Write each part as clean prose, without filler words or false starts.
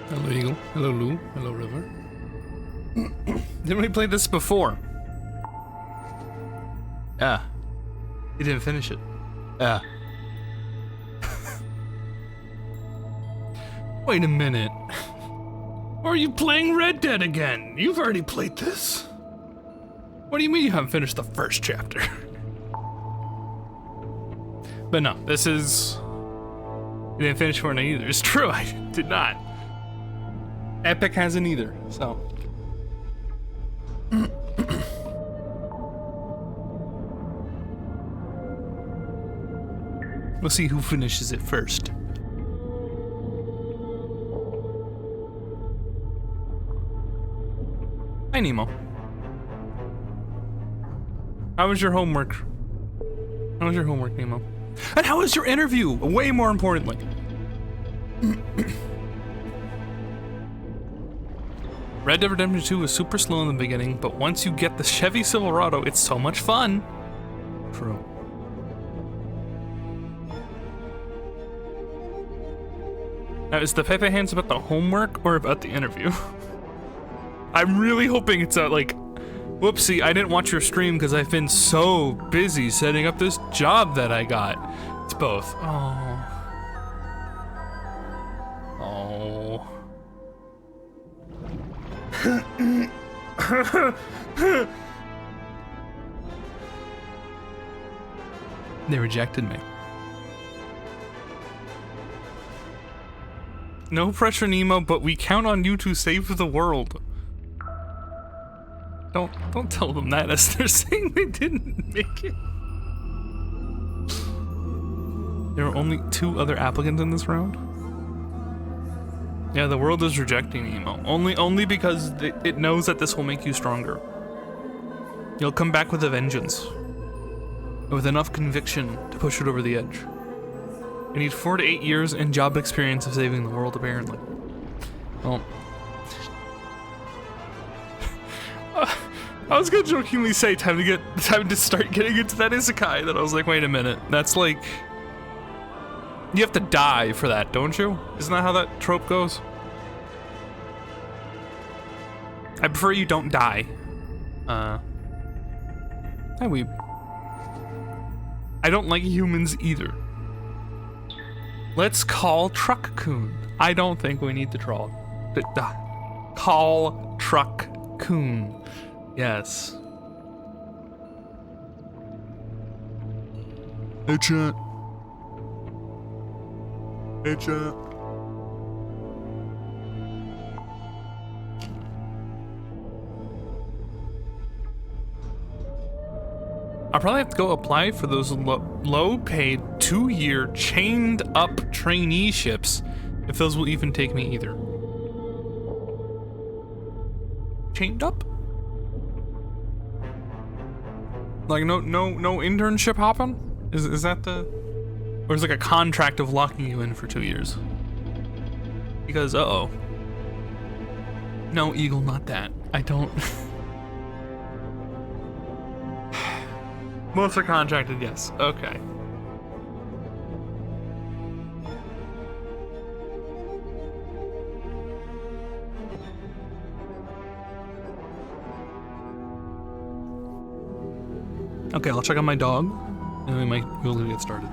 Hello, Eagle. Hello, Lou. Hello, River. Didn't we play this before? Ah. He didn't finish it. Ah. Wait a minute. Are you playing Red Dead again? You've already played this. What do you mean you haven't finished the first chapter? But no, this is... You didn't finish Fortnite either. It's true, I did not. Epic hasn't either, so... We'll see who finishes it first. Hi, Nemo. How was your homework? How was your homework, Nemo? And how was your interview? Way more importantly. Red Dead Redemption 2 was super slow in the beginning, but once you get the Chevy Silverado, it's so much fun. True. Now, is the Pepe Hands about the homework or about the interview? I'm really hoping it's like, whoopsie, I didn't watch your stream because I've been so busy setting up this job that I got. It's both. Oh. Oh. They rejected me. No pressure, Nemo, but we count on you to save the world. Don't tell them that as they're saying they didn't make it. There are only 2 other applicants in this round. Yeah, the world is rejecting Nemo. Only because it knows that this will make you stronger. You'll come back with a vengeance. With enough conviction to push it over the edge. You need 4 to 8 years and job experience of saving the world, apparently. Well... I was gonna jokingly say time to start getting into that isekai, then I was like, wait a minute, that's like... You have to die for that, don't you? Isn't that how that trope goes? I prefer you don't die. Hi, weeb. I don't like humans either. Let's call Truck-kun. I don't think we need to troll. Call Truck-kun. Yes. Hey, chat. Hey, chat. I'll probably have to go apply for those low-paid 2-year chained-up traineeships, if those will even take me either. Chained up? Like no internship hopping? Is that the... Or is it like a contract of locking you in for 2 years? Because, uh-oh. No, Eagle, not that. I don't... Most are contracted, yes. Okay. Okay, I'll check on my dog, and then we'll get started.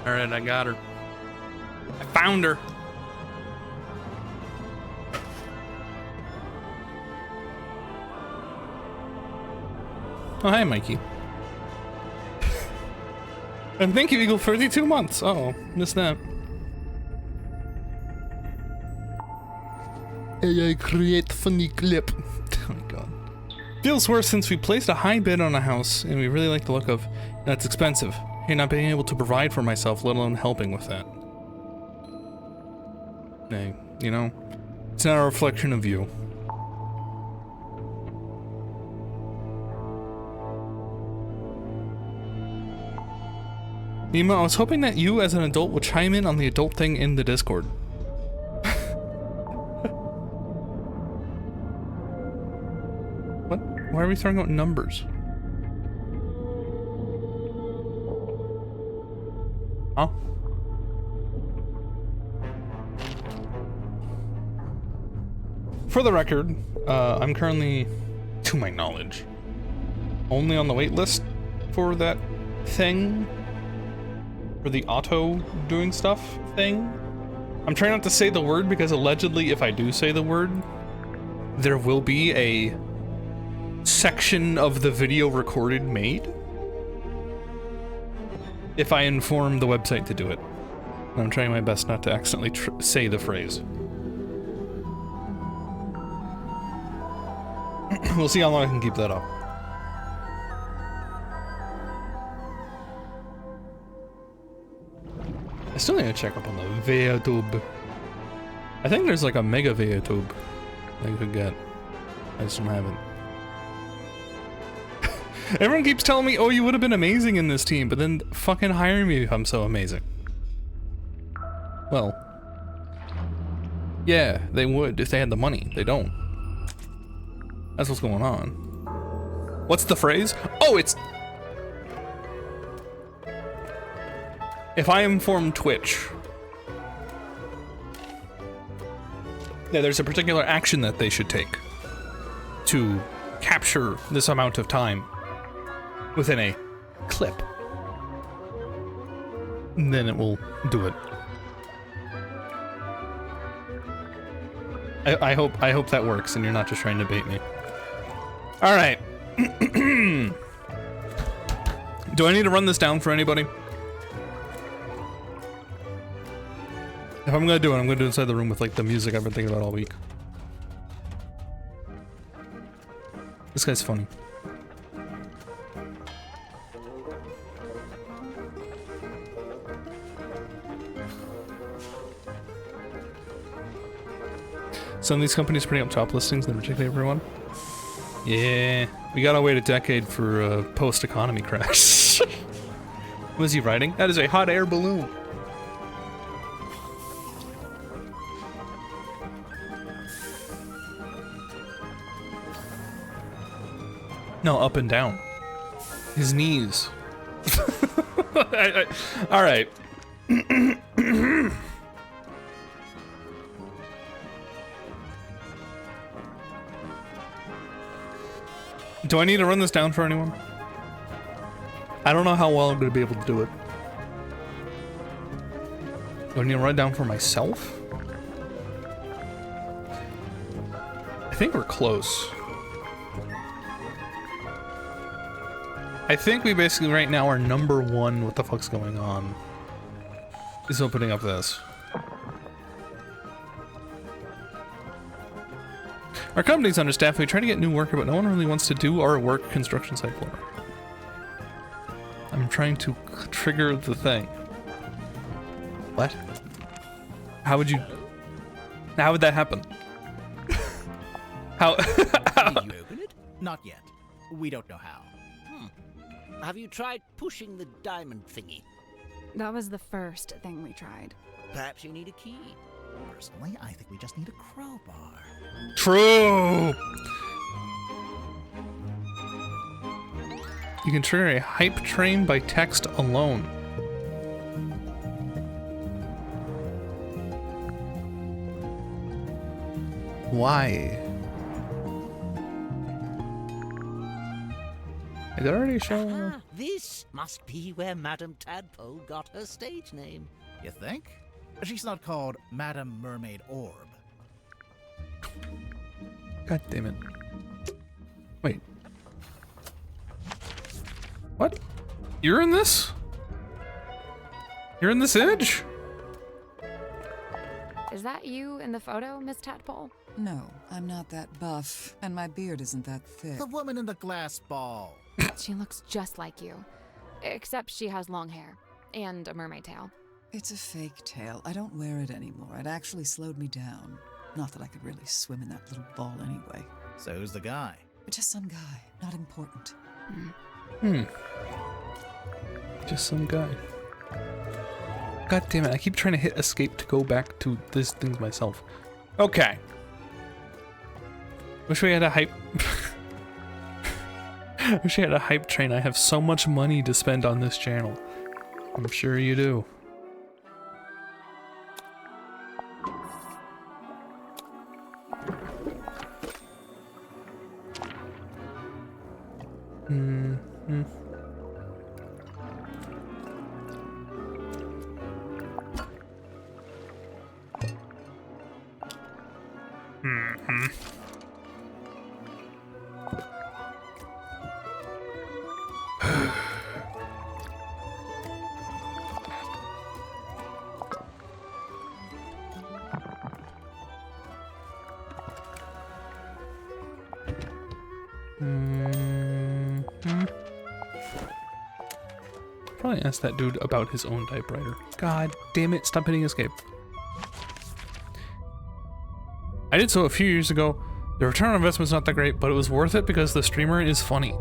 Alright, I got her. I found her. Oh, hi, Mikey. And thank you, Eagle, for 32 months. Uh oh, missed that. AI create funny clip. Oh my god. Feels worse since we placed a high bid on a house and we really like the look of. That's expensive. Hey, not being able to provide for myself, let alone helping with that. Hey, you know, it's not a reflection of you. Nemo, I was hoping that you, as an adult, would chime in on the adult thing in the Discord. What? Why are we throwing out numbers? Huh? For the record, I'm currently, to my knowledge, only on the wait list for that thing. For the auto doing stuff thing. I'm trying not to say the word because allegedly if I do say the word, there will be a section of the video recorded made. If I inform the website to do it. And I'm trying my best not to accidentally say the phrase. We'll see how long I can keep that up. I still need to check up on the VeaTube. I think there's like a mega VeaTube that you could get. I just don't have it. Everyone keeps telling me, oh, you would have been amazing in this team, but then fucking hire me if I'm so amazing. Well, yeah, they would if they had the money. They don't. That's what's going on. What's the phrase? Oh, it's... If I inform Twitch, yeah, there's a particular action that they should take to capture this amount of time within a clip, and then it will do it. I hope that works and you're not just trying to bait me. All right. Do I need to run this down for anybody? If I'm gonna do it, I'm gonna do it inside the room with like the music I've been thinking about all week. This guy's funny. Some of these companies putting up top listings, and particularly everyone. Yeah, we gotta wait a decade for a post-economy crash. What is he riding? That is a hot air balloon. No, up and down. His knees. All right. Do I need to run this down for anyone? I don't know how well I'm going to be able to do it. Do I need to run it down for myself? I think we're close. I think we basically right now are number one. What the fuck's going on? Is opening up this. Our company's understaffed. We try to get new worker, but no one really wants to do our work construction site floor. I'm trying to trigger the thing. What? How would you... How would that happen? How... Did you open it? Not yet. We don't know how. Have you tried pushing the diamond thingy? That was the first thing we tried. Perhaps you need a key. Personally, I think we just need a crowbar. True! You can trigger a hype train by text alone. Why? Is it already showing? Ah, this must be where Madame Tadpole got her stage name. You think? She's not called Madame Mermaid Orb. God damn it. Wait. What? You're in this? You're in this image? Is that you in the photo, Miss Tadpole? No, I'm not that buff, and my beard isn't that thick. The woman in the glass ball. She looks just like you. Except she has long hair. And a mermaid tail. It's a fake tail. I don't wear it anymore. It actually slowed me down. Not that I could really swim in that little ball anyway. So who's the guy? Just some guy. Not important. Just some guy. God damn it, I keep trying to hit escape to go back to these things myself. Okay. Wish we had a hype... Wish we had a hype train. I have so much money to spend on this channel. I'm sure you do. Probably ask that dude about his own typewriter. God damn it, stop hitting escape. I did so a few years ago. The return on investment's not that great, but it was worth it because the streamer is funny.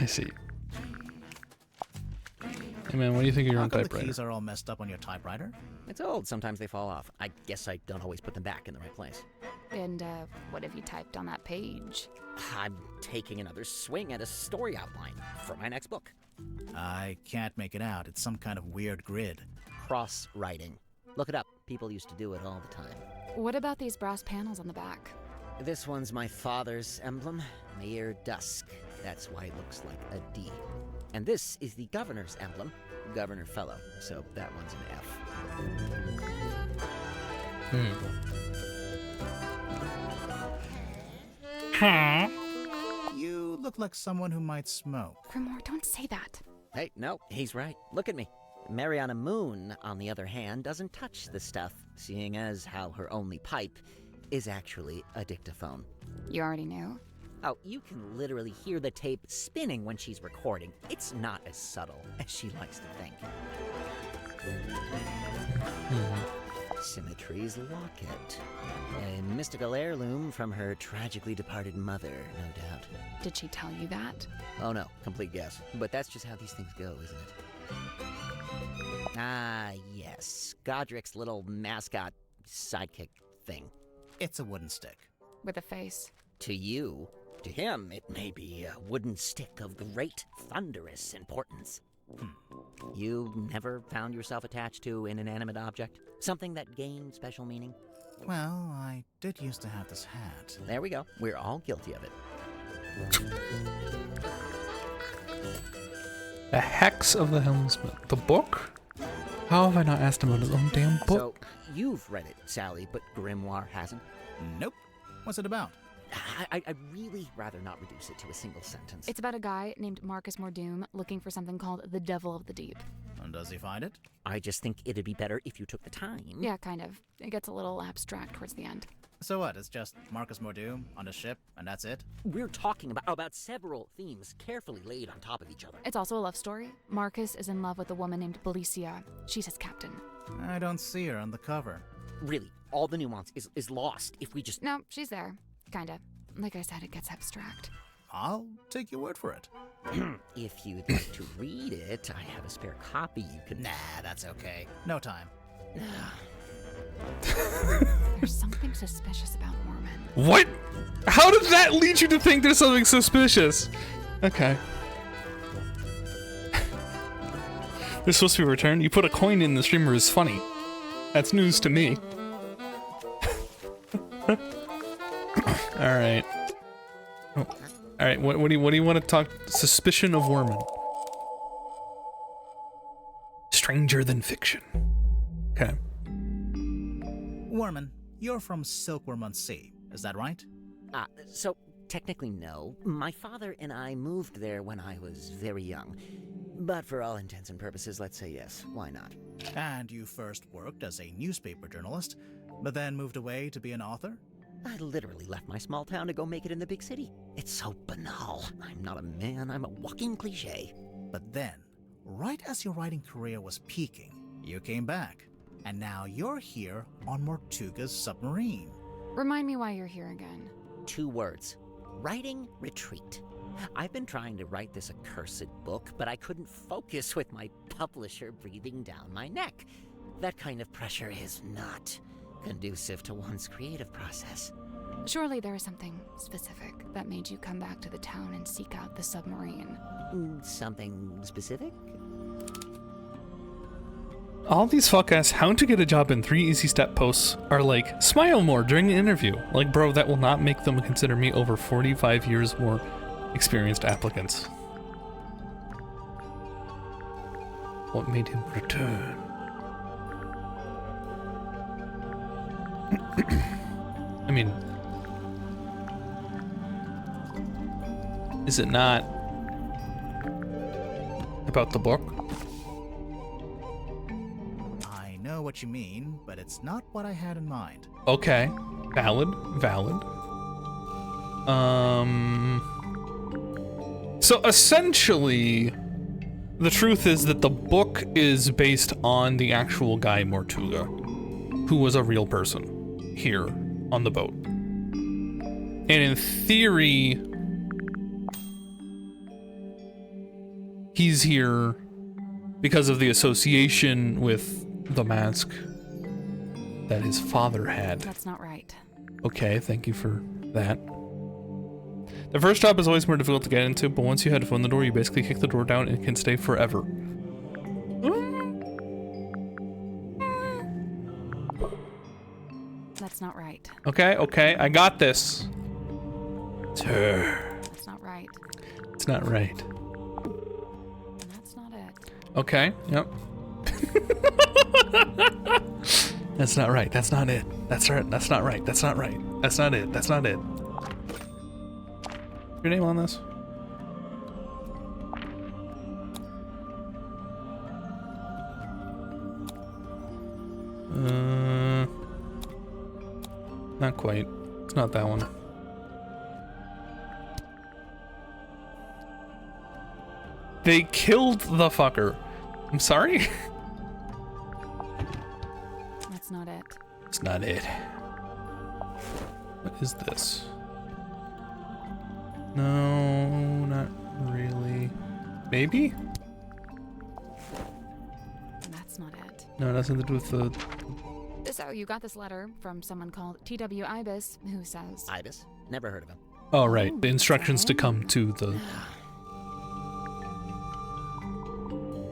I see. Hey man, what do you think of your own How come typewriter? the keys are all messed up on your typewriter? It's old. Sometimes they fall off. I guess I don't always put them back in the right place. And, what have you typed on that page? I'm taking another swing at a story outline for my next book. I can't make it out. It's some kind of weird grid. Cross-writing. Look it up. People used to do it all the time. What about these brass panels on the back? This one's my father's emblem, Mayor Dusk. That's why it looks like a D. And this is the governor's emblem, Governor Fellow. So that one's an F. You look like someone who might smoke. Grimoire, don't say that. Hey, no, he's right. Look at me. Mariana Moon, on the other hand, doesn't touch the stuff, seeing as how her only pipe is actually a dictaphone. You already knew? Oh, you can literally hear the tape spinning when she's recording. It's not as subtle as she likes to think. Symmetry's locket. A mystical heirloom from her tragically departed mother, no doubt. Did she tell you that? Oh no, complete guess. But that's just how these things go, isn't it? Ah, yes. Godric's little mascot sidekick thing. It's a wooden stick. With a face. To you, to him, it may be a wooden stick of great, thunderous importance. You never found yourself attached to an inanimate object? Something that gained special meaning? Well, I did used to have this hat. There we go. We're all guilty of it. The Hex of the Helmsman. The book? How have I not asked him about his own damn book? So, you've read it, Sally, but Grimoire hasn't? Nope. What's it about? I'd really rather not reduce it to a single sentence. It's about a guy named Marcus Mordoom looking for something called the Devil of the Deep. And does he find it? I just think it'd be better if you took the time. Yeah, kind of. It gets a little abstract towards the end. So what? It's just Marcus Mordoom on a ship, and that's it? We're talking about several themes carefully laid on top of each other. It's also a love story. Marcus is in love with a woman named Belicia. She's his captain. I don't see her on the cover. Really, all the nuance is lost if we just... No, she's there. Kinda. Like I said, it gets abstract. I'll take your word for it. If you'd like to read it, I have a spare copy you can... Nah, that's okay. No time. There's something suspicious about Mormon. What? How did that lead you to think there's something suspicious? Okay. They're supposed to be returned. You put a coin in the streamer is funny. That's news to me. All right. Oh. All right. What do you want to talk? Suspicion of Worman. Stranger than fiction. Okay. Worman, you're from Silkworm-on-Sea, is that right? So technically no. My father and I moved there when I was very young. But for all intents and purposes, let's say yes. Why not? And you first worked as a newspaper journalist, but then moved away to be an author? I literally left my small town to go make it in the big city. It's so banal. I'm not a man, I'm a walking cliche. But then, right as your writing career was peaking, you came back. And now you're here on Mortuga's submarine. Remind me why you're here again. 2 words. Writing retreat. I've been trying to write this accursed book, but I couldn't focus with my publisher breathing down my neck. That kind of pressure is not conducive to one's creative process. Surely there is something specific that made you come back to the town and seek out the submarine. Something specific? All these fuck-ass how to get a job in 3 easy step posts are like, smile more during the interview. Like, bro, that will not make them consider me over 45 years more experienced applicants. What made him return? I mean, is it not about the book? I know what you mean, but it's not what I had in mind. Okay, valid. So essentially, the truth is that the book is based on the actual guy Mortuga, who was a real person here on the boat. And in theory, he's here because of the association with the mask that his father had. That's not right. Okay, thank you for that. The first job is always more difficult to get into, but once you head in the door, you basically kick the door down and it can stay forever. That's not right. Okay, I got this. Sir. That's not right. It's not right. That's not it. Okay, yep. That's not right. That's not it. That's right. That's not right. That's not right. That's not it. That's not it. Your name on this? Not quite. It's not that one. They killed the fucker. I'm sorry? That's not it. It's not it. What is this? No, not really. Maybe? That's not it. No, it has nothing to do with the... So you got this letter from someone called T.W. Ibis, who says... Ibis? Never heard of him. Oh, right. The instructions to come to the...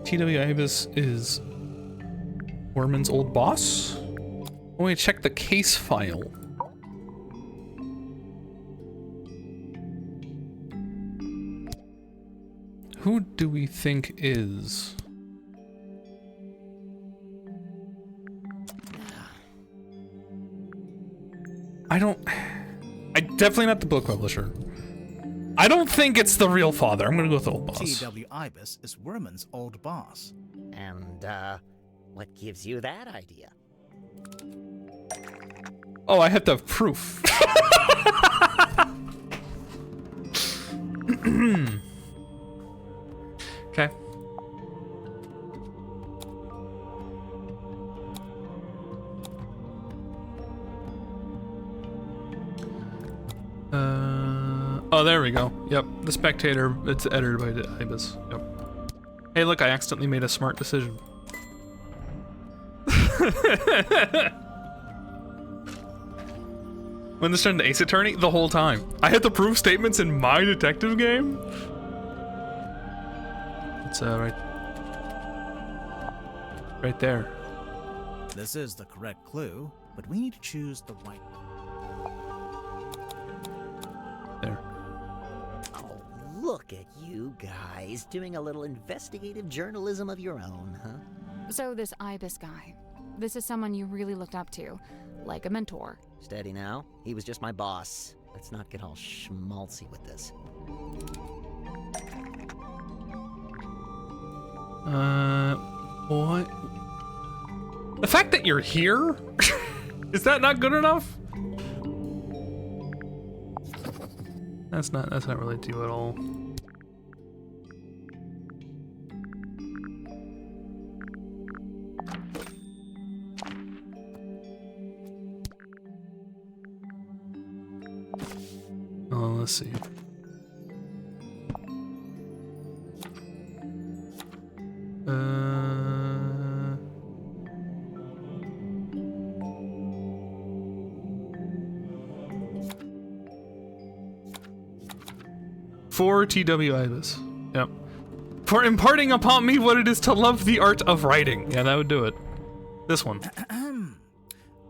T.W. Ibis is... Worman's old boss? Oh, wait, check the case file. Who do we think is... definitely not the book publisher. I don't think it's the real father. I'm gonna go with the old boss. T.W. Ibis is Worman's old boss. And, what gives you that idea? Oh, I have to have proof. Okay. Oh, there we go. Yep, The Spectator. It's edited by Ibis. Yep. Hey, look, I accidentally made a smart decision. When this turned to Ace Attorney, the whole time. I had to prove statements in my detective game? It's, right there. This is the correct clue, but we need to choose the right one. Look at you guys doing a little investigative journalism of your own, huh? So this Ibis guy, this is someone you really looked up to, like a mentor. Steady now. He was just my boss. Let's not get all schmaltzy with this. What? The fact that you're here? Is that not good enough? That's not related to you at all. Oh, let's see. For T.W. Ibis. Yep. For imparting upon me what it is to love the art of writing. Yeah, that would do it. This one.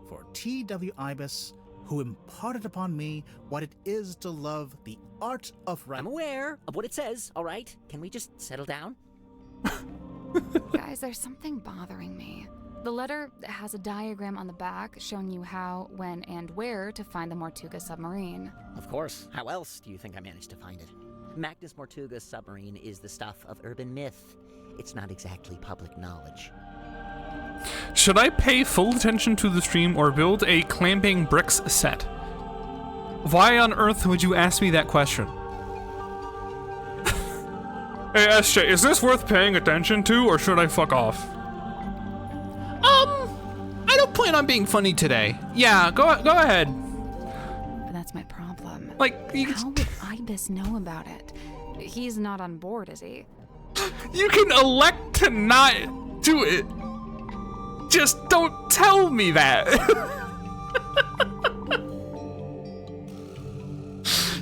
For T.W. Ibis, who imparted upon me what it is to love the art of I'm aware of what it says, all right? Can we just settle down? Guys, there's something bothering me. The letter has a diagram on the back showing you how, when, and where to find the Mortuga submarine. Of course. How else do you think I managed to find it? Magnus Mortuga's submarine is the stuff of urban myth. It's not exactly public knowledge. Should I pay full attention to the stream or build a clamping bricks set? Why on earth would you ask me that question? Hey SJ, is this worth paying attention to or should I fuck off? I don't plan on being funny today. Yeah, go ahead. But that's my problem. Like, How would Ibis know about it? He's not on board, is he? you can elect to not do it. Just don't tell me that.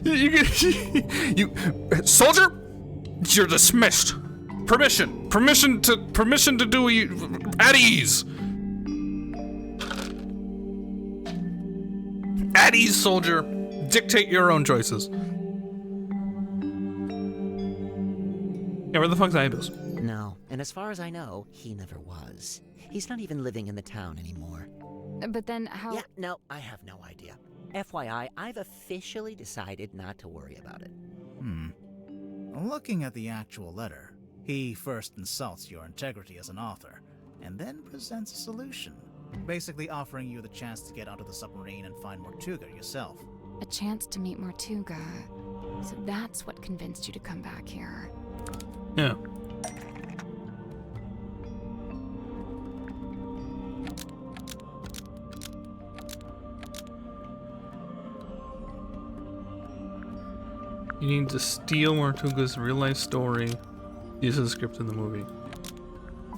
you soldier, you're dismissed. Permission to do you at ease. At ease, soldier. Dictate your own choices. Yeah, where the fuck's Ibis? No, and as far as I know, he never was. He's not even living in the town anymore. But then how... Yeah, no, I have no idea. FYI, I've officially decided not to worry about it. Looking at the actual letter, he first insults your integrity as an author, and then presents a solution, basically offering you the chance to get onto the submarine and find Mortuga yourself. A chance to meet Mortuga. So that's what convinced you to come back here. Yeah. You need to steal Mortuga's real-life story. Use the script in the movie.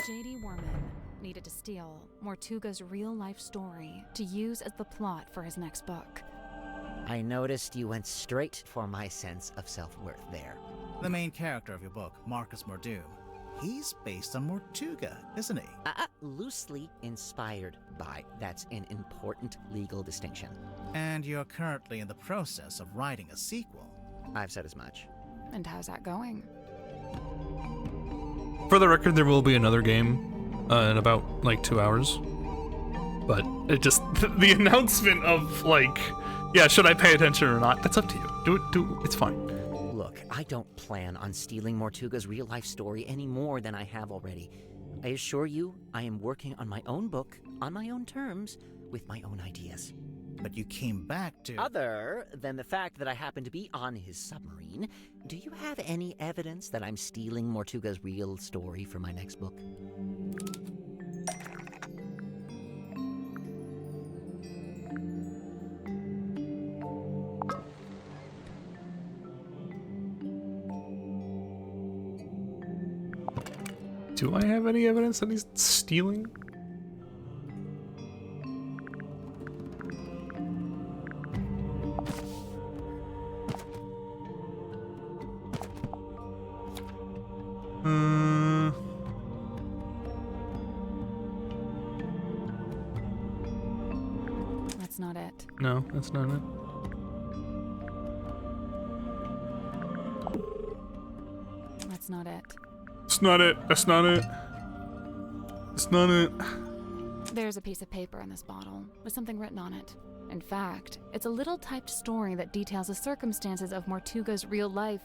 J.D. Worman needed to steal Mortuga's real-life story to use as the plot for his next book. I noticed you went straight for my sense of self-worth there. The main character of your book, Marcus Mordoom, he's based on Mortuga, isn't he? Loosely inspired by. That's an important legal distinction. And you're currently in the process of writing a sequel. I've said as much. And how's that going? For the record, there will be another game in about like 2 hours. But it just the announcement of like, yeah, should I pay attention or not? That's up to you. Do it. It's fine. Look, I don't plan on stealing Mortuga's real-life story any more than I have already. I assure you, I am working on my own book, on my own terms, with my own ideas. But you came back to... Other than the fact that I happen to be on his submarine, do you have any evidence that I'm stealing Mortuga's real story for my next book? Do I have any evidence that he's stealing? That's not it. No, that's not it. That's not it. That's not it. That's not it. There's a piece of paper in this bottle with something written on it. In fact, it's a little typed story that details the circumstances of Mortuga's real life,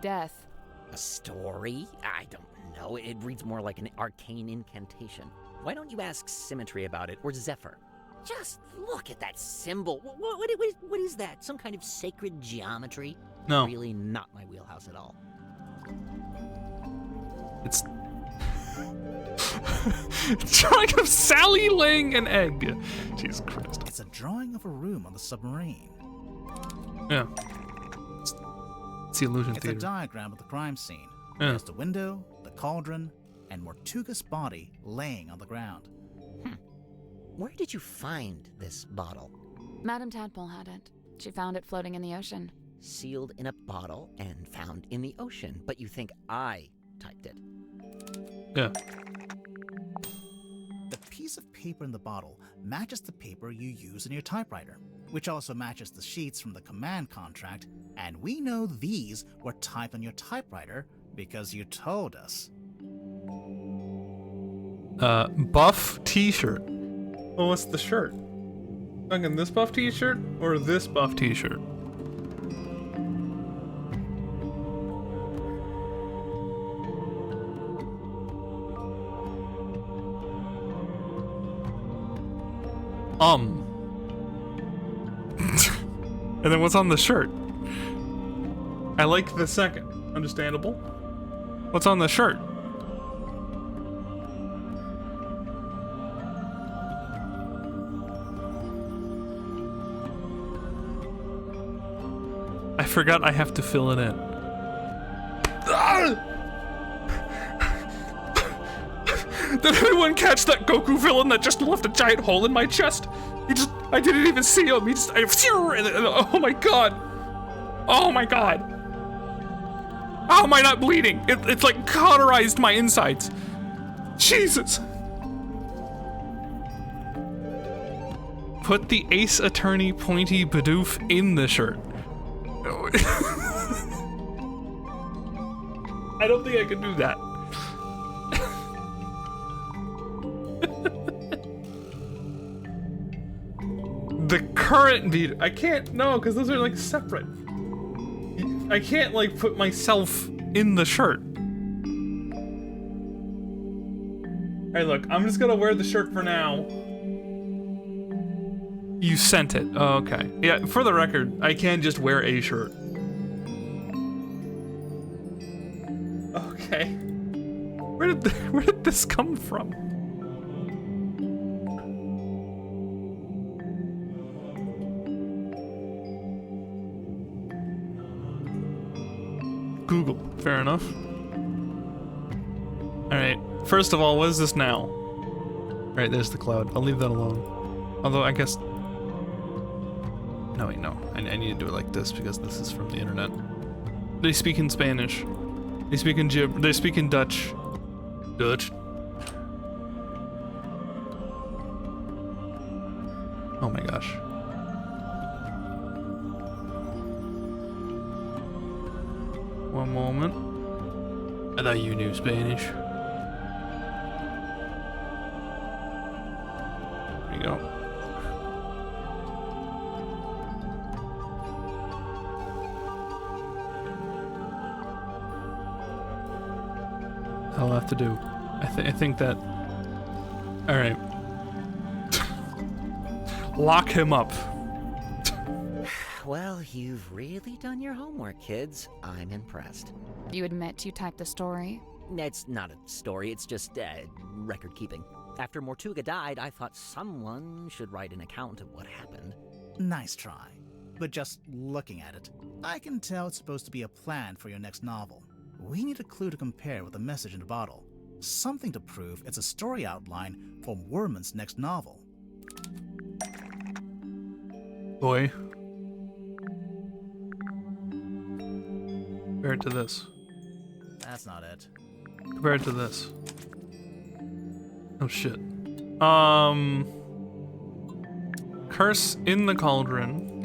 death. A story? I don't know. It reads more like an arcane incantation. Why don't you ask Symmetry about it, or Zephyr? Just look at that symbol. What is that? Some kind of sacred geometry? No. Really not my wheelhouse at all. It's drawing of Sally laying an egg. Jesus Christ. It's a drawing of a room on the submarine. Yeah. It's the illusion It's theater. a diagram of the crime scene. Yeah. There's the window, the cauldron, and Mortuga's body laying on the ground. Where did you find this bottle? Madame Tadpole had it. She found it floating in the ocean. Sealed in a bottle and found in the ocean, but you think I typed it? Yeah. The piece of paper in the bottle matches the paper you use in your typewriter, which also matches the sheets from the command contract, and we know these were typed on your typewriter because you told us. Buff t-shirt. Well, what's the shirt? Fucking this buff t-shirt or this buff t-shirt? And then what's on the shirt? I like the second. Understandable. What's on the shirt? I forgot I have to fill it in. Did anyone catch that Goku villain that just left a giant hole in my chest? I didn't even see him. Oh my god. Oh my god. How am I not bleeding? It's like cauterized my insides. Jesus. Put the Ace Attorney pointy Bidoof in the shirt. I don't think I can do that. The current beat, I can't, no, because those are like separate. I can't like put myself in the shirt. Alright, look, I'm just gonna wear the shirt for now. You sent it, oh, okay. Yeah, for the record, I can just wear a shirt. Okay. Where did this come from? Google, fair enough. Alright, first of all, what is this now? Alright, there's the cloud. I'll leave that alone. Although, I guess... No, wait, no. I need to do it like this because this is from the internet. They speak in Spanish. They speak in they speak in Dutch. Dutch? Oh my gosh. One moment. I thought you knew Spanish. There you go. I'll have to do. I think that. All right. Lock him up. Well, you've really done your homework, kids. I'm impressed. You admit you typed the story? It's not a story, it's just record keeping. After Mortuga died, I thought someone should write an account of what happened. Nice try. But just looking at it, I can tell it's supposed to be a plan for your next novel. We need a clue to compare with the message in the bottle. Something to prove it's a story outline for Worman's next novel. Boy. Compare it to this. That's not it. Compare it to this. Oh shit. Curse in the cauldron.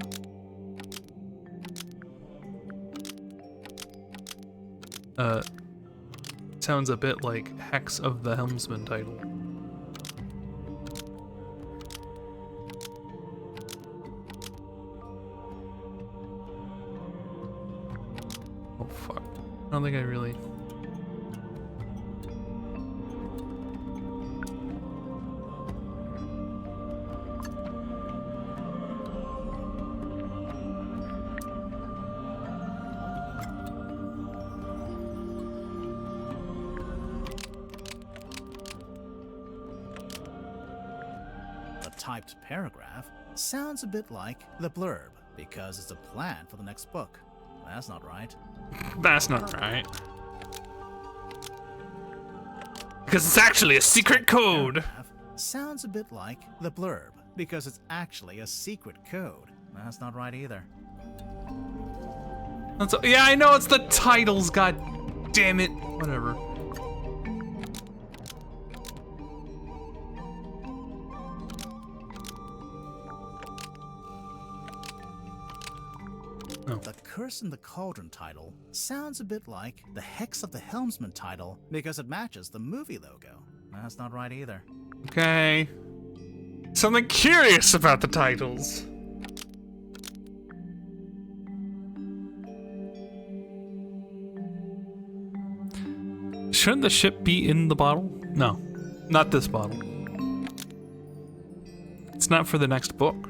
Sounds a bit like Hex of the Helmsman title. Oh fuck. I don't think I really... Typed paragraph sounds a bit like the blurb because it's a plan for the next book. That's not right. That's not right. Because it's actually a secret code. Paragraph sounds a bit like the blurb because it's actually a secret code. That's not right either. Yeah, I know it's the titles, god damn it. Whatever. The Curse in the Cauldron title sounds a bit like the Hex of the Helmsman title because it matches the movie logo. That's not right either. Okay. Something curious about the titles. Shouldn't the ship be in the bottle? No, not this bottle. It's not for the next book.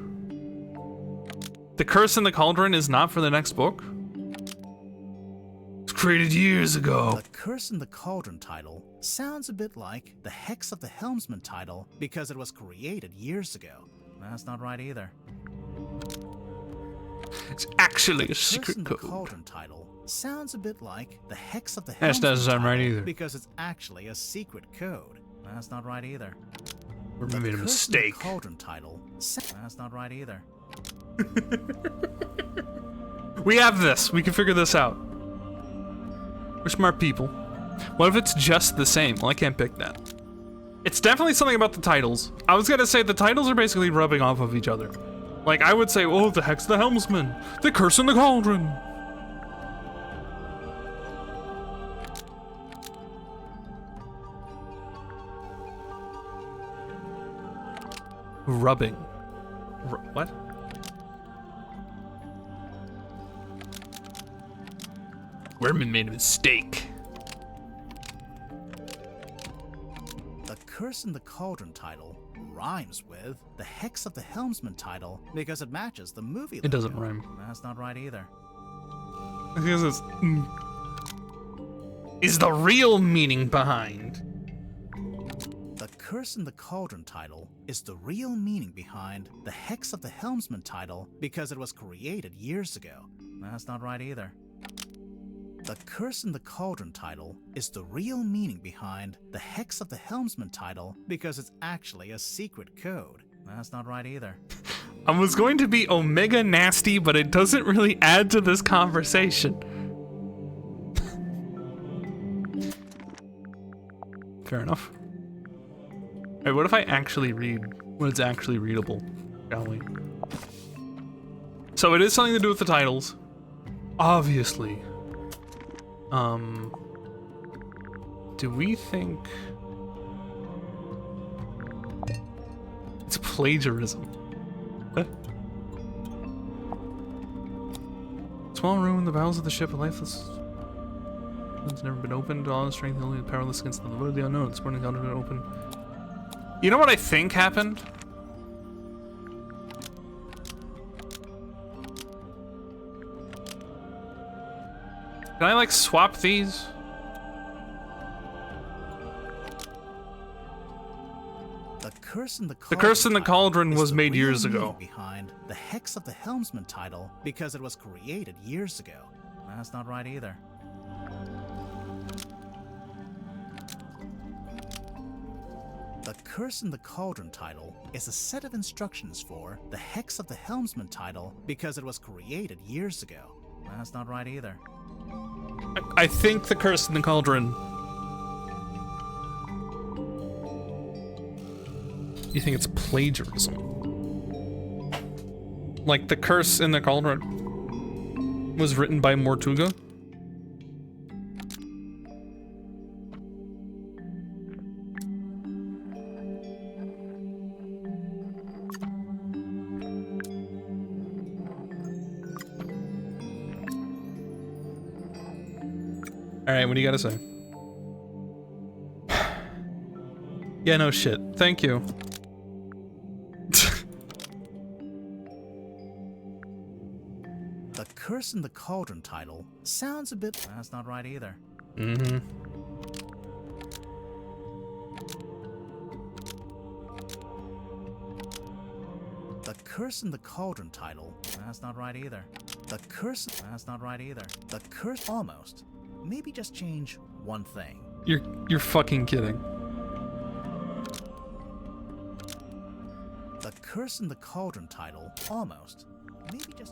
The Curse in the Cauldron is not for the next book? It's created years ago. The Curse in the Cauldron title sounds a bit like the Hex of the Helmsman title because it was created years ago. That's not right either. It's actually a The secret Curse in code. the Cauldron title sounds a bit like the Hex of the That Helmsman doesn't sound right title either. because it's actually a secret code. That's not right either. We The made a Curse in the mistake. Cauldron title. That's not right either. We have this. We can figure this out. We're smart people. What if it's just the same? Well, I can't pick that. It's definitely something about the titles. I was gonna say the titles are basically rubbing off of each other. Like, I would say, oh, the Hex of the Helmsman, the Curse in the Cauldron. Rubbing. What? Werman made a mistake. The Curse in the Cauldron title rhymes with the Hex of the Helmsman title because it matches the movie logo. It doesn't rhyme. That's not right either. Because it's... is the real meaning behind. The Curse in the Cauldron title is the real meaning behind the Hex of the Helmsman title because it was created years ago. That's not right either. The Curse in the Cauldron title is the real meaning behind the Hex of the Helmsman title because it's actually a secret code. That's not right either. I was going to be omega nasty, but it doesn't really add to this conversation. Fair enough. Alright, what if I actually read when it's actually readable, shall we? So it is something to do with the titles. Obviously. Do we think it's plagiarism? What? Small room in the bowels of the ship, a lifeless. It's never been opened. All the strength, only the powerless against the void of the unknown. It's morning counter been open. You know what I think happened? Can I like swap these? The Curse in the Cauldron is was the made real years meaning ago. behind the Hex of the Helmsman title because it was created years ago. That's not right either. The Curse in the Cauldron title is a set of instructions for the Hex of the Helmsman title because it was created years ago. That's not right either. I think the Curse in the Cauldron. You think it's plagiarism? Like the Curse in the Cauldron was written by Mortuga? Alright, what do you gotta say? Yeah, no shit. Thank you. The Curse in the Cauldron title sounds a bit... That's not right either. Mm-hmm. The Curse in the Cauldron title. That's not right either. The Curse... That's not right either. The Curse... Almost. Maybe just change one thing. You're fucking kidding. The Curse in the Cauldron title. Almost.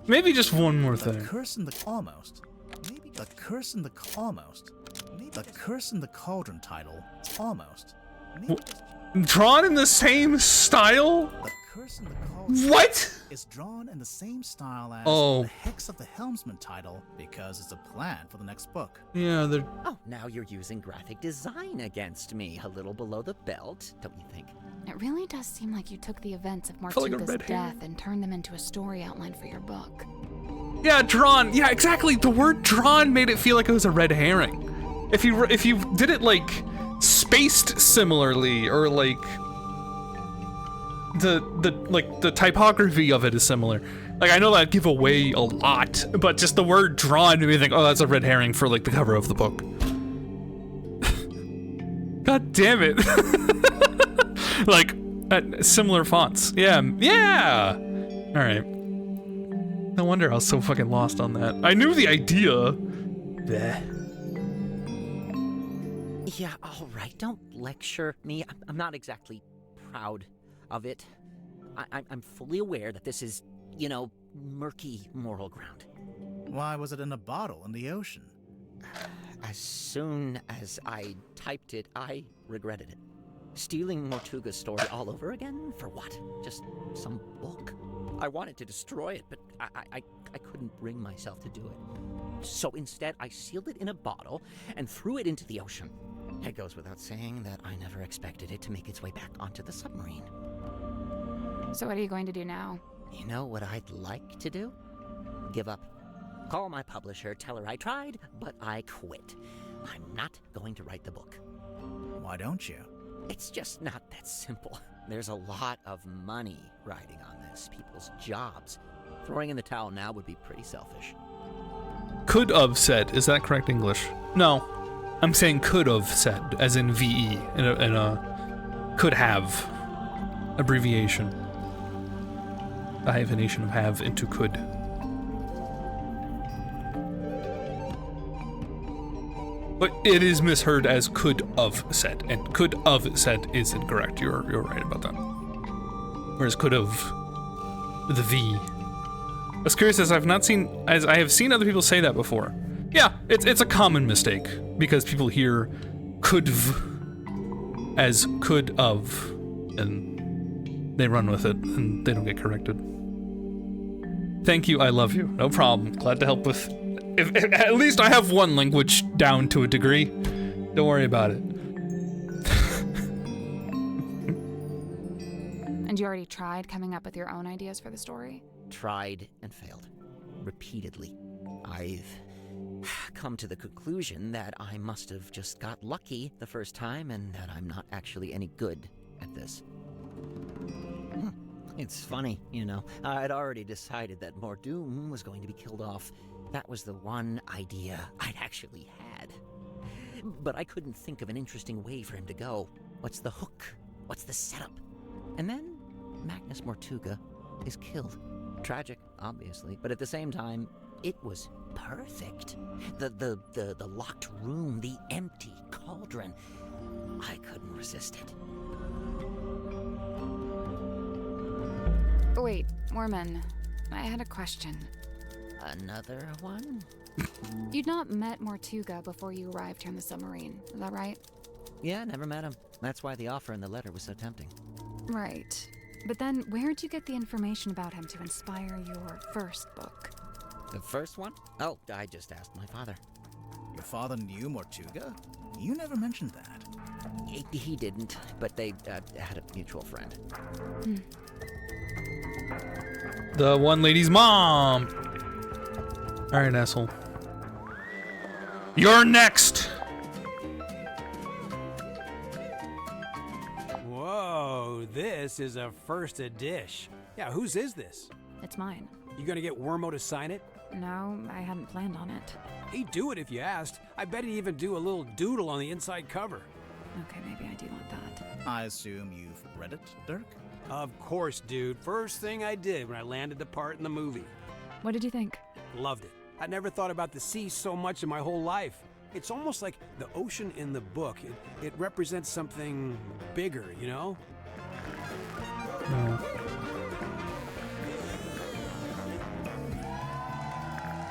Maybe just one more The thing. Curse in the... Almost. Maybe the Curse in the... Almost. Maybe the Curse in the Cauldron title. Almost. Maybe just... Drawn in the same style? The Curse in the Cauldron What? is drawn in the same style as Oh. the Hex of the Helmsman title because it's a plan for the next book. Yeah, they're... Oh, now you're using graphic design against me. A little below the belt, don't you think? It really does seem like you took the events of Felt like a Mortuga's red herring. death and turned them into a story outline for your book. Yeah, drawn. Yeah, exactly. The word drawn made it feel like it was a red herring. If you did it like spaced similarly, or like the typography of it is similar. Like, I know that'd give away a lot, but just the word drawn made me think, oh, that's a red herring for like the cover of the book. God damn it. Like, similar fonts. Yeah, yeah! Alright. No wonder I was so fucking lost on that. I knew the idea. Bleh. Yeah, all right. Don't lecture me. I'm not exactly proud of it. I'm fully aware that this is, you know, murky moral ground. Why was it in a bottle in the ocean? As soon as I typed it, I regretted it. Stealing Mortuga's story all over again? For what? Just some book? I wanted to destroy it, but I couldn't bring myself to do it. So instead, I sealed it in a bottle and threw it into the ocean. It goes without saying that I never expected it to make its way back onto the submarine. So what are you going to do now? You know what I'd like to do? Give up. Call my publisher, tell her I tried, but I quit. I'm not going to write the book. Why don't you? It's just not that simple. There's a lot of money riding on this, people's jobs. Throwing in the towel now would be pretty selfish. Could have said, is that correct English? No. I'm saying could have said, as in VE, in a could have abbreviation. The hyphenation of have into could. But it is misheard as could have said, and could have said is incorrect. You're right about that. Whereas could have, the V. I was curious as I have seen other people say that before. Yeah, it's a common mistake because people hear could've as could of, and they run with it and they don't get corrected. Thank you, I love you. No problem. Glad to help with. If at least I have one language down to a degree. Don't worry about it. And you already tried coming up with your own ideas for the story? Tried and failed. Repeatedly. I've come to the conclusion that I must have just got lucky the first time and that I'm not actually any good at this. It's funny, you know. I'd already decided that Mordoom was going to be killed off. That was the one idea I'd actually had. But I couldn't think of an interesting way for him to go. What's the hook? What's the setup? And then Magnus Mortuga is killed. Tragic, obviously, but at the same time, it was perfect. The locked room, the empty cauldron. I couldn't resist it. Wait, Mormon, I had a question. Another one? You'd not met Mortuga before you arrived here on the submarine, is that right? Yeah, never met him. That's why the offer in the letter was so tempting. Right. But then, where'd you get the information about him to inspire your first book? The first one? Oh, I just asked my father. Your father knew Mortuga? You never mentioned that. He didn't, but they had a mutual friend. The one lady's mom. All right, asshole. You're next! Whoa, this is a first a dish. Yeah, whose is this? It's mine. You gonna get Wormo to sign it? No, I hadn't planned on it. He'd do it if you asked. I bet he'd even do a little doodle on the inside cover. Okay, maybe I do want that. I assume you've read it, Dirk? Of course, dude. First thing I did when I landed the part in the movie. What did you think? Loved it. I never thought about the sea so much in my whole life. It's almost like the ocean in the book. It represents something bigger, you know?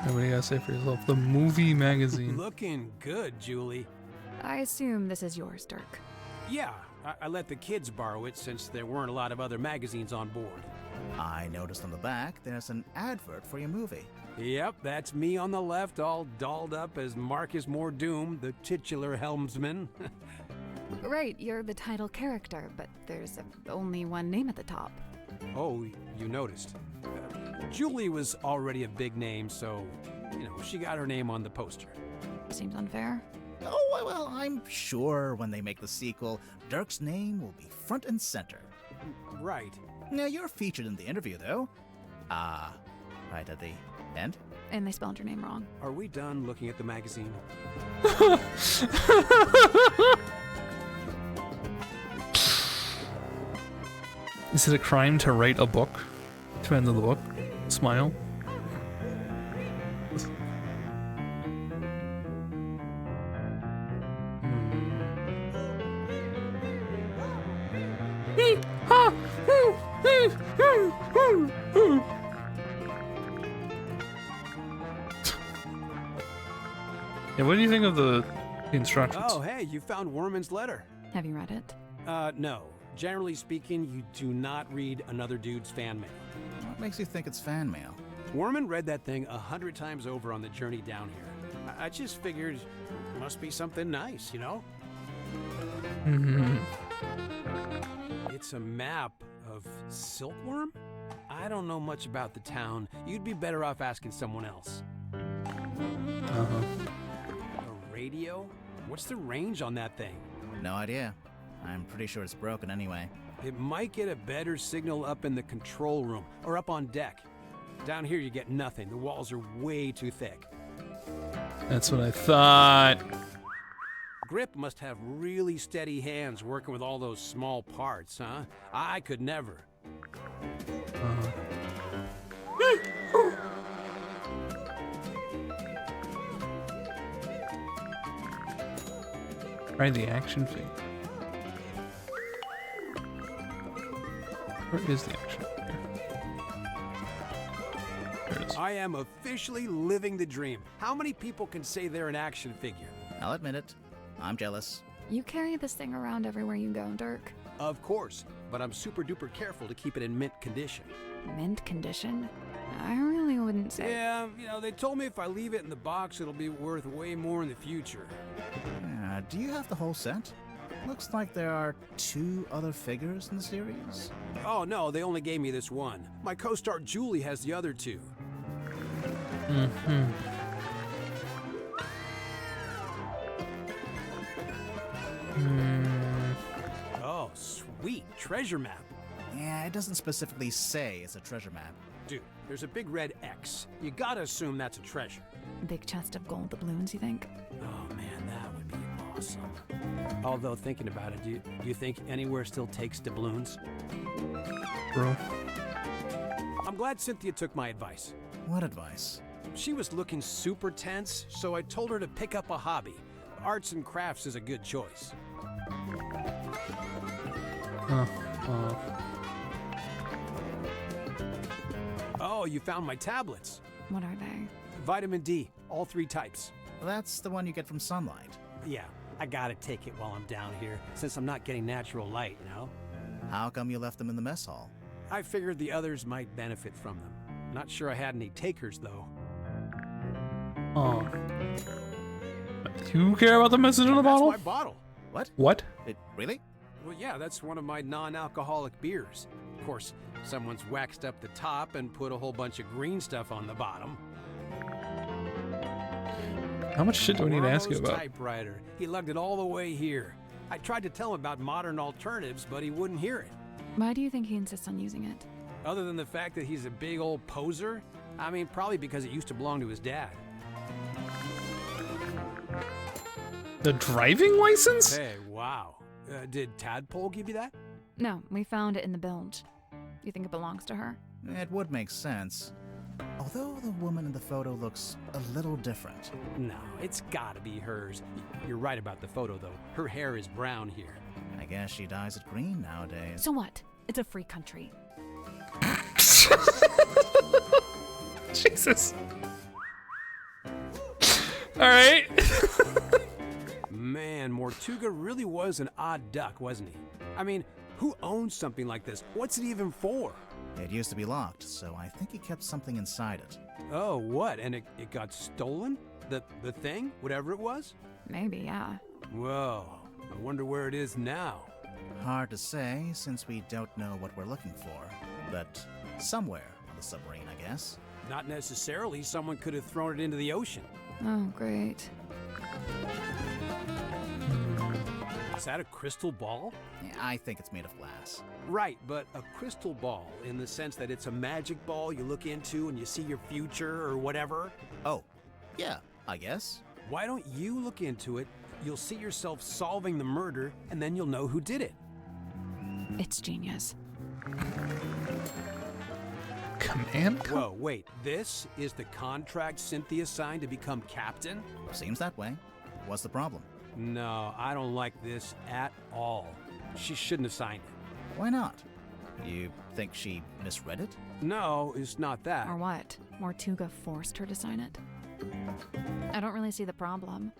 What do you gotta say for yourself? The movie magazine. Looking good, Julie. I assume this is yours, Dirk. Yeah, I let the kids borrow it since there weren't a lot of other magazines on board. I noticed on the back there's an advert for your movie. Yep, that's me on the left, all dolled up as Marcus Mordoom, the titular helmsman. Right, you're the title character, but there's only one name at the top. Oh, you noticed. Julie was already a big name, so, she got her name on the poster. Seems unfair. Oh, well, I'm sure when they make the sequel, Dirk's name will be front and center. Right. Now, you're featured in the interview, though. Right at the end. And they spelled your name wrong. Are we done looking at the magazine? Is it a crime to write a book? To end of the book? Smile. Yeah, what do you think of the instructions? Oh, hey, you found Worman's letter. Have you read it? No. Generally speaking, you do not read another dude's fan mail. What makes you think it's fan mail? Worman read that thing 100 times over on the journey down here. I just figured it must be something nice, you know? It's a map of Silkworm? I don't know much about the town. You'd be better off asking someone else. A radio? What's the range on that thing? No idea. I'm pretty sure it's broken anyway. It might get a better signal up in the control room or up on deck. Down here you get nothing. The walls are way too thick. That's what I thought. Grip must have really steady hands working with all those small parts, huh? I could never. Try the action figure. Where is the action figure? There it is. I am officially living the dream. How many people can say they're an action figure? I'll admit it. I'm jealous. You carry this thing around everywhere you go, Dirk. Of course, but I'm super duper careful to keep it in mint condition. Mint condition? I really wouldn't say. Yeah, they told me if I leave it in the box, it'll be worth way more in the future. Do you have the whole set? Looks like there are 2 other figures in the series. Oh no, they only gave me this one. My co-star Julie has the other 2. Oh, sweet treasure map. Yeah, it doesn't specifically say it's a treasure map. Dude, there's a big red X. You gotta assume that's a treasure. Big chest of gold doubloons, you think? Oh man, that would be awesome. Although thinking about it, do you think anywhere still takes doubloons? Bro. I'm glad Cynthia took my advice. What advice? She was looking super tense, so I told her to pick up a hobby. Arts and crafts is a good choice. Oh, you found my tablets. What are they? Vitamin D, all 3 types. That's the one you get from sunlight. Yeah, I gotta take it while I'm down here, since I'm not getting natural light, How come you left them in the mess hall? I figured the others might benefit from them. Not sure I had any takers, though. Oh. Do you care about the message in the bottle? That's my bottle. What? Really? Well, yeah, that's one of my non-alcoholic beers. Of course, someone's waxed up the top and put a whole bunch of green stuff on the bottom. How much shit do I need to ask you Morrow's about? typewriter. He lugged it all the way here. I tried to tell him about modern alternatives, but he wouldn't hear it. Why do you think he insists on using it? Other than the fact that he's a big old poser, I mean, probably because it used to belong to his dad. The driving license? Hey, wow. Did Tadpole give you that? No, we found it in the bilge. You think it belongs to her? It would make sense. Although the woman in the photo looks a little different. No, it's gotta be hers. You're right about the photo, though. Her hair is brown here. I guess she dyes it green nowadays. So what? It's a free country. Jesus. Alright. Man, Mortuga really was an odd duck, wasn't he? I mean, who owns something like this? What's it even for? It used to be locked, so I think he kept something inside it. Oh, what? And it got stolen? The thing? Whatever it was? Maybe, yeah. Whoa. I wonder where it is now. Hard to say, since we don't know what we're looking for. But somewhere on the submarine, I guess. Not necessarily. Someone could have thrown it into the ocean. Oh, great. Is that a crystal ball? Yeah, I think it's made of glass. Right, but a crystal ball in the sense that it's a magic ball you look into and you see your future or whatever. Oh, yeah, I guess. Why don't you look into it? You'll see yourself solving the murder and then you'll know who did it. It's genius. Command? Whoa, wait. This is the contract Cynthia signed to become captain? Seems that way. What's the problem? No, I don't like this at all. She shouldn't have signed it. Why not? You think she misread it? No, it's not that. Or what? Mortuga forced her to sign it? I don't really see the problem.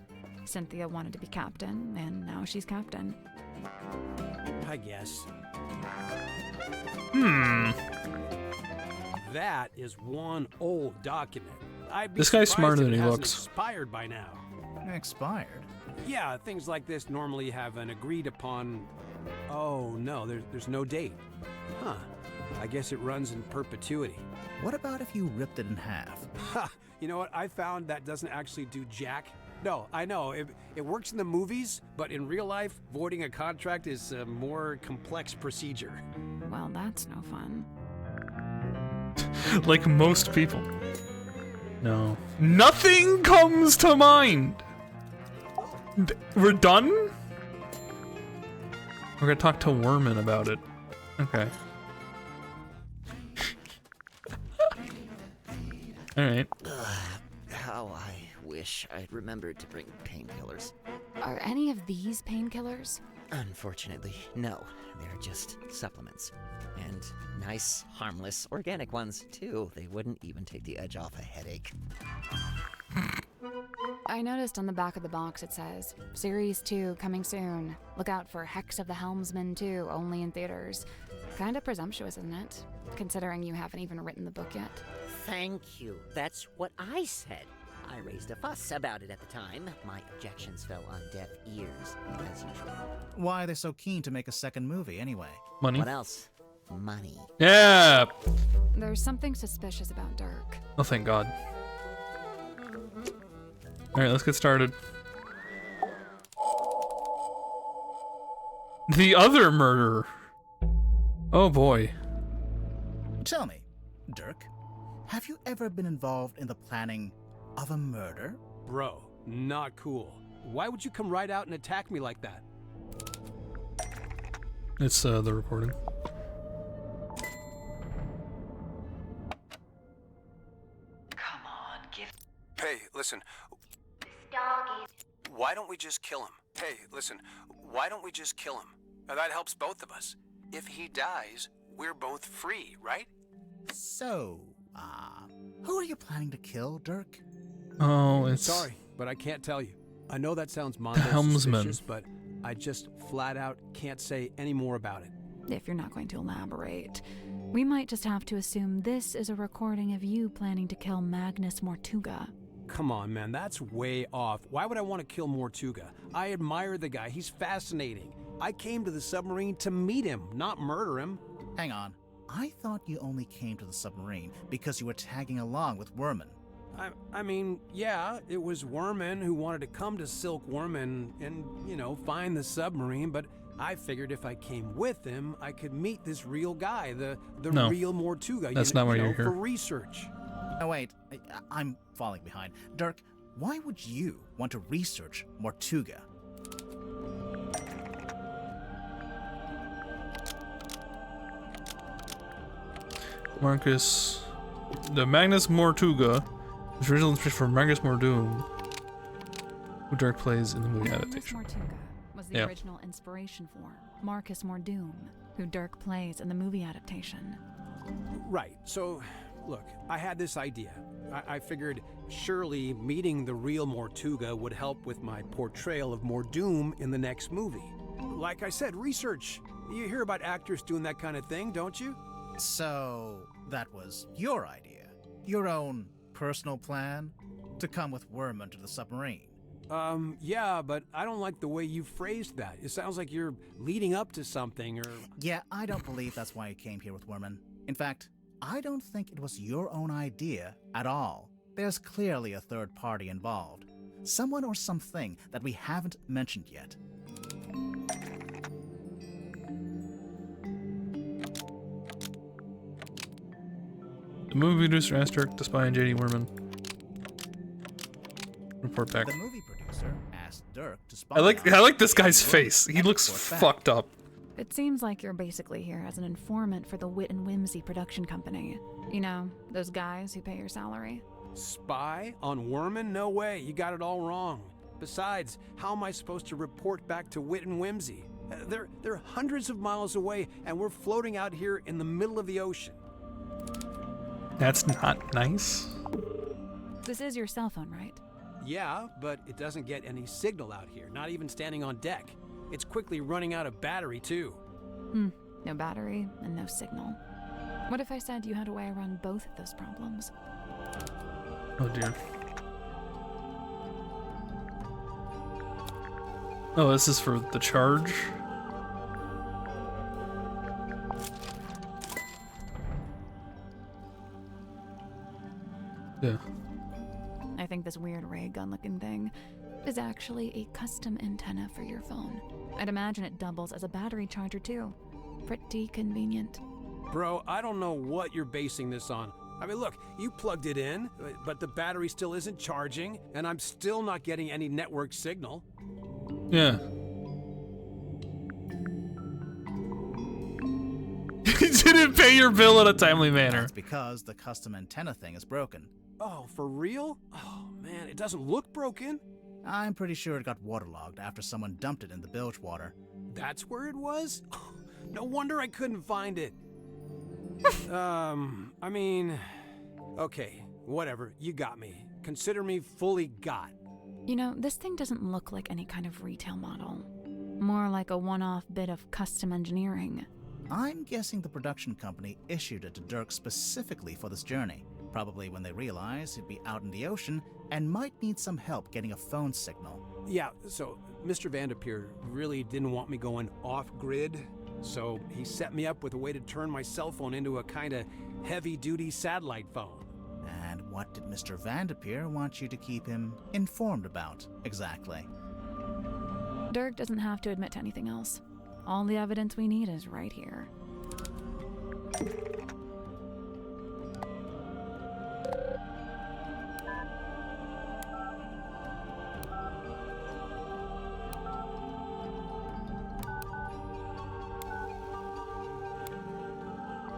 Cynthia wanted to be captain, and now she's captain. I guess. Hmm. That is one old document. I'd be This guy's surprised smarter if than it he hasn't looks. Expired by now. Expired. Yeah, things like this normally have an agreed upon. Oh no, there's no date. Huh. I guess it runs in perpetuity. What about if you ripped it in half? Ha! You know what? I found that doesn't actually do jack. No, I know. It works in the movies, but in real life, voiding a contract is a more complex procedure. Well, that's no fun. Like most people. No. Nothing comes to mind! We're done? We're gonna talk to Werman about it. Okay. Alright. How I wish I'd remembered to bring painkillers. Are any of these painkillers? Unfortunately, no. They're just supplements. And nice, harmless, organic ones, too. They wouldn't even take the edge off a headache. I noticed on the back of the box it says, Series 2 coming soon. Look out for Hex of the Helmsman 2, only in theaters. Kinda presumptuous, isn't it? Considering you haven't even written the book yet. Thank you. That's what I said. I raised a fuss about it at the time. My objections fell on deaf ears, as usual. Why are they so keen to make a second movie, anyway? Money. What else? Money. Yeah! There's something suspicious about Dirk. Oh, thank God. Alright, let's get started. The other murderer. Oh boy. Tell me, Dirk, have you ever been involved in the planning of a murder? Bro, not cool. Why would you come right out and attack me like that? It's the recording. Come on, give. Hey, listen. Why don't we just kill him? Hey, listen. Why don't we just kill him? Now, that helps both of us. If he dies, we're both free, right? So, who are you planning to kill, Dirk? Oh, it's... Sorry, but I can't tell you. I know that sounds mondo helmsman. suspicious, but I just flat out can't say any more about it. If you're not going to elaborate, we might just have to assume this is a recording of you planning to kill Magnus Mortuga. Come on, man, that's way off. Why would I want to kill Mortuga? I admire the guy. He's fascinating. I came to the submarine to meet him, not murder him. Hang on. I thought you only came to the submarine because you were tagging along with Werman. I mean, yeah, it was Worman who wanted to come to Silkworm and you know, find the submarine, but I figured if I came with him, I could meet this real guy, the No, real Mortuga, that's not why you're for here. research. Oh, wait. I'm falling behind. Dirk, why would you want to research Mortuga? Marcus, the Magnus Mortuga, was original inspiration for Marcus Mordoom, who Dirk plays in the movie Magnus adaptation. Mortuga was the Yeah. original inspiration for Marcus Mordoom, who Dirk plays in the movie adaptation. Right, so, look, I had this idea. I figured surely meeting the real Mortuga would help with my portrayal of Mordoom in the next movie. Like I said, research. You hear about actors doing that kind of thing, don't you? So, that was your idea? Your own personal plan? To come with Worman to the submarine? Yeah, but I don't like the way you phrased that. It sounds like you're leading up to something, or... Yeah, I don't believe that's why you came here with Worman. In fact, I don't think it was your own idea at all. There's clearly a third party involved. Someone or something that we haven't mentioned yet. The movie producer asked Dirk to spy on J.D. Worman. Report back. The movie producer asked Dirk to spy I like on this guy's J.D. face. Worman He and looks report back. fucked up. It seems like you're basically here as an informant for the Wit and Whimsy production company. You know, those guys who pay your salary. Spy on Worman? No way, you got it all wrong. Besides, how am I supposed to report back to Wit and Whimsy? They're hundreds of miles away, and we're floating out here in the middle of the ocean. That's not nice. This is your cell phone, right? Yeah, but it doesn't get any signal out here, not even standing on deck. It's quickly running out of battery, too. No battery and no signal. What if I said you had a way around both of those problems? Oh dear. Oh, this is for the charge? Yeah. I think this weird ray gun looking thing is actually a custom antenna for your phone. I'd imagine it doubles as a battery charger too. Pretty convenient. Bro, I don't know what you're basing this on. I mean, look, you plugged it in, but the battery still isn't charging, and I'm still not getting any network signal. Yeah. You didn't pay your bill in a timely manner. That's because the custom antenna thing is broken. Oh, for real? Oh, man, it doesn't look broken. I'm pretty sure it got waterlogged after someone dumped it in the bilge water. That's where it was? No wonder I couldn't find it. I mean... Okay, whatever, you got me. Consider me fully got. You know, this thing doesn't look like any kind of retail model. More like a one-off bit of custom engineering. I'm guessing the production company issued it to Dirk specifically for this journey. Probably when they realized he'd be out in the ocean and might need some help getting a phone signal. Yeah, so Mr. Vanderpeer really didn't want me going off-grid, so he set me up with a way to turn my cell phone into a kind of heavy-duty satellite phone. And what did Mr. Vanderpeer want you to keep him informed about, exactly? Dirk doesn't have to admit to anything else. All the evidence we need is right here.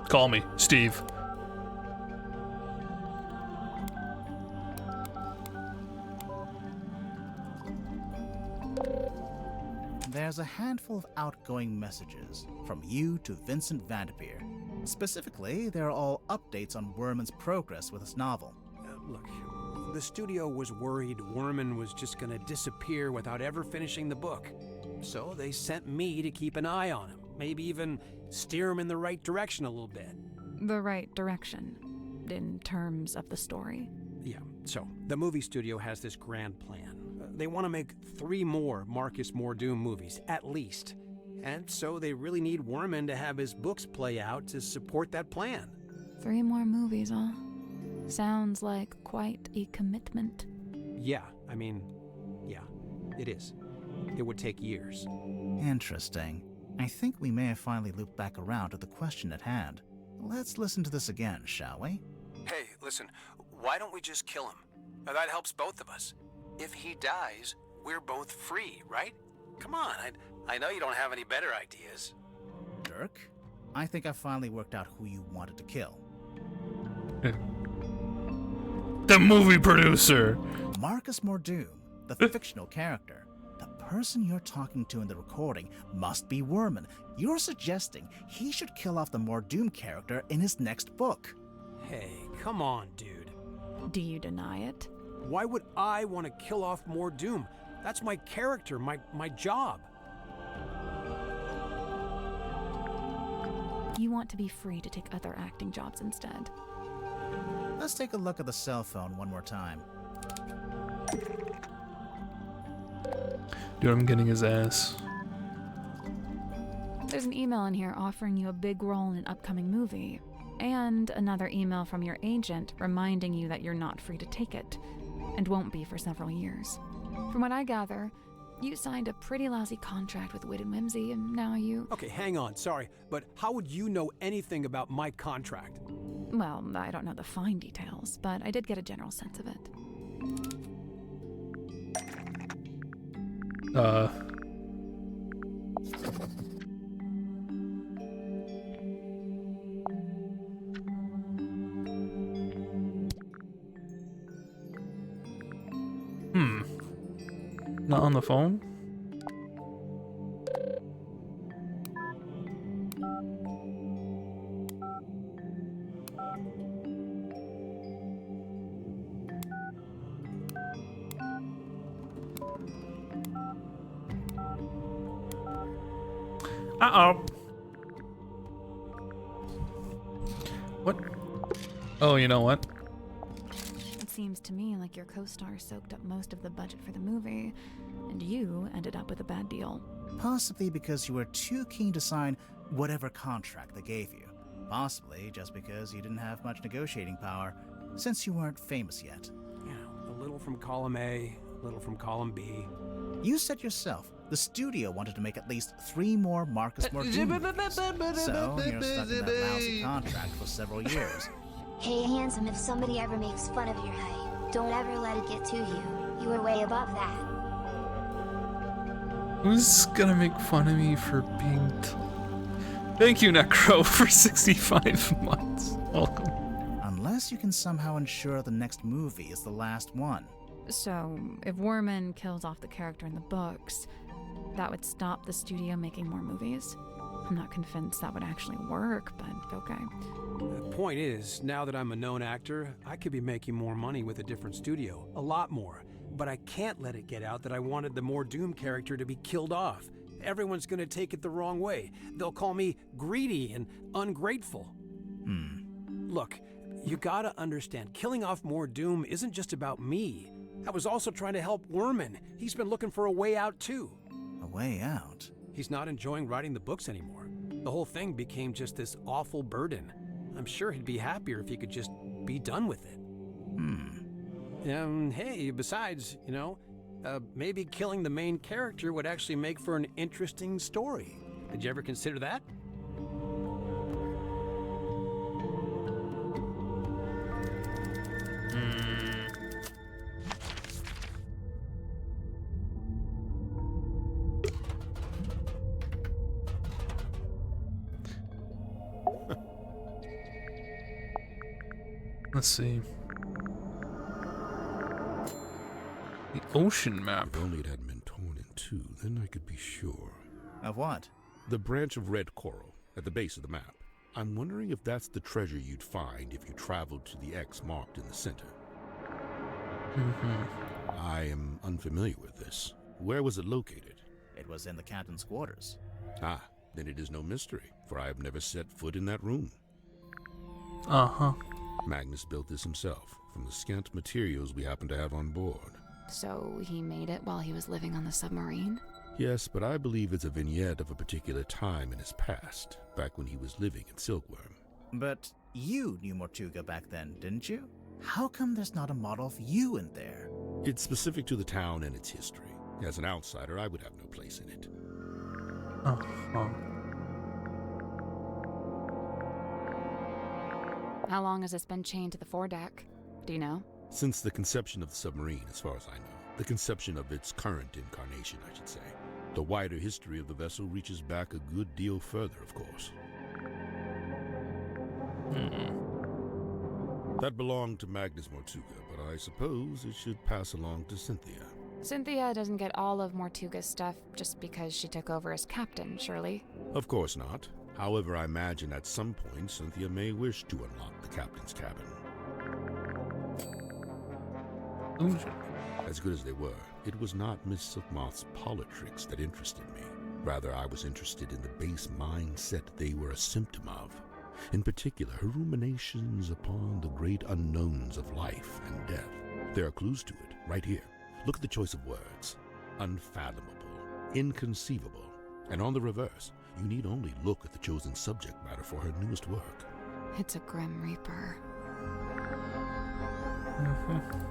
Call me, Steve. There's a handful of outgoing messages from you to Vincent Vanderpeer. Specifically, they're all updates on Worman's progress with his novel. Look, the studio was worried Worman was just gonna disappear without ever finishing the book. So they sent me to keep an eye on him, maybe even steer him in the right direction a little bit. The right direction, in terms of the story. Yeah, so the movie studio has this grand plan. They want to make 3 more Marcus Mordoom movies, at least. And so they really need Worman to have his books play out to support that plan. 3 more movies, huh? Sounds like quite a commitment. Yeah, yeah, it is. It would take years. Interesting. I think we may have finally looped back around to the question at hand. Let's listen to this again, shall we? Hey, listen, why don't we just kill him? Now, that helps both of us. If he dies, we're both free, right? Come on, I know you don't have any better ideas. Dirk, I think I finally worked out who you wanted to kill. The movie producer. Marcus Mordoom, the fictional character. The person you're talking to in the recording must be Worman. You're suggesting he should kill off the Mordoom character in his next book. Hey, come on, dude. Do you deny it? Why would I want to kill off Mordoom? That's my character, my job. You want to be free to take other acting jobs instead. Let's take a look at the cell phone one more time. Dude, I'm getting his ass. There's an email in here offering you a big role in an upcoming movie, and another email from your agent reminding you that you're not free to take it, and won't be for several years. From what I gather, you signed a pretty lousy contract with Wit and Whimsy, and now you... Okay, hang on, sorry, but how would you know anything about my contract? Well, I don't know the fine details, but I did get a general sense of it. Not on the phone? Uh-oh. What? Oh, you know what? It seems to me like your co-star soaked up most of the budget for the movie, and you ended up with a bad deal. Possibly because you were too keen to sign whatever contract they gave you. Possibly just because you didn't have much negotiating power, since you weren't famous yet. You know, a little from column A, a little from column B. You said yourself, the studio wanted to make at least 3 more Marcus Mordoom movies. So you're stuck in that lousy contract for several years. Hey, handsome, if somebody ever makes fun of your height, don't ever let it get to you. You were way above that. Who's gonna make fun of me for being... Thank you, Necro, for 65 months. Welcome. Unless you can somehow ensure the next movie is the last one. So, if Worman kills off the character in the books, that would stop the studio making more movies? I'm not convinced that would actually work, but okay. The point is, now that I'm a known actor, I could be making more money with a different studio. A lot more. But I can't let it get out that I wanted the Mordoom character to be killed off. Everyone's gonna take it the wrong way. They'll call me greedy and ungrateful. Look, you gotta understand, killing off Mordoom isn't just about me. I was also trying to help Worman. He's been looking for a way out too. A way out? He's not enjoying writing the books anymore. The whole thing became just this awful burden. I'm sure he'd be happier if he could just be done with it. Hey, besides, maybe killing the main character would actually make for an interesting story. Did you ever consider that? Let's see. The ocean map. If only it hadn't been torn in two, then I could be sure. Of what? The branch of red coral at the base of the map. I'm wondering if that's the treasure you'd find if you traveled to the X marked in the center. I am unfamiliar with this. Where was it located? It was in the captain's quarters. Ah, then it is no mystery, for I have never set foot in that room. Uh-huh. Magnus built this himself, from the scant materials we happen to have on board. So he made it while he was living on the submarine? Yes, but I believe it's a vignette of a particular time in his past, back when he was living in Silkworm. But you knew Mortuga back then, didn't you? How come there's not a model of you in there? It's specific to the town and its history. As an outsider, I would have no place in it. How long has this been chained to the foredeck? Do you know? Since the conception of the submarine, as far as I know. The conception of its current incarnation, I should say. The wider history of the vessel reaches back a good deal further, of course. That belonged to Magnus Mortuga, but I suppose it should pass along to Cynthia. Cynthia doesn't get all of Mortuga's stuff just because she took over as captain, surely? Of course not. However, I imagine at some point Cynthia may wish to unlock the captain's cabin. As good as they were, it was not Miss Silkmoth's politricks that interested me. Rather, I was interested in the base mindset they were a symptom of. In particular, her ruminations upon the great unknowns of life and death. There are clues to it, right here. Look at the choice of words. Unfathomable, inconceivable. And on the reverse, you need only look at the chosen subject matter for her newest work. It's a Grim Reaper.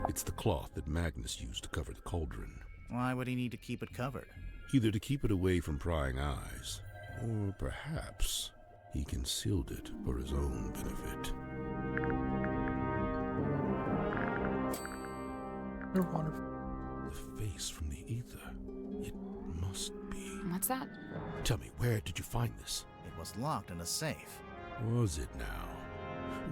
It's the cloth that Magnus used to cover the cauldron. Why would he need to keep it covered? Either to keep it away from prying eyes, or perhaps he concealed it for his own benefit. You're wonderful. The face from the ether. It must be. What's that? Tell me, where did you find this? It was locked in a safe. Was it now?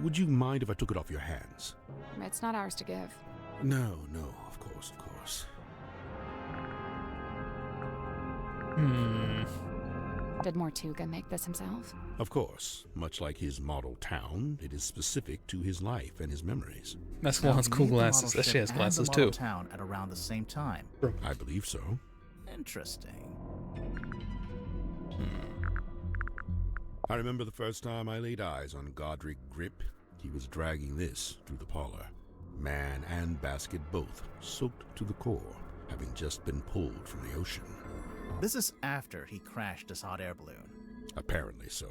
Would you mind if I took it off your hands? It's not ours to give. No, of course, of course. Did Mortuga make this himself? Of course. Much like his model town, it is specific to his life and his memories. Basketball has He cool made the glasses. model She ship has and glasses the model too. town at around the same time. I believe so. Interesting. I remember the first time I laid eyes on Godric Grip. He was dragging this through the parlor. Man and basket both soaked to the core, having just been pulled from the ocean. This is after he crashed his hot air balloon. Apparently so.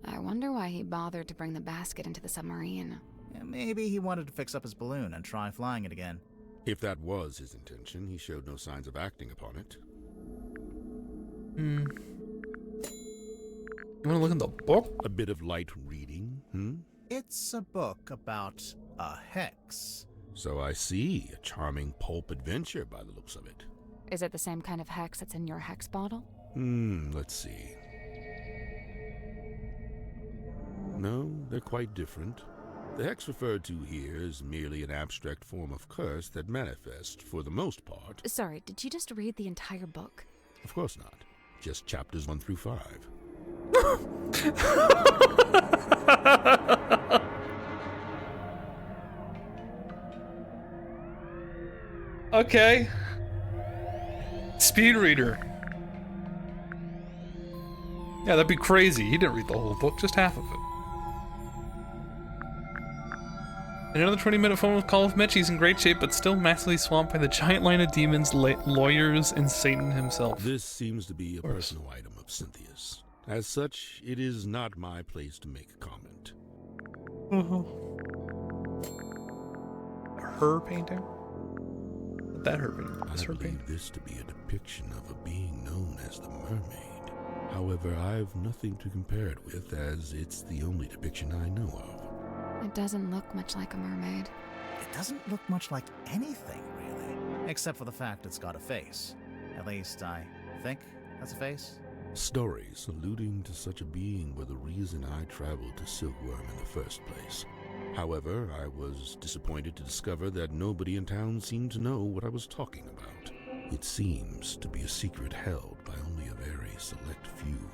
I wonder why he bothered to bring the basket into the submarine. Yeah, maybe he wanted to fix up his balloon and try flying it again. If that was his intention, he showed no signs of acting upon it. You want to look in the book? A bit of light reading, It's a book about a hex. So I see. A charming pulp adventure by the looks of it. Is it the same kind of hex that's in your hex bottle? Let's see. No, they're quite different. The hex referred to here is merely an abstract form of curse that manifests, for the most part. Sorry, did you just read the entire book? Of course not. Just chapters 1 through 5. Okay. Speed reader. Yeah, that'd be crazy. He didn't read the whole book, just half of it. In another 20-minute phone call with Mitch, he's in great shape, but still massively swamped by the giant line of demons, lawyers, and Satan himself. This seems to be a personal item of Cynthia's. As such, it is not my place to make a comment. Her painting? That her painting? I Is her believe painting? this to be a depiction of a being known as the mermaid. However, I've nothing to compare it with, as it's the only depiction I know of. It doesn't look much like a mermaid. It doesn't look much like anything, really. Except for the fact it's got a face. At least, I think that's a face. Stories alluding to such a being were the reason I traveled to Silkworm in the first place. However, I was disappointed to discover that nobody in town seemed to know what I was talking about. It seems to be a secret held by only a very select few.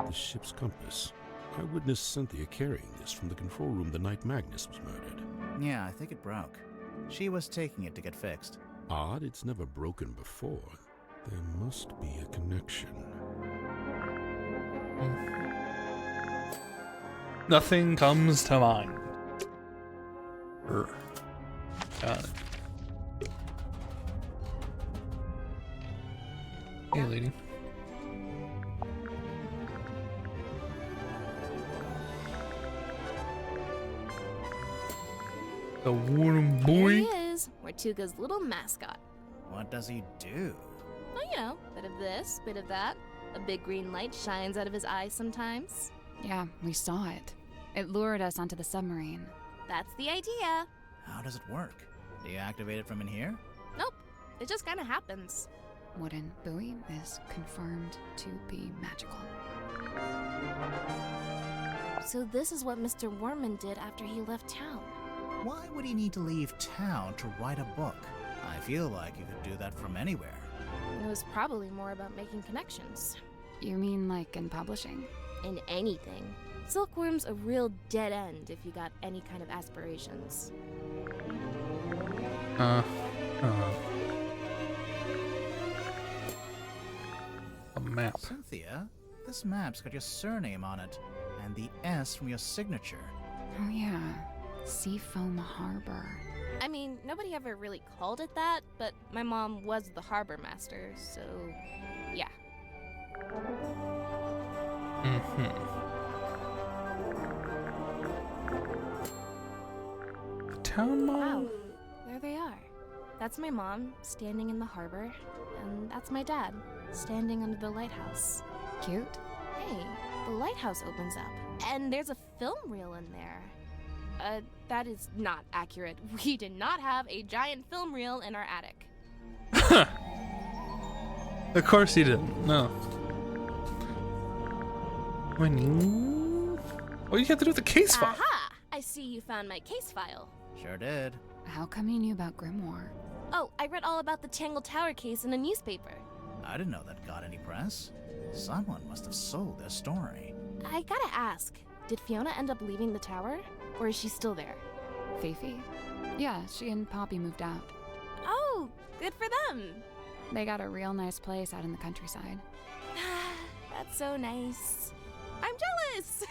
The ship's compass. I witnessed Cynthia carrying this from the control room the night Magnus was murdered. Yeah, I think it broke. She was taking it to get fixed. Odd, it's never broken before. There must be a connection. Nothing comes to mind. Got it. Hey, lady. The worm There boy. he is, Mortuga's little mascot. What does he do? Well, you know, bit of this, bit of that. A big green light shines out of his eyes sometimes. Yeah, we saw it. It lured us onto the submarine. That's the idea. How does it work? Do you activate it from in here? Nope, it just kind of happens. Wooden buoy is confirmed to be magical. So this is what Mr. Worman did after he left town. Why would he need to leave town to write a book? I feel like you could do that from anywhere. It was probably more about making connections. You mean like in publishing? In anything. Silkworm's a real dead end if you got any kind of aspirations. A map. Cynthia, this map's got your surname on it, and the S from your signature. Oh yeah, Seafoam Harbor. I mean, nobody ever really called it that, but my mom was the harbor master, so yeah. The town mall? Wow, there they are. That's my mom, standing in the harbor, and that's my dad, standing under the lighthouse. Cute. Hey, the lighthouse opens up, and there's a film reel in there. That is not accurate. We did not have a giant film reel in our attic. Of course he didn't. No. Winning. What do you have to do with the case file? Aha! I see you found my case file. Sure did. How come you knew about Grimoire? Oh, I read all about the Tangled Tower case in a newspaper. I didn't know that got any press. Someone must have sold their story. I gotta ask, did Fiona end up leaving the tower? Or is she still there? Fifi? Yeah, she and Poppy moved out. Oh, good for them. They got a real nice place out in the countryside. That's so nice. I'm jealous.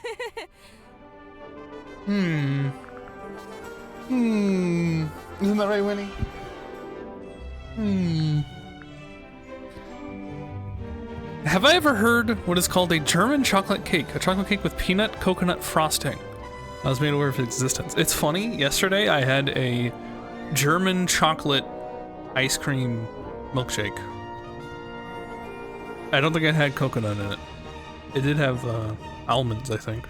Isn't that right, Winnie? Have I ever heard what is called a German chocolate cake? A chocolate cake with peanut coconut frosting. I was made aware of its existence. It's funny, yesterday I had a German chocolate ice cream milkshake. I don't think it had coconut in it. It did have almonds, I think.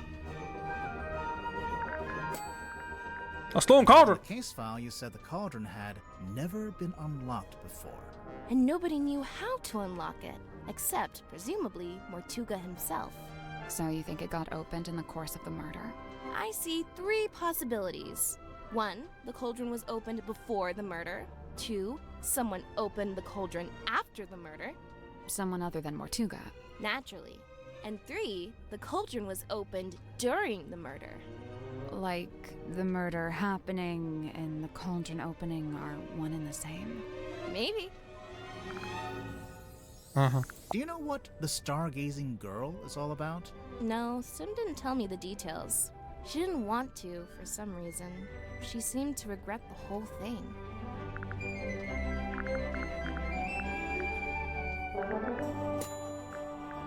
A stone In cauldron! the case file, you said the cauldron had never been unlocked before. And nobody knew how to unlock it, except, presumably, Mortuga himself. So you think it got opened in the course of the murder? I see 3 possibilities. 1, the cauldron was opened before the murder. 2, someone opened the cauldron after the murder. Someone other than Mortuga. Naturally. And 3, the cauldron was opened during the murder. Like the murder happening and the cauldron opening are one and the same? Maybe. Do you know what the stargazing girl is all about? No, Sim didn't tell me the details. She didn't want to, for some reason. She seemed to regret the whole thing.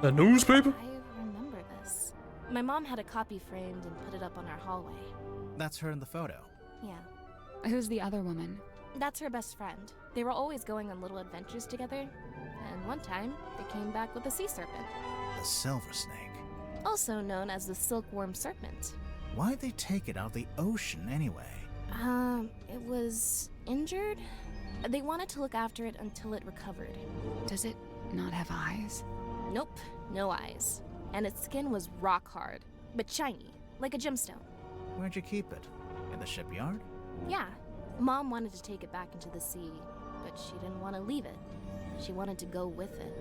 The newspaper? I remember this. My mom had a copy framed and put it up on our hallway. That's her in the photo. Yeah. Who's the other woman? That's her best friend. They were always going on little adventures together. And one time, they came back with a sea serpent. The silver snake. Also known as the silkworm serpent. Why'd they take it out of the ocean anyway? It was injured? They wanted to look after it until it recovered. Does it not have eyes? Nope, no eyes. And its skin was rock hard, but shiny, like a gemstone. Where'd you keep it? In the shipyard? Yeah, Mom wanted to take it back into the sea, but she didn't want to leave it. She wanted to go with it.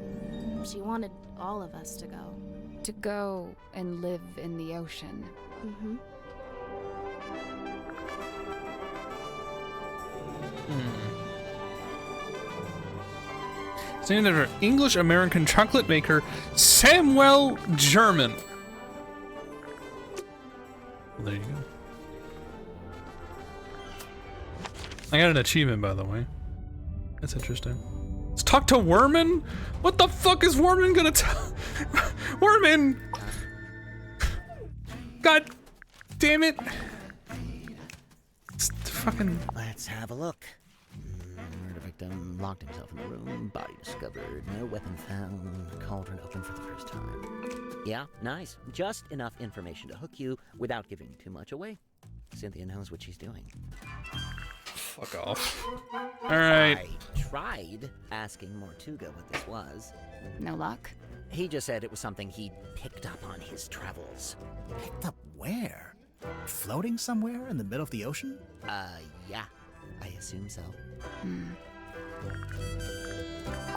She wanted all of us to go. To go and live in the ocean. Mm-hmm. It's named after English-American chocolate maker Samuel German. Well, there you go. I got an achievement, by the way. That's interesting. Let's talk to Worman? What the fuck is Worman gonna tell? Worman! God damn it. fucking... Let's have a look. Murder victim locked himself in the room. Body discovered. No weapon found. Cauldron open for the first time. Yeah, nice. Just enough information to hook you without giving too much away. Cynthia knows what she's doing. Fuck off. Alright. I tried asking Mortuga what this was. No luck? He just said it was something he'd picked up on his travels. Picked up where? Floating somewhere in the middle of the ocean? Yeah. I assume so.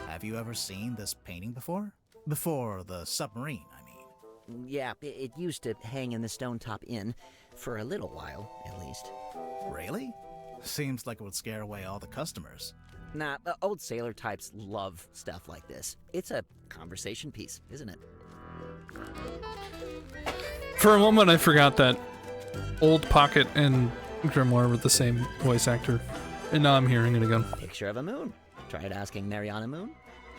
Have you ever seen this painting before? Before the submarine, I mean. Yeah, it used to hang in the Stone Top Inn. For a little while, at least. Really? Seems like it would scare away all the customers. Nah, old sailor types love stuff like this. It's a conversation piece, isn't it? For a moment, I forgot that Old Pocket and Grimoire were the same voice actor. And now I'm hearing it again. Picture of a moon. Tried asking Mariana Moon?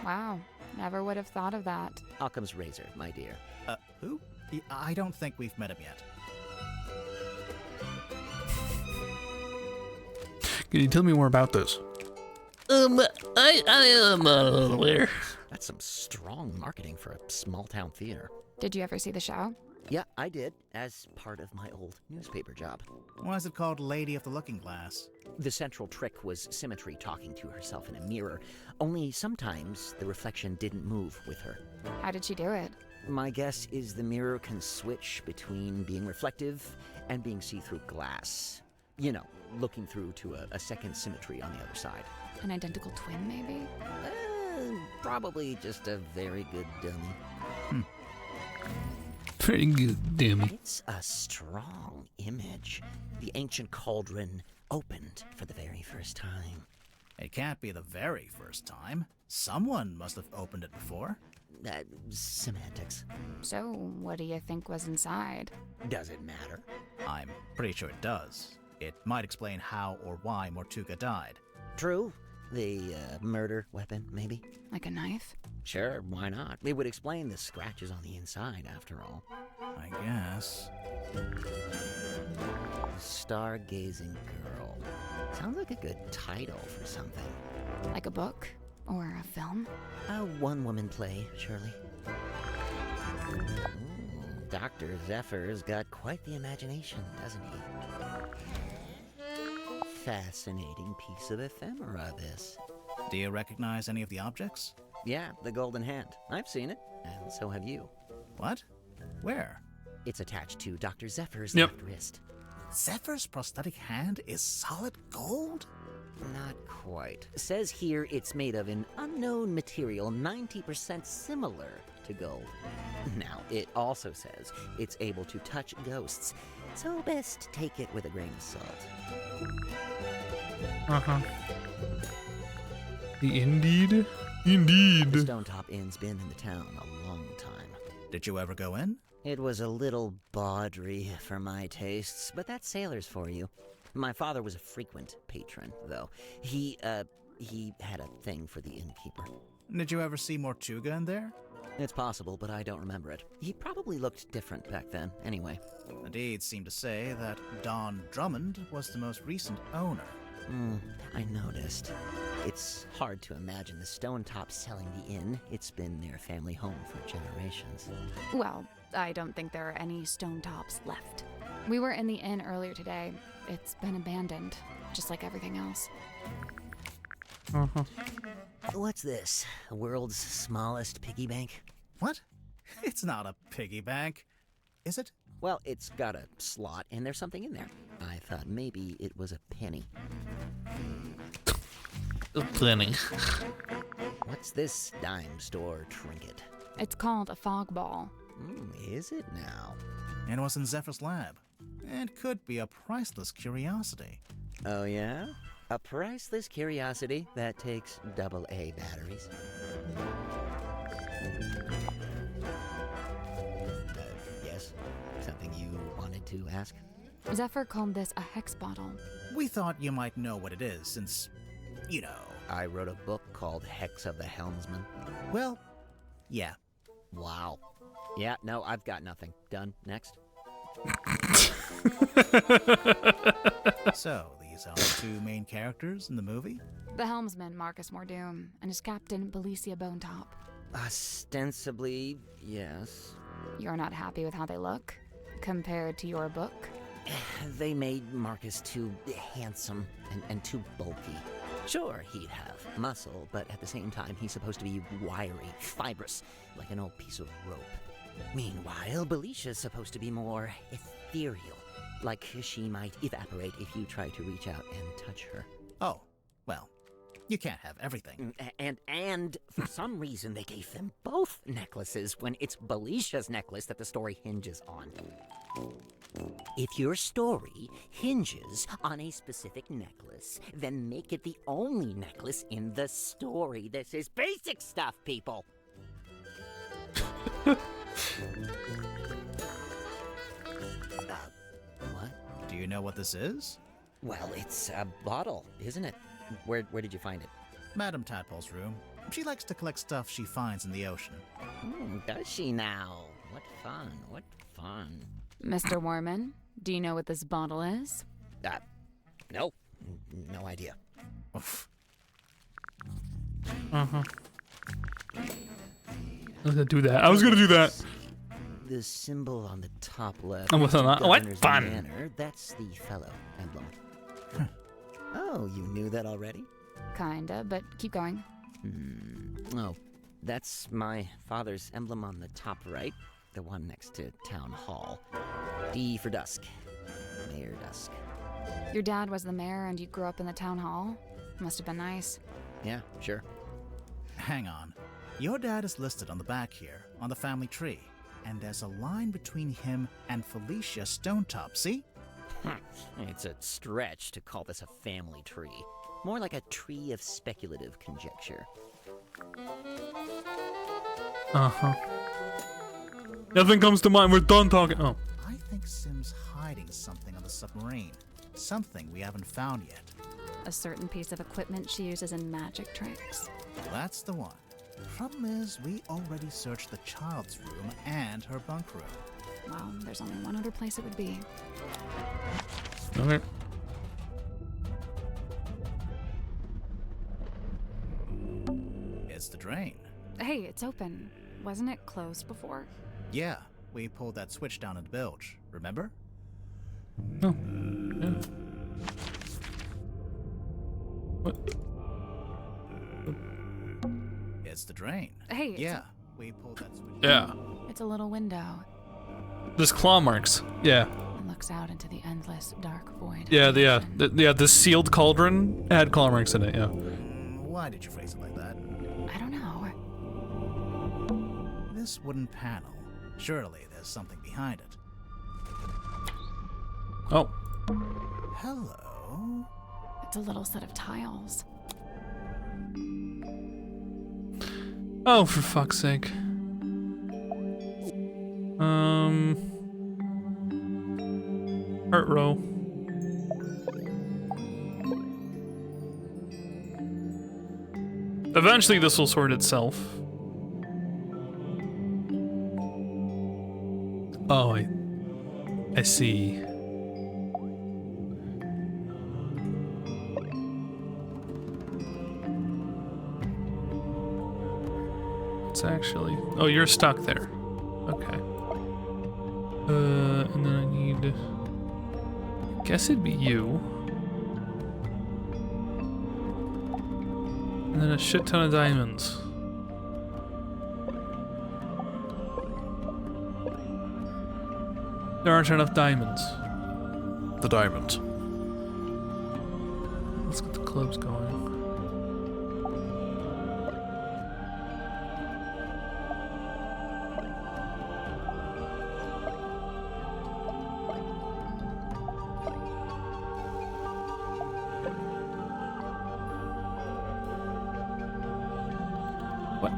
Wow, never would have thought of that. Occam's razor, my dear. Who? I don't think we've met him yet. Can you tell me more about this? I am aware. That's some strong marketing for a small-town theater. Did you ever see the show? Yeah, I did, as part of my old newspaper job. Why is it called Lady of the Looking Glass? The central trick was Symmetry talking to herself in a mirror, only sometimes the reflection didn't move with her. How did she do it? My guess is the mirror can switch between being reflective and being see-through glass. You know, looking through to a second Symmetry on the other side. An identical twin, maybe? Probably just a very good dummy. Very good, damn it. It's a strong image. The ancient cauldron opened for the very first time. It can't be the very first time. Someone must have opened it before. Semantics. So, what do you think was inside? Does it matter? I'm pretty sure it does. It might explain how or why Mortuga died. True. The murder weapon, maybe? Like a knife? Sure, why not? It would explain the scratches on the inside, after all. I guess. Stargazing Girl. Sounds like a good title for something. Like a book? Or a film? A one-woman play, surely. Dr. Zephyr's got quite the imagination, doesn't he? Fascinating piece of ephemera, this. Do you recognize any of the objects? Yeah, the golden hand. I've seen it, and so have you. What? Where? It's attached to Dr. Zephyr's Yep. left wrist. Zephyr's prosthetic hand is solid gold? Not quite. Says here it's made of an unknown material 90% similar to gold. Now, it also says it's able to touch ghosts, so best take it with a grain of salt. Uh-huh. Indeed? Indeed. The Stone Top Inn's been in the town a long time. Did you ever go in? It was a little bawdry for my tastes, but that's sailors for you. My father was a frequent patron, though. He had a thing for the innkeeper. Did you ever see Mortuga in there? It's possible, but I don't remember it. He probably looked different back then, anyway. The deeds seem to say that Don Drummond was the most recent owner. I noticed. It's hard to imagine the Stone Top selling the inn. It's been their family home for generations. Well, I don't think there are any stone tops left. We were in the inn earlier today. It's been abandoned, just like everything else. Uh-huh. What's this? The world's smallest piggy bank? What? It's not a piggy bank. Is it? Well, it's got a slot, and there's something in there. I thought maybe it was a penny. Plenty. What's this dime store trinket? It's called a fog ball. Is it now? It was in Zephyr's lab. It could be a priceless curiosity. Oh, yeah? A priceless curiosity that takes AA batteries. Yes? Something you wanted to ask? Zephyr called this a hex bottle. We thought you might know what it is since, you know. I wrote a book called Hex of the Helmsman. Well, yeah. Wow. Yeah, no, I've got nothing. Done. Next. So, these are the two main characters in the movie? The helmsman, Marcus Mordoom, and his captain, Belicia Bonetop. Ostensibly, yes. You're not happy with how they look? Compared to your book? They made Marcus too handsome and too bulky. Sure, he'd have muscle, but at the same time, he's supposed to be wiry, fibrous, like an old piece of rope. Meanwhile, Belicia's supposed to be more ethereal, like she might evaporate if you try to reach out and touch her. Oh, well, you can't have everything. And for some reason, they gave them both necklaces when it's Belicia's necklace that the story hinges on. If your story hinges on a specific necklace, then make it the only necklace in the story. This is basic stuff, people. What? Do you know what this is? Well, it's a bottle, isn't it? Where did you find it? Madame Tadpole's room. She likes to collect stuff she finds in the ocean. Does she now? What fun, what fun. Mr. Warman, do you know what this bottle is? No. No idea. Oof. I was gonna do that. I was gonna do that. The symbol on the top left. I'm with on that. What Governor's fun. Manor, that's the fellow emblem. Oh, you knew that already? Kinda, but keep going. Oh, that's my father's emblem on the top right. The one next to Town Hall. D for Dusk. Mayor Dusk. Your dad was the mayor and you grew up in the town hall? Must have been nice. Yeah, sure. Hang on. Your dad is listed on the back here, on the family tree. And there's a line between him and Felicia Stonetop, see? It's a stretch to call this a family tree. More like a tree of speculative conjecture. Nothing comes to mind. We're done talking. Oh. I think Sim's hiding something on the submarine. Something we haven't found yet. A certain piece of equipment she uses in magic tricks. That's the one. Problem is, we already searched the child's room and her bunk room. Well, there's only one other place it would be. Okay. It's the drain. Hey, it's open. Wasn't it closed before? Yeah, we pulled that switch down in the bilge, remember? Oh. Yeah. What? It's the drain. Hey, Yeah, we pulled that switch. Yeah. It's a little window. There's claw marks. Yeah. It looks out into the endless dark void. Yeah. The sealed cauldron had claw marks in it. Yeah. Why did you phrase it like that? I don't know. This wooden panel. Surely there's something behind it. Oh. Hello? It's a little set of tiles. Oh, for fuck's sake. Art row. Eventually this will sort itself. Oh, I see. It's actually... Oh, you're stuck there. Okay. And then I need... I guess it'd be you. And then a shit ton of diamonds. There aren't enough diamonds. The diamond. Let's get the clubs going. What?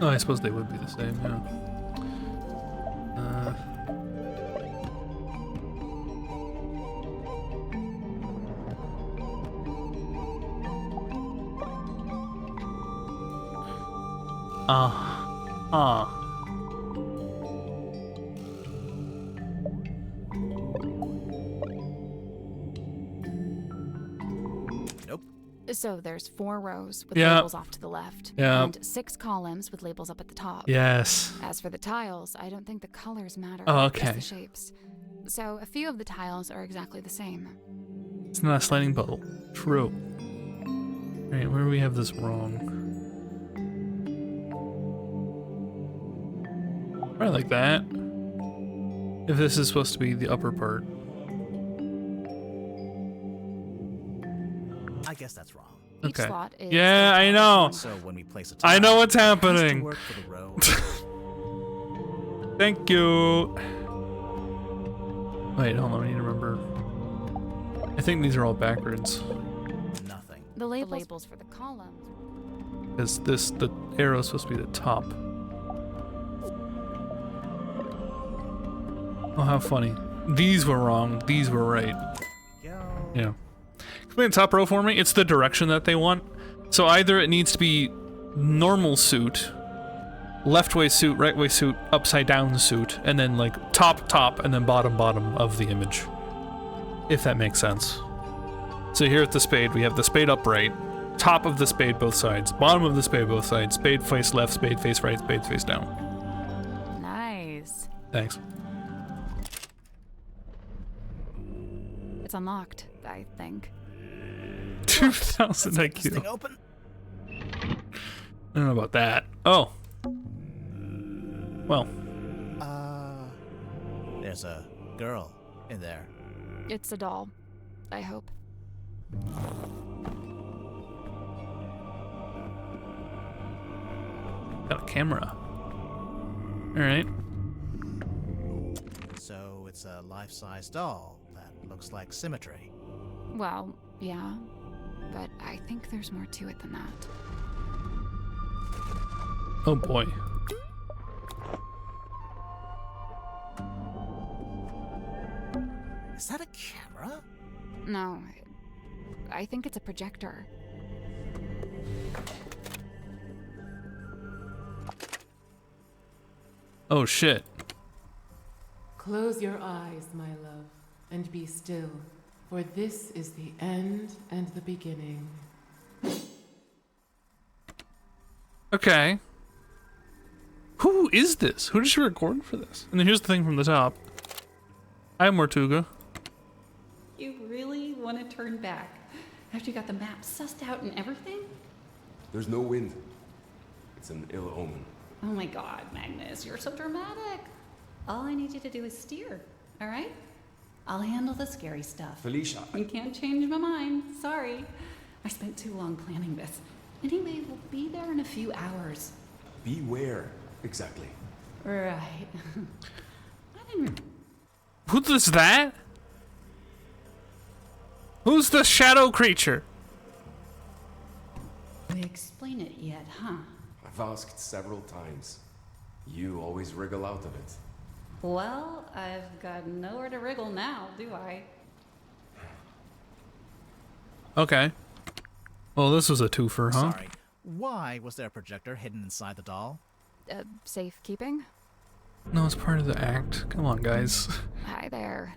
Oh, I suppose they would be the same, yeah. So there's 4 rows with Yeah. labels off to the left, Yeah. and 6 columns with labels up at the top. Yes. As for the tiles, I don't think the colors matter. Oh, Just okay. the shapes. So a few of the tiles are exactly the same. It's not a sliding puzzle. True. Alright, where do we have this wrong? Probably like that. If this is supposed to be the upper part. I guess that's wrong. Each Okay. slot is Yeah, I know. So when we place a I tile, know what's it has to happening. work for the row. Thank you. Wait, hold on, I need to remember. I think these are all backwards. Nothing. The labels for the columns. Because the arrow is supposed to be the top. Oh, how funny. These were wrong, these were right. Go. Yeah. Explain the top row for me. It's the direction that they want. So either it needs to be normal suit, left way suit, right way suit, upside down suit, and then like top, and then bottom of the image. If that makes sense. So here at the spade, we have the spade upright, top of the spade both sides, bottom of the spade both sides, spade face left, spade face right, spade face down. Nice. Thanks. It's unlocked, I think. 2000 This thing IQ. open. I don't know about that. Oh. Well. There's a girl in there. It's a doll, I hope. Got a camera. Alright. So it's a life-size doll that looks like symmetry. Well, yeah. But I think there's more to it than that. Oh boy. Is that a camera? No, I think it's a projector. Oh shit. Close your eyes, my love, and be still, for this is the end and the beginning. Okay. Who is this? Who did she record for this? And then here's the thing from the top. Hi, Mortuga. You really want to turn back after you got the map sussed out and everything? There's no wind. It's an ill omen. Oh my god, Magnus, you're so dramatic. All I need you to do is steer, all right? I'll handle the scary stuff. Felicia. You can't change my mind. Sorry. I spent too long planning this. Anyway, we'll be there in a few hours. Beware. Exactly. Right. I didn't... Who's that? Who's the shadow creature? We explain it yet, huh? I've asked several times. You always wriggle out of it. Well, I've got nowhere to wriggle now, do I? Okay. Well, this was a twofer, huh? Sorry. Why was there a projector hidden inside the doll? Safekeeping? No, it's part of the act. Come on, guys. Hi there.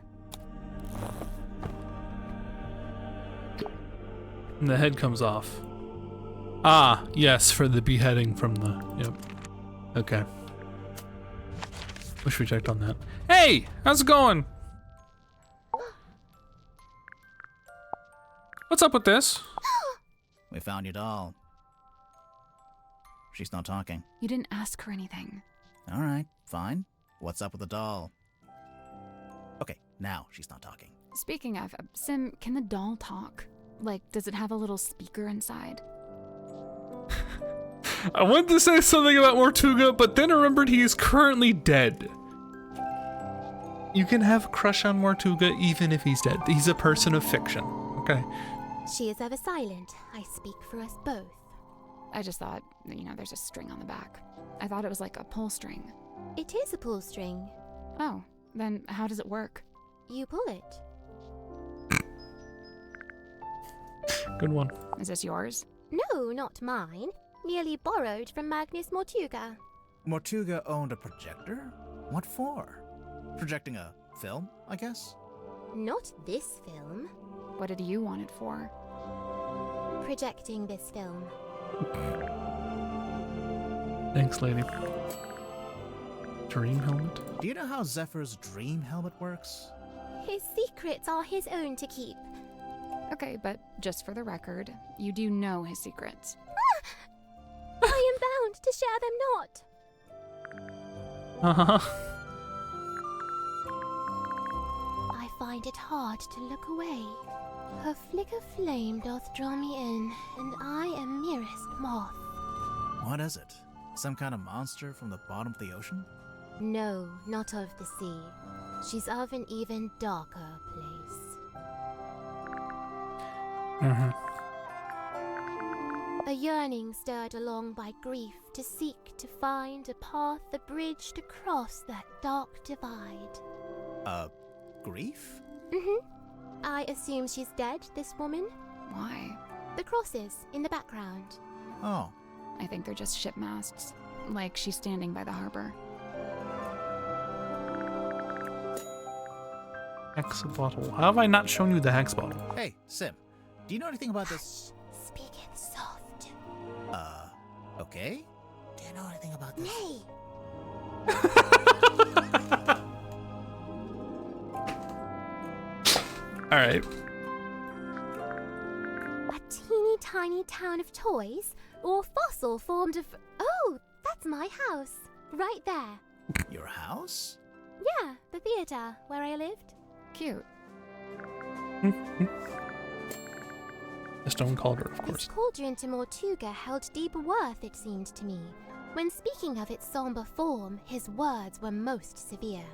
And the head comes off. Ah, yes, for the beheading from the... Yep. Okay. Wish we checked on that. Hey! How's it going? What's up with this? We found your doll. She's not talking. You didn't ask her anything. All right, fine. What's up with the doll? Okay, now she's not talking. Speaking of, Sim, can the doll talk? Like, does it have a little speaker inside? I wanted to say something about Mortuga, but then I remembered he is currently dead. You can have a crush on Mortuga even if he's dead. He's a person of fiction, okay? She is ever silent. I speak for us both. I just thought, there's a string on the back. I thought it was like a pull string. It is a pull string. Oh, then how does it work? You pull it. Good one. Is this yours? No, not mine. Merely borrowed from Magnus Mortuga. Mortuga owned a projector? What for? Projecting a film, I guess? Not this film. What did you want it for? projecting this film. Thanks, lady. Dream helmet? Do you know how Zephyr's dream helmet works? His secrets are his own to keep. Okay, but just for the record, you do know his secrets. I am bound to share them not. I find it hard to look away. Her flicker flame doth draw me in, and I am merest moth. What is it? Some kind of monster from the bottom of the ocean? No, not of the sea. She's of an even darker place. A yearning stirred along by grief to seek to find a path, a bridge to cross that dark divide. Grief? I assume she's dead, this woman? Why? The crosses in the background. Oh. I think they're just ship masts. Like she's standing by the harbor. Hex bottle. How have I not shown you the hex bottle? Hey, Sim. Do you know anything about this? Speak it soft. Okay? Do you know anything about this? Nay. Alright. A teeny tiny town of toys? Or fossil formed of... Oh, that's my house. Right there. Your house? Yeah, the theater where I lived. Cute. A stone cauldron, of course. This cauldron to Mortuga held deep worth, it seemed to me. When speaking of its somber form, his words were most severe.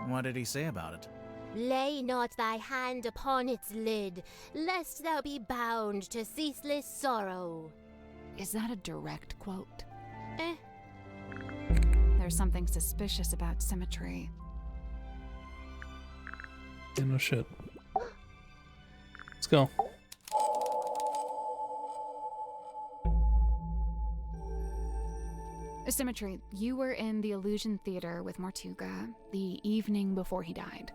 What did he say about it? Lay not thy hand upon its lid, lest thou be bound to ceaseless sorrow. Is that a direct quote? Eh. There's something suspicious about symmetry. Yeah, no shit. Let's go. Symmetry, you were in the Illusion Theater with Mortuga the evening before he died.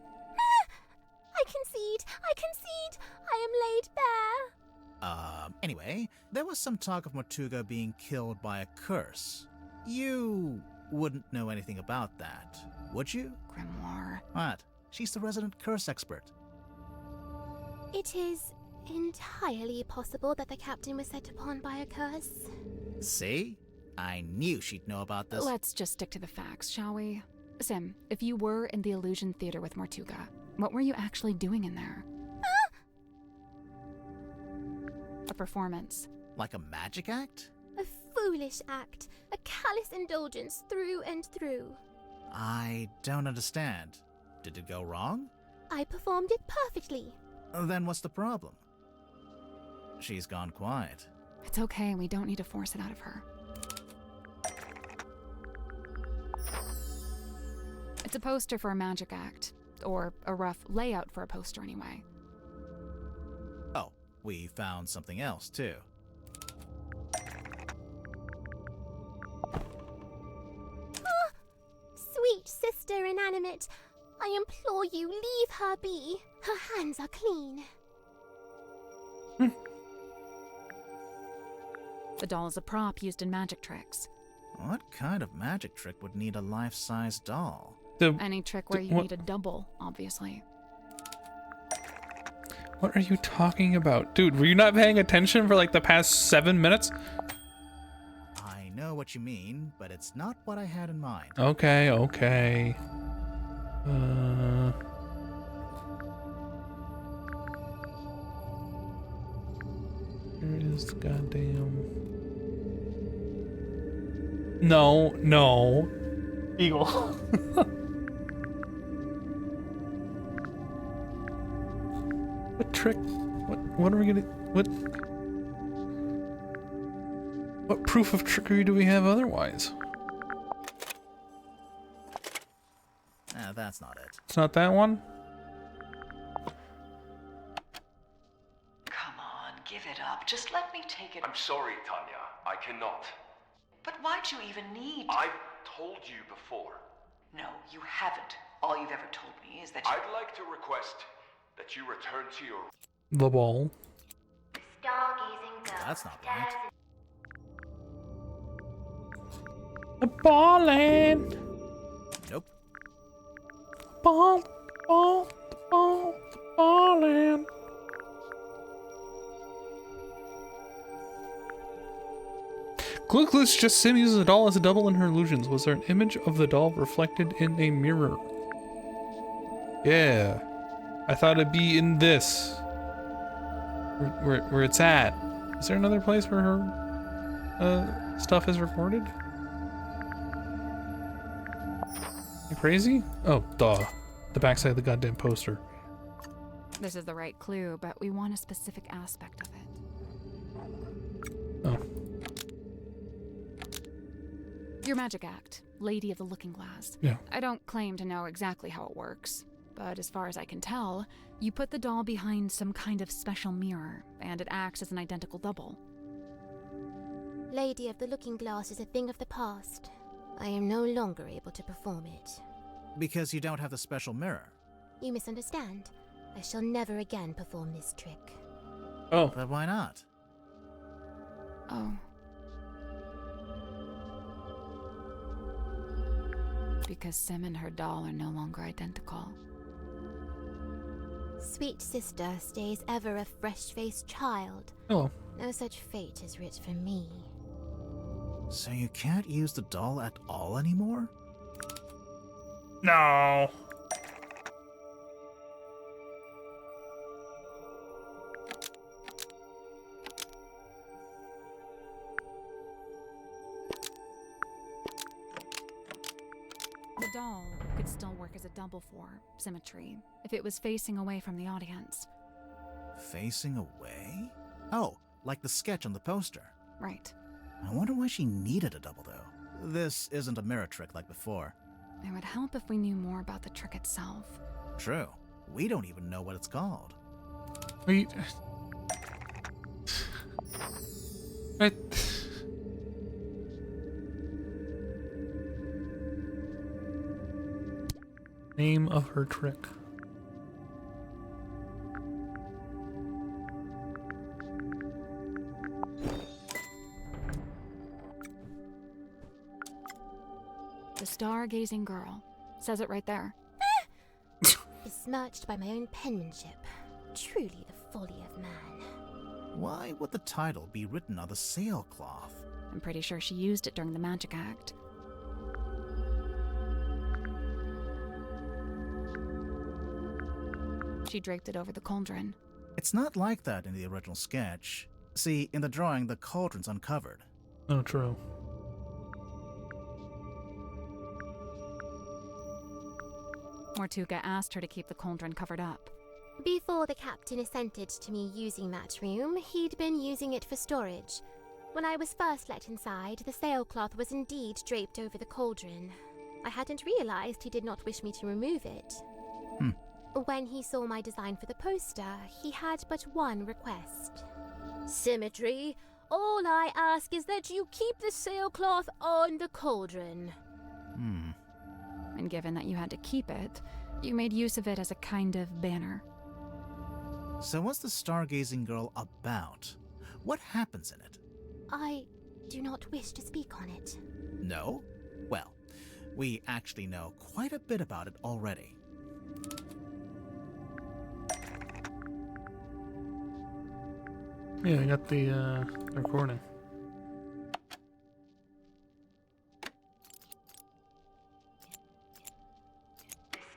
I concede! I concede! I am laid bare! Anyway, there was some talk of Mortuga being killed by a curse. You wouldn't know anything about that, would you? Grimoire. What? She's the resident curse expert. It is entirely possible that the captain was set upon by a curse. See? I knew she'd know about this. Let's just stick to the facts, shall we? Sim, if you were in the Illusion Theater with Mortuga, what were you actually doing in there? A performance. Like a magic act? A foolish act. A callous indulgence through and through. I don't understand. Did it go wrong? I performed it perfectly. Then what's the problem? She's gone quiet. It's okay, we don't need to force it out of her. It's a poster for a magic act. Or a rough layout for a poster, anyway. Oh, we found something else, too. Sweet sister inanimate, I implore you, leave her be. Her hands are clean. The doll is a prop used in magic tricks. What kind of magic trick would need a life-size doll? Any trick where you need a double, obviously. What are you talking about? Dude, were you not paying attention for like the past 7 minutes? I know what you mean, but it's not what I had in mind. Okay, okay. Here is the goddamn... No, no. Eagle. What trick? What are we gonna... What proof of trickery do we have otherwise? That's not it. It's not that one? Come on, give it up. Just let me take it. I'm sorry, Tanya. I cannot. But why'd you even need... I've told you before. No, you haven't. All you've ever told me is that you... I'd like to request that you return to your... The ball. This Stargazing girl. That's not right. The ballin'. Nope. Ball, ballin'. Glookless just Sim uses a doll as a double in her illusions. Was there an image of the doll reflected in a mirror? Yeah. I thought it'd be in this. Where it's at. Is there another place where her stuff is recorded? You crazy? Oh, duh. The backside of the goddamn poster. This is the right clue, but we want a specific aspect of it. Oh. Your magic act, Lady of the Looking Glass. Yeah. I don't claim to know exactly how it works, but as far as I can tell, you put the doll behind some kind of special mirror, and it acts as an identical double. Lady of the Looking Glass is a thing of the past. I am no longer able to perform it. Because you don't have the special mirror. You misunderstand. I shall never again perform this trick. Oh. But why not? Oh. Because Sim and her doll are no longer identical. Sweet sister stays ever a fresh-faced child. Hello. No such fate is writ for me. So you can't use the doll at all anymore? No. The doll could still work as a double for symmetry if it was facing away from the audience. Facing away? Oh, like the sketch on the poster. Right. I wonder why she needed a double, though. This isn't a mirror trick like before. It would help if we knew more about the trick itself. True. We don't even know what it's called. Wait. What? Name of her trick. The Stargazing Girl. Says it right there. Besmirched by my own penmanship. Truly the folly of man. Why would the title be written on the sailcloth? I'm pretty sure she used it during the magic act. She draped it over the cauldron. It's not like that in the original sketch. See, in the drawing, the cauldron's uncovered. Oh, true. Mortuga asked her to keep the cauldron covered up. Before the captain assented to me using that room, he'd been using it for storage. When I was first let inside, the sailcloth was indeed draped over the cauldron. I hadn't realized he did not wish me to remove it. When he saw my design for the poster, he had but one request. Symmetry. All I ask is that you keep the sailcloth on the cauldron. And given that you had to keep it, you made use of it as a kind of banner. So what's the Stargazing Girl about? What happens in it? I do not wish to speak on it. No? Well, we actually know quite a bit about it already. Yeah, I got the recording.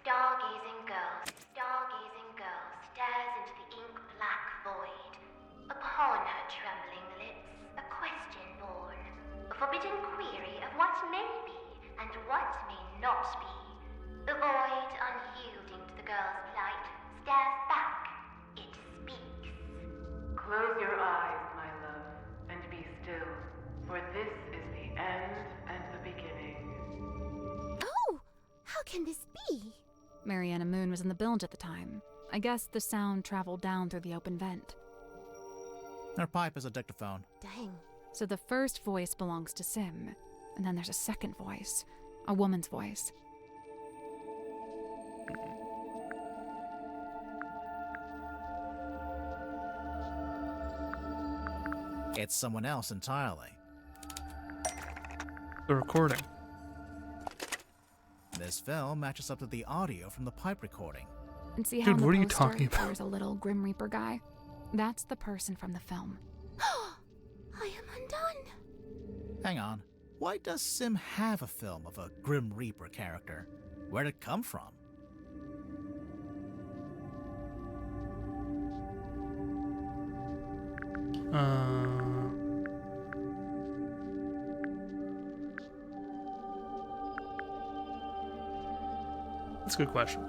Stargazing girl stares into the ink-black void. Upon her trembling lips, a question born. A forbidden query of what may be and what may not be. The void, unyielding to the girl's plight, stares back. It speaks. Close your eyes, my love, and be still, for this is the end and the beginning. Oh! How can this be? Mariana Moon was in the bilge at the time. I guess the sound traveled down through the open vent. Her pipe is a dictaphone. Dang. So the first voice belongs to Sim, and then there's a second voice, a woman's voice. It's someone else entirely. The recording. This film matches up to the audio from the pipe recording. And see how Dude, in the what are you poster, talking about? there's a little Grim Reaper guy? That's the person from the film. I am undone. Hang on. Why does Sim have a film of a Grim Reaper character? Where'd it come from? That's a good question.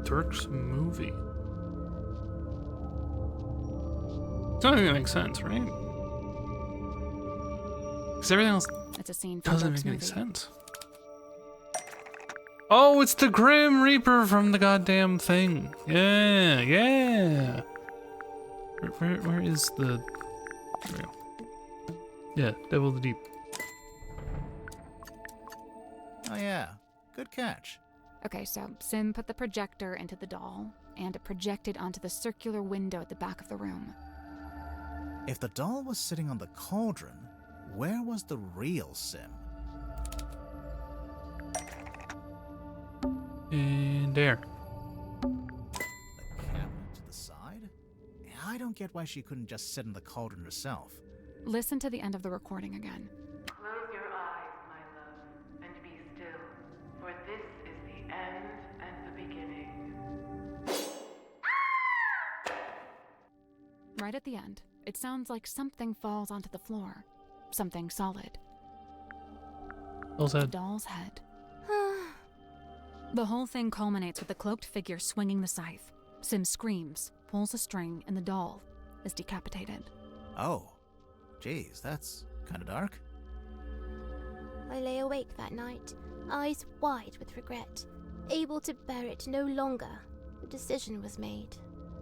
Turk's movie. It's not even make sense, right? Because everything else It's a scene from doesn't Dirk's make any movie. sense. Oh, it's the Grim Reaper from the goddamn thing. Yeah, yeah. Where is the... There we go. Yeah, Devil of the Deep. Oh yeah, good catch. Okay, so Sim put the projector into the doll, and it projected onto the circular window at the back of the room. If the doll was sitting on the cauldron, where was the real Sim? And there. The cabinet to the side? I don't get why she couldn't just sit in the cauldron herself. Listen to the end of the recording again. Close your eyes, my love, and be still, for this is the end and the beginning. Right at the end, it sounds like something falls onto the floor. Something solid. Doll's The head. doll's head. The whole thing culminates with the cloaked figure swinging the scythe. Sim screams, pulls a string, and the doll is decapitated. Oh, geez, that's kind of dark. I lay awake that night, eyes wide with regret, able to bear it no longer. The decision was made.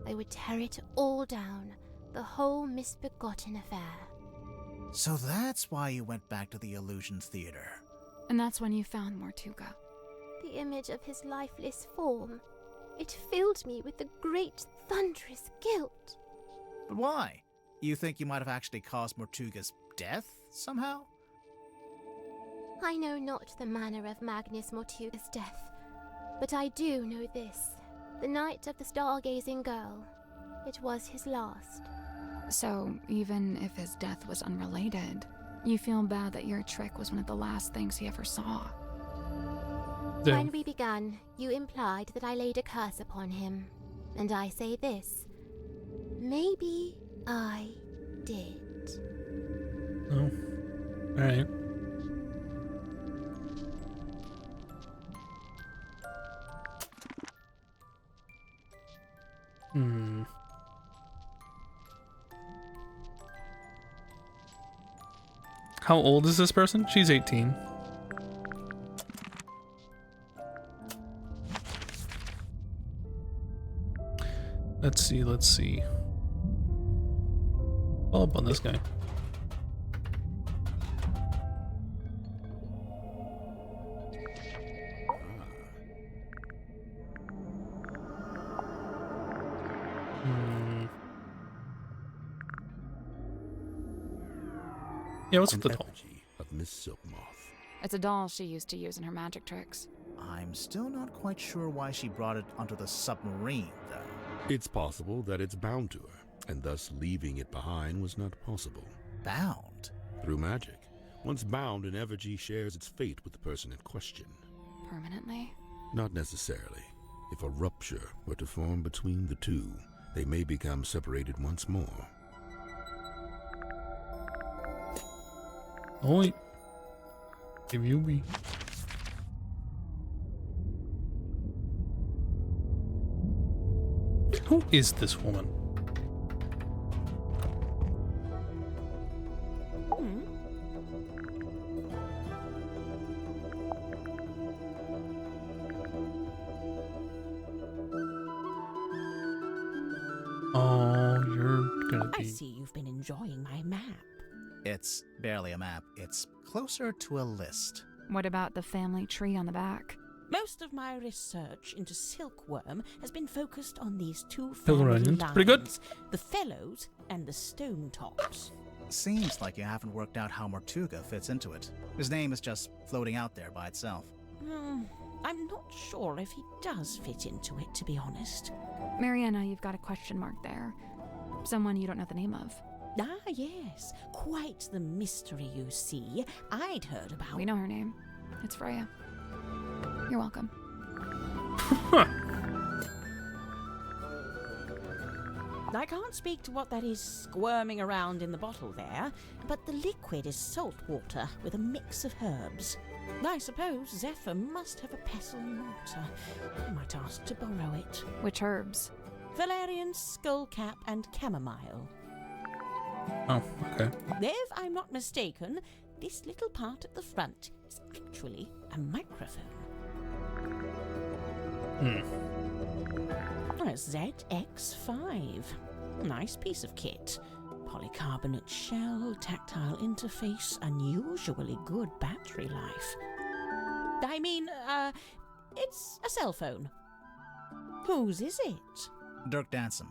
I would tear it all down, the whole misbegotten affair. So that's why you went back to the Illusion Theater. And that's when you found Mortuga. The image of his lifeless form. It filled me with a great thunderous guilt. But why? You think you might have actually caused Mortuga's death, somehow? I know not the manner of Magnus Mortuga's death, but I do know this. The night of the stargazing girl. It was his last. So, even if his death was unrelated, you feel bad that your trick was one of the last things he ever saw. Yeah. When we began, you implied that I laid a curse upon him. And I say this. Maybe I did. Oh. Alright. How old is this person? She's 18. Let's see. Follow up on this guy. Yeah, what's with the doll? Effigy of Miss Silkmoth. It's a doll she used to use in her magic tricks. I'm still not quite sure why she brought it onto the submarine, though. It's possible that it's bound to her, and thus leaving it behind was not possible. Bound? Through magic. Once bound, an effigy shares its fate with the person in question. Permanently? Not necessarily. If a rupture were to form between the two, they may become separated once more. Oi. If you be. Who is this woman? I see you've been enjoying my map. It's barely a map, it's closer to a list. What about the family tree on the back? Most of my research into silkworm has been focused on these two Pillar family onions. lines, Pretty good. the fellows and the stone tops. Seems like you haven't worked out how Mortuga fits into it. His name is just floating out there by itself. I'm not sure if he does fit into it, to be honest. Mariana, you've got a question mark there. Someone you don't know the name of. Ah, yes. Quite the mystery, you see. I'd heard about... We know her name. It's Freya. You're welcome. I can't speak to what that is squirming around in the bottle there, but the liquid is salt water with a mix of herbs. I suppose Zephyr must have a pestle and mortar. I might ask to borrow it. Which herbs? Valerian, skullcap, and chamomile. Oh, okay. If I'm not mistaken, this little part at the front is actually a microphone. A ZX5. Nice piece of kit. Polycarbonate shell, tactile interface, unusually good battery life. I mean, it's a cell phone. Whose is it? Dirk Danson.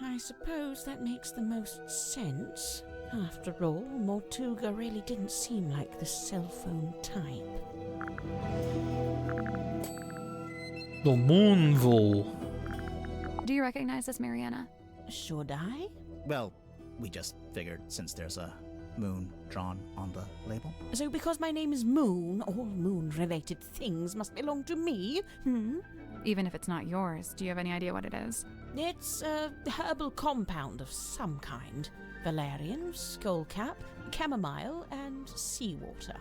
I suppose that makes the most sense. After all, Mortuga really didn't seem like the cell phone type. The Moonville. Do you recognize this, Mariana? Should I? Well, we just figured since there's a moon drawn on the label. So because my name is Moon, all moon-related things must belong to me? Even if it's not yours, do you have any idea what it is? It's a herbal compound of some kind. Valerian, skullcap, chamomile, and seawater.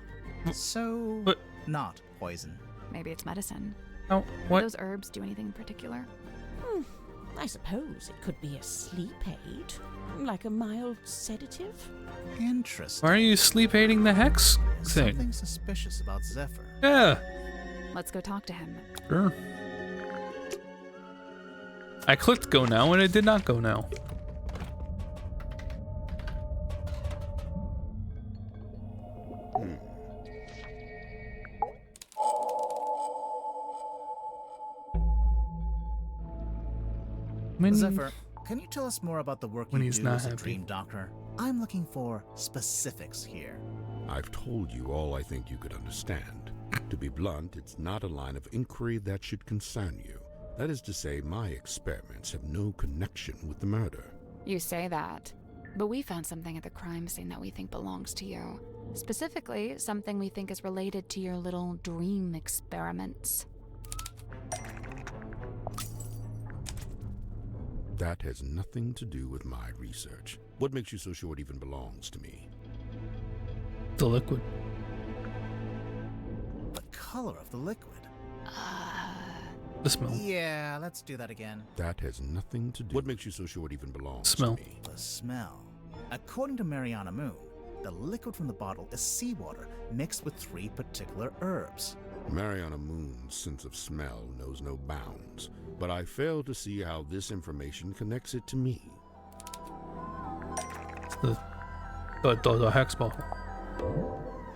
So, But- not poison. Maybe it's medicine. Oh, Do what? those herbs do anything in particular? I suppose it could be a sleep aid, like a mild sedative. Interesting. Why are you sleep aiding the hex thing? Something suspicious about Zephyr. Yeah, Let's go talk to him. sure. I clicked go now and it did not go now. Zephyr, can you tell us more about the work When you he's do not as a happy. dream doctor? I'm looking for specifics here. I've told you all I think you could understand. To be blunt, it's not a line of inquiry that should concern you. That is to say, my experiments have no connection with the murder. You say that, but we found something at the crime scene that we think belongs to you. Specifically, something we think is related to your little dream experiments. That has nothing to do with my research. What makes you so sure it even belongs to me? The liquid. The color of the liquid. The smell. Yeah, let's do that again. That has nothing to do. What makes you so sure it even belongs Smell. to me? The smell. According to Mariana Moon, the liquid from the bottle is seawater mixed with 3 particular herbs. Mariana Moon's sense of smell knows no bounds, but I fail to see how this information connects it to me. The hex bottle.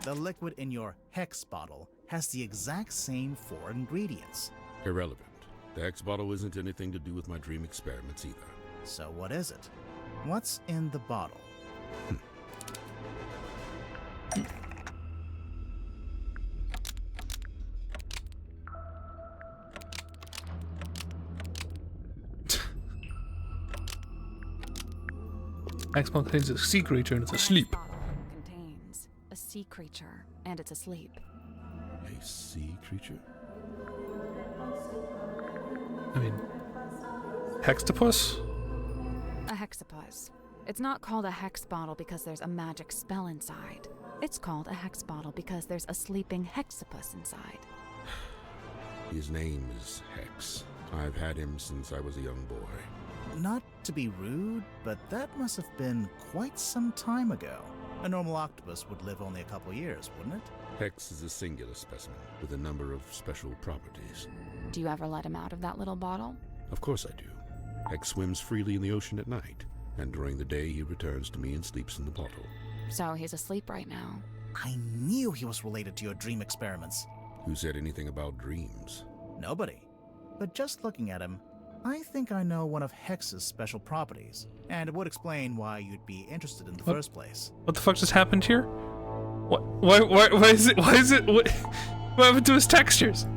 The liquid in your hex bottle has the exact same 4 ingredients. Irrelevant. The X bottle isn't anything to do with my dream experiments either. So what is it? What's in the bottle? Hex bottle contains a sea creature and it's asleep. Bottle contains a sea creature, and it's asleep. A sea creature? I mean, hextopus? A hexapus. It's not called a hex bottle because there's a magic spell inside. It's called a hex bottle because there's a sleeping hexapus inside. His name is Hex. I've had him since I was a young boy. Not to be rude, but that must have been quite some time ago. A normal octopus would live only a couple years, wouldn't it? Hex is a singular specimen with a number of special properties. Do you ever let him out of that little bottle? Of course I do. Hex swims freely in the ocean at night, and during the day he returns to me and sleeps in the bottle. So he's asleep right now. I knew he was related to your dream experiments. Who said anything about dreams? Nobody. But just looking at him, I think I know one of Hex's special properties, and it would explain why you'd be interested in the first place. What the fuck just happened here? What? Why is it? What happened to his textures?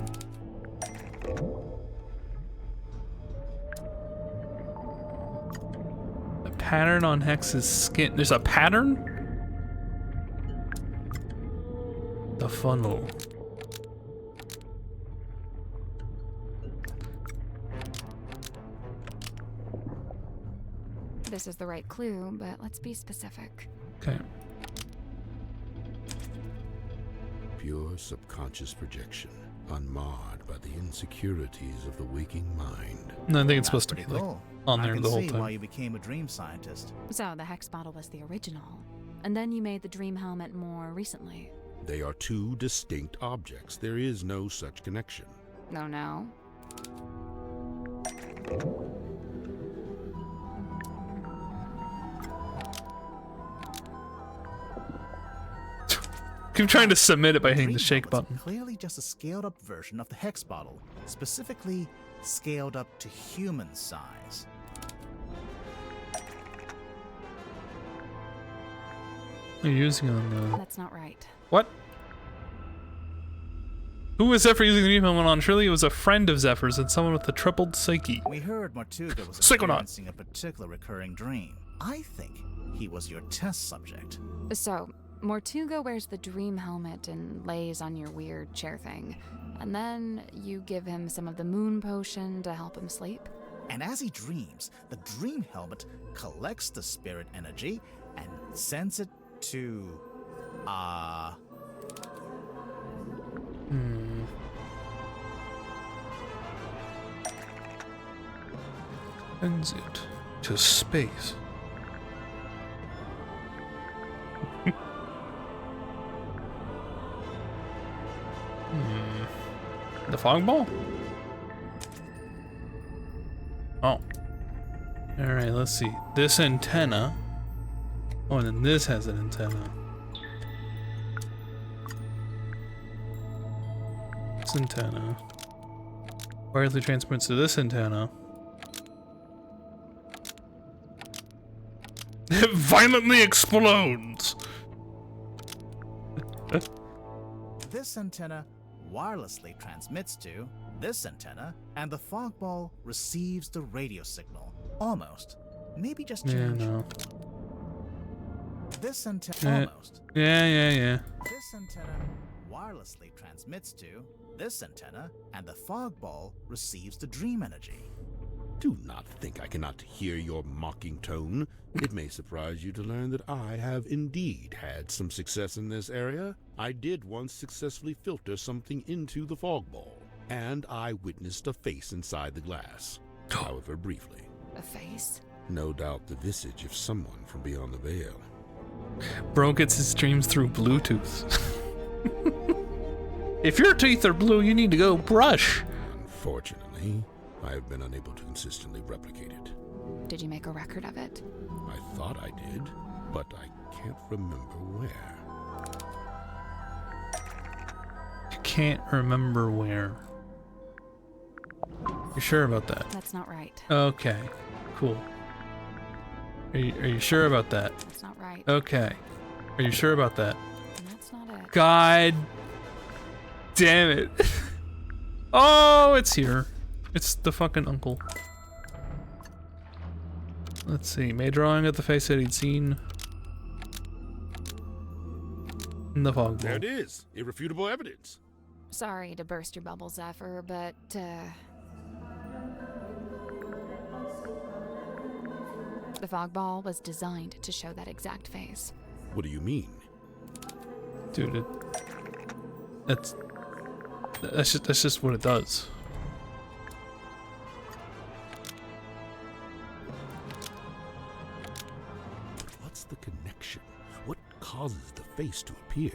A pattern on Hex's skin. There's a pattern? The funnel. This is the right clue, but let's be specific. Okay. Pure subconscious projection, unmarred by the insecurities of the waking mind. No, I think it's supposed to be Pretty like cool. on there I the can whole see time. why you became a dream scientist. So the hex bottle was the original, and then you made the dream helmet more recently. They are two distinct objects. There is no such connection. No. Keep trying to submit it by hitting the Dream shake helmet's button. Clearly just a scaled-up version of the hex bottle, specifically scaled up to human size. You're using on the... That's not right. What? Who was Zephyr using the dream helmet on? Surely it was a friend of Zephyr's and someone with the tripled psyche. We heard Martuga was Psychonaut. experiencing a particular recurring dream. I think he was your test subject. So, Mortuga wears the dream helmet and lays on your weird chair thing. And then you give him some of the moon potion to help him sleep. And as he dreams, the dream helmet collects the spirit energy and sends it to... Sends it to space. The fog ball? Oh. Alright, let's see. This antenna. Oh, and then this has an antenna. This antenna. Wirelessly transmits to this antenna. It violently explodes! This antenna wirelessly transmits to this antenna, and the fog ball receives the radio signal. Almost. Maybe just Yeah, change. no. This antenna... Almost. Yeah. This antenna wirelessly transmits to this antenna, and the fog ball receives the dream energy. Do not think I cannot hear your mocking tone. It may surprise you to learn that I have indeed had some success in this area. I did once successfully filter something into the fog ball, and I witnessed a face inside the glass. However, briefly. A face? No doubt the visage of someone from beyond the veil. Bro gets his dreams through Bluetooth. If your teeth are blue, you need to go brush. Unfortunately, I have been unable to consistently replicate it. Did you make a record of it? I thought I did, but I can't remember where. You can't remember where. You sure about that? That's not right. Okay, cool. Are you sure about that? That's not right. Okay. Are you sure about that? That's not it. God damn it. Oh, it's here. It's the fucking uncle. Let's see. Made drawing of the face that he'd seen in the fog ball. There it is. Irrefutable evidence. Sorry to burst your bubble, Zephyr, but, the fog ball was designed to show that exact face. What do you mean? Dude, that's just what it does. What's the connection? What causes the face to appear?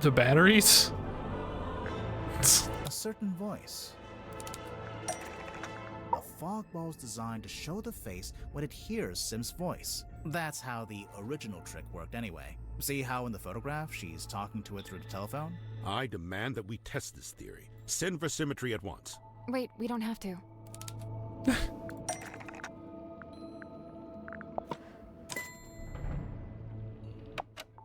The batteries? A certain voice. A fog ball's designed to show the face when it hears Sim's voice. That's how the original trick worked anyway. See how in the photograph she's talking to it through the telephone? I demand that we test this theory. Send for symmetry at once. Wait, we don't have to.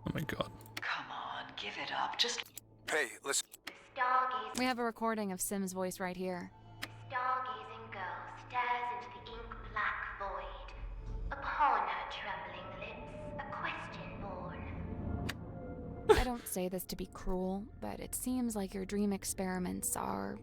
Oh my god. Come on, give it up. Just. Hey, listen. Stargazing, We have a recording of Sim's voice right here. stargazing girl stares into the ink black void. Upon her trembling lips, a question born. I don't say this to be cruel, but it seems like your dream experiments are,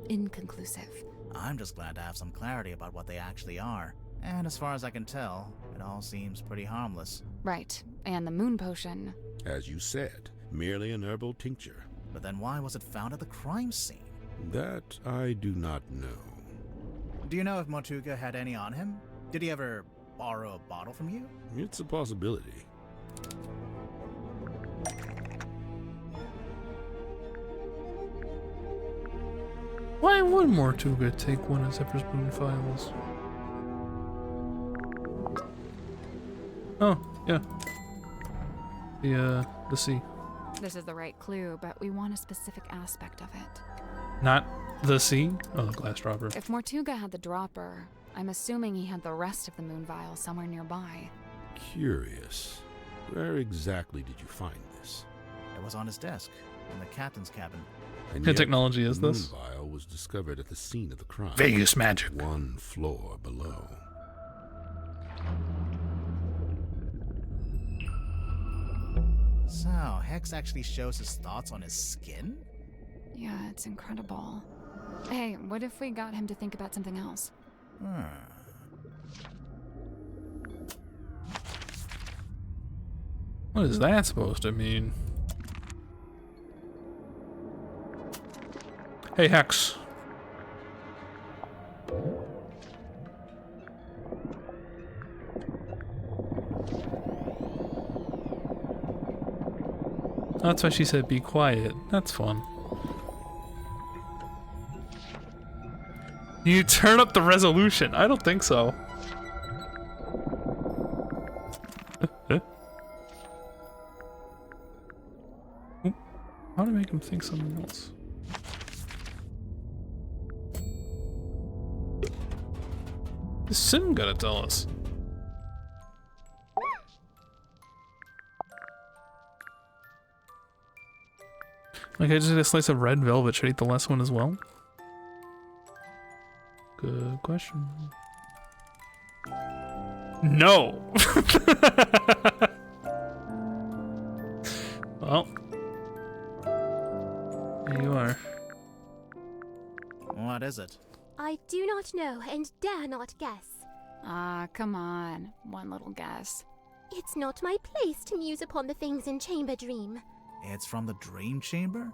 inconclusive. I'm just glad to have some clarity about what they actually are. And as far as I can tell, it all seems pretty harmless. Right, and the moon potion. As you said, merely an herbal tincture. But then why was it found at the crime scene? That I do not know. Do you know if Mortuga had any on him? Did he ever borrow a bottle from you? It's a possibility. Why would Mortuga take one of Zephyr's moon files? Oh, yeah. The sea. This is the right clue, but we want a specific aspect of it. Not the sea? Oh, the glass dropper. If Mortuga had the dropper, I'm assuming he had the rest of the moon vial somewhere nearby. Curious. Where exactly did you find this? It was on his desk, in the captain's cabin. And What yet, technology is the moon this? vial was discovered at the scene of the crime. Vegas magic. One floor below. So, Hex actually shows his thoughts on his skin? Yeah, it's incredible. Hey, what if we got him to think about something else? What is that supposed to mean? Hey, Hex. That's why she said be quiet. That's fun. You turn up the resolution. I don't think so. How to make him think something else? Is Sim gonna tell us? Like, I just ate a slice of red velvet. Should I eat the last one as well? Good question. No! Well. Here you are. What is it? I do not know and dare not guess. Ah, come on. One little guess. It's not my place to muse upon the things in Chamber Dream. It's from the dream chamber?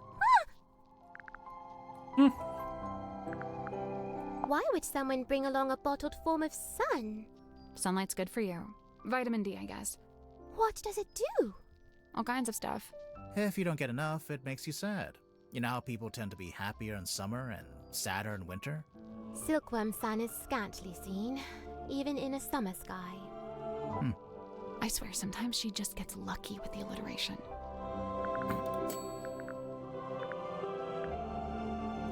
Why would someone bring along a bottled form of sun? Sunlight's good for you. Vitamin D, I guess. What does it do? All kinds of stuff. If you don't get enough, it makes you sad. You know how people tend to be happier in summer and sadder in winter? Silkworm sun is scantily seen, even in a summer sky. I swear, sometimes she just gets lucky with the alliteration.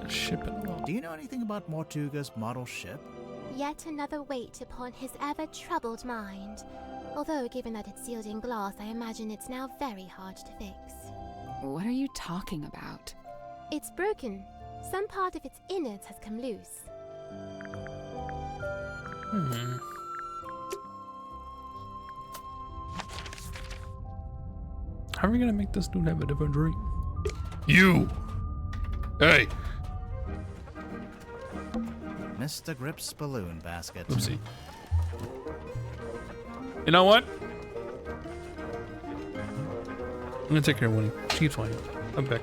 Ship it. Do you know anything about Mortuga's model ship? Yet another weight upon his ever-troubled mind. Although, given that it's sealed in glass, I imagine it's now very hard to fix. What are you talking about? It's broken. Some part of its innards has come loose. How are we gonna make this dude have a different dream? You! Hey! Mr. Grip's balloon basket. Oopsie. You know what? I'm gonna take care of Winnie. She keeps whining. I'm back.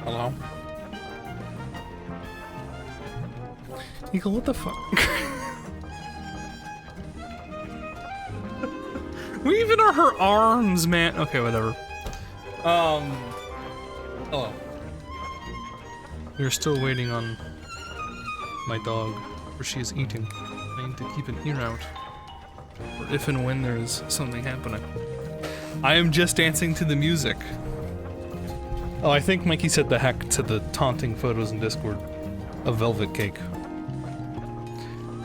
Hello? Eagle, what the fuck? We even are her arms, man. Okay, whatever. Hello. We're still waiting on my dog, where she is eating. I need to keep an ear out for if and when there's something happening. I am just dancing to the music. Oh, I think Mikey said the heck to the taunting photos in Discord of Velvet Cake.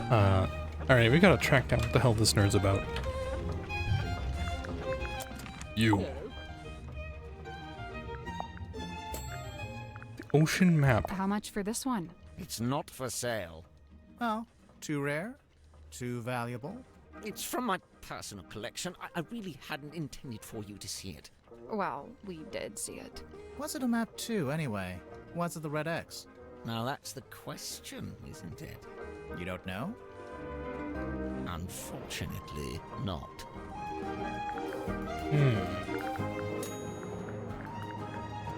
Alright, we gotta track down what the hell this nerd's about. You. The ocean map. How much for this one? It's not for sale. Well, too rare? Too valuable? It's from my personal collection. I really hadn't intended for you to see it. Well, we did see it. What's it a map to, anyway? What's at the red X? Now that's the question, isn't it? You don't know? Unfortunately, not.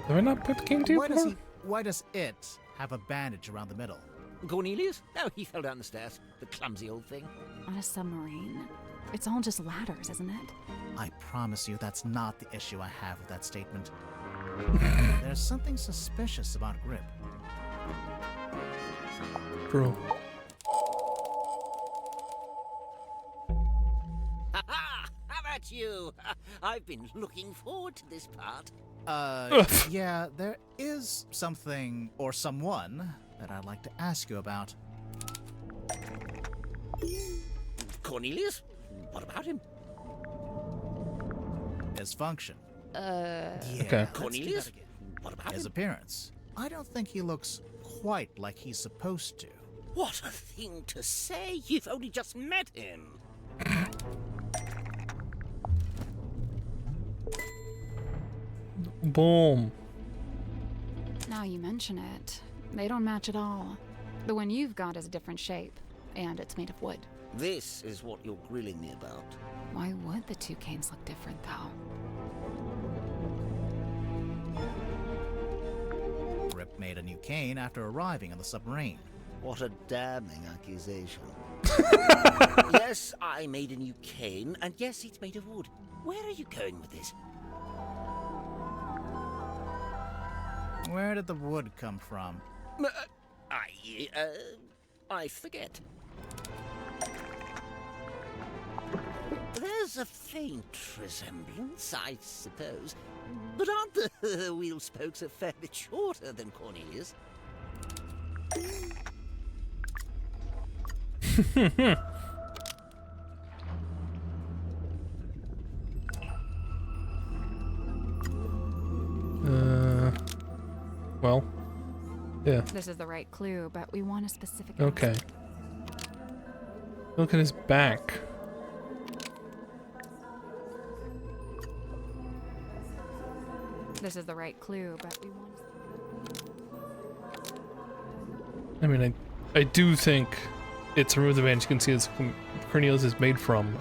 Have I not put King 2 Why does it have a bandage around the middle? Cornelius? Oh, he fell down the stairs. The clumsy old thing. On a submarine. It's all just ladders, isn't it? I promise you that's not the issue I have with that statement. There's something suspicious about Grip. True. Ha-ha! How about you? I've been looking forward to this part. Yeah, there is something or someone that I'd like to ask you about. Cornelius? What about him? His function. Yeah, okay. Cornelius? What about his him? appearance? I don't think he looks quite like he's supposed to. What a thing to say! You've only just met him! Boom. now you mention it, they don't match at all. The one you've got is a different shape, and it's made of wood. This is what you're grilling me about. Why would the two canes look different, though? Rip made a new cane after arriving on the submarine. What a damning accusation. Yes, I made a new cane, and yes, it's made of wood. Where are you going with this? Where did the wood come from? I forget. There's a faint resemblance, I suppose. But aren't the wheel spokes a fair bit shorter than Cornelius? Well, yeah. This is the right clue, but we want a specific Okay. answer. Look at his back. This is the right clue, but we want. I mean, I do think it's remove the bandage. You can see as Cornelius is made from.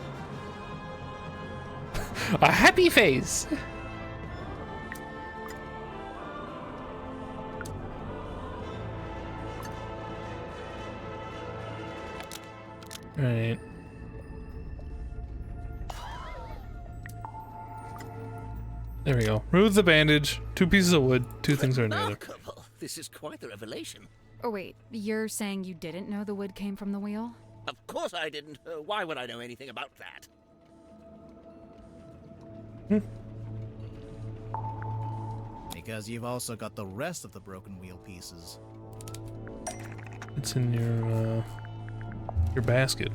A happy face. Right. There we go. Remove the bandage. 2 pieces of wood. 2 things are in the other. Remarkable. This is quite the revelation. Oh wait, you're saying you didn't know the wood came from the wheel? Of course I didn't. Why would I know anything about that? Because you've also got the rest of the broken wheel pieces. It's in your basket.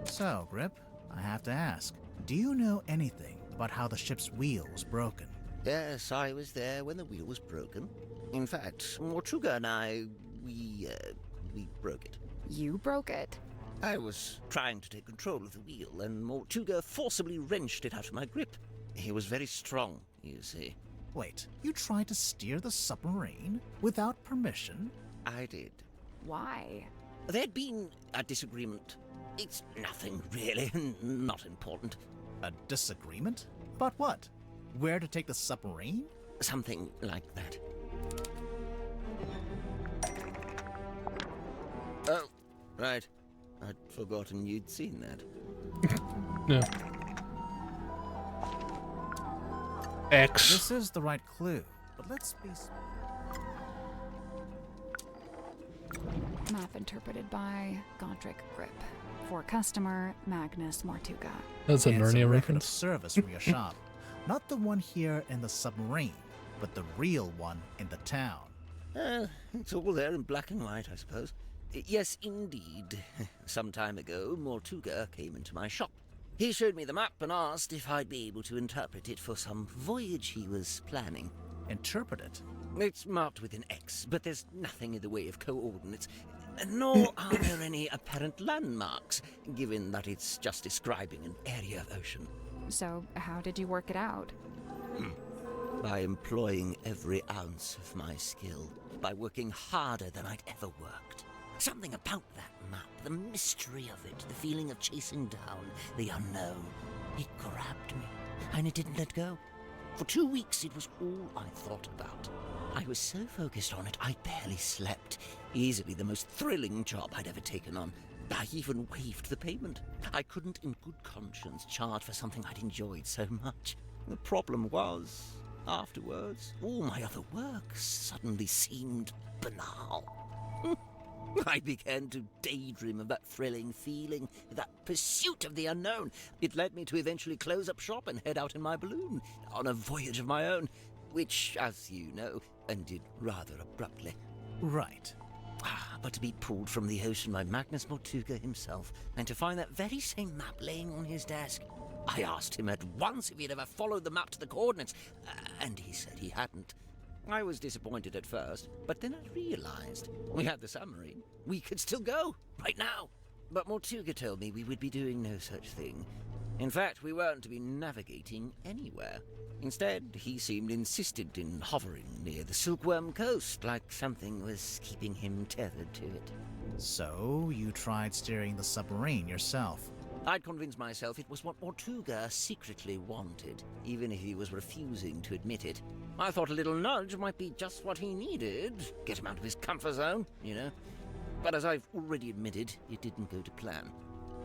So, Grip, I have to ask, do you know anything about how the ship's wheel was broken? Yes, I was there when the wheel was broken. In fact, Mortuga and I, we broke it. You broke it? I was trying to take control of the wheel, and Mortuga forcibly wrenched it out of my grip. He was very strong, you see. Wait, you tried to steer the submarine without permission? I did. Why? There'd been a disagreement. It's nothing, really, not important. A disagreement? About what? Where to take the submarine? Something like that. Oh, right. I'd forgotten you'd seen that. No. X. This is the right clue, but let's be... Map interpreted by Godric Grip. For customer, Magnus Mortuga. That's a It's Narnia record reference. of service from your shop. Not the one here in the submarine, but the real one in the town. It's all there in black and white, I suppose. Yes, indeed. Some time ago, Mortuga came into my shop. He showed me the map and asked if I'd be able to interpret it for some voyage he was planning. Interpret it? It's marked with an X, but there's nothing in the way of coordinates, nor are there any apparent landmarks, given that it's just describing an area of ocean. So, how did you work it out? By employing every ounce of my skill, by working harder than I'd ever worked. Something about that map, the mystery of it, the feeling of chasing down the unknown. It grabbed me, and it didn't let go. For 2 weeks, it was all I thought about. I was so focused on it, I barely slept. Easily the most thrilling job I'd ever taken on. I even waived the payment. I couldn't in good conscience charge for something I'd enjoyed so much. The problem was, afterwards, all my other work suddenly seemed banal. I began to daydream of that thrilling feeling, that pursuit of the unknown. It led me to eventually close up shop and head out in my balloon, on a voyage of my own, which, as you know, ended rather abruptly. Right. But to be pulled from the ocean by Magnus Mortuga himself, and to find that very same map laying on his desk. I asked him at once if he'd ever followed the map to the coordinates, and he said he hadn't. I was disappointed at first, but then I realized we had the submarine. We could still go, right now. But Mortuga told me we would be doing no such thing. In fact, we weren't to be navigating anywhere. Instead, he seemed insistent in hovering near the Silkworm coast, like something was keeping him tethered to it. So, you tried steering the submarine yourself? I'd convinced myself it was what Mortuga secretly wanted, even if he was refusing to admit it. I thought a little nudge might be just what he needed, get him out of his comfort zone, you know. But as I've already admitted, it didn't go to plan.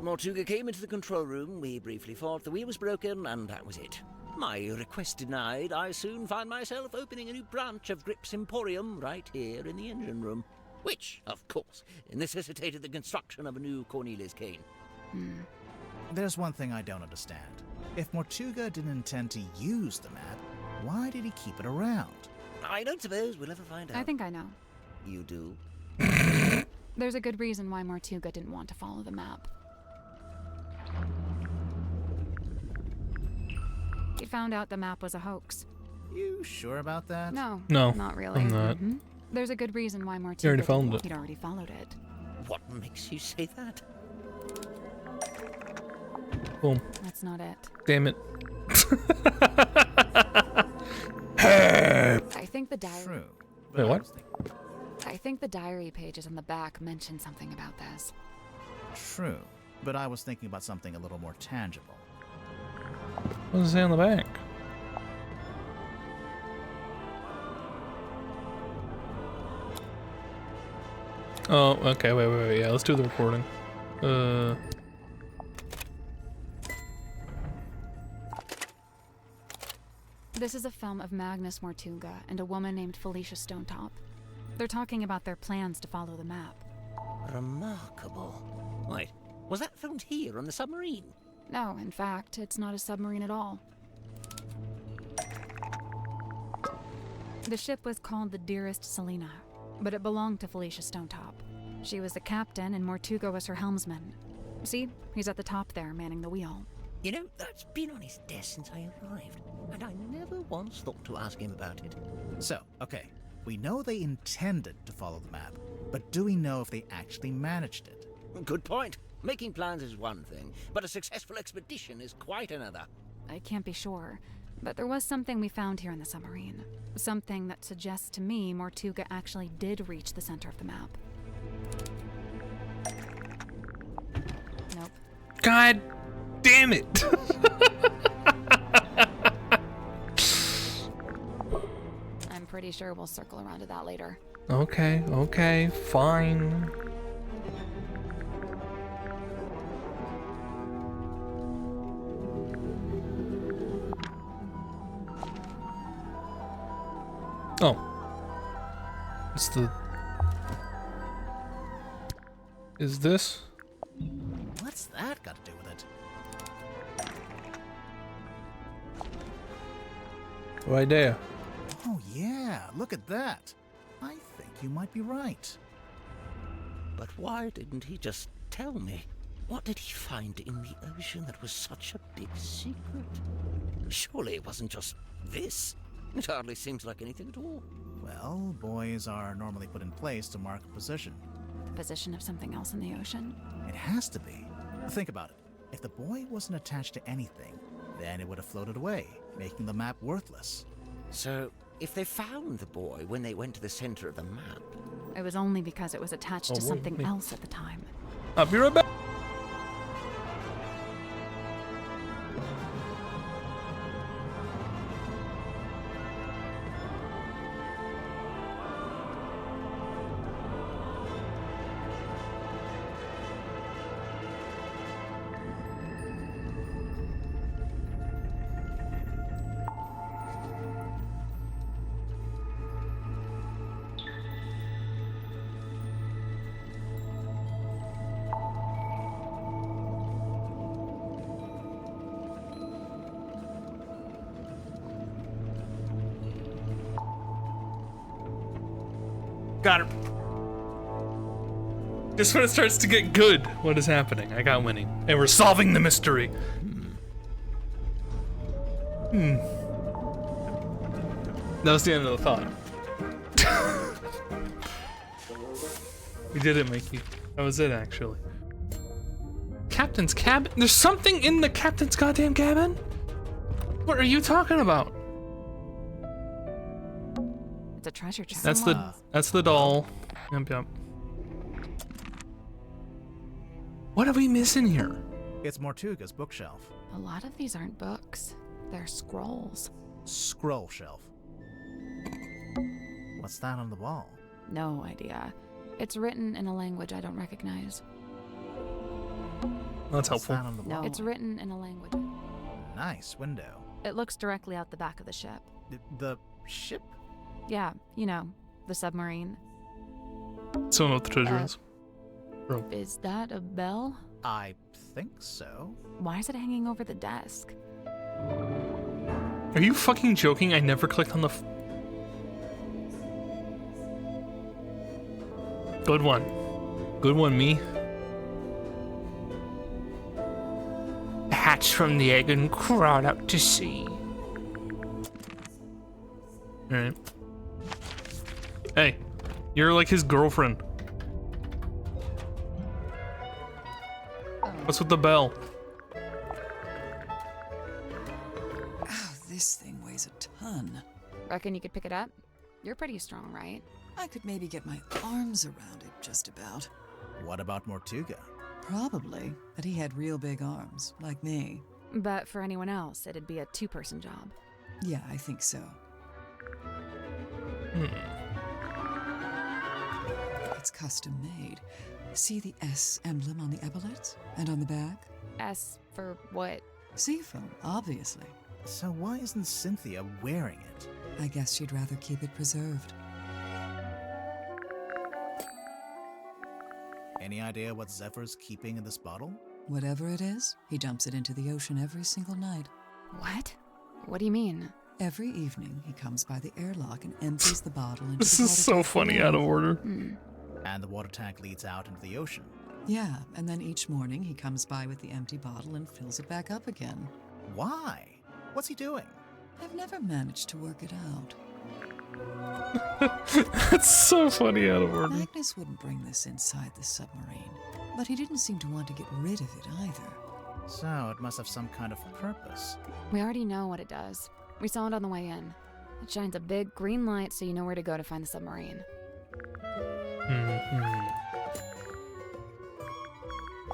Mortuga came into the control room, we briefly thought the wheel was broken, and that was it. My request denied, I soon found myself opening a new branch of Grip's Emporium right here in the engine room, which, of course, necessitated the construction of a new Cornelius cane. There's one thing I don't understand. If Mortuga didn't intend to use the map, why did he keep it around? I don't suppose we'll ever find out. I think I know. You do? There's a good reason why Mortuga didn't want to follow the map. He found out the map was a hoax. You sure about that? No, No, not really. I'm not. There's a good reason why Mortuga already didn't followed want- it. He'd already followed it. What makes you say that? Boom. That's not it. Damn it. I think the diary. True. Wait, what? I think the diary pages on the back mention something about this. True. but I was thinking about something a little more tangible. What does it say on the back? Oh, okay, wait, yeah, let's do the recording. This is a film of Magnus Mortuga and a woman named Felicia Stonetop. They're talking about their plans to follow the map. Remarkable. Wait, was that filmed here on the submarine? No, in fact, it's not a submarine at all. The ship was called the Dearest Selena, but it belonged to Felicia Stonetop. She was the captain and Mortuga was her helmsman. See, he's at the top there, manning the wheel. You know, that's been on his desk since I arrived, and I never once thought to ask him about it. So, okay, we know they intended to follow the map, but do we know if they actually managed it? Good point. Making plans is one thing, but a successful expedition is quite another. I can't be sure, but there was something we found here in the submarine. Something that suggests to me Mortuga actually did reach the center of the map. Nope. God damn it! I'm pretty sure we'll circle around to that later. Okay, fine. Oh. It's the... Is this? What's that got to do with it? Right there. Oh yeah, look at that. I think you might be right. But why didn't he just tell me? What did he find in the ocean that was such a big secret? Surely it wasn't just this. It hardly seems like anything at all. Well, buoys are normally put in place to mark a position. Position of something else in the ocean? It has to be. Think about it. If the buoy wasn't attached to anything, then it would have floated away, making the map worthless. So, if they found the buoy when they went to the center of the map... It was only because it was attached to something else at the time. I'll be right back. Got her. Just when it starts to get good, what is happening? I got winning. And we're solving the mystery. That was the end of the thought. We did it, Mikey. That was it, actually. Captain's cabin? There's something in the captain's goddamn cabin? What are you talking about? It's a treasure chest. That's the doll. Yep. What are we missing here? It's Mortuga's bookshelf. A lot of these aren't books. They're scrolls. Scroll shelf. What's that on the wall? No idea. It's written in a language I don't recognize. That's helpful. What's that on the wall? No, it's written in a language. Nice window. It looks directly out the back of the ship. The ship? Yeah, you know, the submarine. Someone know what the treasure is. Bro. Is that a bell? I think so. Why is it hanging over the desk? Are you fucking joking? I never clicked on the Good one. Good one, me. Hatched from the egg and crawled out to sea. Alright. Hey, you're like his girlfriend. What's with the bell? Oh, this thing weighs a ton. Reckon you could pick it up? You're pretty strong, right? I could maybe get my arms around it, just about. What about Mortuga? Probably, but he had real big arms, like me. But for anyone else, it'd be a two-person job. Yeah, I think so. It's custom made. See the S emblem on the epaulets? And on the back? S for what? Seafoam, obviously. So why isn't Cynthia wearing it? I guess she'd rather keep it preserved. Any idea what Zephyr's keeping in this bottle? Whatever it is, he dumps it into the ocean every single night. What? What do you mean? Every evening, he comes by the airlock and empties the bottle into This the is water so tank funny below. out of order. And the water tank leads out into the ocean. Yeah, and then each morning he comes by with the empty bottle and fills it back up again. Why? What's he doing? I've never managed to work it out. That's so funny out of order. Magnus wouldn't bring this inside the submarine, but he didn't seem to want to get rid of it either. So it must have some kind of purpose. We already know what it does. We saw it on the way in. It shines a big green light so you know where to go to find the submarine.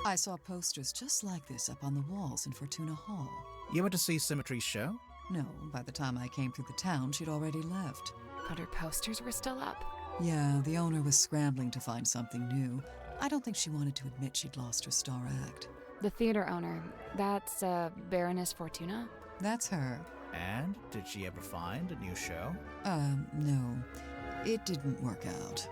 I saw posters just like this up on the walls in Fortuna Hall. You went to see Symmetry's show? No, by the time I came through the town, she'd already left. But her posters were still up. Yeah, the owner was scrambling to find something new. I don't think she wanted to admit she'd lost her star act. The theater owner, that's Baroness Fortuna? That's her. And did she ever find a new show? No. It didn't work out.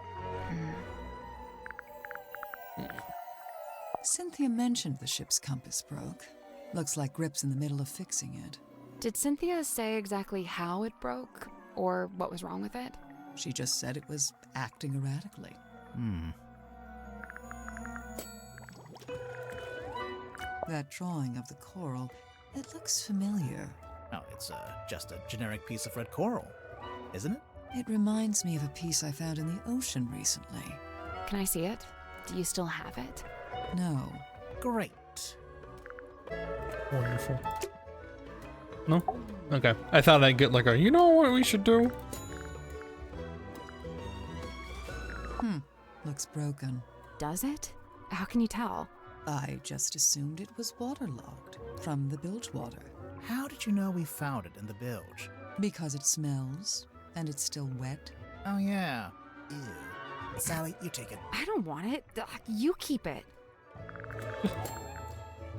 Cynthia mentioned the ship's compass broke. Looks like Grip's in the middle of fixing it. Did Cynthia say exactly how it broke? Or what was wrong with it? She just said it was acting erratically. That drawing of the coral, it looks familiar. Oh, it's just a generic piece of red coral, isn't it? It reminds me of a piece I found in the ocean recently. Can I see it? Do you still have it? No. Great. Wonderful. No? Okay. I thought I'd get like a, you know what we should do? Looks broken. Does it? How can you tell? I just assumed it was waterlogged from the bilge water. How did you know we found it in the bilge? Because it smells, and it's still wet. Oh, yeah. Ew. Sally, you take it. I don't want it. Ugh, you keep it.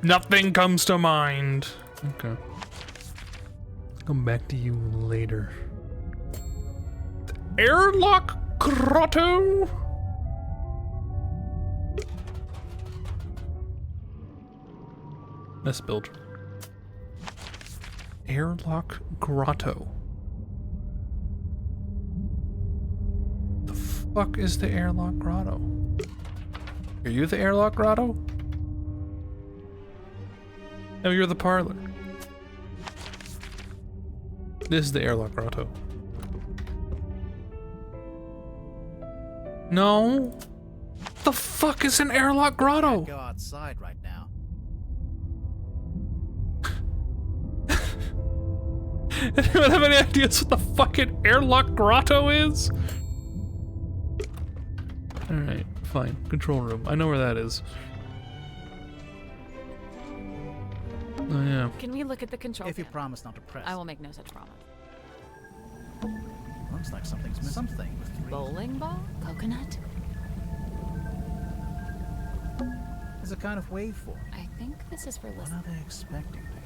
Nothing comes to mind. Okay. Come back to you later. The airlock grotto? Let's build. Airlock grotto. The fuck is the airlock grotto? Are you the airlock grotto? No, you're the parlor. This is the airlock grotto. No. The fuck is an airlock grotto? Go outside right now. Anyone have any ideas what the fucking airlock grotto is? Alright, fine. Control room. I know where that is. Oh yeah. Can we look at the control If you panel? promise not to press. I will make no such promise. Looks like something's missing. Something with three. Bowling ball? Coconut? There's a kind of waveform. I think this is for What listening. are they expecting to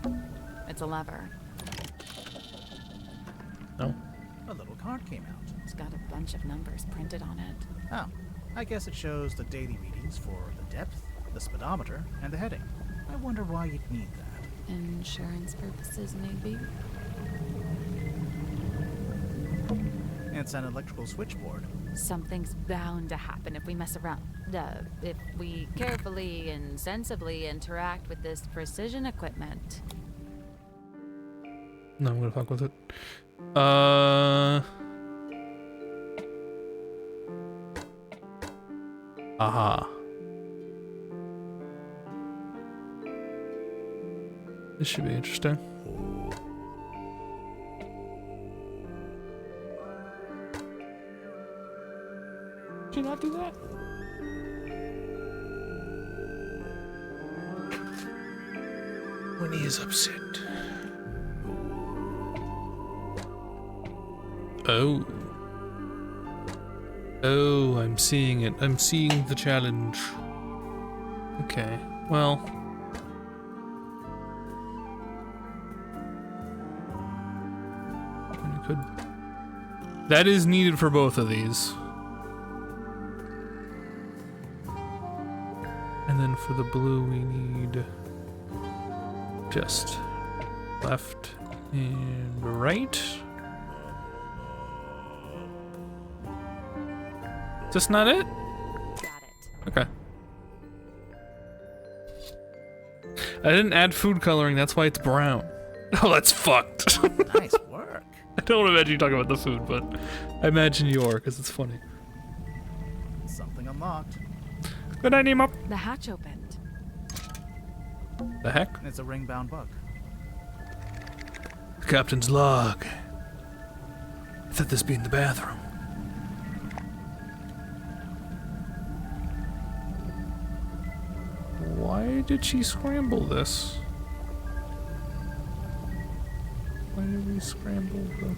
hear? It's a lever. No. A little card came out. It's got a bunch of numbers printed on it. Oh, I guess it shows the daily readings for the depth, the speedometer, and the heading. I wonder why you'd need that. Insurance purposes, maybe? It's an electrical switchboard. Something's bound to happen if we mess around. If we carefully and sensibly interact with this precision equipment. No, I'm gonna fuck with it. Aha. This should be interesting. Did you not do that? when he is upset. Oh. Oh, I'm seeing it. I'm seeing the challenge. Okay, well. We could. That is needed for both of these. And then for the blue, we need just left and right. Is this not it? Got it. Okay. I didn't add food coloring, that's why it's brown. Oh, that's fucked. Nice work. I don't imagine you talking about the food, but I imagine you are, because it's funny. Something unlocked. Good night, Nemo. The hatch opened. The heck? It's a ring-bound book. The captain's log. I thought this be in the bathroom. Why did she scramble this? Why did we scramble the...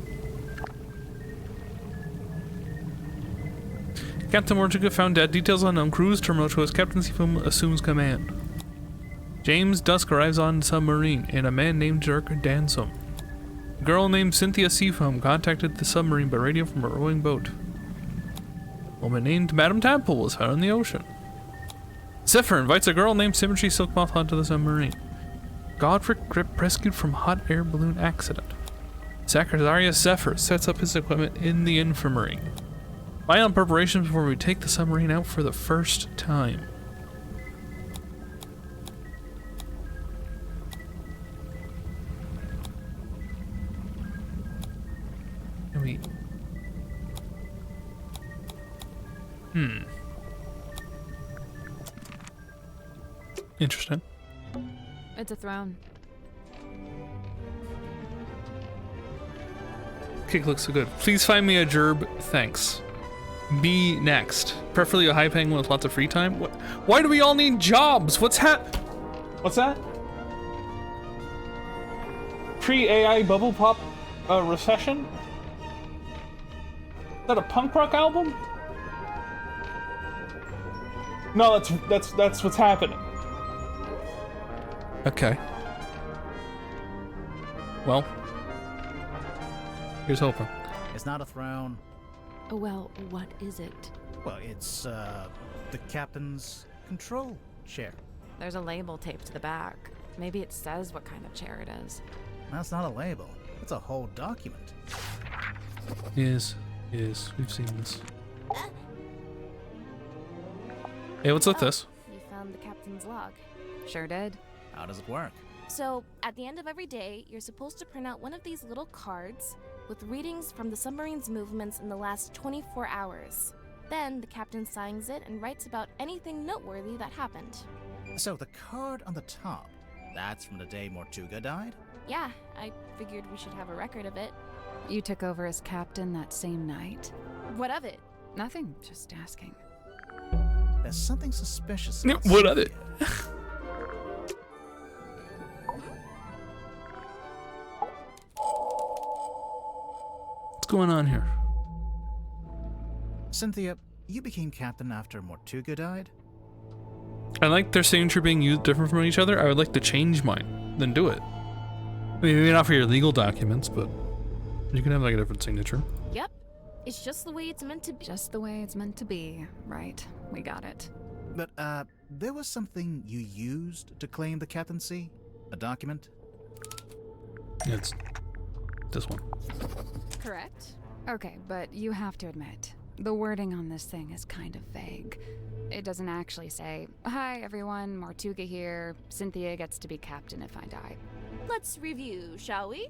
Captain Mortuga found dead. Details unknown. Cruise terminal shows Captain Seafoam assumes command. James Dusk arrives on submarine, and a man named Dirk Dansom. A girl named Cynthia Seafoam contacted the submarine by radio from a rowing boat. A woman named Madame Tadpole was found in the ocean. Zephyr invites a girl named Symmetry Silkmoth onto the submarine. Godric Grip rescued from hot air balloon accident. Zacharias Zephyr sets up his equipment in the infirmary. Final preparations before we take the submarine out for the first time. Wait. Interesting. It's a throne. Cake looks so good. Please find me a gerb, thanks. Be next. Preferably a high-paying one with lots of free time. What? Why do we all need jobs? What's that? Pre-AI bubble pop recession? Is that a punk rock album? No, that's what's happening. Okay. Well, here's hoping. It's not a throne. Oh, well, what is it? Well, it's, the captain's control chair. There's a label taped to the back. Maybe it says what kind of chair it is. That's not a label. It's a whole document. Yes, we've seen this. Hey, what's with this? You found the captain's log. Sure did. How does it work? So, at the end of every day, you're supposed to print out one of these little cards with readings from the submarine's movements in the last 24 hours. Then, the captain signs it and writes about anything noteworthy that happened. So the card on the top, that's from the day Mortuga died? Yeah, I figured we should have a record of it. You took over as captain that same night? What of it? Nothing, just asking. There's something suspicious. What of it? What's going on here? Cynthia, you became captain after Mortuga died? I like their signature being used different from each other. I would like to change mine, then do it. I mean, maybe not for your legal documents, but you can have like a different signature. Yep. It's just the way it's meant to be. Just the way it's meant to be. Right. We got it. But, there was something you used to claim the captaincy? A document? Yeah, it's this one. Correct. Okay, but you have to admit, the wording on this thing is kind of vague. It doesn't actually say, "Hi everyone, Mortuga here. Cynthia gets to be captain if I die." Let's review, shall we?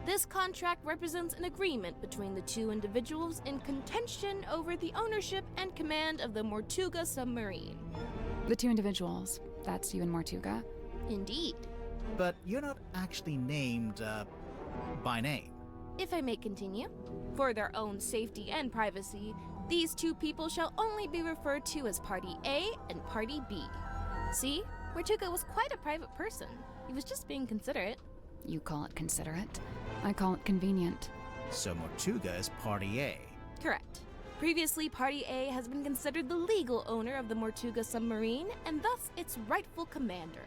This contract represents an agreement between the two individuals in contention over the ownership and command of the Mortuga submarine. The two individuals, that's you and Mortuga? Indeed. But you're not actually named, by name. If I may continue, for their own safety and privacy, these two people shall only be referred to as Party A and Party B. See? Mortuga was quite a private person. He was just being considerate. You call it considerate. I call it convenient. So Mortuga is Party A. Correct. Previously, Party A has been considered the legal owner of the Mortuga submarine, and thus its rightful commander.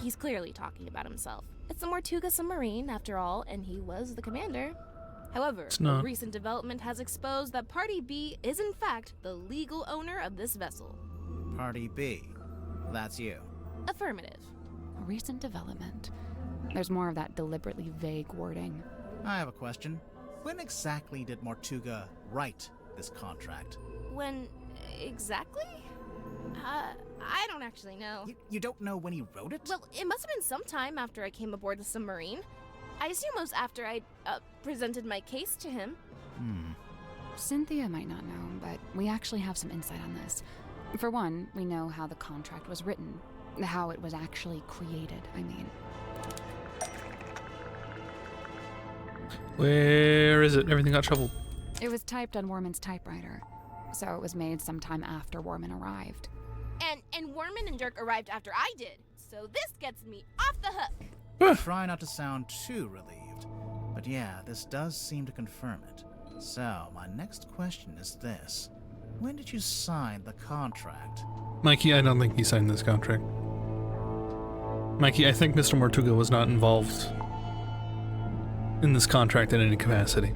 He's clearly talking about himself. It's the Mortuga submarine, after all, and he was the commander. However, a recent development has exposed that Party B is in fact the legal owner of this vessel. Party B. That's you. Affirmative. A recent development. There's more of that deliberately vague wording. I have a question. When exactly did Mortuga write this contract? When exactly? I don't actually know. You don't know when he wrote it? Well, it must have been sometime after I came aboard the submarine. I assume it was after I presented my case to him. Cynthia might not know, but we actually have some insight on this. For one, we know how the contract was written. How it was actually created, I mean. Where is it? Everything got shuffled. It was typed on Warman's typewriter, so it was made sometime after Warman arrived. And Warman and Dirk arrived after I did, so this gets me off the hook. Try not to sound too relieved, but yeah, this does seem to confirm it. So, my next question is this. When did you sign the contract? Mikey, I don't think he signed this contract. Mikey, I think Mr. Mortuga was not involved in this contract in any capacity.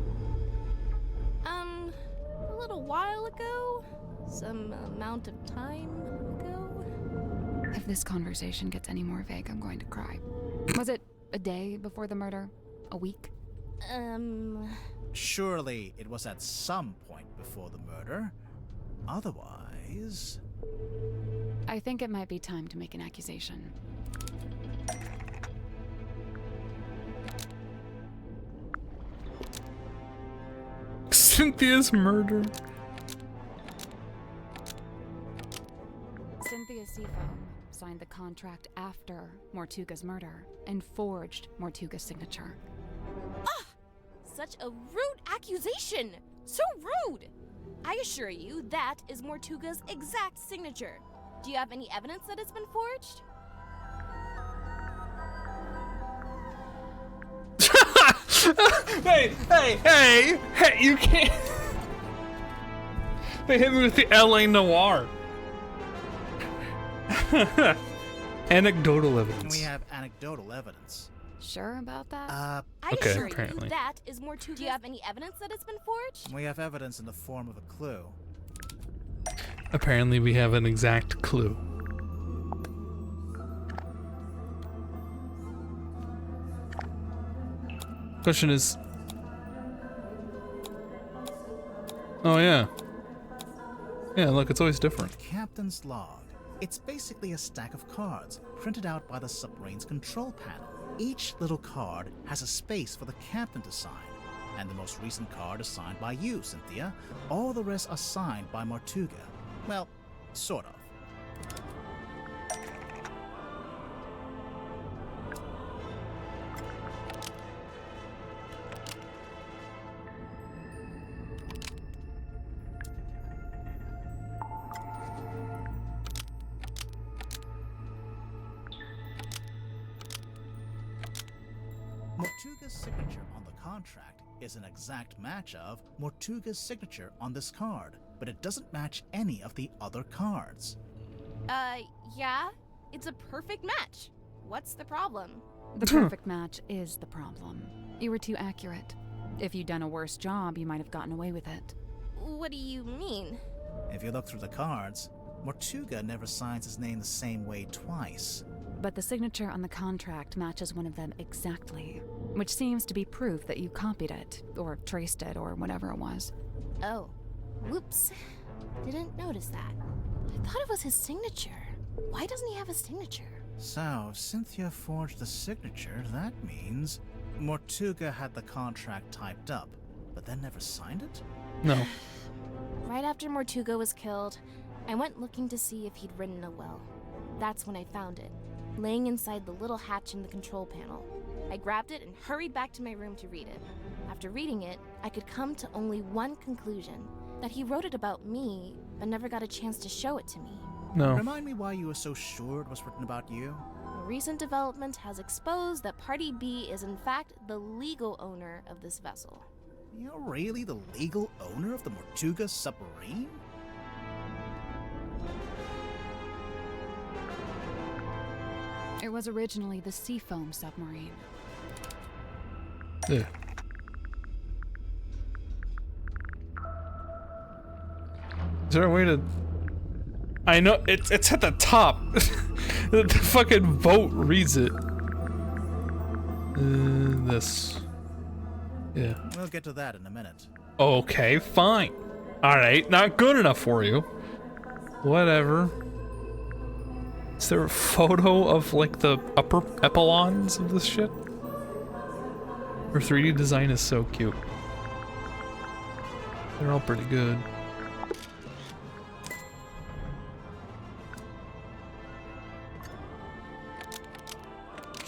A little while ago? Some amount of time ago? If this conversation gets any more vague, I'm going to cry. Was it a day before the murder? A week? Surely it was at some point before the murder. Otherwise... I think it might be time to make an accusation. Cynthia's murder. Cynthia Seafoam signed the contract after Mortuga's murder and forged Mortuga's signature. Such a rude accusation! So rude! I assure you, that is Mortuga's exact signature. Do you have any evidence that it's been forged? Hey, you can't. They hit me with the LA Noir. Anecdotal evidence. We have anecdotal evidence. Sure about that? I Okay, assure apparently. you, that is Mortuga's. Do you have any evidence that it's been forged? We have evidence in the form of a clue. Apparently we have an exact clue. Question is... Oh yeah. Yeah, look, it's always different. Captain's log. It's basically a stack of cards printed out by the submarine's control panel. Each little card has a space for the captain to sign, and the most recent card is signed by you, Cynthia. All the rest are signed by Mortuga. Well, sort of. Mortuga's signature on the contract is an exact match of Mortuga's signature on this card, but it doesn't match any of the other cards. Yeah, it's a perfect match. What's the problem? The perfect match is the problem. You were too accurate. If you'd done a worse job, you might have gotten away with it. What do you mean? If you look through the cards, Mortuga never signs his name the same way twice. But the signature on the contract matches one of them exactly, which seems to be proof that you copied it, or traced it, or whatever it was. Oh, whoops. Didn't notice that. I thought it was his signature. Why doesn't he have a signature? So, if Cynthia forged the signature, that means Mortuga had the contract typed up, but then never signed it? No. Right after Mortuga was killed, I went looking to see if he'd written a will. That's when I found it, laying inside the little hatch in the control panel. I grabbed it and hurried back to my room to read it. After reading it, I could come to only one conclusion, that he wrote it about me, but never got a chance to show it to me. No. Remind me why you were so sure it was written about you? A recent development has exposed that Party B is in fact the legal owner of this vessel. You're really the legal owner of the Mortuga submarine? It was originally the Seafoam submarine. Yeah. Is there a way to... I know, it's at the top. The fucking boat reads it. This. Yeah. We'll get to that in a minute. Okay, fine. Alright, not good enough for you. Whatever. Is there a photo of, like, the upper epilons of this shit? Her 3D design is so cute. They're all pretty good.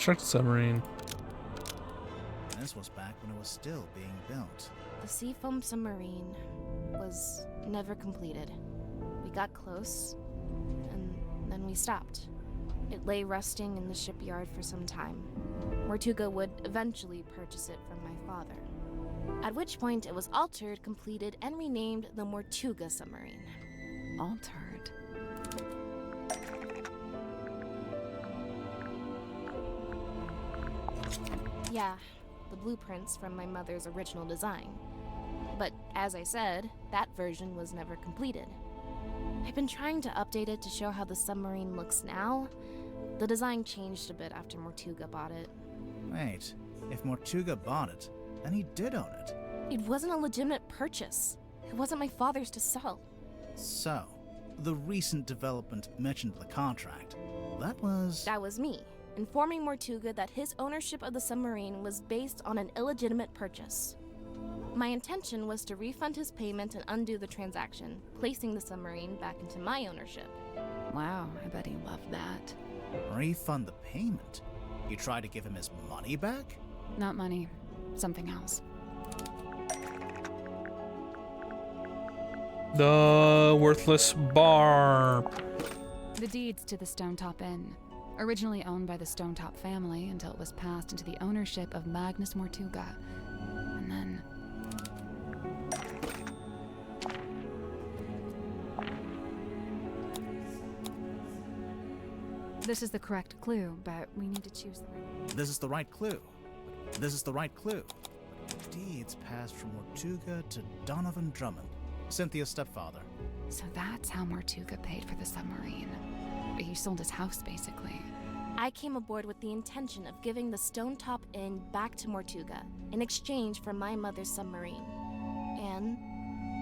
Construct submarine. This was back when it was still being built. The Seafoam submarine was never completed. We got close, and then we stopped. It lay rusting in the shipyard for some time. Mortuga would eventually purchase it from my father. At which point it was altered, completed, and renamed the Mortuga submarine. Altered. Yeah, the blueprints from my mother's original design. But as I said, that version was never completed. I've been trying to update it to show how the submarine looks now. The design changed a bit after Mortuga bought it. Wait, if Mortuga bought it, then he did own it. It wasn't a legitimate purchase. It wasn't my father's to sell. So, the recent development mentioned in the contract, that was me, informing Mortuga that his ownership of the submarine was based on an illegitimate purchase. My intention was to refund his payment and undo the transaction, placing the submarine back into my ownership. Wow, I bet he loved that. Refund the payment? You tried to give him his money back? Not money, something else. The worthless bar. The deeds to the Stonetop Inn, originally owned by the Stonetop family until it was passed into the ownership of Magnus Mortuga. And then... This is the correct clue, but we need to choose the right... This is the right clue. This is the right clue. Deeds passed from Mortuga to Donovan Drummond, Cynthia's stepfather. So that's how Mortuga paid for the submarine. He sold his house, basically. I came aboard with the intention of giving the Stonetop Inn back to Mortuga in exchange for my mother's submarine. And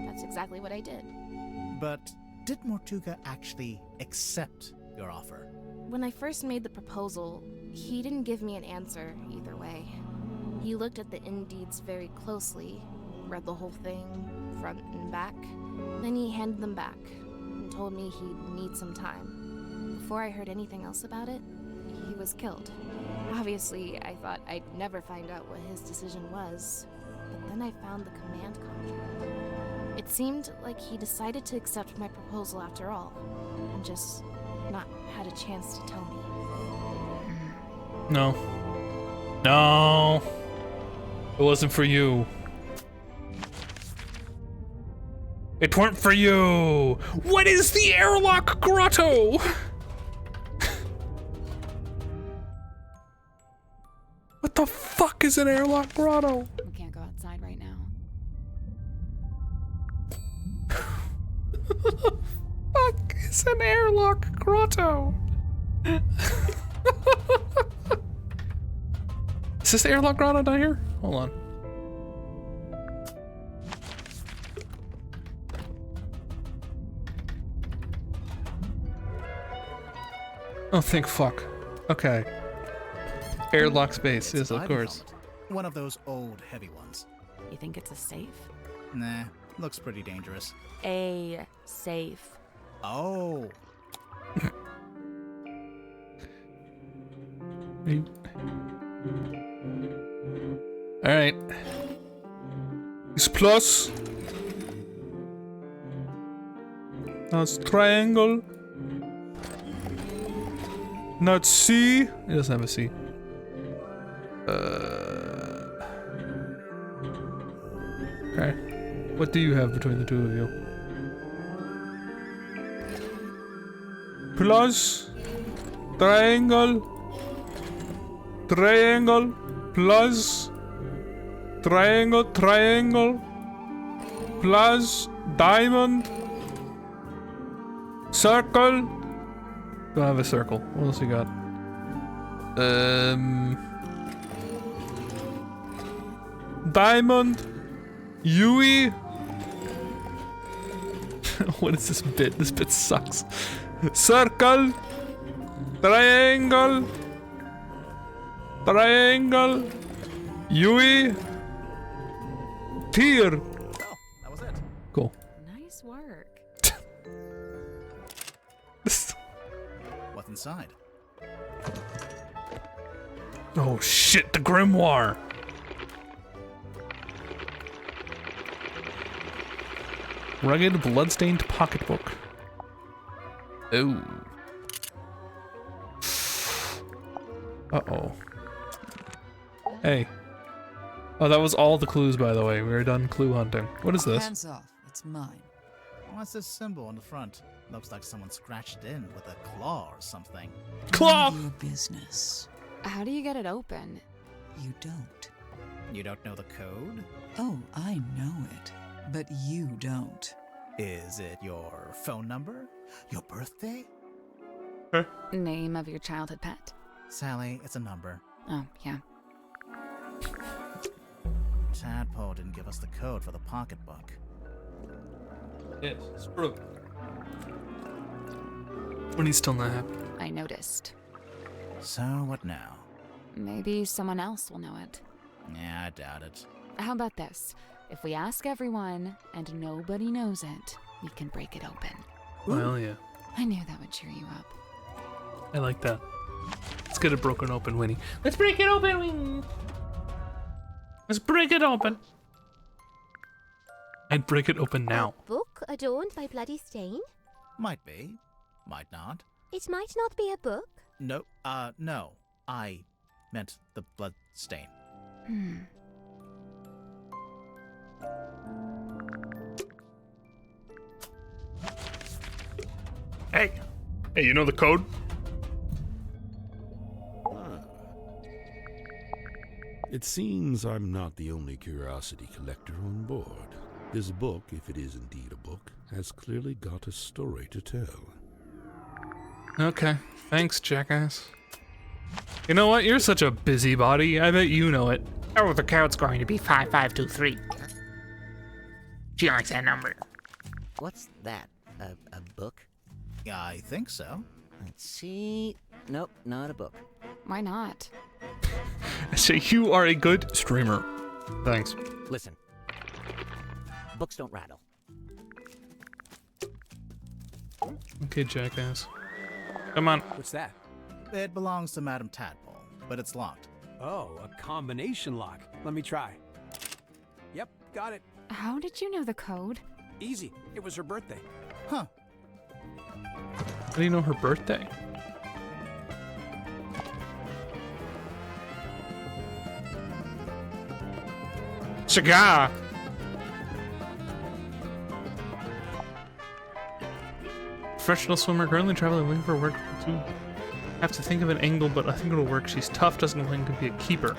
that's exactly what I did. But did Mortuga actually accept your offer? When I first made the proposal, he didn't give me an answer either way. He looked at the inn deeds very closely, read the whole thing, front and back. Then he handed them back and told me he'd need some time. Before I heard anything else about it, he was killed. Obviously, I thought I'd never find out what his decision was, but then I found the command contract. It seemed like he decided to accept my proposal after all, and just not had a chance to tell me. No. No. It wasn't for you. It weren't for you. What is the airlock grotto? What the fuck is an airlock grotto? We can't go outside right now. Fuck is an airlock grotto? Is this the airlock grotto down here? Hold on. Oh, thank fuck. Okay. Airlock space, yes, of course. One of those old, heavy ones. You think it's a safe? Nah, looks pretty dangerous. A safe. Oh. Alright. It's plus. Now it's triangle. Not C. It doesn't have a C. Okay. What do you have between the two of you? Plus. Triangle. Triangle. Plus. Triangle. Triangle. Plus. Diamond. Circle. Don't have a circle. What else you got? Diamond. Yui. What is this bit? This bit sucks. Circle. Triangle. Triangle. Yui. Tear. Oh, that was it. Cool. Nice work. What's inside? Oh shit, the grimoire. Rugged, bloodstained pocketbook. Oh. Uh-oh. Hey. Oh, that was all the clues, by the way. We were done clue hunting. What is this? Hands off. It's mine. What's this symbol on the front? Looks like someone scratched it in with a claw or something. Claw! None of your business. How do you get it open? You don't. You don't know the code? Oh, I know it. But you don't. Is it your phone number? Your birthday? Name of your childhood pet? Sally, it's a number. Oh, yeah. Tadpole didn't give us the code for the pocketbook. Yes, it's true. When he's still not happy. I noticed. So what now? Maybe someone else will know it. Yeah, I doubt it. How about this? If we ask everyone and nobody knows it, we can break it open. Well, yeah. I knew that would cheer you up. I like that. Let's get it broken open, Winnie. Let's break it open, Winnie. Let's break it open. I'd break it open now. A book adorned by bloody stain? Might be. Might not. It might not be a book. No, no. I meant the blood stain. Hey! Hey, you know the code? It seems I'm not the only curiosity collector on board. This book, if it is indeed a book, has clearly got a story to tell. Okay, thanks, jackass. You know what? You're such a busybody. I bet you know it. Oh, the code's going to be 5523. She likes that number. What's that? A book? I think so. Let's see. Nope, not a book. Why not? I say you are a good streamer. Thanks. Listen. Books don't rattle. Okay, jackass. Come on. What's that? It belongs to Madame Tadpole, but it's locked. Oh, a combination lock. Let me try. Yep, got it. How did you know the code? Easy. It was her birthday. Huh. How do you know her birthday? Cigar! Professional swimmer currently traveling looking for work too. Have to think of an angle, but I think it'll work. She's tough, doesn't look like could be a keeper.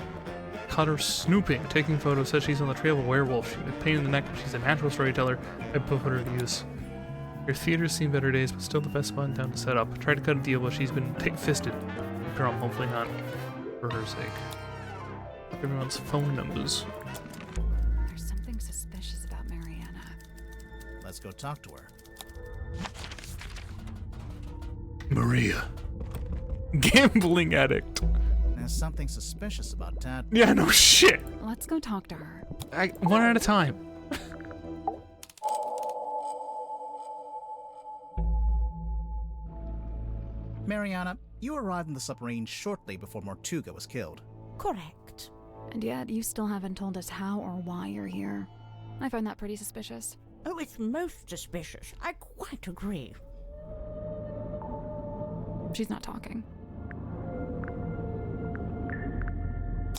Caught her snooping, taking photos, says she's on the trail of a werewolf. She's a pain in the neck, but she's a natural storyteller. I put her to use. Your theater's seen better days, but still the best spot in town to set up. Tried to cut a deal, but she's been tight-fisted. Drum, hopefully not for her sake. Everyone's phone numbers. There's something suspicious about Mariana. Let's go talk to her. Maria. Gambling addict. There's something suspicious about Tadpole. Yeah, no shit. Let's go talk to her. One at a time. Mariana, you arrived in the submarine shortly before Mortuga was killed. Correct. And yet, you still haven't told us how or why you're here. I find that pretty suspicious. Oh, it's most suspicious. I quite agree. She's not talking.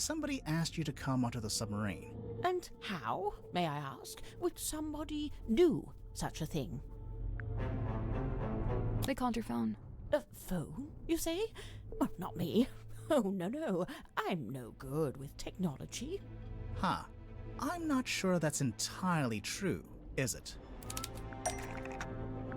somebody asked you to come onto the submarine. And how, may I ask, would somebody do such a thing? They called your phone. A phone, you say? Well, not me. Oh, no. I'm no good with technology. Huh. I'm not sure that's entirely true, is it?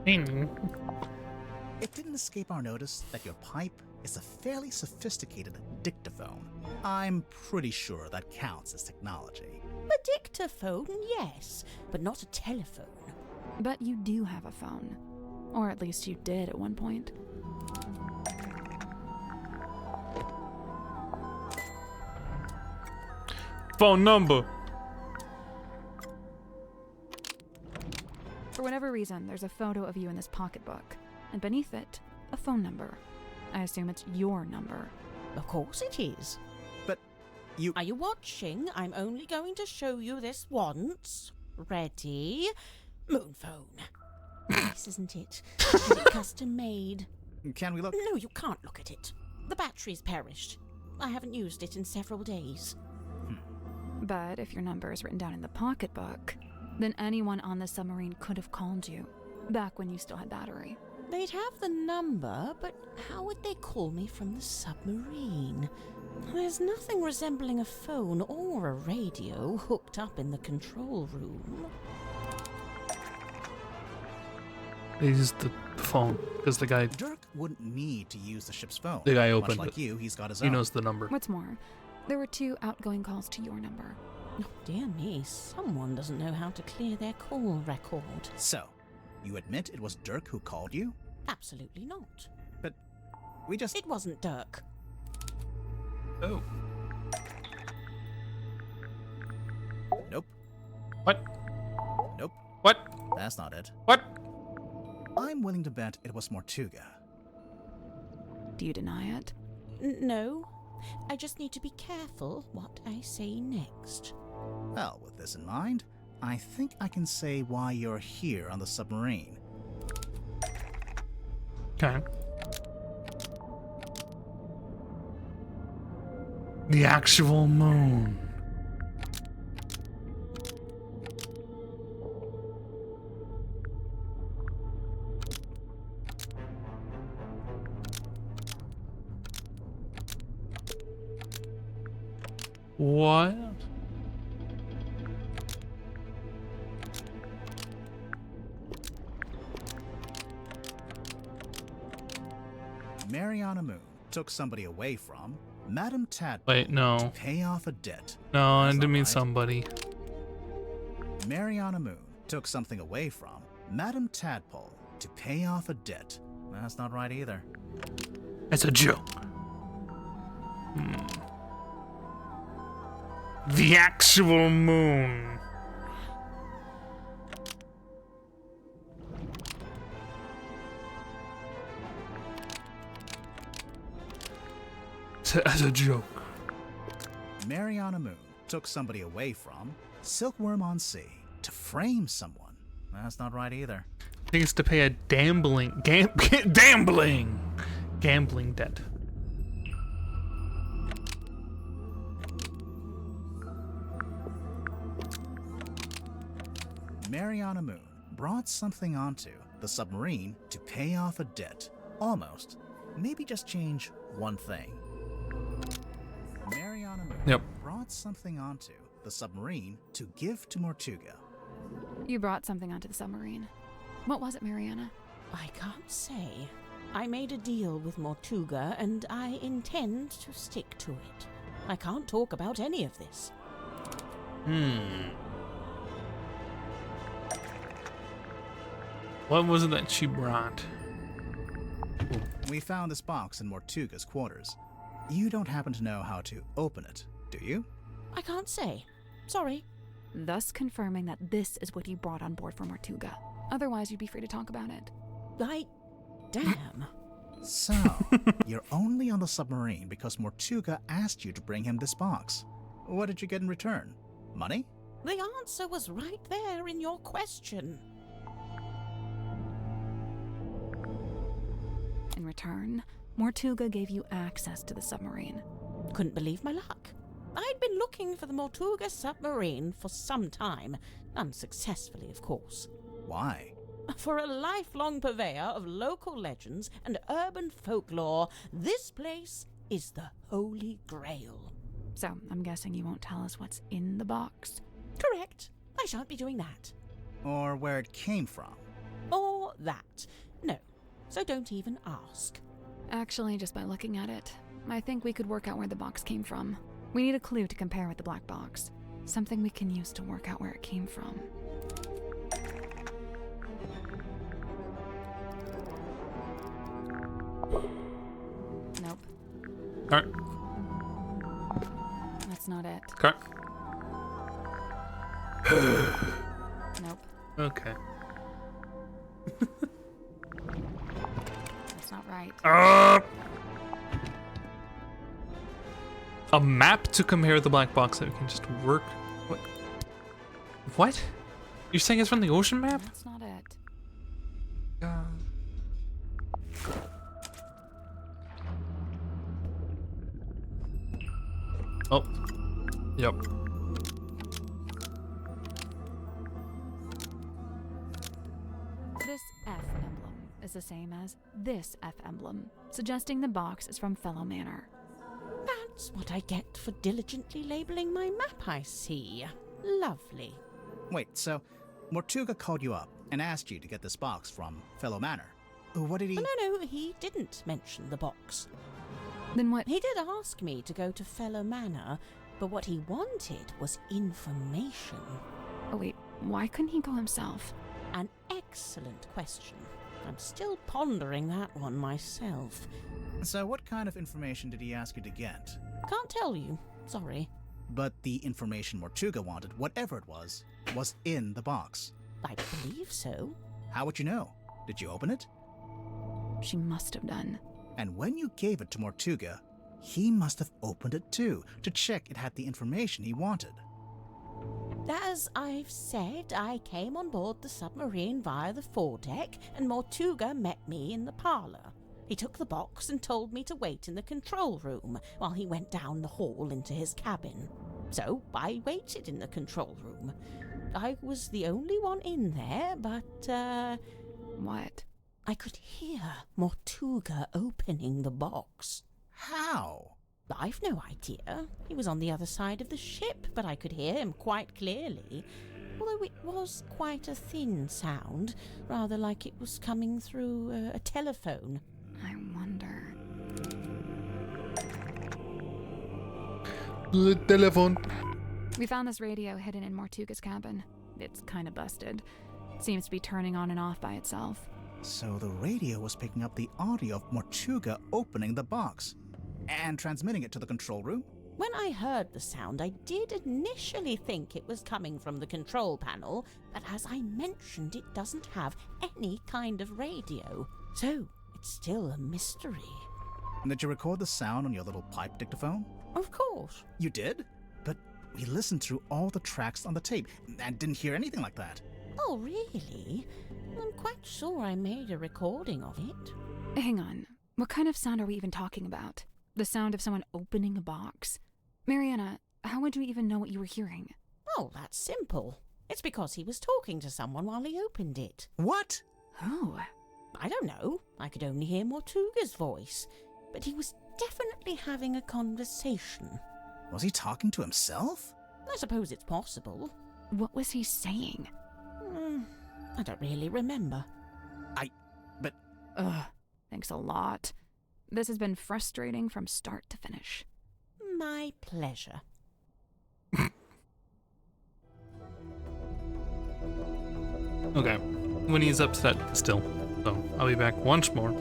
It didn't escape our notice that your pipe is a fairly sophisticated dictaphone. I'm pretty sure that counts as technology. A dictaphone, yes, but not a telephone. But you do have a phone. Or at least you did at one point. Phone number. For whatever reason, there's a photo of you in this pocketbook, and beneath it, a phone number. I assume it's your number. Of course it is. But you... Are you watching? I'm only going to show you this once. Ready? Moon phone. Nice, isn't it? Is it custom made? Can we look? No, you can't look at it. The battery's perished. I haven't used it in several days. But if your number is written down in the pocketbook, then anyone on the submarine could have called you, back when you still had battery. They'd have the number, but how would they call me from the submarine? There's nothing resembling a phone or a radio hooked up in the control room. They used the phone because the guy. Dirk wouldn't need to use the ship's phone. The guy opened Much like it. you, he's got his He own. knows the number. What's more, there were 2 outgoing calls to your number. Oh, dear me, someone doesn't know how to clear their call record. So, you admit it was Dirk who called you? Absolutely not. But we just... It wasn't Dirk. Oh. Nope. What? Nope. What? That's not it. What? I'm willing to bet it was Mortuga. Do you deny it? No. I just need to be careful what I say next. Well, with this in mind, I think I can say why you're here on the submarine. Okay. The actual moon. What? Mariana Moon took somebody away from Madame Tadpole Wait, no. to pay off a debt. No, I That's didn't not mean right. somebody. Mariana Moon took something away from Madame Tadpole to pay off a debt. That's not right either. It's a joke. The actual moon. As a joke. Mariana Moon took somebody away from Silkworm on Sea to frame someone. That's not right either. I think it's to pay a gambling debt. Mariana Moon brought something onto the submarine to pay off a debt. Almost. Maybe just change one thing. Mariana Moon brought something onto the submarine to give to Mortuga. You brought something onto the submarine. What was it, Mariana? I can't say. I made a deal with Mortuga, and I intend to stick to it. I can't talk about any of this. What was it that she brought? We found this box in Mortuga's quarters. You don't happen to know how to open it, do you? I can't say. Sorry. Thus confirming that this is what you brought on board for Mortuga. Otherwise, you'd be free to talk about it. Damn. So, you're only on the submarine because Mortuga asked you to bring him this box. What did you get in return? Money? The answer was right there in your question. In return, Mortuga gave you access to the submarine. Couldn't believe my luck. I'd been looking for the Mortuga submarine for some time, unsuccessfully, of course. Why? For a lifelong purveyor of local legends and urban folklore, this place is the Holy Grail. So, I'm guessing you won't tell us what's in the box. Correct. I shan't be doing that. Or where it came from? Or that. No. So don't even ask. Actually, just by looking at it, I think we could work out where the box came from. We need a clue to compare with the black box. Something we can use to work out where it came from. Nope. Alright. That's not it. Okay. Nope. Okay. That's not right. A map to compare the black box that we can just work. What? What? You're saying it's from the ocean map? That's not it. Oh. Yep. This F emblem is the same as this F emblem, suggesting the box is from Fellow Manor. That's what I get for diligently labeling my map, I see. Lovely. Wait, so Mortuga called you up and asked you to get this box from Fellow Manor. What did he... No, he didn't mention the box. Then what? He did ask me to go to Fellow Manor, but what he wanted was information. Oh wait, why couldn't he go himself? An excellent question. I'm still pondering that one myself. So what kind of information did he ask you to get? Can't tell you. Sorry. But the information Mortuga wanted, whatever it was in the box. I believe so. How would you know? Did you open it? She must have done. And when you gave it to Mortuga, he must have opened it too, to check it had the information he wanted. As I've said, I came on board the submarine via the foredeck, and Mortuga met me in the parlour. He took the box and told me to wait in the control room while he went down the hall into his cabin. So I waited in the control room. I was the only one in there, but, What? I could hear Mortuga opening the box. How? I've no idea. He was on the other side of the ship, but I could hear him quite clearly. Although it was quite a thin sound, rather like it was coming through a telephone. I wonder. The telephone. We found this radio hidden in Mortuga's cabin. It's kind of busted. It seems to be turning on and off by itself. So the radio was picking up the audio of Mortuga opening the box and transmitting it to the control room? When I heard the sound, I did initially think it was coming from the control panel, but as I mentioned, it doesn't have any kind of radio. So it's still a mystery. Did you record the sound on your little pipe dictaphone? Of course. You did? But we listened through all the tracks on the tape and didn't hear anything like that. Oh, really? I'm quite sure I made a recording of it. Hang on. What kind of sound are we even talking about? The sound of someone opening a box? Mariana, how would you even know what you were hearing? Oh, that's simple. It's because he was talking to someone while he opened it. What? Who? I don't know. I could only hear Mortuga's voice. But he was definitely having a conversation. Was he talking to himself? I suppose it's possible. What was he saying? I don't really remember. Ugh, thanks a lot. This has been frustrating from start to finish. My pleasure. Okay. Winnie's upset still, so I'll be back once more.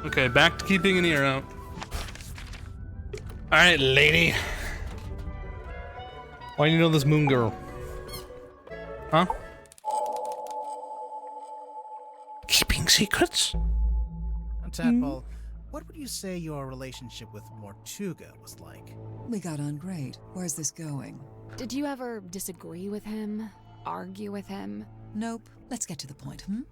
Okay, back to keeping an ear out. Alright, lady. Why do you know this moon girl? Huh? Keeping secrets? Tadpole, what would you say your relationship with Mortuga was like? We got on great. Where's this going? Did you ever disagree with him? Argue with him? Nope. Let's get to the point, hmm?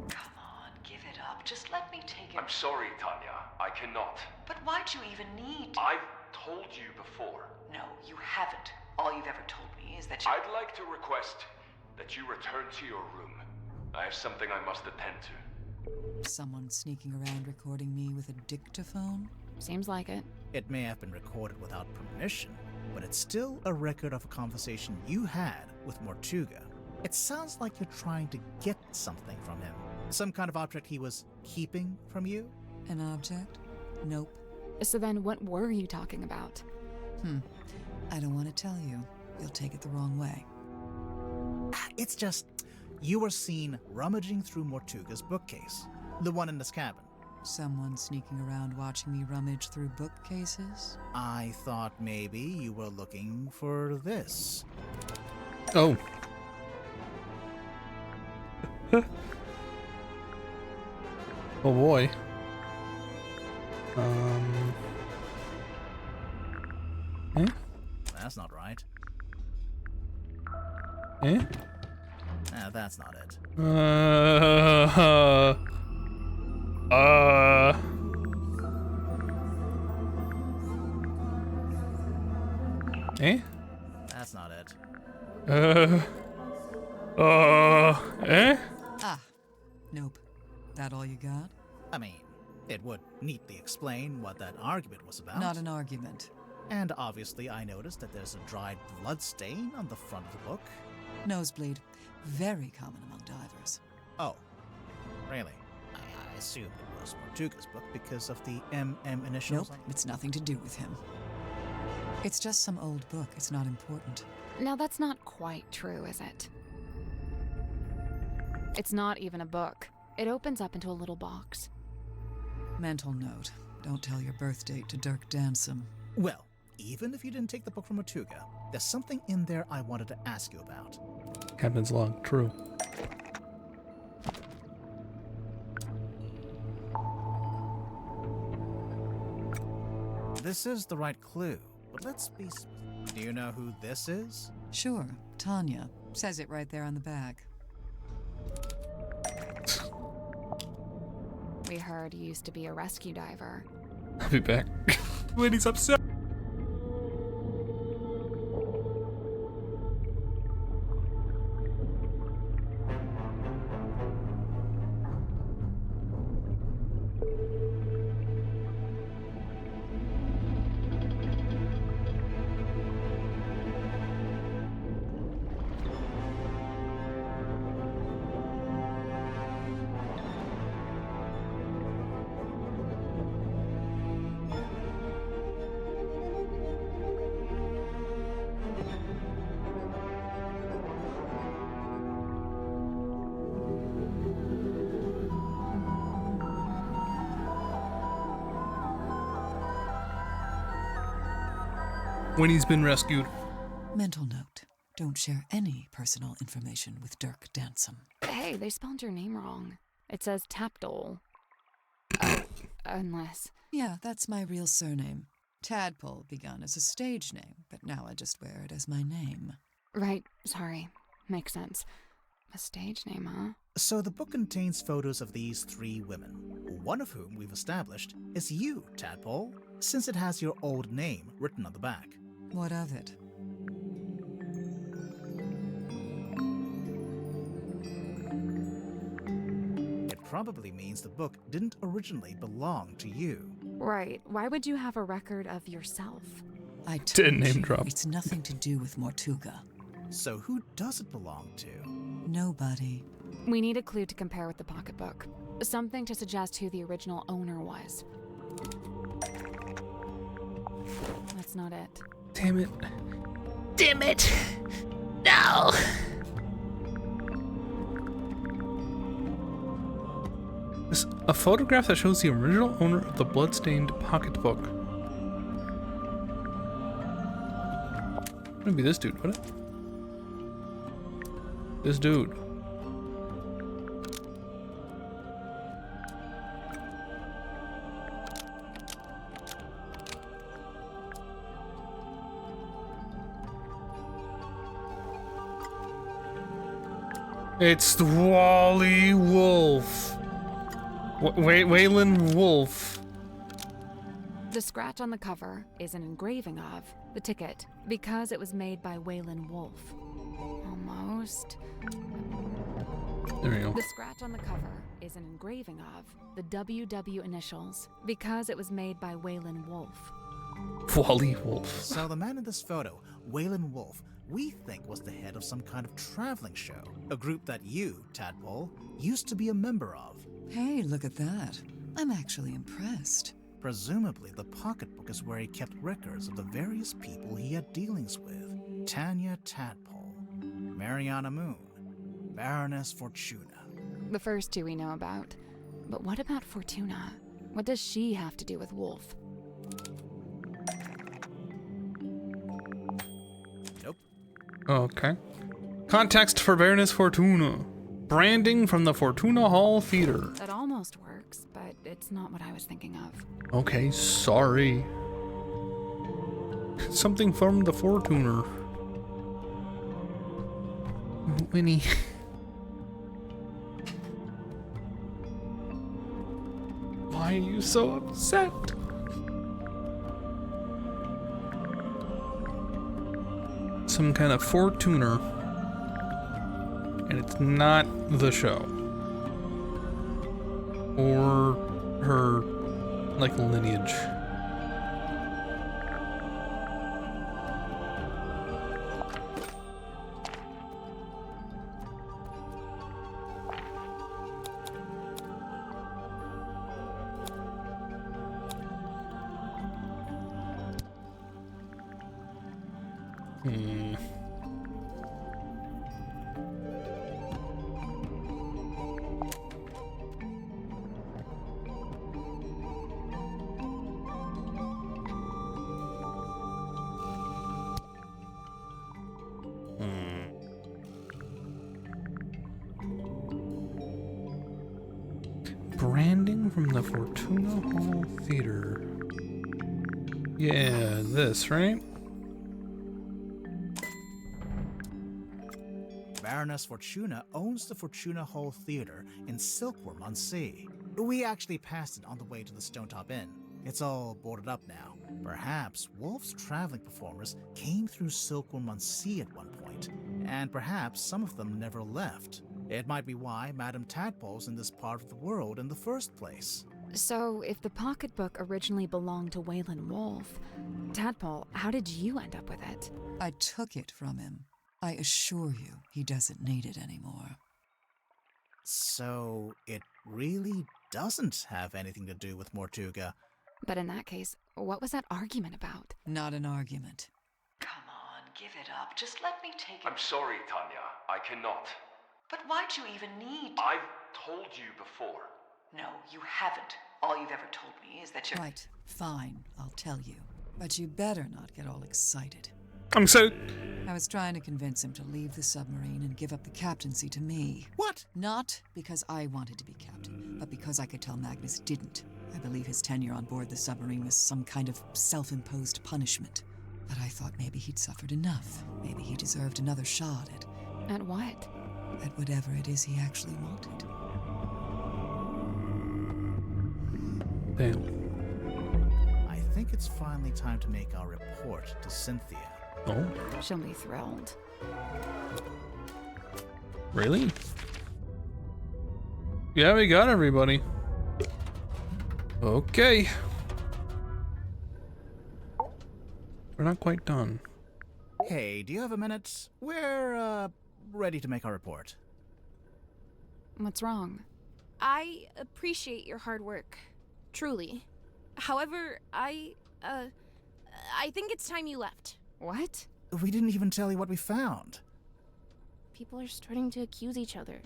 Come on, give it up. Just let me take it. I'm sorry, Tanya. I cannot. But why'd you even need? I've told you before. No, you haven't. All you've ever told me is that you... I'd like to request that you return to your room. I have something I must attend to. Someone sneaking around recording me with a dictaphone? Seems like it. It may have been recorded without permission, but it's still a record of a conversation you had with Mortuga. It sounds like you're trying to get something from him. Some kind of object he was keeping from you? An object? Nope. So then what were you talking about? I don't want to tell you. You'll take it the wrong way. It's just, you were seen rummaging through Mortuga's bookcase. The one in this cabin. Someone sneaking around watching me rummage through bookcases? I thought maybe you were looking for this. Oh. Oh boy. Eh? That's not right. Eh? That's not it. Eh? That's not it. Eh? Ah. Nope. That all you got? I mean, it would neatly explain what that argument was about. Not an argument. And obviously I noticed that there's a dried blood stain on the front of the book. Nosebleed. Very common among divers. Oh, really? I assumed it was Mortuga's book because of the MM initials. Nope, it's nothing to do with him. It's just some old book. It's not important. Now that's not quite true, is it? It's not even a book. It opens up into a little box. Mental note. Don't tell your birth date to Dirk Dansom. Well, even if you didn't take the book from Mortuga, there's something in there I wanted to ask you about. Captain's log, true. This is the right clue, but let's be... Do you know who this is? Sure, Tanya. Says it right there on the back. We heard you used to be a rescue diver. I'll be back. When he's upset. When he's been rescued. Mental note. Don't share any personal information with Dirk Dansom. Hey, they spelled your name wrong. It says Tapdole. Unless... Yeah, that's my real surname. Tadpole begun as a stage name, but now I just wear it as my name. Right, sorry. Makes sense. A stage name, huh? So the book contains photos of these 3 women, one of whom we've established is you, Tadpole, since it has your old name written on the back. What of it? It probably means the book didn't originally belong to you. Right. Why would you have a record of yourself? I Didn't name drop. It's nothing to do with Mortuga. So who does it belong to? Nobody. We need a clue to compare with the pocketbook. Something to suggest who the original owner was. That's not it. Damn it. Damn it! No! A photograph that shows the original owner of the bloodstained pocketbook. Maybe this dude, would it? This dude. It's Wally Wolf. Waylon Wolf. The scratch on the cover is an engraving of the ticket because it was made by Waylon Wolf. Almost. There we go. The scratch on the cover is an engraving of the WW initials because it was made by Waylon Wolf. Wally Wolf. So the man in this photo, Waylon Wolf, we think was the head of some kind of traveling show. A group that you, Tadpole, used to be a member of. Hey, look at that. I'm actually impressed. Presumably, the pocketbook is where he kept records of the various people he had dealings with. Tanya Tadpole, Mariana Moon, Baroness Fortuna. The first two we know about. But what about Fortuna? What does she have to do with Wolf? Nope. Okay. Context for Baroness Fortuna. Branding from the Fortuna Hall Theater. That almost works, but it's not what I was thinking of. Okay, sorry. Something from the Fortuner. Winnie. Why are you so upset? Some kind of Fortuner. And it's not the show. Or her, like, lineage. Branding from the Fortuna Hall Theater. Yeah, this, right? Baroness Fortuna owns the Fortuna Hall Theater in Silkworm on Sea. We actually passed it on the way to the Stonetop Inn. It's all boarded up now. Perhaps Wolf's traveling performers came through Silkworm on Sea at one point, and perhaps some of them never left. It might be why Madame Tadpole's in this part of the world in the first place. So, if the pocketbook originally belonged to Waylon Wolf, Tadpole, how did you end up with it? I took it from him. I assure you, he doesn't need it anymore. So, it really doesn't have anything to do with Mortuga. But in that case, what was that argument about? Not an argument. Come on, give it up. Just let me take it. I'm sorry, Tanya. I cannot. But why'd you even need to? I've told you before. No, you haven't. All you've ever told me is that you're... Right, fine, I'll tell you. But you better not get all excited. I'm so... I was trying to convince him to leave the submarine and give up the captaincy to me. What? Not because I wanted to be captain, but because I could tell Magnus didn't. I believe his tenure on board the submarine was some kind of self-imposed punishment. But I thought maybe he'd suffered enough. Maybe he deserved another shot at... At what? At whatever it is he actually wanted. Damn. I think it's finally time to make our report to Cynthia. Oh? She'll be thrilled. Really? Yeah, we got everybody. Okay. We're not quite done. Hey, do you have a minute? We're, ready to make our report. What's wrong? I appreciate your hard work. Truly. However, I think it's time you left. What? We didn't even tell you what we found. People are starting to accuse each other.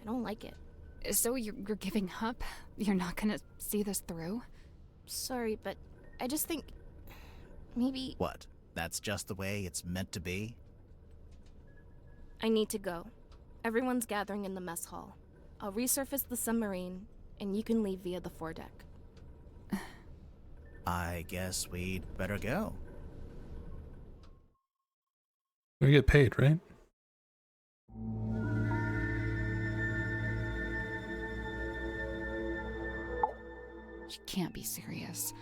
I don't like it. So you're giving up? You're not gonna see this through? Sorry, but I just think maybe What? That's just the way it's meant to be? I need to go. Everyone's gathering in the mess hall. I'll resurface the submarine, and you can leave via the foredeck. I guess we'd better go. We get paid, right? She can't be serious.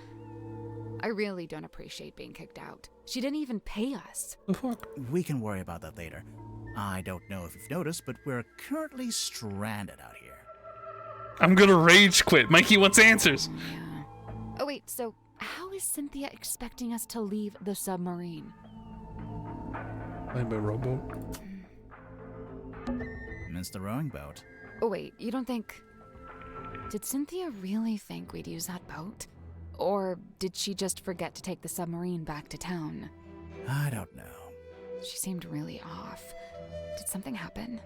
I really don't appreciate being kicked out. She didn't even pay us. The fuck? We can worry about that later. I don't know if you've noticed, but we're currently stranded out here. I'm gonna rage quit. Mikey wants answers. Yeah. Oh wait, so how is Cynthia expecting us to leave the submarine? Played by rowboat. It's the rowing boat. Oh wait, you don't think... Did Cynthia really think we'd use that boat? Or did she just forget to take the submarine back to town? I don't know. She seemed really off. Did something happen?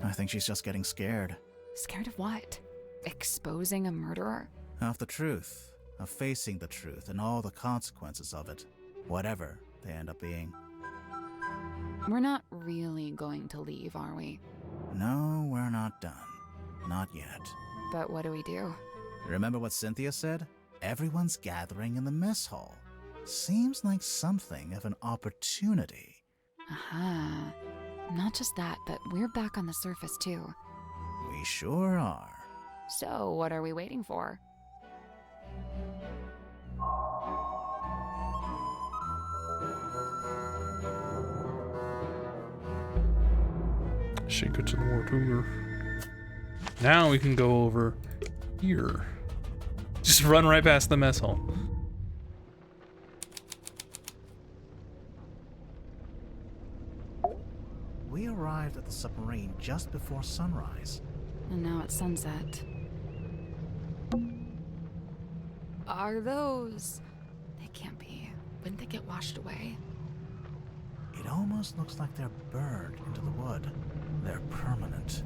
I think she's just getting scared. Scared of what? Exposing a murderer? Of the truth. Of facing the truth and all the consequences of it. Whatever they end up being. We're not really going to leave, are we? No, we're not done. Not yet. But what do we do? Remember what Cynthia said? Everyone's gathering in the mess hall. Seems like something of an opportunity. Aha. Not just that, but we're back on the surface too. We sure are. So, what are we waiting for? Shake it to the water. Now we can go over here. Just run right past the mess hall. We arrived at the submarine just before sunrise. And now it's sunset. Are those... They can't be. Wouldn't they get washed away? It almost looks like they're burned into the wood. They're permanent.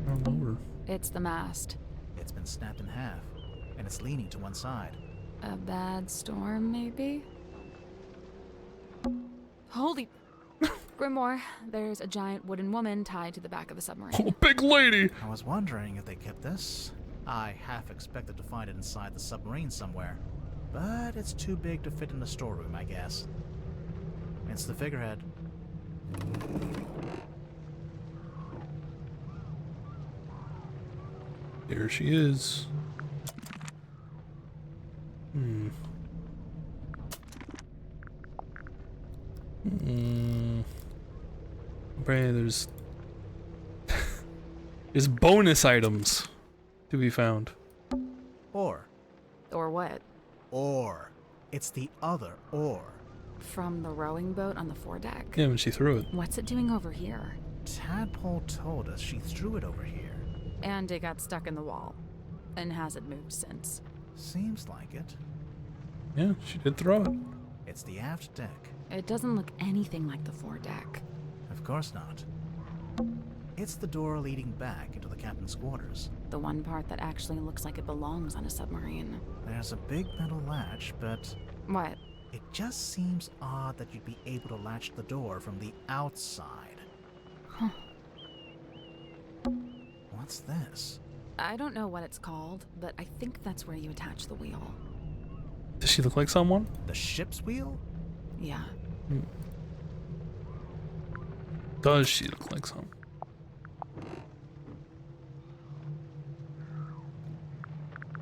Roll over. It's the mast. It's been snapped in half, and it's leaning to one side. A bad storm, maybe? Holy... Grimoire, there's a giant wooden woman tied to the back of the submarine. Oh, big lady! I was wondering if they kept this. I half expected to find it inside the submarine somewhere, but it's too big to fit in the storeroom, I guess. It's the figurehead. There she is. Right, there's bonus items to be found. Or. Or what? Or. It's the other or. From the rowing boat on the foredeck? Yeah, when she threw it. What's it doing over here? Tadpole told us she threw it over here. And it got stuck in the wall. And hasn't moved since. Seems like it. Yeah, she did throw it. It's the aft deck. It doesn't look anything like the foredeck. Of course not. It's the door leading back into the captain's quarters. The one part that actually looks like it belongs on a submarine. There's a big metal latch, but... What? It just seems odd that you'd be able to latch the door from the outside. Huh. What's this? I don't know what it's called, but I think that's where you attach the wheel. Does she look like someone? The ship's wheel? Yeah. Does she look like someone?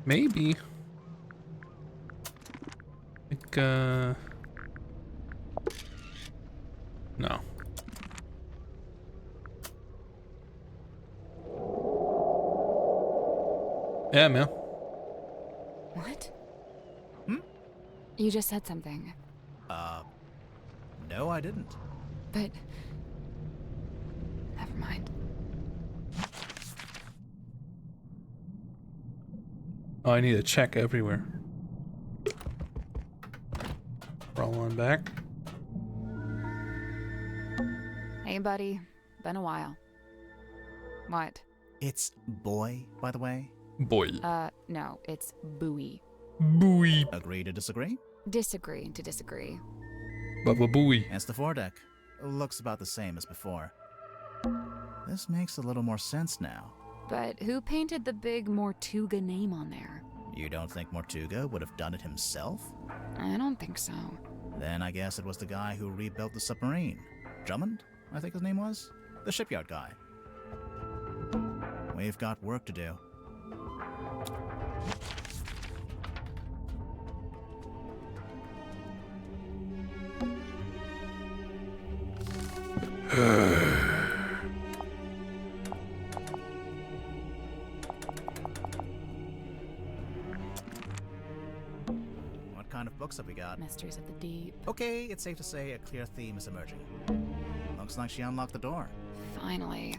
Maybe. Like, no. Yeah, man. What? You just said something. No, I didn't. But... Never mind. Oh, I need to check everywhere. Roll on back. Hey, buddy. Been a while. What? It's boy, by the way. Boy. No, it's buoy. Buoy. Agree to disagree? Disagree to disagree. Baba buoy. It's the foredeck. Looks about the same as before. This makes a little more sense now. But who painted the big Mortuga name on there? You don't think Mortuga would have done it himself? I don't think so. Then I guess it was the guy who rebuilt the submarine. Drummond, I think his name was? The shipyard guy. We've got work to do. What kind of books have we got? Mysteries of the Deep. Okay, it's safe to say a clear theme is emerging. Looks like she unlocked the door. Finally.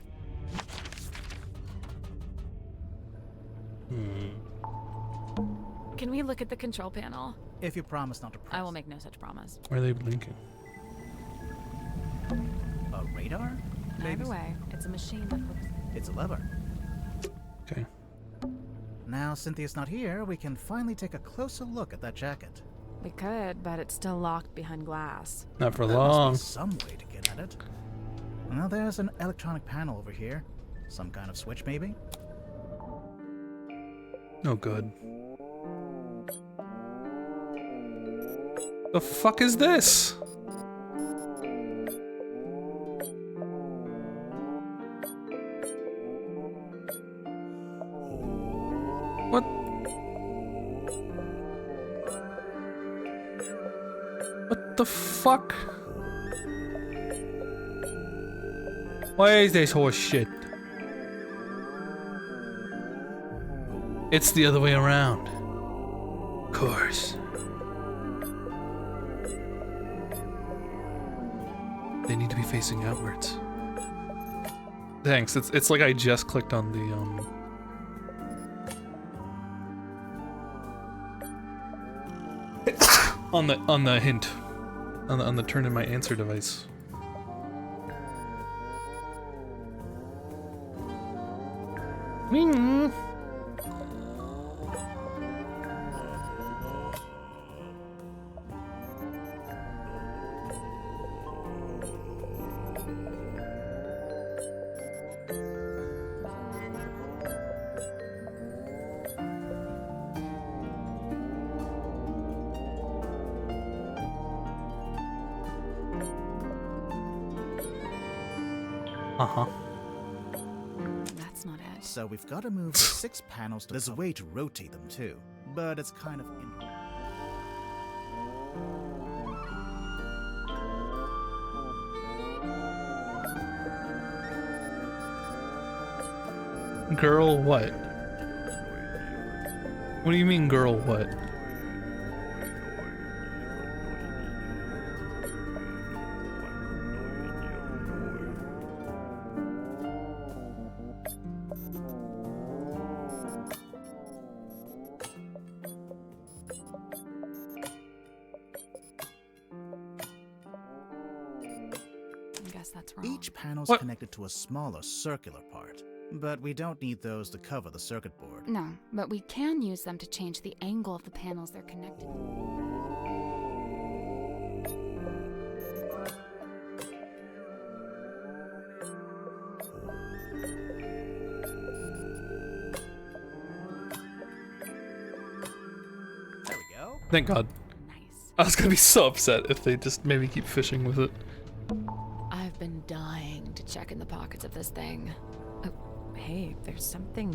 Can we look at the control panel? If you promise not to press. I will make no such promise. Why are they blinking? A radar? Either way, it's a machine that looks... It's a lever. Okay. Now Cynthia's not here, we can finally take a closer look at that jacket. We could, but it's still locked behind glass. Not for There long. must be some way to get at it. Now there's an electronic panel over here. Some kind of switch, maybe? Oh, good. The fuck is this? What? What the fuck? Why is this horse shit? It's the other way around. Of course. They need to be facing outwards. Thanks. It's like I just clicked on the on the hint on the turn in my answer device. Uh-huh. That's not it. So we've got to move the 6 panels to... There's a way to rotate them too, but it's kind of... Girl what? What do you mean girl what? I guess that's wrong. Each panel's What? connected to a smaller circular part, but we don't need those to cover the circuit board. No, but we can use them to change the angle of the panels they're connected to. There we go. Thank God. Nice. I was gonna be so upset if they just maybe keep fishing with it. I've been dying to check in the pockets of this thing. Oh, hey, there's something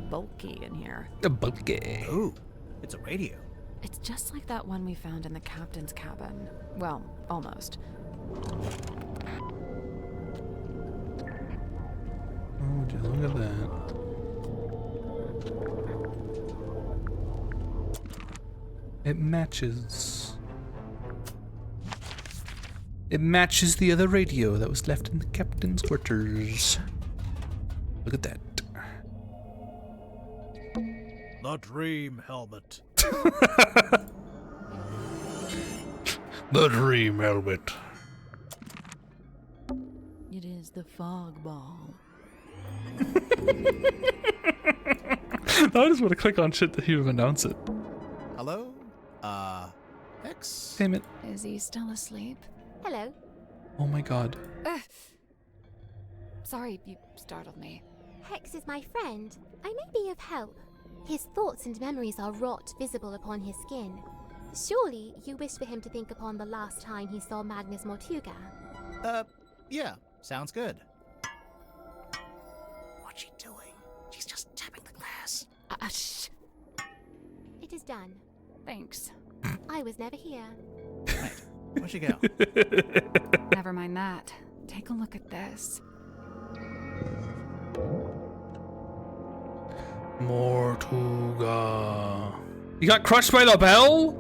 bulky in here. Bulky. Ooh, it's a radio. It's just like that one we found in the captain's cabin. Well, almost. Oh, would you look at that? It matches. It matches the other radio that was left in the captain's quarters. Look at that. The dream helmet. The dream helmet. It is the fog ball. Now I just want to click on shit that he would announce it. Hello? Hex? Damn it. Is he still asleep? Hello. Oh my god. Sorry, you startled me. Hex is my friend. I may be of help. His thoughts and memories are wrought visible upon his skin. Surely you wish for him to think upon the last time he saw Magnus Mortuga. Yeah, sounds good. What's she doing? She's just tapping the glass. Shh. It is done. Thanks. I was never here. Wait, where'd she go? Never mind that. Take a look at this. Mortuga. You got crushed by the bell?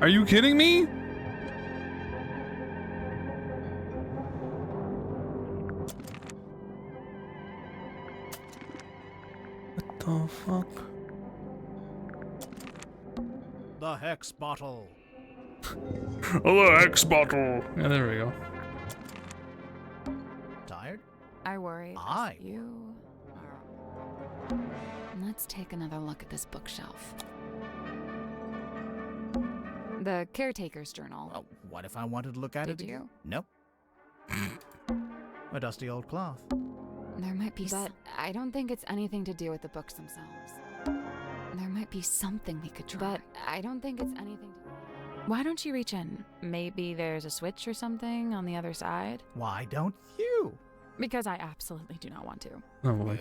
Are you kidding me? What the fuck? The Hex Bottle. Oh, the Hex Bottle. Yeah, there we go. Tired? I worry. I You are. Let's take another look at this bookshelf. The caretaker's journal. Well, what if I wanted to look at it Did again? you? Nope. A dusty old cloth. There might be, but I don't think it's anything to do with the books themselves. There might be something we could try, but I don't think it's anything to... Why don't you reach in? Maybe there's a switch or something on the other side? Why don't you? Because I absolutely do not want to. Oh boy.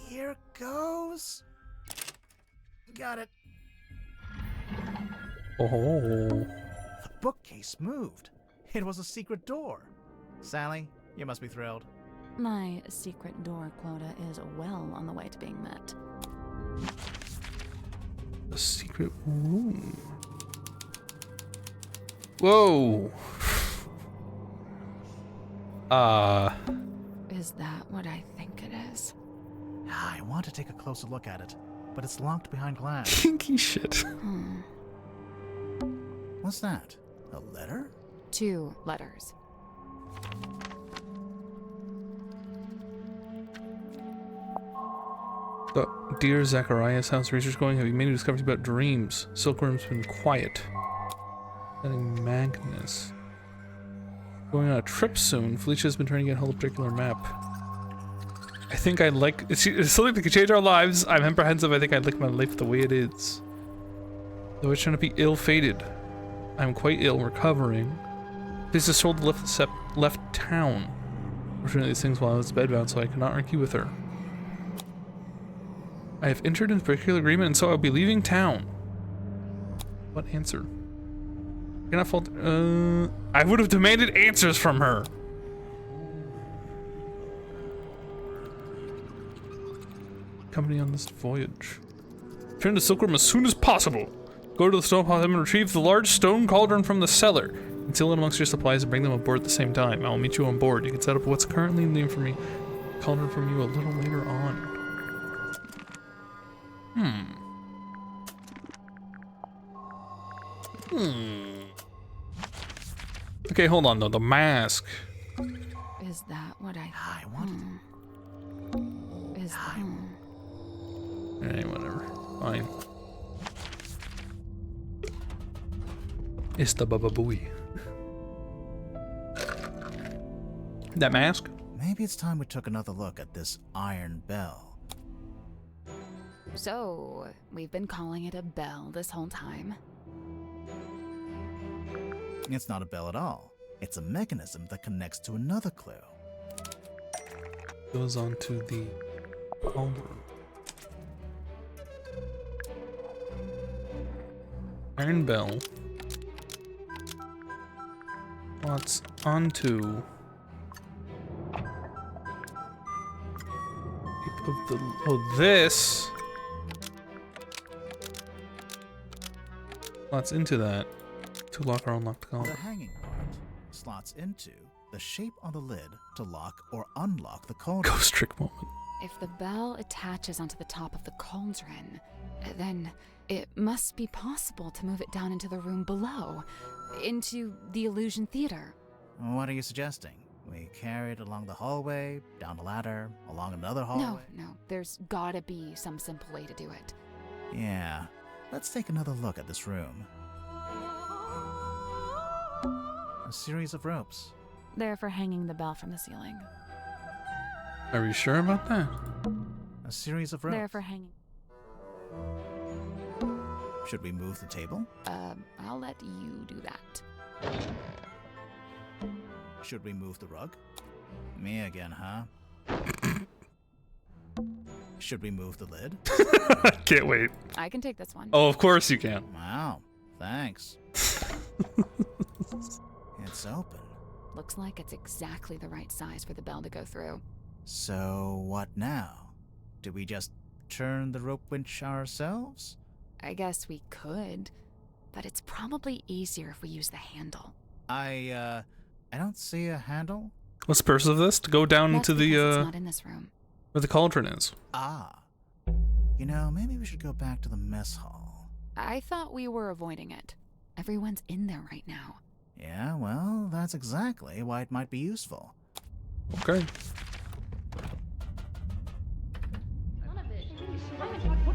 Here goes. Got it. Oh. The bookcase moved. It was a secret door. Sally, you must be thrilled. My secret door quota is well on the way to being met. A secret room. Whoa. Is that what I think it is? I want to take a closer look at it, but it's locked behind glass. Kinky shit. What's that? A letter? 2 letters. Dear Zacharias, how's research going? Have you made any discoveries about dreams? Silkworm's been quiet. Setting Magnus. Going on a trip soon. Felicia's been trying to get hold of a particular map. I think I'd like... It's something that could change our lives. I'm apprehensive. I think I'd like my life the way it is. Though it's trying to be ill-fated. I'm quite ill, recovering. This is told to left town. Fortunately, these things while I was bedbound, so I could not argue with her. I have entered into a particular agreement, and so I'll be leaving town. What answer? I cannot fault. I would have demanded answers from her. Company on this voyage. Return to Silkworm as soon as possible. Go to the stone pot and retrieve the large stone cauldron from the cellar. Conceal it amongst your supplies and bring them aboard at the same time. I will meet you on board. You can set up what's currently named for me. Cauldron from you a little later on. Okay, hold on though. The mask. Is that what I wanted? Is that... Hey, whatever. Fine. It's the Baba Booey. That mask? Maybe it's time we took another look at this iron bell. So, we've been calling it a bell this whole time. It's not a bell at all. It's a mechanism that connects to another clue. Goes on to the cauldron. Iron bell. What's onto this. Slots into that to lock or unlock the The cauldron. hanging part slots into the shape on the lid to lock or unlock the cauldron. Ghost trick moment. If the bell attaches onto the top of the cauldron, then it must be possible to move it down into the room below, into the illusion theater. What are you suggesting? We carry it along the hallway, down the ladder, along another hallway? No, there's gotta be some simple way to do it. Yeah. Let's take another look at this room. A series of ropes. They're for hanging the bell from the ceiling. Are you sure about that? A series of ropes. They're for hanging. Should we move the table? I'll let you do that. Should we move the rug? Me again, huh? Should we move the lid? Can't wait. I can take this one. Oh, of course you can. Wow, thanks. It's open. Looks like it's exactly the right size for the bell to go through. So, what now? Do we just turn the rope winch ourselves? I guess we could, but it's probably easier if we use the handle. I don't see a handle. What's the purpose of this? To go down That's to the, because it's not in this room. where the cauldron is. Ah. You know, maybe we should go back to the mess hall. I thought we were avoiding it. Everyone's in there right now. Yeah, well, that's exactly why it might be useful. Okay. I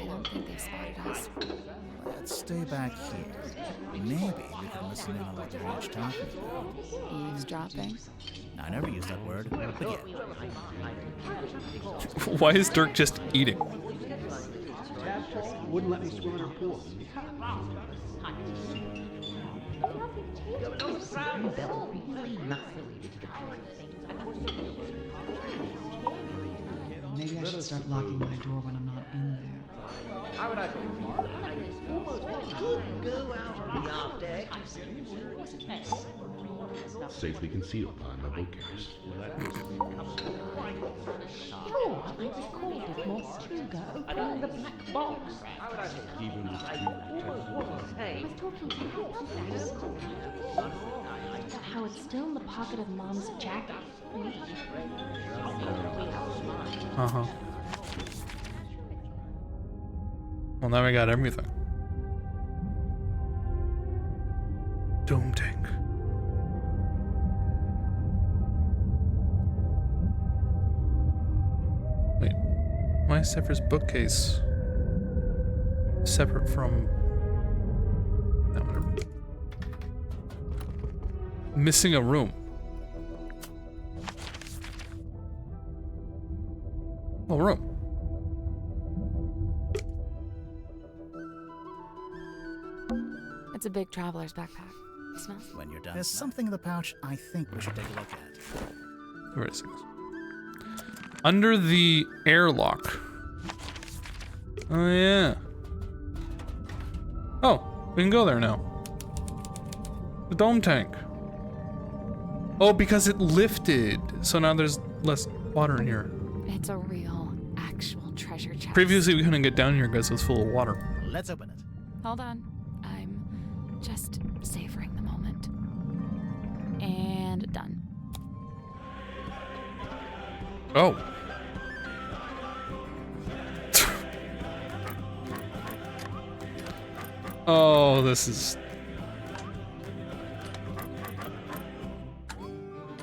don't think they spotted us. Let's stay back here. Maybe we can listen in on what they're each talking about. Eavesdropping? I never used that word, but yeah. Why is Dirk just eating? Wouldn't let me swim in her pool. Maybe I should start locking my door when I'm not in there. Safely concealed behind my bookcase. Oh, I recorded Morstuga opening the black box. Even with How it's still in the pocket of Mom's jacket. Uh-huh. Well, now we got everything. Dome tank. Wait. Why is Zephyr's bookcase separate from that one? Missing a room. Oh, room. It's a big traveler's backpack. It smells. When you're done, there's something in the pouch I think we should take a look at. Where is it? Under the airlock. Oh, yeah. Oh, we can go there now. The dome tank. Oh, because it lifted. So now there's less water in here. It's a real, actual treasure chest. Previously, we couldn't get down here because it was full of water. Let's open it. Hold on. I'm just savoring the moment. And done. Oh. Oh, this is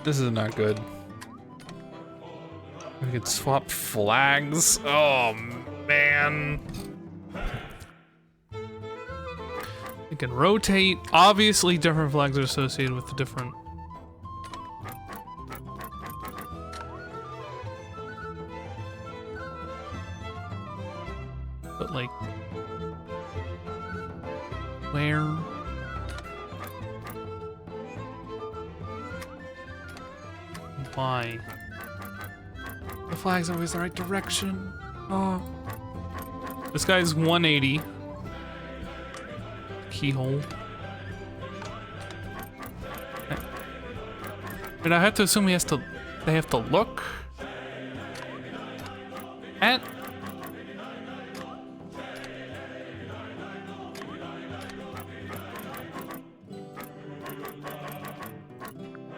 not good. We could swap flags. Oh, man. We can rotate. Obviously, different flags are associated with the different... But, like... Where? Why? The flag's always the right direction. Oh. This guy's 180. Keyhole. But I have to assume they have to look at.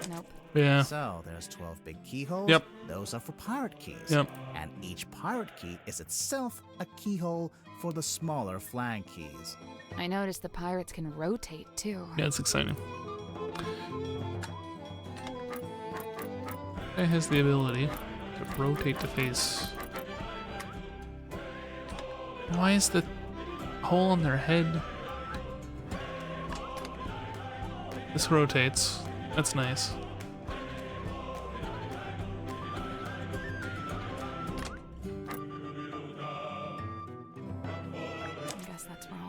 Nope. Yeah. So there's 12 big keyholes. Yep. Those are for pirate keys. Yep. And Each pirate key is itself a keyhole for the smaller flag keys. I noticed the pirates can rotate too. Yeah, it's exciting. It has the ability to rotate to face. Why is the hole on their head? This rotates. That's nice.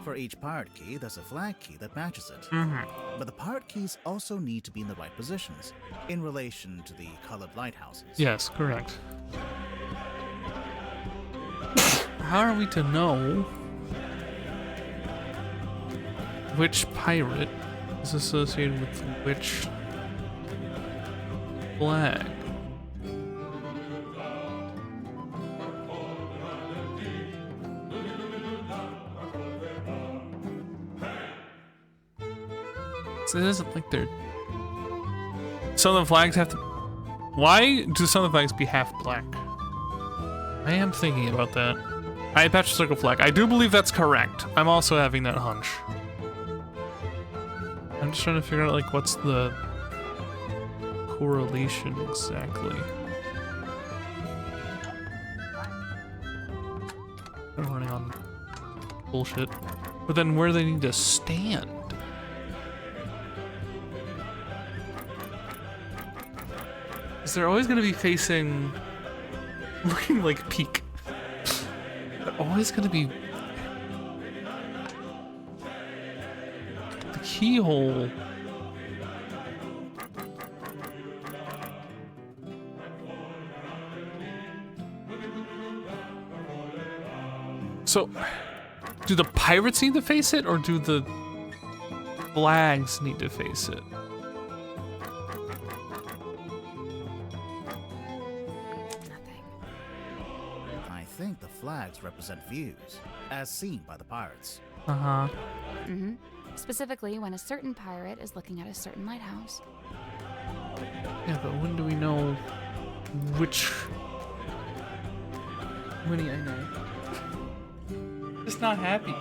For each pirate key, there's a flag key that matches it. Mm-hmm. But the pirate keys also need to be in the right positions, in relation to the colored lighthouses. Yes, correct. How are we to know which pirate is associated with which flag? So it isn't like they're... Some of the flags have to... Why do some of the flags be half black? I am thinking about that. I patched circle flag. I do believe that's correct. I'm also having that hunch. I'm just trying to figure out, like, what's the correlation exactly. I'm running on bullshit. But then where do they need to stand? Is they're always going to be facing... looking like peak. They're always going to be... the keyhole... So, do the pirates need to face it, or do the flags need to face it? I think the flags represent views, as seen by the pirates. Uh-huh. Mm-hmm. Specifically, when a certain pirate is looking at a certain lighthouse. Yeah, but when do we know which... Winnie, I know. Just not happy.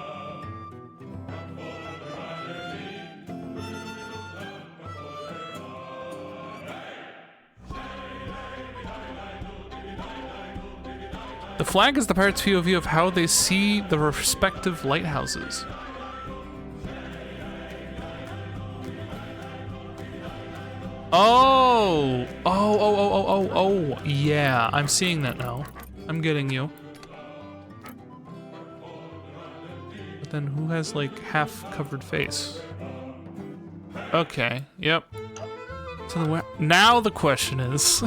The flag is the pirate's POV of how they see the respective lighthouses. Oh, yeah, I'm seeing that now. I'm getting you. But then who has like half covered face? Okay, yep. So now the question is,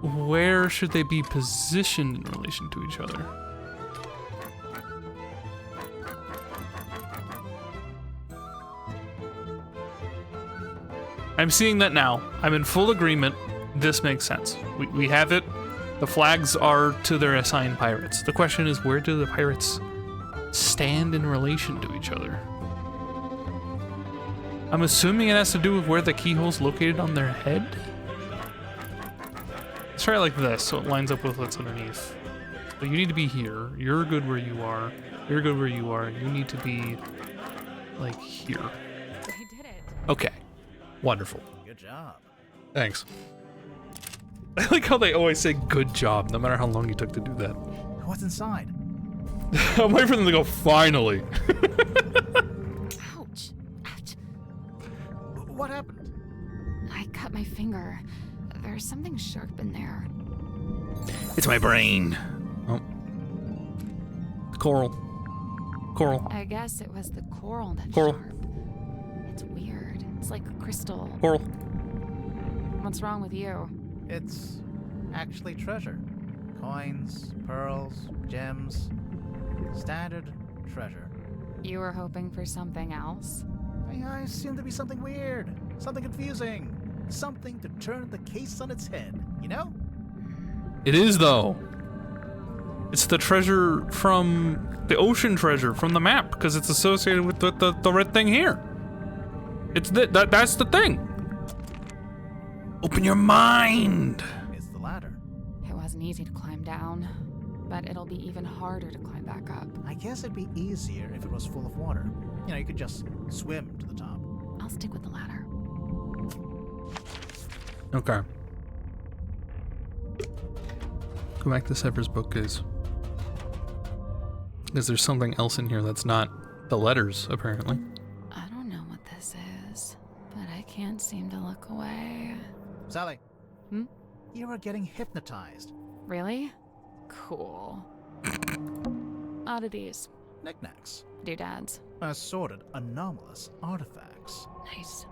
where should they be positioned in relation to each other? I'm seeing that now. I'm in full agreement. This makes sense. We have it. The flags are to their assigned pirates. The question is, where do the pirates stand in relation to each other? I'm assuming it has to do with where the keyhole's located on their head? Let's try it like this, so it lines up with what's underneath. But you need to be here. You're good where you are. You're good where you are. You need to be, like, here. They did it. Okay. Wonderful. Good job. Thanks. I like how they always say good job, no matter how long you took to do that. What's inside? I'm waiting for them to go, finally. Ouch. Ouch. What happened? I cut my finger. There's something sharp in there. It's my brain. Oh. Coral. Coral. I guess it was the coral that's Coral. sharp. It's weird. It's like crystal. Coral. What's wrong with you? It's actually treasure. Coins, pearls, gems. Standard treasure. You were hoping for something else? I assumed to be something weird, something confusing, something to turn the case on its head, you know? It is, though. It's the treasure from the ocean treasure from the map, because it's associated with the red thing here. It's that's the thing. Open your mind. It's the latter. It was wasn't easy to climb down, but it'll be even harder to climb back up. I guess it'd be easier if it was full of water. You know, you could just swim to the top. I'll stick with the ladder. Okay. Go back to Sever's bookcase. Because there's something else in here that's not the letters, apparently. I don't know what this is, but I can't seem to look away. Sally. Hmm? You are getting hypnotized. Really? Cool. Oddities. Knickknacks. Doodads. Assorted anomalous artifacts. Nice.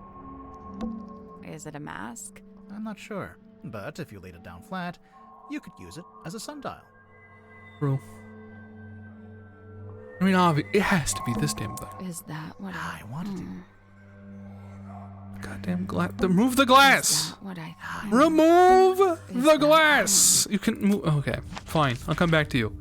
Is it a mask? I'm not sure, but if you laid it down flat, you could use it as a sundial. Bro. I mean, it has to be this damn thing. Is that what I wanted to. Goddamn glass. Remove the glass! Is that what I thought? Remove the glass! You can move. Okay, fine. I'll come back to you.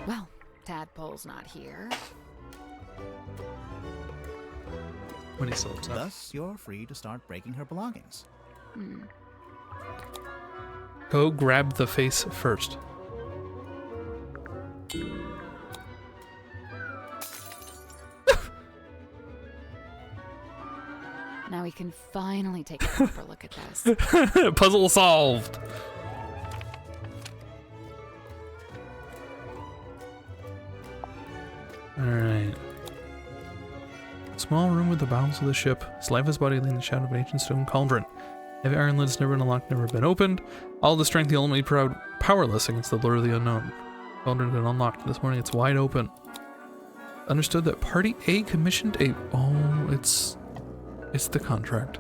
Well, Tadpole's not here. When he still looks up. Thus, you're free to start breaking her belongings. Go grab the face first. Now we can finally take a proper look at this. Puzzle solved. Alright. Small room with the bowels of the ship. Its lifeless body lay in the shadow of an ancient stone cauldron. Heavy iron lid has never been unlocked, never been opened. All the strength, the ultimately powerless against the lure of the unknown. Cauldron been unlocked. This morning it's wide open. Understood that Party A commissioned a... Oh, it's the contract.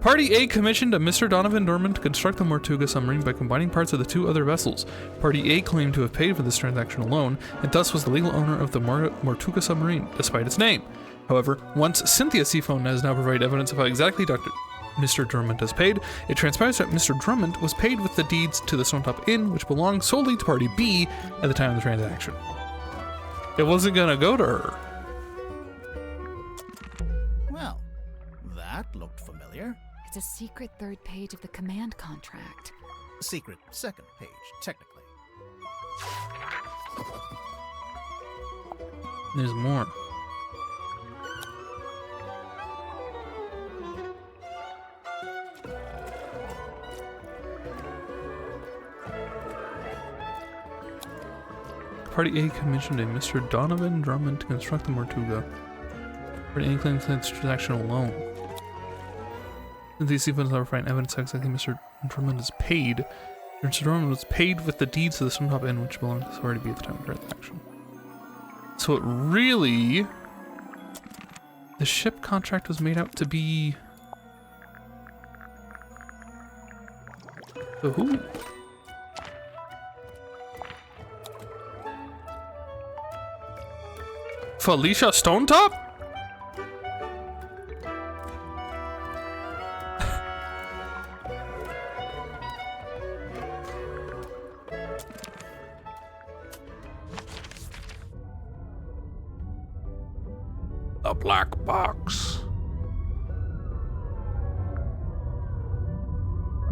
Party A commissioned a Mr. Donovan Dorman to construct the Mortuga submarine by combining parts of the two other vessels. Party A claimed to have paid for this transaction alone, and thus was the legal owner of the Mortuga submarine, despite its name. However, once Cynthia Seaphone has now provided evidence of how exactly Mr. Drummond has paid, it transpires that Mr. Drummond was paid with the deeds to the Stonetop Inn, which belonged solely to Party B at the time of the transaction. It wasn't gonna go to her. Well, that looked familiar. It's a secret third page of the command contract. Secret second page, technically. There's more. Party A commissioned a Mr. Donovan Drummond to construct the Mortuga. Party A claims that this transaction alone. Since these seafood never find evidence that exactly Mr. Drummond is paid, Mr. Drummond was paid with the deeds to the Stonetop Inn, which belonged to Party B at the time of the transaction. So it really... The ship contract was made out to be... So who? Felicia Stonetop? A black box.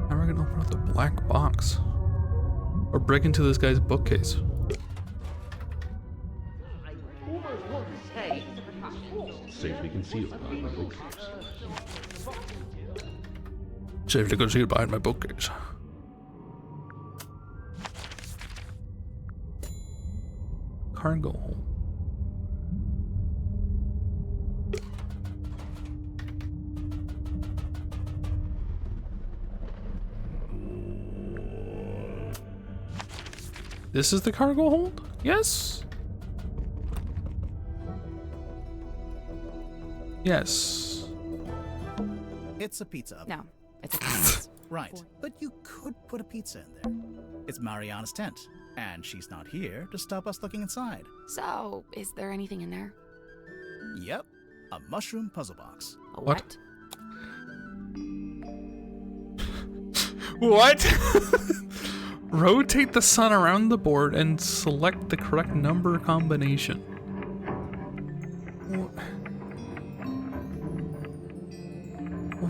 How am I gonna open up the black box? Or break into this guy's bookcase? Safely concealed behind my bookcase. Safely concealed behind my bookcase. Cargo hold. This is the cargo hold? Yes. Yes. It's a pizza oven. No, it's a tent. Right, but you could put a pizza in there. It's Mariana's tent, and she's not here to stop us looking inside. So, is there anything in there? Yep, a mushroom puzzle box. A what? What? Rotate the sun around the board and select the correct number combination.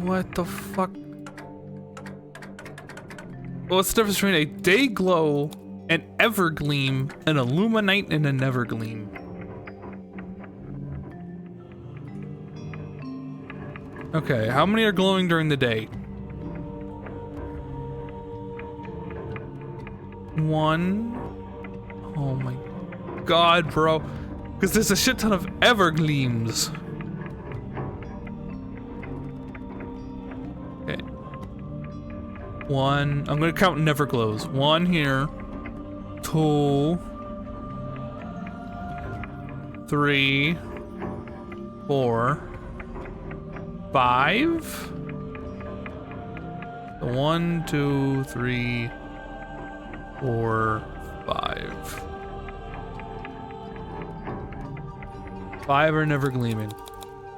What the fuck? What's the difference between a day glow, an evergleam, an illuminite, and a nevergleam? Okay, how many are glowing during the day? 1. Oh my god, bro. Because there's a shit ton of evergleams. Okay. 1. I'm gonna count neverglows. 1 here. 2. 3. 4. 5. 1, 2, 3, 4, 5. 5 are never gleaming.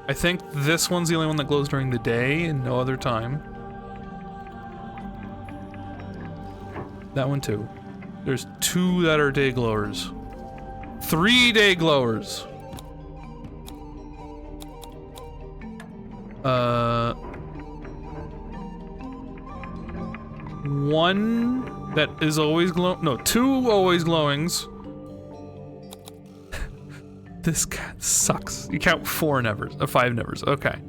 I think this one's the only one that glows during the day and no other time. That one too. There's 2 that are day glowers. 3 day glowers. 1 that is always no, 2 always glowings. This cat sucks. You count 4 nevers, 5 nevers, okay.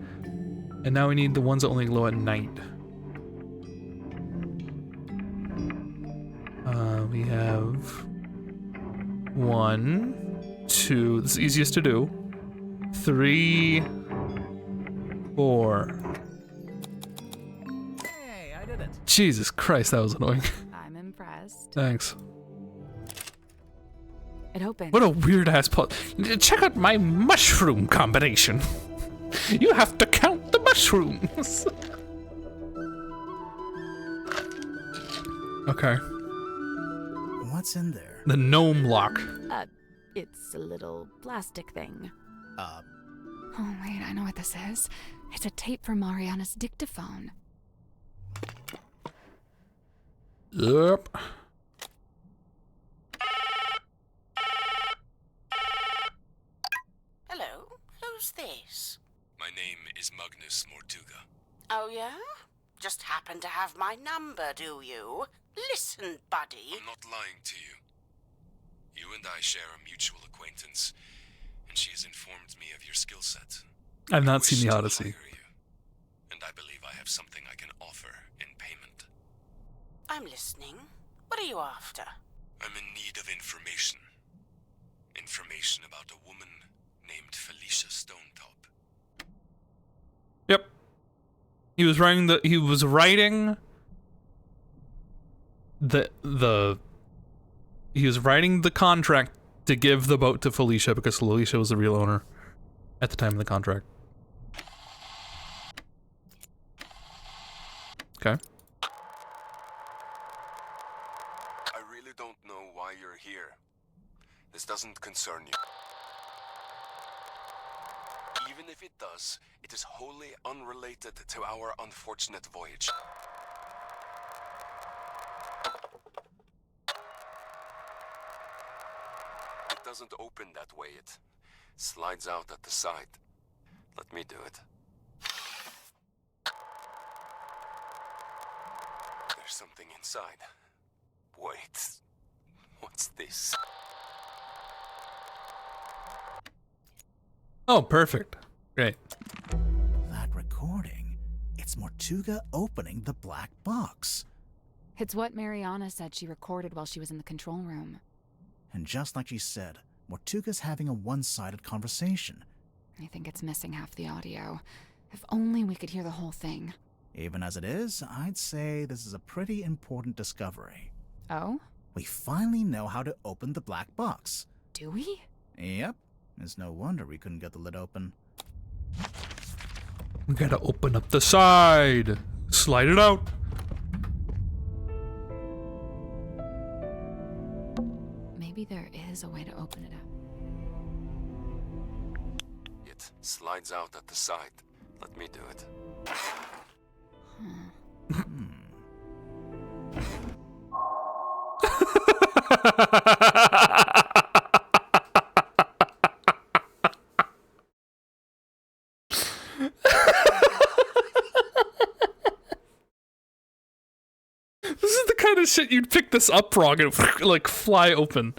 And now we need the ones that only glow at night. We have 1, 2, this is easiest to do. 3, 4. Hey, I did it. Jesus Christ, that was annoying. I'm impressed. Thanks. It opened. What a weird ass pot. Check out my mushroom combination. You have to count the mushrooms. Okay. What's in there? The gnome lock. It's a little plastic thing. Uh. Oh, wait, I know what this is. It's a tape from Mariana's dictaphone. Yep. Hello, who's this? My name is Magnus Mortuga. Oh, yeah? Just happen to have my number, do you? Listen, buddy. I'm not lying to you. You and I share a mutual acquaintance, and she has informed me of your skill set. I've not seen I wish the to Odyssey. hire you, and I believe I have something I can offer in payment. I'm listening. What are you after? I'm in need of information. Information about a woman named Felicia Stonetop. Yep. He was writing the contract to give the boat to Felicia because Felicia was the real owner at the time of the contract. Okay. I really don't know why you're here. This doesn't concern you. Even if it does, it is wholly unrelated to our unfortunate voyage. It doesn't open that way. It slides out at the side. Let me do it. There's something inside. Wait. What's this? Oh, perfect. Great. That recording. It's Mortuga opening the black box. It's what Mariana said she recorded while she was in the control room. And just like she said, Mortuga's having a one-sided conversation. I think it's missing half the audio. If only we could hear the whole thing. Even as it is, I'd say this is a pretty important discovery. Oh? We finally know how to open the black box. Do we? Yep. It's no wonder we couldn't get the lid open. We gotta open up the side. Slide it out. Maybe there is a way to open it up. It slides out at the side. Let me do it. kind of shit you'd pick this up wrong and like fly open.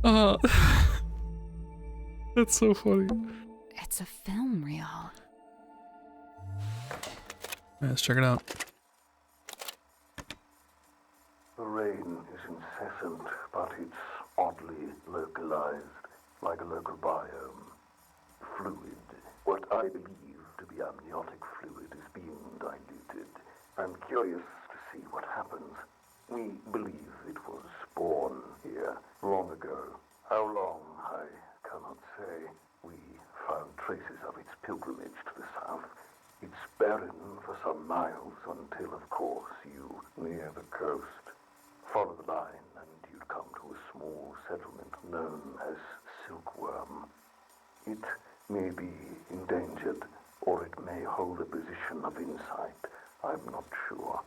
That's so funny. It's a film reel. Yeah, let's check it out. The rain is incessant, but it's oddly localized, like a local biome. Fluid. What I believe to be amniotic fluid is being diluted. I'm curious to see what happens. We believe it was born here long ago. How long, I cannot say. We found traces of its pilgrimage to the south. It's barren for some miles until, of course, you near the coast. Follow the line and you'd come to a small settlement known as Silkworm. It may be endangered, or it may hold a position of insight. I'm not sure.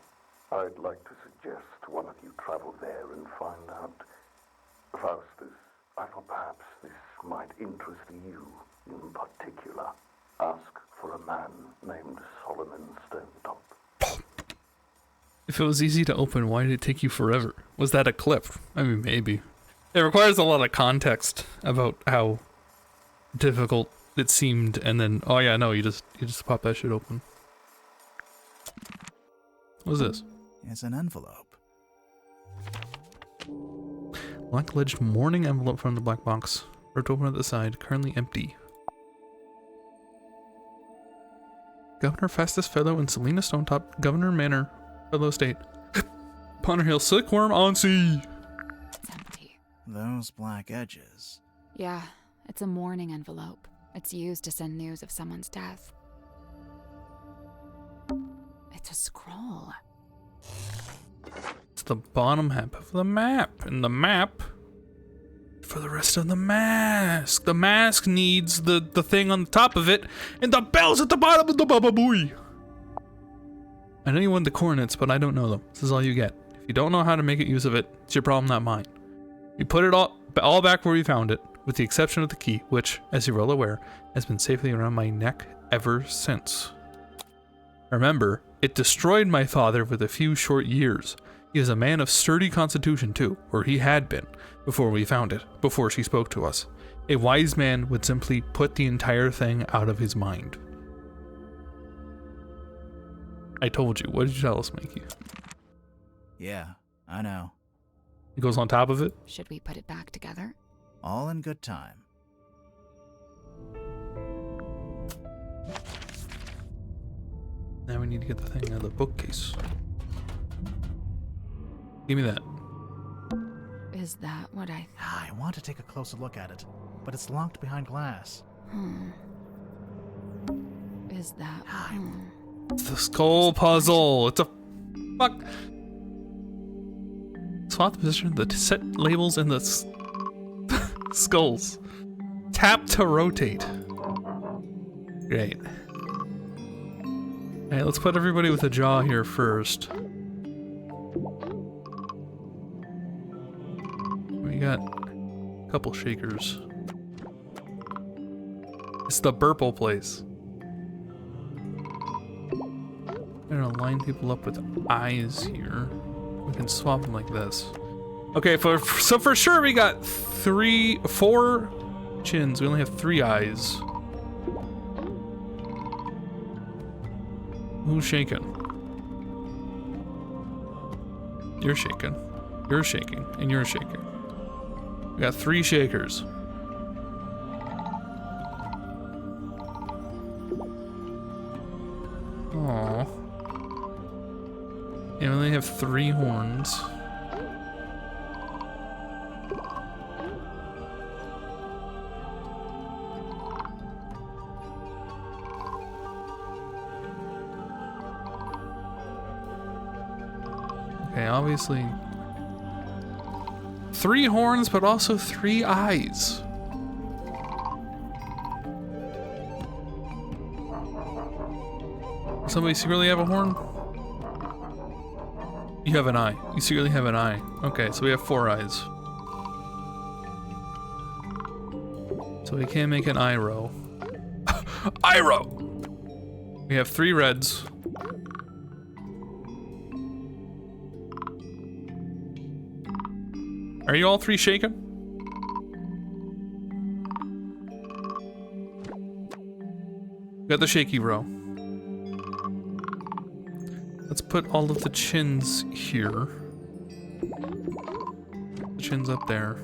I'd like to suggest one of you travel there and find out. Faustus, I thought perhaps this might interest you in particular. Ask for a man named Solomon Stonetop. If it was easy to open, why did it take you forever? Was that a clip? I mean, maybe. It requires a lot of context about how difficult it seemed, and then, oh yeah, no, you just pop that shit open. What's this? It's an envelope. Black-ledged morning envelope from the black box. Ripped open at the side, currently empty. Governor Festus Fellow and Selena Stonetop, Governor Manor, Fellow State. Ponder Hill, Silkworm on sea. It's empty. Those black edges. Yeah, it's a mourning envelope. It's used to send news of someone's death. It's a scroll. It's the bottom half of the map. And the map for the rest of the mask. The mask needs the thing on the top of it, and the bell's at the bottom of the baba booey. I know you want the coordinates, but I don't know them. This is all you get. If you don't know how to make use of it, it's your problem, not mine. We put it all back where we found it, with the exception of the key, which, as you're well aware, has been safely around my neck ever since. Remember, it destroyed my father with a few short years. He is a man of sturdy constitution too, or he had been, before we found it, before she spoke to us. A wise man would simply put the entire thing out of his mind. I told you. What did you tell us, Mikey? Yeah, I know. It goes on top of it? Should we put it back together? All in good time. Now we need to get the thing out of the bookcase. Give me that. Is that what I... I want to take a closer look at it, but it's locked behind glass. Is that... It's the skull puzzle. It's a... Fuck. Swap the position of the set labels and the skulls. Tap to rotate. Great. Alright, let's put everybody with a jaw here first. We got a couple shakers. It's the Burple place. I'm gonna line people up with eyes here. We can swap them like this. Okay, so for sure we got 4 chins. We only have 3 eyes. Who's shaking? You're shaking. You're shaking. And you're shaking. We got 3 shakers. Aww. And we only have 3 horns. Okay, obviously 3 horns, but also 3 eyes. Somebody secretly have a horn? You have an eye. You secretly have an eye. Okay, so we have 4 eyes. So we can't make an eye row. Eye row! We have 3 reds. Are you all three shaken? Got the shaky row. Let's put all of the chins here. The chin's up there.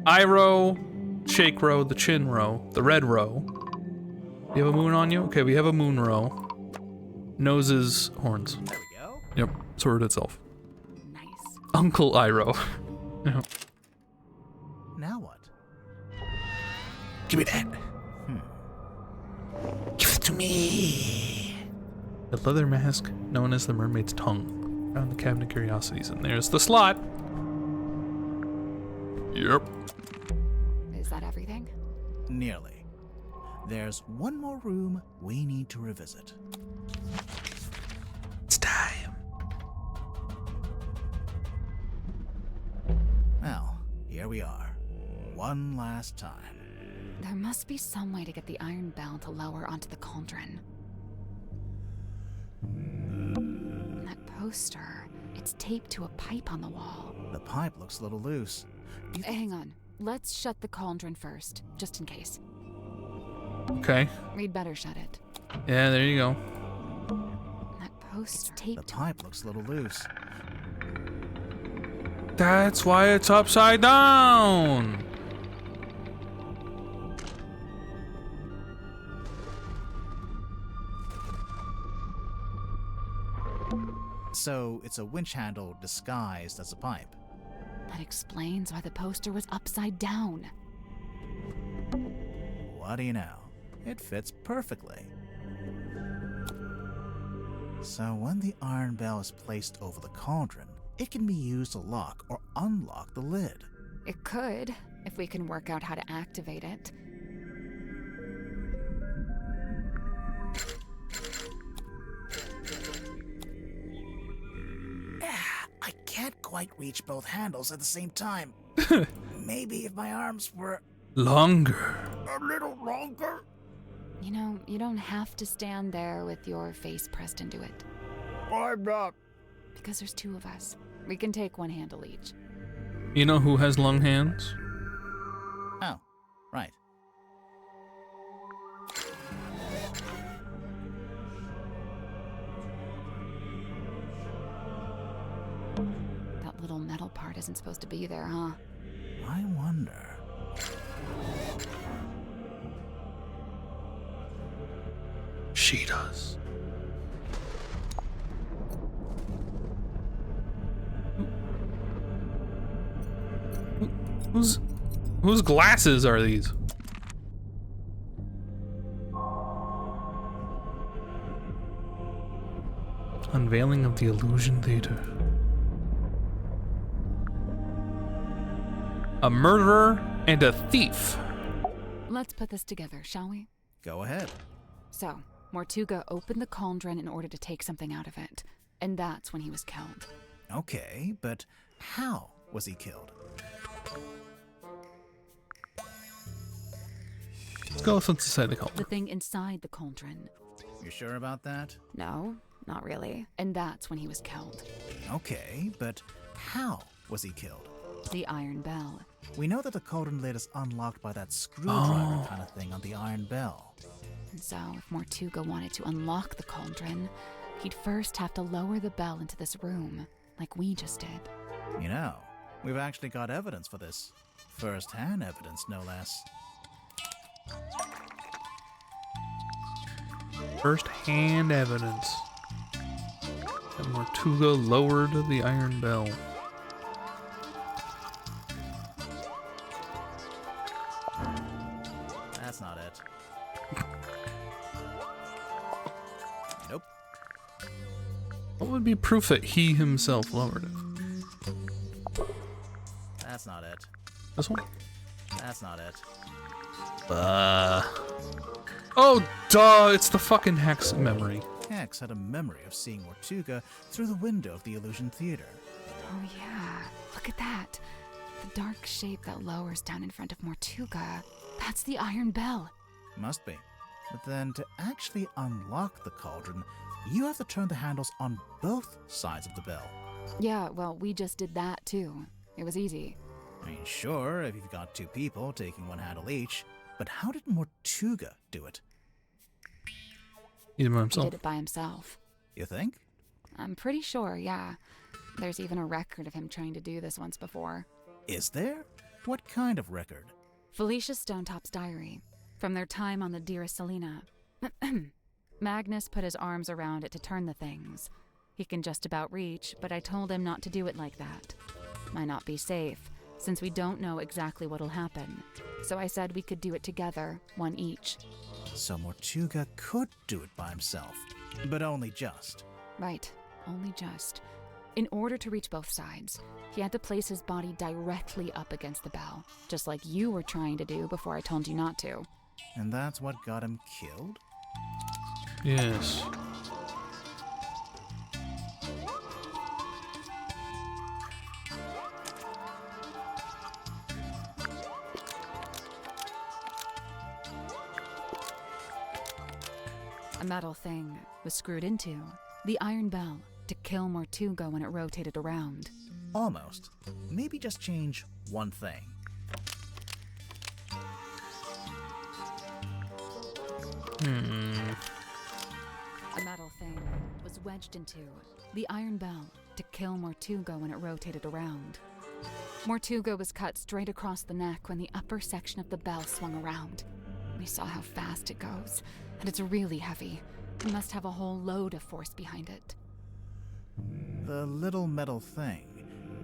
Eye row, shake row, the chin row, the red row. You have a moon on you? Okay, we have a moon row. Noses, horns. There we go. Yep, sorted itself. Nice. Uncle eye row. Yeah. Now what? Give me that. Give it to me. The leather mask known as the mermaid's tongue. Found the cabinet curiosities, and there's the slot. Yep. Is that everything? Nearly. There's one more room we need to revisit. It's time. Well, here we are. One last time. There must be some way to get the iron bell to lower onto the cauldron. That poster, it's taped to a pipe on the wall. The pipe looks a little loose. Hang on. Let's shut the cauldron first, just in case. Okay. We'd better shut it. Yeah, there you go. That poster, it's taped. The pipe looks a little loose. That's why it's upside down. So it's a winch handle disguised as a pipe. That explains why the poster was upside down. What do you know? It fits perfectly. So when the iron bell is placed over the cauldron, it can be used to lock or unlock the lid. It could, if we can work out how to activate it. I can't quite reach both handles at the same time. Maybe if my arms were Longer. a little longer. You know, you don't have to stand there with your face pressed into it. I'm not. Because there's two of us. We can take one handle each. You know who has long hands? Oh, right. That little metal part isn't supposed to be there, huh? I wonder. She does. Whose glasses are these? Unveiling of the Illusion Theater. A murderer and a thief. Let's put this together, shall we? Go ahead. So, Mortuga opened the cauldron in order to take something out of it, and that's when he was killed. Okay, but how was he killed? Let's go with what's inside the cauldron. The thing inside the cauldron. You sure about that? No, not really. And that's when he was killed. Okay, but how was he killed? The iron bell. We know that the cauldron lid is unlocked by that screwdriver kind of thing on the iron bell. And so, if Mortuga wanted to unlock the cauldron, he'd first have to lower the bell into this room, like we just did. You know, we've actually got evidence for this. First-hand evidence, no less. First-hand evidence. And Mortuga lowered the iron bell. That's not it. Nope. What would be proof that he himself lowered it? That's not it. This one? That's not it. Oh, duh! It's the fucking Hex memory. Hex had a memory of seeing Mortuga through the window of the Illusion Theater. Oh yeah, look at that. The dark shape that lowers down in front of Mortuga. That's the iron bell. Must be. But then to actually unlock the cauldron, you have to turn the handles on both sides of the bell. Yeah, well, we just did that too. It was easy. I mean, sure, if you've got 2 people taking 1 handle each, but how did Mortuga do it? He did it by He himself. did it by himself. You think? I'm pretty sure, yeah. There's even a record of him trying to do this once before. Is there? What kind of record? Felicia Stonetop's diary. From their time on the Dearest Selena. Magnus put his arms around it to turn the things. He can just about reach, but I told him not to do it like that. Might not be safe, since we don't know exactly what'll happen. So I said we could do it together, 1 each. So Mortuga could do it by himself, but only just. Right, only just. In order to reach both sides, he had to place his body directly up against the bell, just like you were trying to do before I told you not to. And that's what got him killed? Yes. A metal thing was screwed into the iron bell to kill Mortuga when it rotated around. Almost. Maybe just change one thing. A metal thing was wedged into the iron bell to kill Mortuga when it rotated around. Mortuga was cut straight across the neck when the upper section of the bell swung around. We saw how fast it goes, and it's really heavy. It must have a whole load of force behind it. The little metal thing.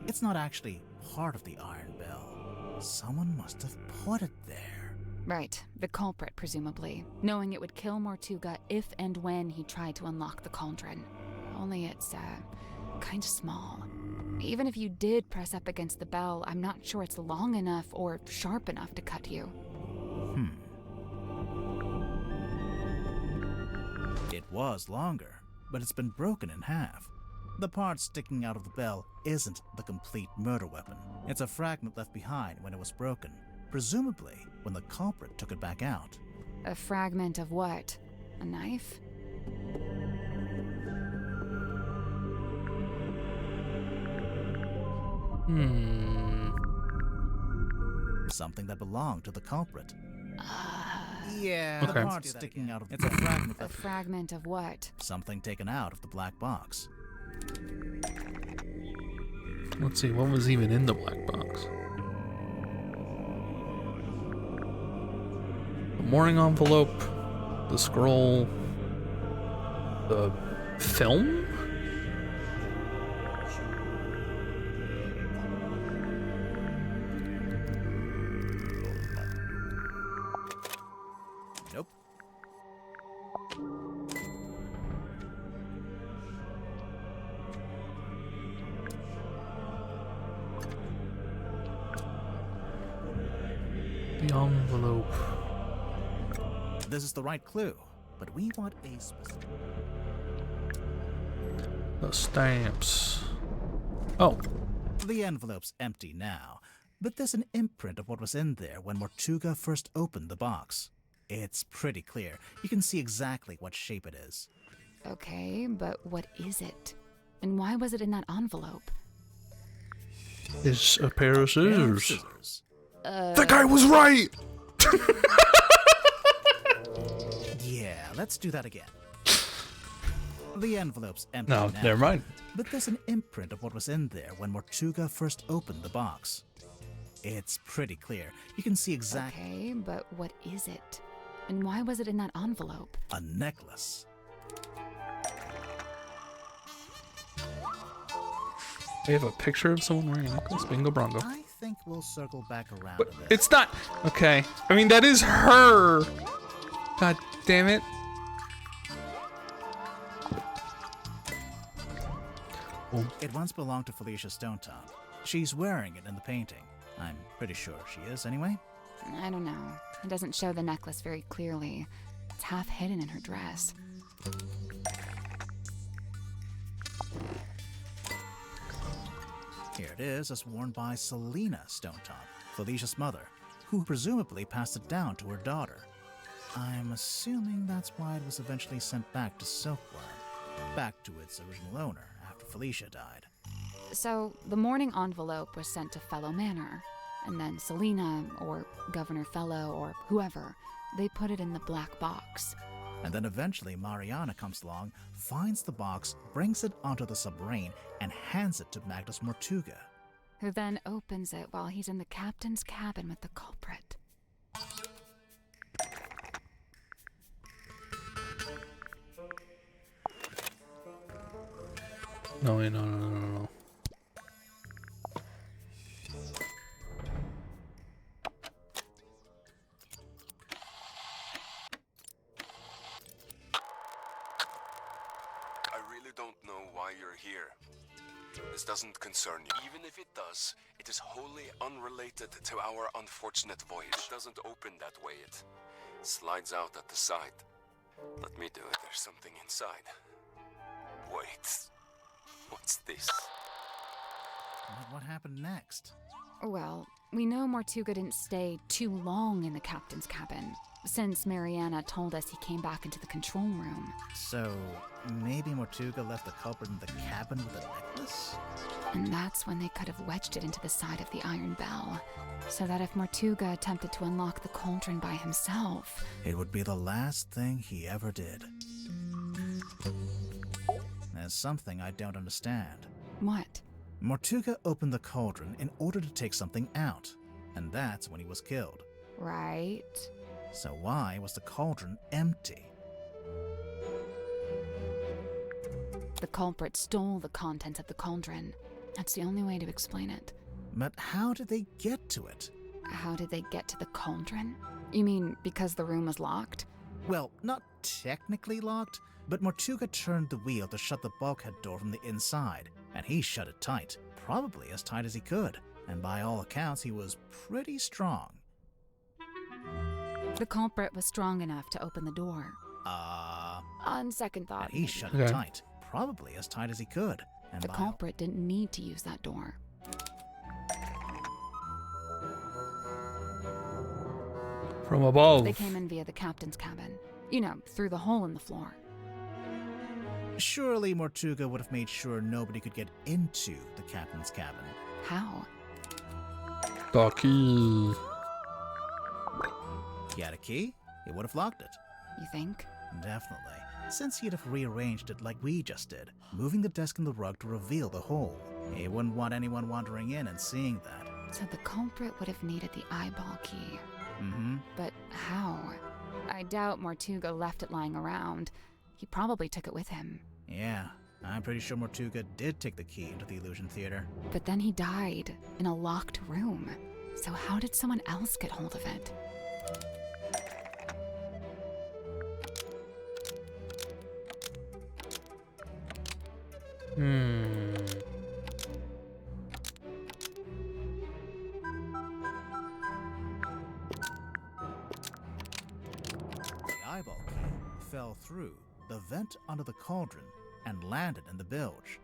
It's not actually part of the iron bell. Someone must have put it there. Right, the culprit, presumably, knowing it would kill Mortuga if and when he tried to unlock the cauldron. Only it's, kind of small. Even if you did press up against the bell, I'm not sure it's long enough or sharp enough to cut you. It was longer, but it's been broken in half. The part sticking out of the bell isn't the complete murder weapon. It's a fragment left behind when it was broken, presumably when the culprit took it back out. A fragment of what? A knife? Something that belonged to the culprit. Yeah, Okay. the part sticking out of it's a fragment A fragment of what? something taken out of the black box. Let's see, what was even in the black box? The morning envelope, the scroll, the film? Nope. The envelope. This is the right clue, but we want a specific... The stamps. Oh. The envelope's empty now, but there's an imprint of what was in there when Mortuga first opened the box. It's pretty clear. You can see exactly what shape it is. Okay, but what is it? And why was it in that envelope? It's a pair of scissors. The guy was right! Yeah, let's do that again. The envelope's empty No, now, never mind. but there's an imprint of what was in there when Mortuga first opened the box. It's pretty clear. You can see exactly... Okay, but what is it? And why was it in that envelope? A necklace. We have a picture of someone wearing a necklace. Bingo Brongo. I think we'll circle back around But to this. it's not. Okay. I mean, that is her. God damn it. Oh. It once belonged to Felicia Stonetop. She's wearing it in the painting. I'm pretty sure she is, anyway. I don't know. It doesn't show the necklace very clearly. It's half hidden in her dress. Here it is, as worn by Selena Stonetop, Felicia's mother, who presumably passed it down to her daughter. I'm assuming that's why it was eventually sent back to Silkworm, back to its original owner after Felicia died. So, the morning envelope was sent to Fellow Manor, and then Selena, or Governor Fellow, or whoever, they put it in the black box. And then eventually Mariana comes along, finds the box, brings it onto the submarine, and hands it to Magnus Mortuga. Who then opens it while he's in the captain's cabin with the culprit. No, wait, no. I really don't know why you're here. This doesn't concern you. Even if it does, it is wholly unrelated to our unfortunate voyage. It doesn't open that way. It slides out at the side. Let me do it. There's something inside. Wait. What's this? What happened next? Well, we know Mortuga didn't stay too long in the captain's cabin, since Mariana told us he came back into the control room. So, maybe Mortuga left the culprit in the cabin with a necklace? And that's when they could have wedged it into the side of the iron bell, so that if Mortuga attempted to unlock the cauldron by himself, it would be the last thing he ever did. There's something I don't understand. What? Mortuga opened the cauldron in order to take something out, and that's when he was killed. Right. So why was the cauldron empty? The culprit stole the contents of the cauldron. That's the only way to explain it. But how did they get to it? How did they get to the cauldron? You mean because the room was locked? Well, not technically locked, but Mortuga turned the wheel to shut the bulkhead door from the inside, and he shut it tight, probably as tight as he could, and by all accounts he was pretty strong. The culprit was strong enough to open the door. On second thought, and he shut it tight, probably as tight as he could, and the culprit didn't need to use that door. From above. They came in via the captain's cabin. You know, through the hole in the floor. Surely Mortuga would have made sure nobody could get into the captain's cabin. How? The key. He had a key, he would have locked it. You think? Definitely, since he'd have rearranged it like we just did, moving the desk and the rug to reveal the hole. He wouldn't want anyone wandering in and seeing that. So the culprit would have needed the eyeball key. Mm-hmm. But how? I doubt Mortuga left it lying around. He probably took it with him. Yeah, I'm pretty sure Mortuga did take the key into the illusion theater. But then he died in a locked room. So how did someone else get hold of it? The eyeball key fell through the vent under the cauldron and landed in the bilge.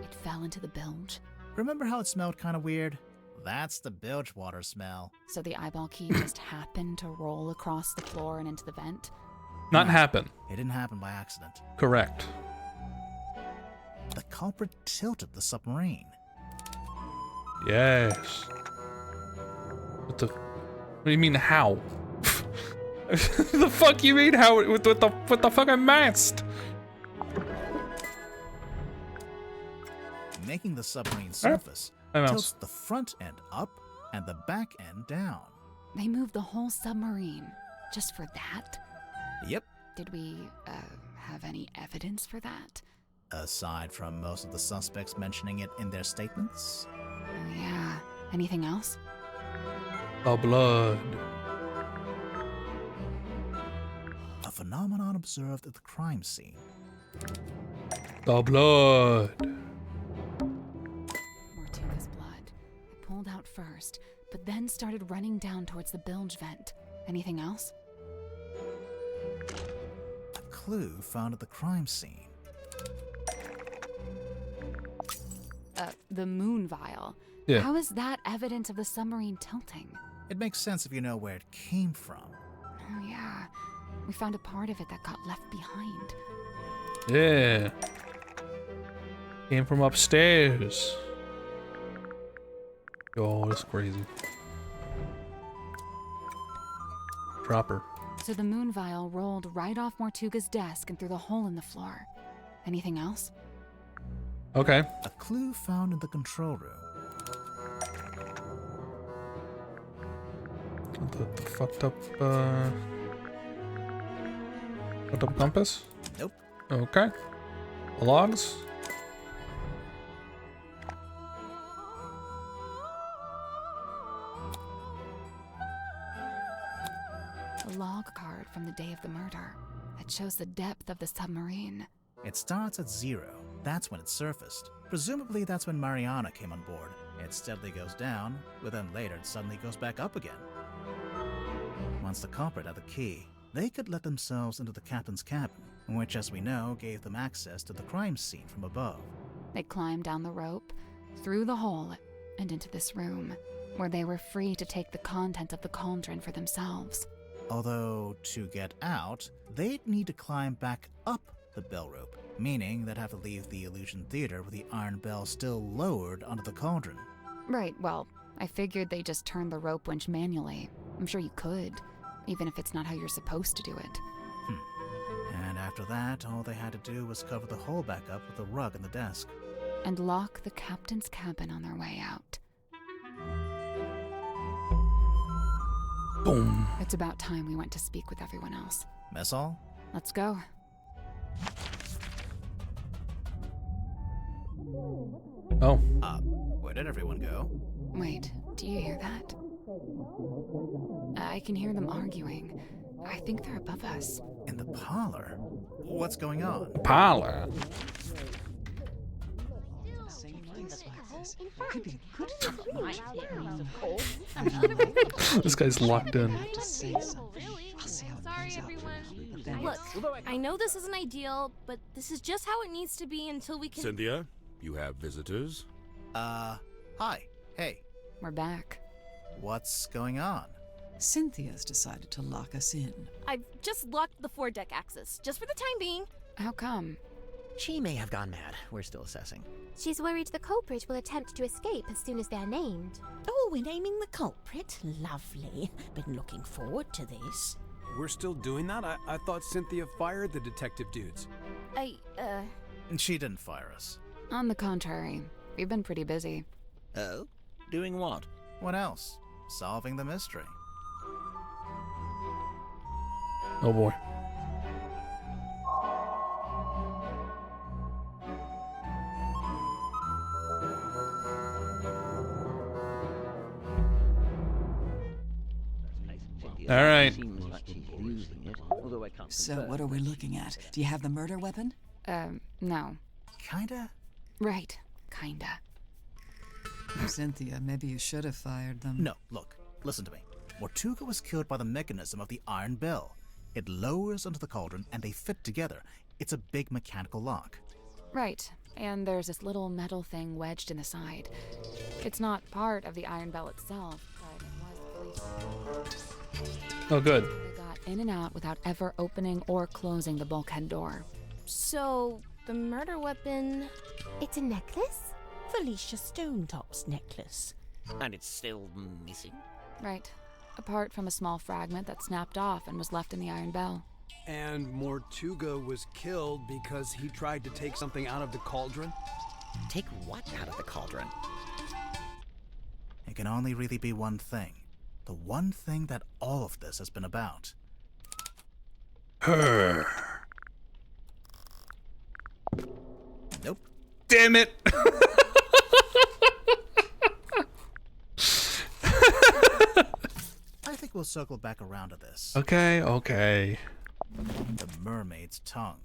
It fell into the bilge? Remember how it smelled kind of weird? That's the bilge water smell. So the eyeball key just happened to roll across the floor and into the vent? Not happen. It didn't happen by accident. Correct. The culprit tilted the submarine. Yes. What do you mean how? The fuck you mean how with the fucking mast? Making the submarine surface tilts the front end up and the back end down. They moved the whole submarine just for that? Yep. Did we have any evidence for that? Aside from most of the suspects mentioning it in their statements? Oh yeah. Anything else? The blood. A phenomenon observed at the crime scene. The blood. Mortuga's blood. It pulled out first, but then started running down towards the bilge vent. Anything else? A clue found at the crime scene. The moon vial. Yeah. How is that evidence of the submarine tilting? It makes sense if you know where it came from. Oh yeah. We found a part of it that got left behind. Yeah. Came from upstairs. Oh, that's crazy. Drop her. So the moon vial rolled right off Mortuga's desk and through the hole in the floor. Anything else? Okay. A clue found in the control room. The fucked up compass? Nope. Okay. Logs? A log card from the day of the murder that shows the depth of the submarine. It starts at 0. That's when it surfaced. Presumably that's when Mariana came on board. It steadily goes down, but then later it suddenly goes back up again. Once the culprit had the key, they could let themselves into the captain's cabin, which, as we know, gave them access to the crime scene from above. They climbed down the rope, through the hole, and into this room, where they were free to take the content of the cauldron for themselves. Although, to get out, they'd need to climb back up the bell rope, meaning they'd have to leave the illusion theater with the iron bell still lowered onto the cauldron. Right, well, I figured they just turned the rope winch manually. I'm sure you could, even if it's not how you're supposed to do it. And after that, all they had to do was cover the hole back up with a rug in the desk. And lock the captain's cabin on their way out. Boom. It's about time we went to speak with everyone else. Mess hall? Let's go. Oh. Where did everyone go? Wait, do you hear that? I can hear them arguing. I think they're above us. In the parlor? What's going on? Parlor? This guy's locked in. Sorry, everyone. Look, I know this isn't ideal, but this is just how it needs to be until we can. Cynthia, you have visitors? Hi. Hey. We're back. What's going on? Cynthia's decided to lock us in. I've just locked the foredeck access, just for the time being. How come? She may have gone mad. We're still assessing. She's worried the culprit will attempt to escape as soon as they're named. Oh, we're naming the culprit? Lovely. Been looking forward to this. We're still doing that? I thought Cynthia fired the detective dudes. She didn't fire us. On the contrary, we've been pretty busy. Oh? Doing what? What else? Solving the mystery. Oh boy. All right. So what are we looking at? Do you have the murder weapon? No. Kinda? Right, kinda. Cynthia, maybe you should have fired them. No, look, listen to me. Mortuga was killed by the mechanism of the iron bell. It lowers onto the cauldron and they fit together. It's a big mechanical lock. Right, and there's this little metal thing wedged in the side. It's not part of the iron bell itself, but it was. Oh, good. They got in and out without ever opening or closing the bulkhead door. So, the murder weapon. It's a necklace? Felicia Stonetop's necklace. And it's still missing? Right. Apart from a small fragment that snapped off and was left in the iron bell. And Mortuga was killed because he tried to take something out of the cauldron? Take what out of the cauldron? It can only really be one thing. The one thing that all of this has been about. Her. Nope. Damn it. I think we'll circle back around to this. Okay. The mermaid's tongue.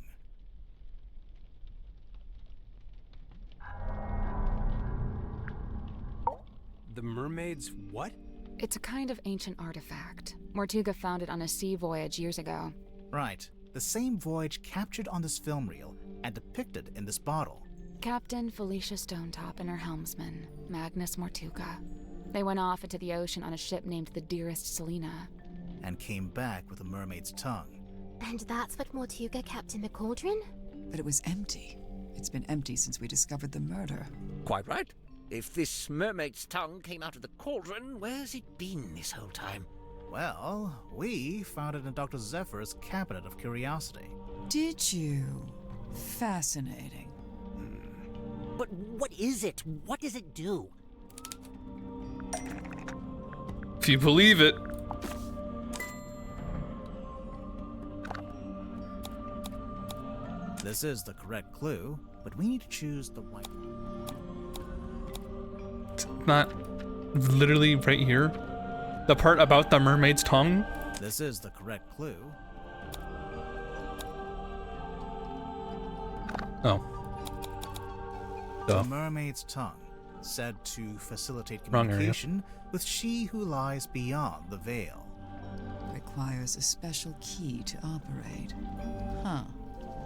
The mermaid's what? It's a kind of ancient artifact. Mortuga found it on a sea voyage years ago. Right. The same voyage captured on this film reel and depicted in this bottle. Captain Felicia Stonetop and her helmsman, Magnus Mortuga. They went off into the ocean on a ship named the Dearest Selena. And came back with a mermaid's tongue. And that's what Mortuga kept in the cauldron? But it was empty. It's been empty since we discovered the murder. Quite right. If this mermaid's tongue came out of the cauldron, where's it been this whole time? Well, we found it in Dr. Zephyr's cabinet of curiosity. Did you? Fascinating. But what is it? What does it do? If you believe it. This is the correct clue, but we need to choose the right one. It's not literally right here. The part about the mermaid's tongue. This is the correct clue. Oh. The mermaid's tongue, said to facilitate Wrong area. communication with she who lies beyond the veil. Requires a special key to operate. Huh.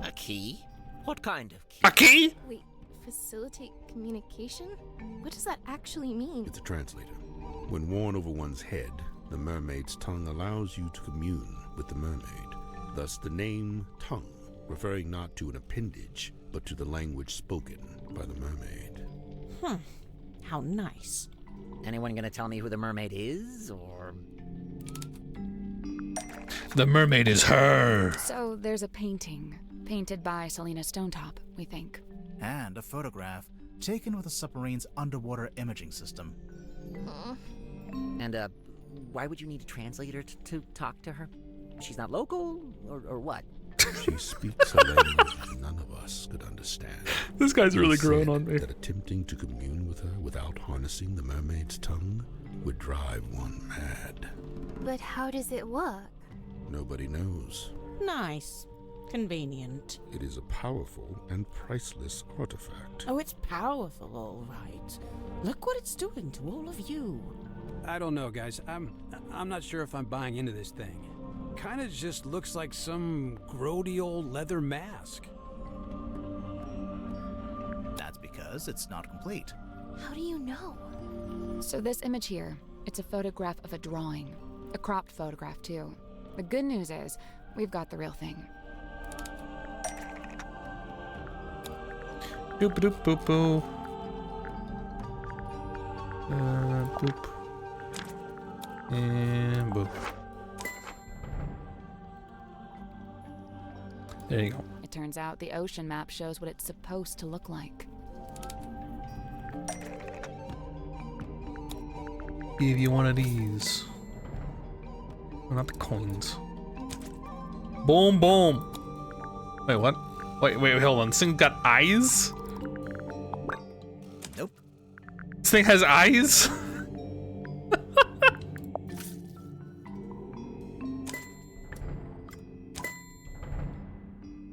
A key? What kind of key? A key? Wait, facilitate communication? What does that actually mean? It's a translator. When worn over one's head, the mermaid's tongue allows you to commune with the mermaid. Thus the name tongue, referring not to an appendage, but to the language spoken by the mermaid. How nice. Anyone gonna tell me who the mermaid is, or...? The mermaid is her. So there's a painting, painted by Selena Stonetop, we think. And a photograph taken with the submarine's underwater imaging system. And, why would you need a translator to talk to her? She's not local, or what? She speaks a language none of us could understand. This guy's really It growing said on me. that attempting to commune with her without harnessing the mermaid's tongue would drive one mad. But how does it work? Nobody knows. Nice. Convenient. It is a powerful and priceless artifact. Oh, it's powerful, all right. Look what it's doing to all of you. I don't know, guys. I'm not sure if I'm buying into this thing. Kinda just looks like some grody old leather mask. That's because it's not complete. How do you know? So this image here, it's a photograph of a drawing. A cropped photograph, too. The good news is, we've got the real thing. Boop boop boop boop. Boop. And boop. There you go. It turns out the ocean map shows what it's supposed to look like. Give you one of these. Well, not the coins. Boom, boom. Wait, what? Wait, hold on. This thing got eyes? Nope. This thing has eyes?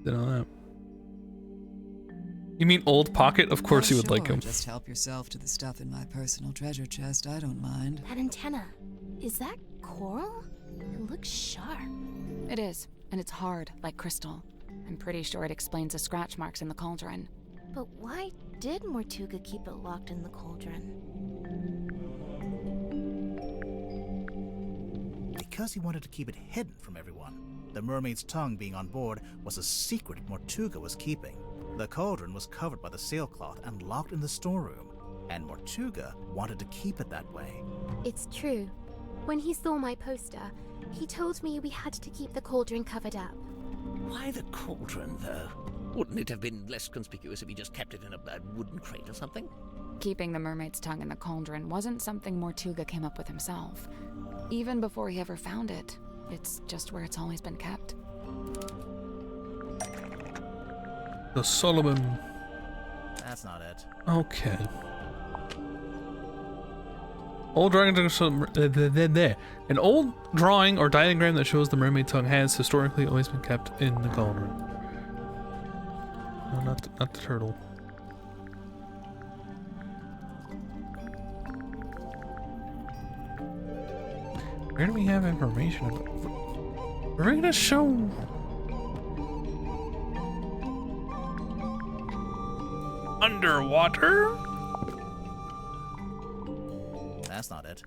Didn't know that. You mean Old Pocket? Of course you would like him. Just help yourself to the stuff in my personal treasure chest. I don't mind. That antenna. Is that coral? It looks sharp. It is, and it's hard, like crystal. I'm pretty sure it explains the scratch marks in the cauldron. But why did Mortuga keep it locked in the cauldron? Because he wanted to keep it hidden from everyone. The mermaid's tongue being on board was a secret Mortuga was keeping. The cauldron was covered by the sailcloth and locked in the storeroom, and Mortuga wanted to keep it that way. It's true. When he saw my poster, he told me we had to keep the cauldron covered up. Why the cauldron, though? Wouldn't it have been less conspicuous if he just kept it in a wooden crate or something? Keeping the mermaid's tongue in the cauldron wasn't something Mortuga came up with himself. Even before he ever found it, it's just where it's always been kept. The Solomon. That's not it. Okay. Old drawing. An old drawing or diagram that shows the mermaid tongue has historically always been kept in the cauldron. No, not the turtle. Where do we have information about? We're gonna show. Underwater? That's not it.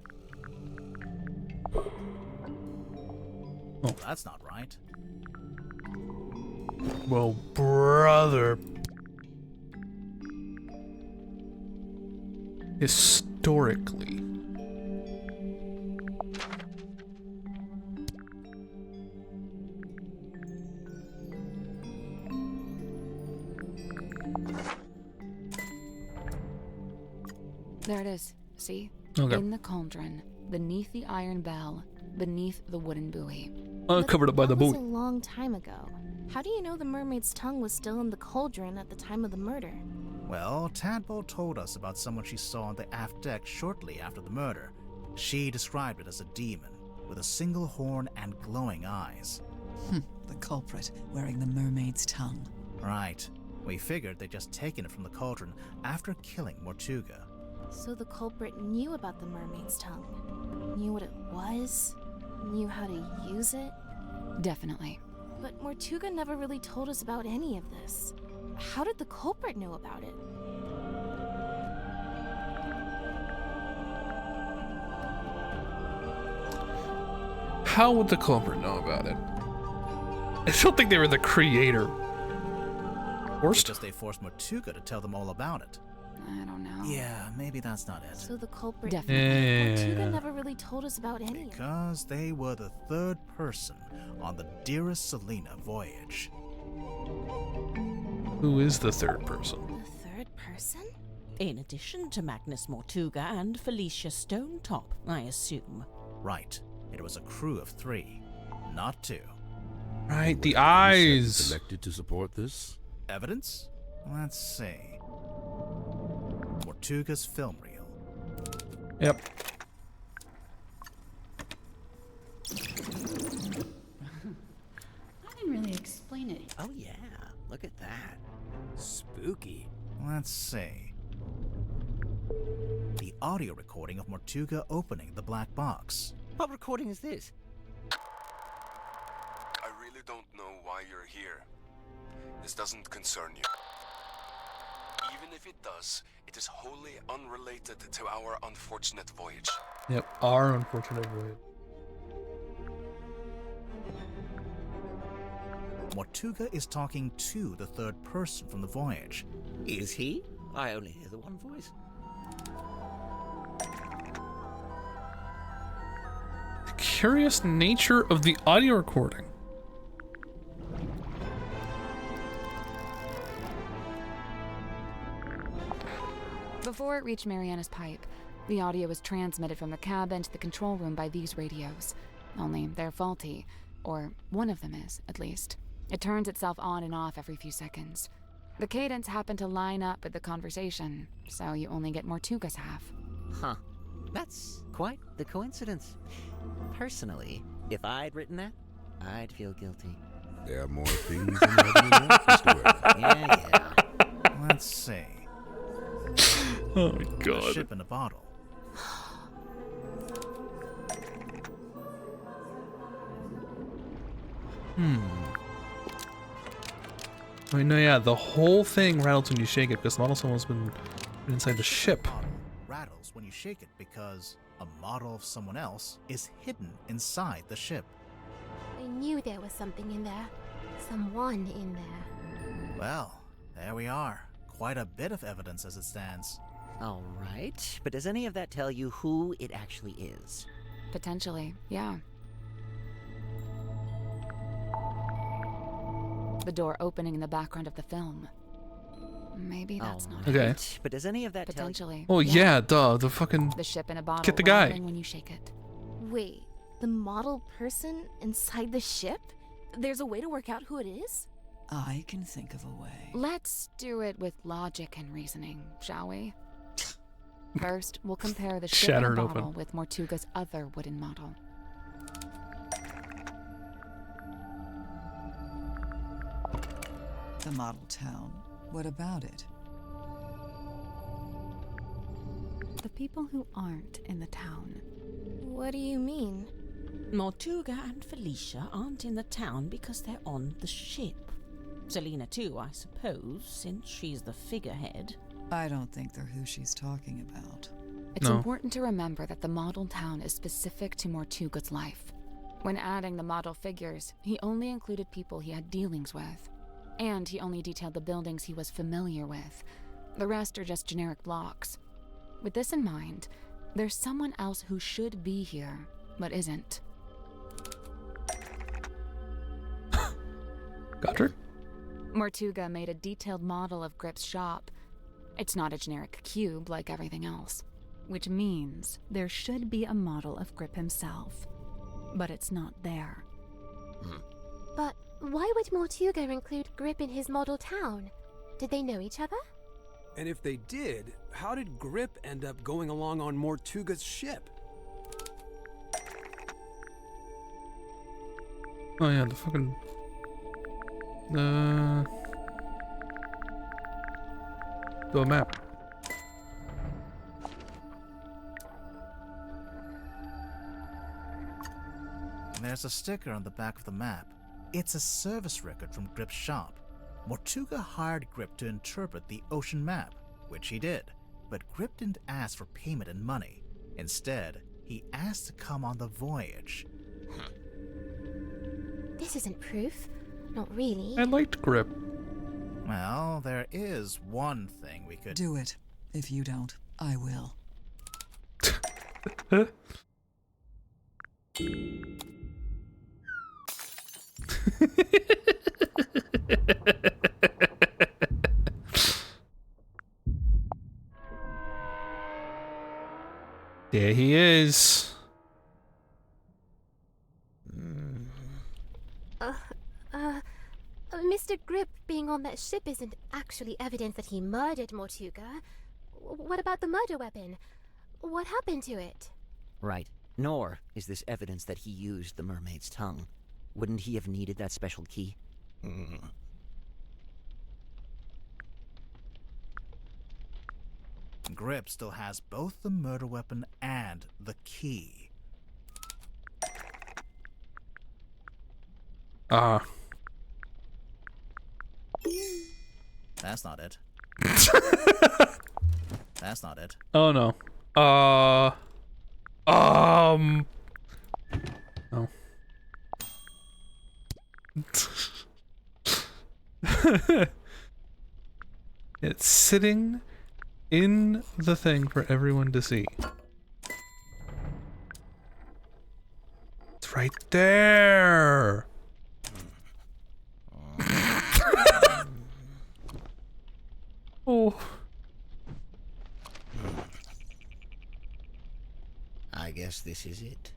Oh. That's not right. Well, brother. historically. There it is. See? Okay. In the cauldron, beneath the iron bell, beneath the wooden buoy. Covered up by the That was buoy. a long time ago. How do you know the mermaid's tongue was still in the cauldron at the time of the murder? Well, Tadpole told us about someone she saw on the aft deck shortly after the murder. She described it as a demon, with a single horn and glowing eyes. The culprit wearing the mermaid's tongue. Right. We figured they'd just taken it from the cauldron after killing Mortuga. So the culprit knew about the mermaid's tongue, knew what it was, knew how to use it. Definitely. But Mortuga never really told us about any of this. How did the culprit know about it? How would the culprit know about it? I don't think they were the creator. Forced? Because they forced Mortuga to tell them all about it. I don't know. Yeah, maybe that's not it. So the culprit Definitely. Mortuga never really told us about any of it. Because they were the third person on the Dearest Selena voyage. Who is the third person? The third person? In addition to Magnus Mortuga and Felicia Stonetop, I assume. Right. It was a crew of 3, not 2. Right, the eyes. Selected to support this? Evidence? Let's see. Mortuga's film reel. Yep. I didn't really explain it. Oh yeah, look at that. Spooky. Let's see. The audio recording of Mortuga opening the black box. What recording is this? I really don't know why you're here. This doesn't concern you. Even if it does, it is wholly unrelated to our unfortunate voyage. Yep, our unfortunate voyage. Mortuga is talking to the third person from the voyage. Is he? I only hear the one voice. The curious nature of the audio recording. Before it reached Mariana's pipe, the audio was transmitted from the cabin to the control room by these radios. Only they're faulty, or one of them is, at least. It turns itself on and off every few seconds. The cadence happened to line up with the conversation, so you only get Mortuga's half. Huh. That's quite the coincidence. Personally, if I'd written that, I'd feel guilty. There are more things in heaven than earth, Mr. Werner. Yeah. Let's see. Oh my god. A ship in a bottle. I mean, no, yeah, the whole thing rattles when you shake it because the model someone's been inside the ship. Bottle rattles when you shake it because a model of someone else is hidden inside the ship. I knew there was something in there. Someone in there. Well, there we are. Quite a bit of evidence as it stands. All right, but does any of that tell you who it actually is? Potentially, yeah. The door opening in the background of the film. Maybe that's not Okay. it. But does any of that Potentially. Oh yeah, duh, the fucking... The ship in a bottle Get the guy. rattling when you shake it. Wait, the model person inside the ship? There's a way to work out who it is? I can think of a way. Let's do it with logic and reasoning, shall we? First, we'll compare the ship in a Shattered bottle open. with Mortuga's other wooden model. The model town. What about it? The people who aren't in the town. What do you mean? Mortuga and Felicia aren't in the town because they're on the ship. Selena too, I suppose, since she's the figurehead. I don't think they're who she's talking about. It's No. important to remember that the model town is specific to Mortuga's life. When adding the model figures, he only included people he had dealings with. And he only detailed the buildings he was familiar with. The rest are just generic blocks. With this in mind, there's someone else who should be here, but isn't. Gotcha. Mortuga made a detailed model of Grip's shop. It's not a generic cube like everything else, which means there should be a model of Grip himself. But it's not there. But why would Mortuga include Grip in his model town? Did they know each other? And if they did, how did Grip end up going along on Mortuga's ship? Oh yeah, the fucking... Do a map. There's a sticker on the back of the map. It's a service record from Grip's shop. Mortuga hired Grip to interpret the ocean map, which he did. But Grip didn't ask for payment in money. Instead, he asked to come on the voyage. This isn't proof. Not really. I liked Grip. Well, there is one thing we could... Do it. If you don't, I will. There he is. Mr. Grip being on that ship isn't actually evidence that he murdered Mortuga. What about the murder weapon? What happened to it? Right. Nor is this evidence that he used the mermaid's tongue. Wouldn't he have needed that special key? Grip still has both the murder weapon and the key. That's not it. That's not it. Oh no. Oh. It's sitting in the thing for everyone to see. It's right there. Oh. I guess this is it.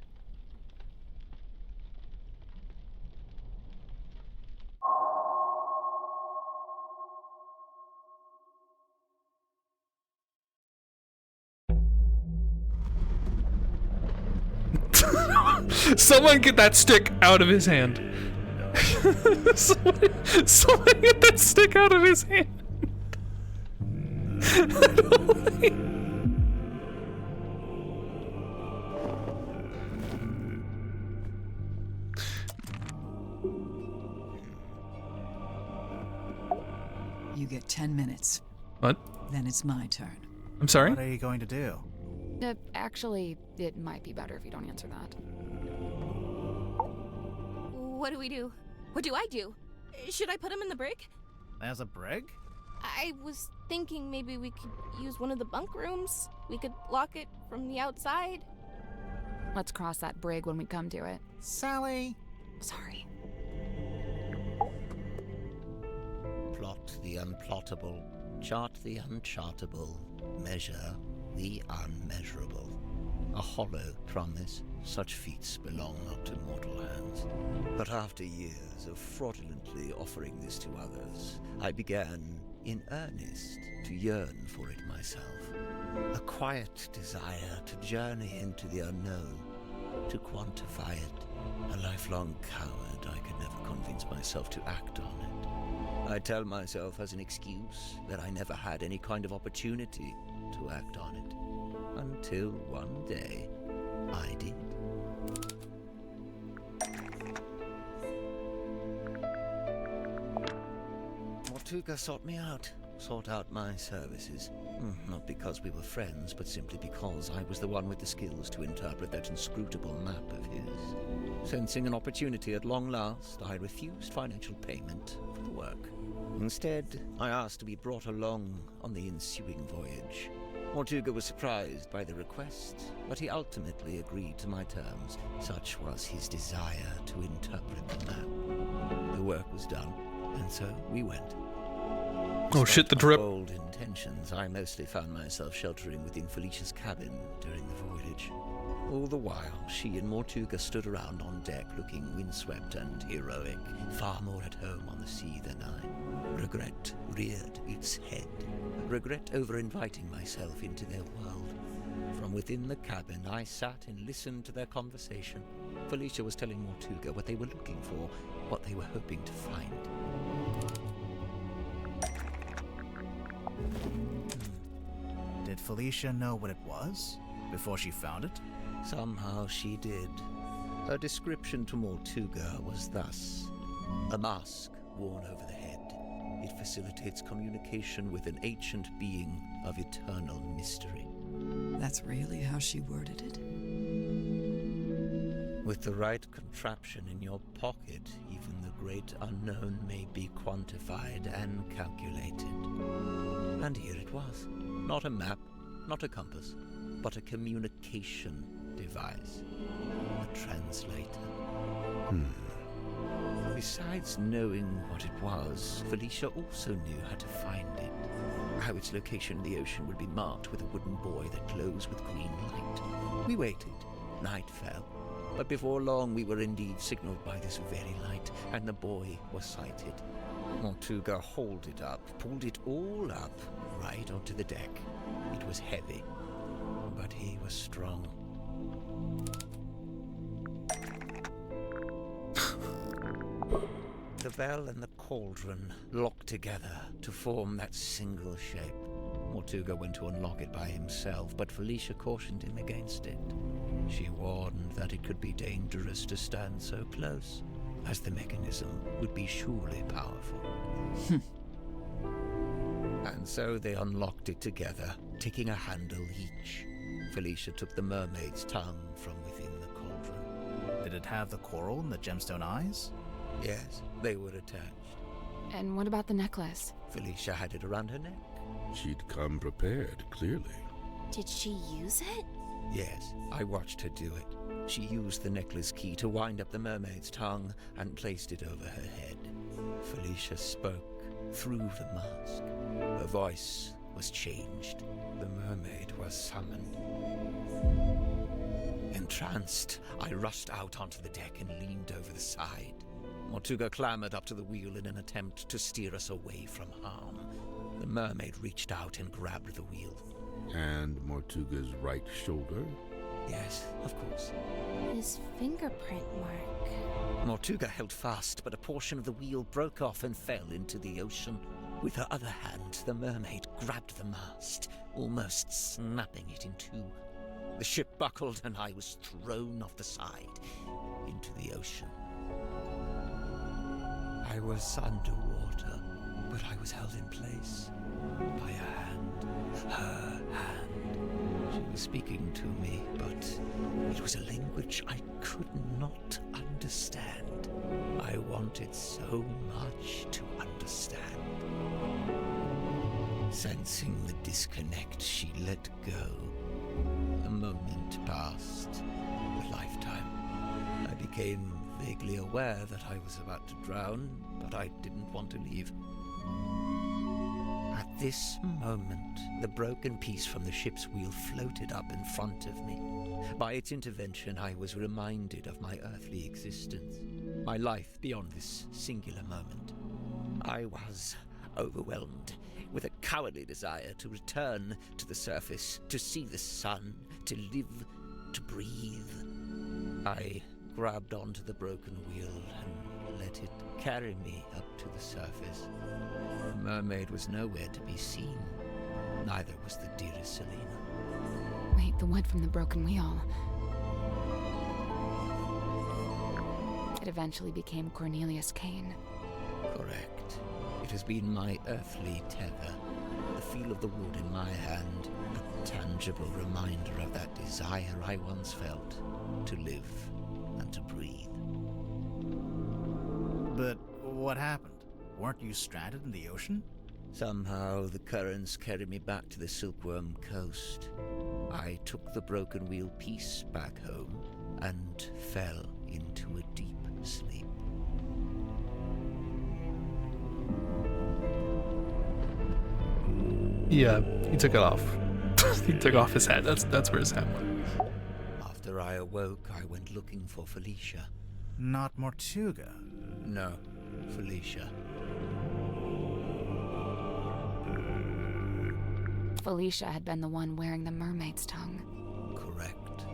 Someone get that stick out of his hand. someone get that stick out of his hand. You get 10 minutes. What? Then it's my turn. I'm sorry? What are you going to do? Actually, it might be better if you don't answer that. What do we do? What do I do? Should I put him in the brig? There's a brig? I was thinking maybe we could use one of the bunk rooms. We could lock it from the outside. Let's cross that brig when we come to it. Sally! Sorry. Plot the unplottable, chart the unchartable, measure the unmeasurable. A hollow promise, such feats belong not to mortal hands. But after years of fraudulently offering this to others, I began, in earnest, to yearn for it myself. A quiet desire to journey into the unknown, to quantify it. A lifelong coward, I could never convince myself to act on it. I tell myself as an excuse that I never had any kind of opportunity to act on it. Until one day, I did. Mortuga sought out my services. Not because we were friends, but simply because I was the one with the skills to interpret that inscrutable map of his. Sensing an opportunity at long last, I refused financial payment for the work. Instead, I asked to be brought along on the ensuing voyage. Mortuga was surprised by the request, but he ultimately agreed to my terms. Such was his desire to interpret the map. The work was done, and so we went. Oh shit, the drip. Bold intentions, I mostly found myself sheltering within Felicia's cabin during the voyage. All the while, she and Mortuga stood around on deck looking windswept and heroic, far more at home on the sea than I. Regret reared its head. Regret over inviting myself into their world. From within the cabin, I sat and listened to their conversation. Felicia was telling Mortuga what they were looking for, what they were hoping to find. Did Felicia know what it was before she found it? Somehow she did. Her description to Mortuga was thus: a mask worn over the head. It facilitates communication with an ancient being of eternal mystery. That's really how she worded it? With the right contraption in your pocket, even the great unknown may be quantified and calculated. And here it was. Not a map, not a compass, but a communication device. A translator. Besides knowing what it was, Felicia also knew how to find it. How its location in the ocean would be marked with a wooden buoy that glows with green light. We waited. Night fell. But before long we were indeed signaled by this very light, and the buoy was sighted. Mortuga hauled it up, pulled it all up, right onto the deck. It was heavy, but he was strong. The bell and the cauldron locked together to form that single shape. Mortuga went to unlock it by himself, but Felicia cautioned him against it. She warned that it could be dangerous to stand so close, as the mechanism would be surely powerful. And so they unlocked it together, taking a handle each. Felicia took the mermaid's tongue from within the cauldron. Did it have the coral and the gemstone eyes? Yes, they were attached. And what about the necklace? Felicia had it around her neck. She'd come prepared, clearly. Did she use it? Yes, I watched her do it. She used the necklace key to wind up the mermaid's tongue and placed it over her head. Felicia spoke through the mask. Her voice was changed. The mermaid was summoned. Entranced, I rushed out onto the deck and leaned over the side. Mortuga clambered up to the wheel in an attempt to steer us away from harm. The mermaid reached out and grabbed the wheel. And Mortuga's right shoulder? Yes, of course. His fingerprint mark. Mortuga held fast, but a portion of the wheel broke off and fell into the ocean. With her other hand, the mermaid grabbed the mast, almost snapping it in two. The ship buckled and I was thrown off the side into the ocean. I was underwater, but I was held in place by a hand, her hand. She was speaking to me, but it was a language I could not understand. I wanted so much to understand. Sensing the disconnect, she let go. A moment passed, a lifetime. I became vaguely aware that I was about to drown, but I didn't want to leave. At this moment, the broken piece from the ship's wheel floated up in front of me. By its intervention, I was reminded of my earthly existence, my life beyond this singular moment. I was overwhelmed with a cowardly desire to return to the surface, to see the sun, to live, to breathe. I grabbed onto the broken wheel and let it carry me up to the surface. The mermaid was nowhere to be seen. Neither was the dearest Selena. Wait, the wood from the broken wheel. It eventually became Cornelius Kane. Correct. It has been my earthly tether, the feel of the wood in my hand, a tangible reminder of that desire I once felt to live and to breathe. But what happened? Weren't you stranded in the ocean? Somehow the currents carried me back to the Silkworm Coast. I took the broken wheel piece back home and fell into a deep sleep. Yeah, he took it off. He took off his hat. That's where his hat went. After I awoke, I went looking for Felicia. Not Mortuga. No, Felicia. Felicia had been the one wearing the mermaid's tongue. Correct.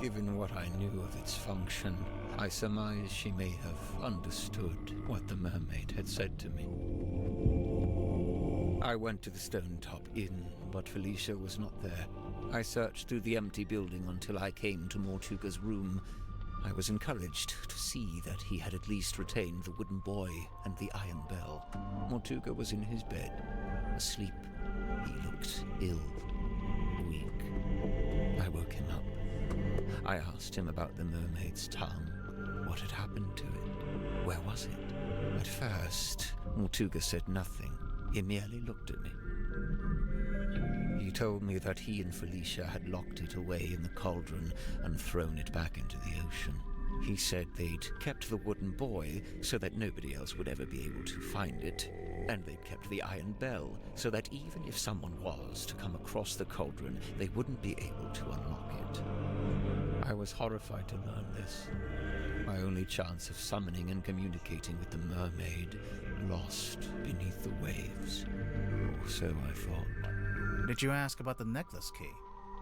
Given what I knew of its function, I surmised she may have understood what the mermaid had said to me. I went to the Stone Top Inn, but Felicia was not there. I searched through the empty building until I came to Mortuga's room. I was encouraged to see that he had at least retained the wooden boy and the iron bell. Mortuga was in his bed, asleep. He looked ill, weak. I woke him up. I asked him about the mermaid's tongue. What had happened to it? Where was it? At first, Mortuga said nothing. He merely looked at me. He told me that he and Felicia had locked it away in the cauldron and thrown it back into the ocean. He said they'd kept the wooden boy so that nobody else would ever be able to find it, and they'd kept the iron bell so that even if someone was to come across the cauldron, they wouldn't be able to unlock it. I was horrified to learn this. My only chance of summoning and communicating with the mermaid lost beneath the waves. Or so I thought. Did you ask about the necklace key?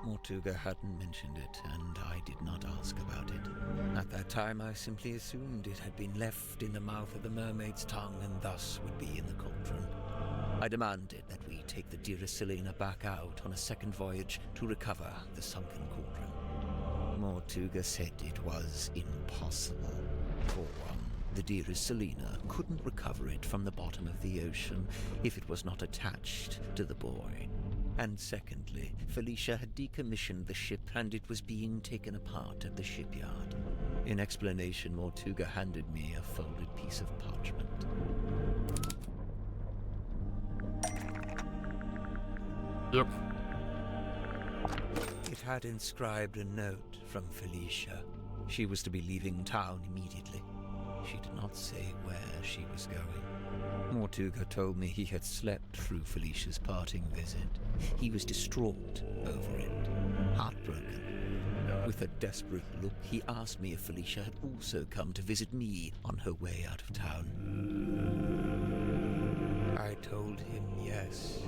Mortuga hadn't mentioned it, and I did not ask about it. At that time, I simply assumed it had been left in the mouth of the mermaid's tongue and thus would be in the cauldron. I demanded that we take the dearest Selena back out on a second voyage to recover the sunken cauldron. Mortuga said it was impossible. For one, the dearest Selena couldn't recover it from the bottom of the ocean if it was not attached to the boy. And secondly, Felicia had decommissioned the ship and it was being taken apart at the shipyard. In explanation, Mortuga handed me a folded piece of parchment. Yep. It had inscribed a note from Felicia. She was to be leaving town immediately. She did not say where she was going. Mortuga told me he had slept through Felicia's parting visit. He was distraught over it, heartbroken. With a desperate look, he asked me if Felicia had also come to visit me on her way out of town. I told him yes,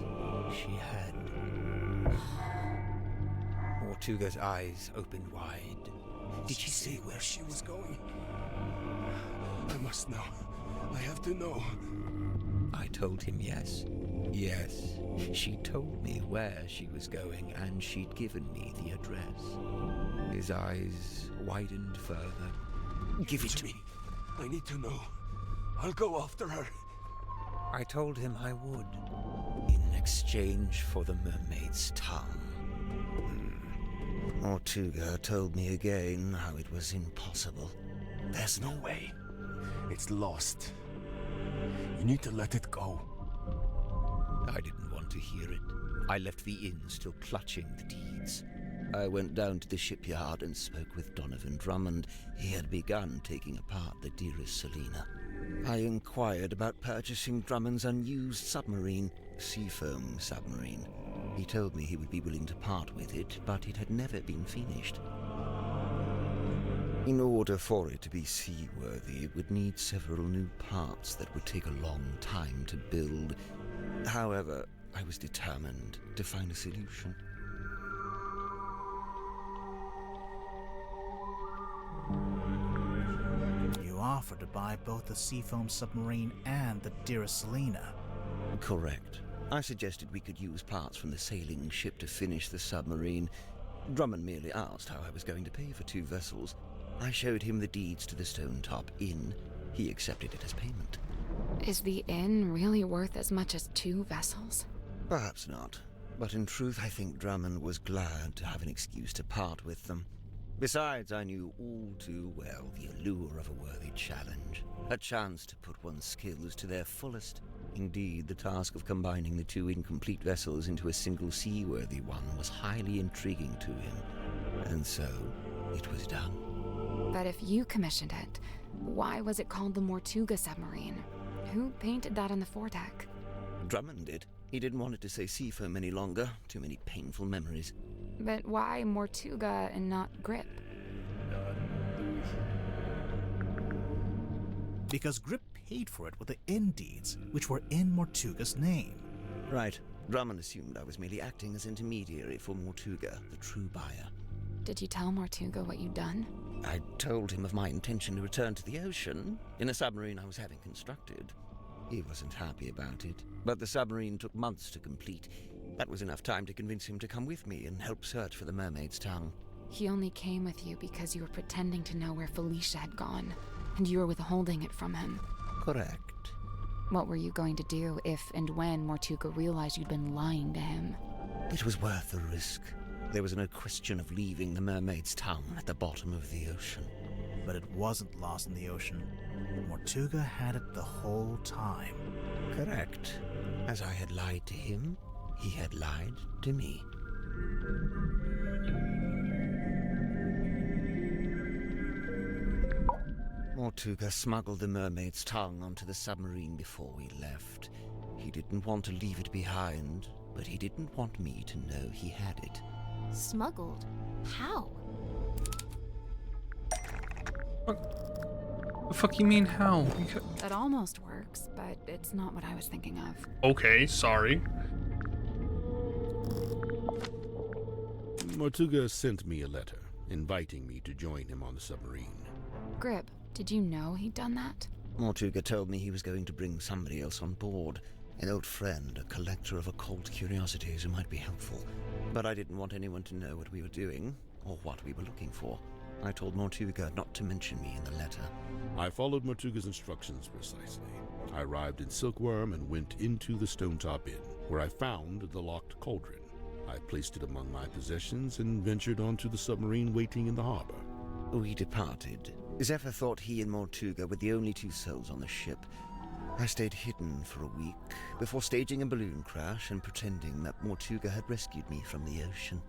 she had. Mortuga's eyes opened wide. Did she say where she was going? I must know. I have to know. I told him yes. Yes, she told me where she was going, and she'd given me the address. His eyes widened further. Give it to me. I need to know. I'll go after her. I told him I would, in exchange for the mermaid's tongue. Mortuga told me again how it was impossible. There's no way. It's lost. You need to let it go. I didn't want to hear it. I left the inn still clutching the deeds. I went down to the shipyard and spoke with Donovan Drummond. He had begun taking apart the dearest Selena. I inquired about purchasing Drummond's unused submarine, Seafoam submarine. He told me he would be willing to part with it, but it had never been finished. In order for it to be seaworthy, it would need several new parts that would take a long time to build. However, I was determined to find a solution. You offered to buy both the Seafoam submarine and the dearest Selena. Correct. I suggested we could use parts from the sailing ship to finish the submarine. Drummond merely asked how I was going to pay for 2 vessels. I showed him the deeds to the Stone Top Inn. He accepted it as payment. Is the inn really worth as much as 2 vessels? Perhaps not, but in truth I think Drummond was glad to have an excuse to part with them. Besides, I knew all too well the allure of a worthy challenge, a chance to put one's skills to their fullest. Indeed, the task of combining the two incomplete vessels into a single seaworthy one was highly intriguing to him, and so it was done. But if you commissioned it, why was it called the Mortuga submarine? Who painted that on the foredeck? Drummond did. He didn't want it to say Seafoam any longer. Too many painful memories. But why Mortuga and not Grip? Because Grip paid for it with the inn deeds, which were in Mortuga's name. Right. Drummond assumed I was merely acting as intermediary for Mortuga, the true buyer. Did you tell Mortuga what you'd done? I told him of my intention to return to the ocean in a submarine I was having constructed. He wasn't happy about it, but the submarine took months to complete. That was enough time to convince him to come with me and help search for the mermaid's tongue. He only came with you because you were pretending to know where Felicia had gone, and you were withholding it from him. Correct. What were you going to do if and when Mortuga realized you'd been lying to him? It was worth the risk. There was no question of leaving the mermaid's tongue at the bottom of the ocean. But it wasn't lost in the ocean. Mortuga had it the whole time. Correct. As I had lied to him, he had lied to me. Mortuga smuggled the mermaid's tongue onto the submarine before we left. He didn't want to leave it behind, but he didn't want me to know he had it. Smuggled? How? The fuck you mean how? That almost works, but it's not what I was thinking of. Okay, sorry. Mortuga sent me a letter, inviting me to join him on the submarine. Grip, did you know he'd done that? Mortuga told me he was going to bring somebody else on board. An old friend, a collector of occult curiosities who might be helpful. But I didn't want anyone to know what we were doing, or what we were looking for. I told Mortuga not to mention me in the letter. I followed Mortuga's instructions precisely. I arrived in Silkworm and went into the Stonetop Inn, where I found the locked cauldron. I placed it among my possessions and ventured onto the submarine waiting in the harbor. We departed. Zephyr thought he and Mortuga were the only two souls on the ship. I stayed hidden for a week before staging a balloon crash and pretending that Mortuga had rescued me from the ocean.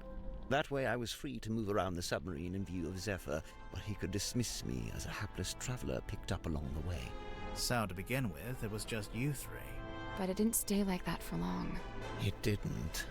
That way I was free to move around the submarine in view of Zephyr, but he could dismiss me as a hapless traveler picked up along the way. So to begin with, it was just you three. But it didn't stay like that for long. It didn't.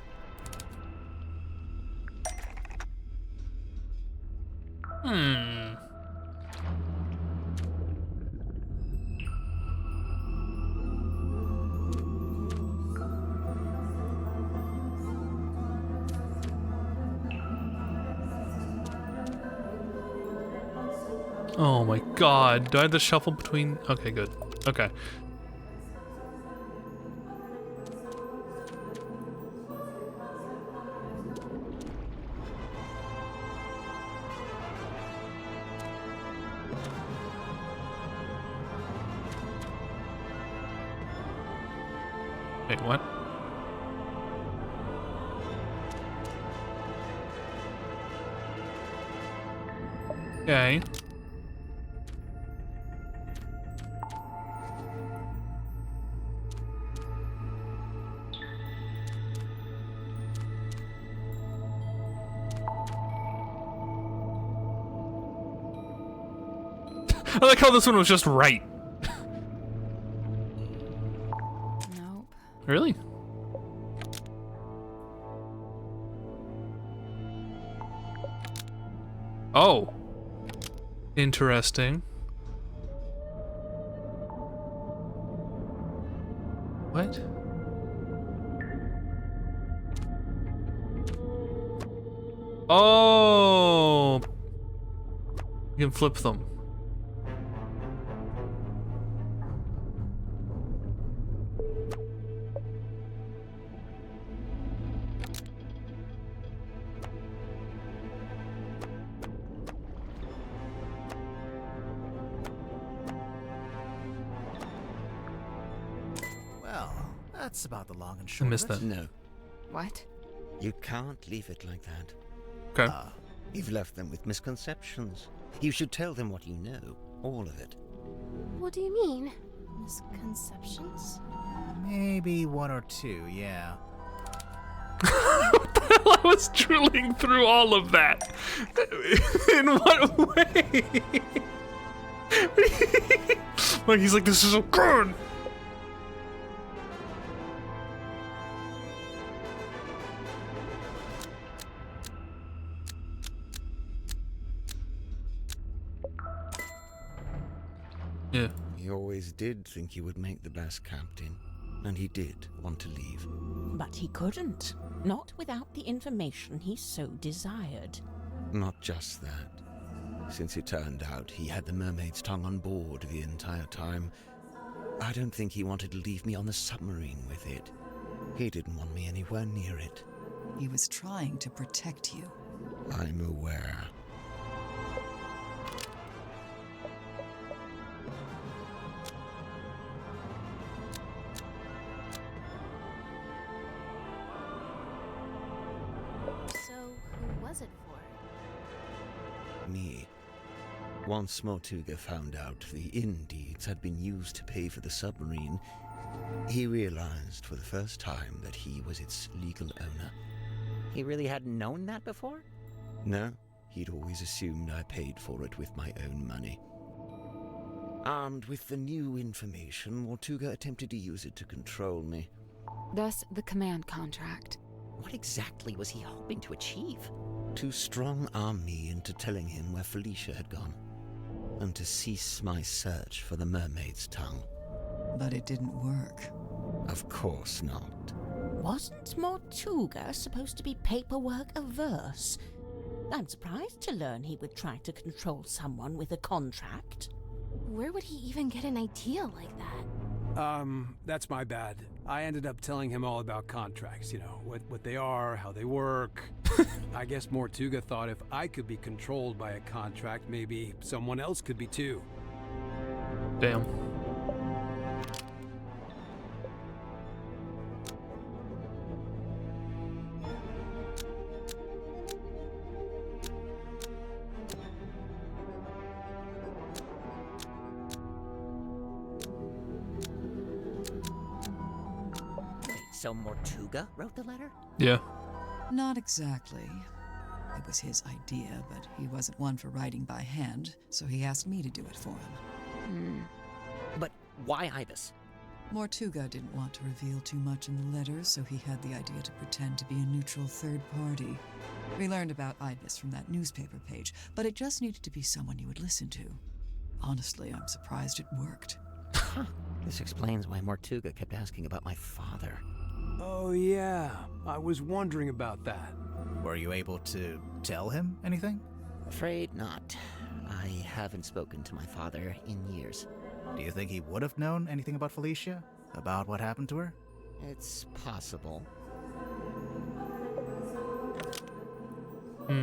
Oh my god. Do I have to shuffle between? Okay, good. Okay. Wait, what? Okay. I like how this one was just right. Nope. Really? Oh. Interesting. What? Oh. You can flip them. That's about the long and short I missed of it. that. No. What? You can't leave it like that. Okay. You've left them with misconceptions. You should tell them what you know. All of it. What do you mean? Misconceptions? Maybe one or two, yeah. What the hell? I was drilling through all of that. In what way? Like he's like, this is so good. Yeah. He always did think he would make the best captain, and he did want to leave. But he couldn't. Not without the information he so desired. Not just that. Since it turned out he had the mermaid's tongue on board the entire time, I don't think he wanted to leave me on the submarine with it. He didn't want me anywhere near it. He was trying to protect you. I'm aware. So, who was it for? Me. Once Mortuga found out the inn deeds had been used to pay for the submarine, he realized for the first time that he was its legal owner. He really hadn't known that before? No, he'd always assumed I paid for it with my own money. Armed with the new information, Mortuga attempted to use it to control me. Thus, the command contract. What exactly was he hoping to achieve? To strong-arm me into telling him where Felicia had gone, and to cease my search for the mermaid's tongue. But it didn't work. Of course not. Wasn't Mortuga supposed to be paperwork averse? I'm surprised to learn he would try to control someone with a contract. Where would he even get an idea like that? That's my bad. I ended up telling him all about contracts, you know, what they are, how they work. I guess Mortuga thought if I could be controlled by a contract, maybe someone else could be too. Damn. So Mortuga wrote the letter? Yeah. Not exactly. It was his idea, but he wasn't one for writing by hand, so he asked me to do it for him. But why Ibis? Mortuga didn't want to reveal too much in the letter, so he had the idea to pretend to be a neutral third party. We learned about Ibis from that newspaper page, but it just needed to be someone you would listen to. Honestly, I'm surprised it worked. This explains why Mortuga kept asking about my father. Oh yeah, I was wondering about that. Were you able to tell him anything? Afraid not. I haven't spoken to my father in years. Do you think he would have known anything about Felicia? About what happened to her? It's possible. I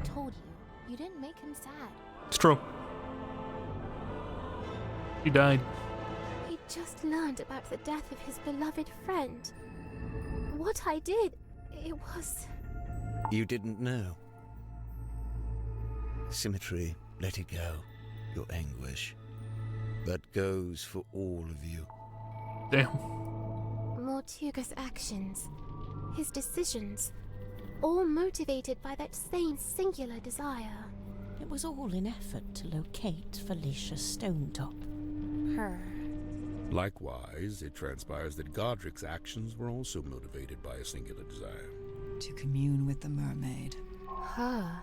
told you. You didn't make him sad. It's true. He died. He just learned about the death of his beloved friend. What I did, it was... You didn't know. Symmetry, let it go. Your anguish. That goes for all of you. Damn. Mortuga's actions, his decisions, all motivated by that same singular desire. It was all in effort to locate Felicia Stonetop. Her. Likewise, it transpires that Godric's actions were also motivated by a singular desire. To commune with the mermaid. Her.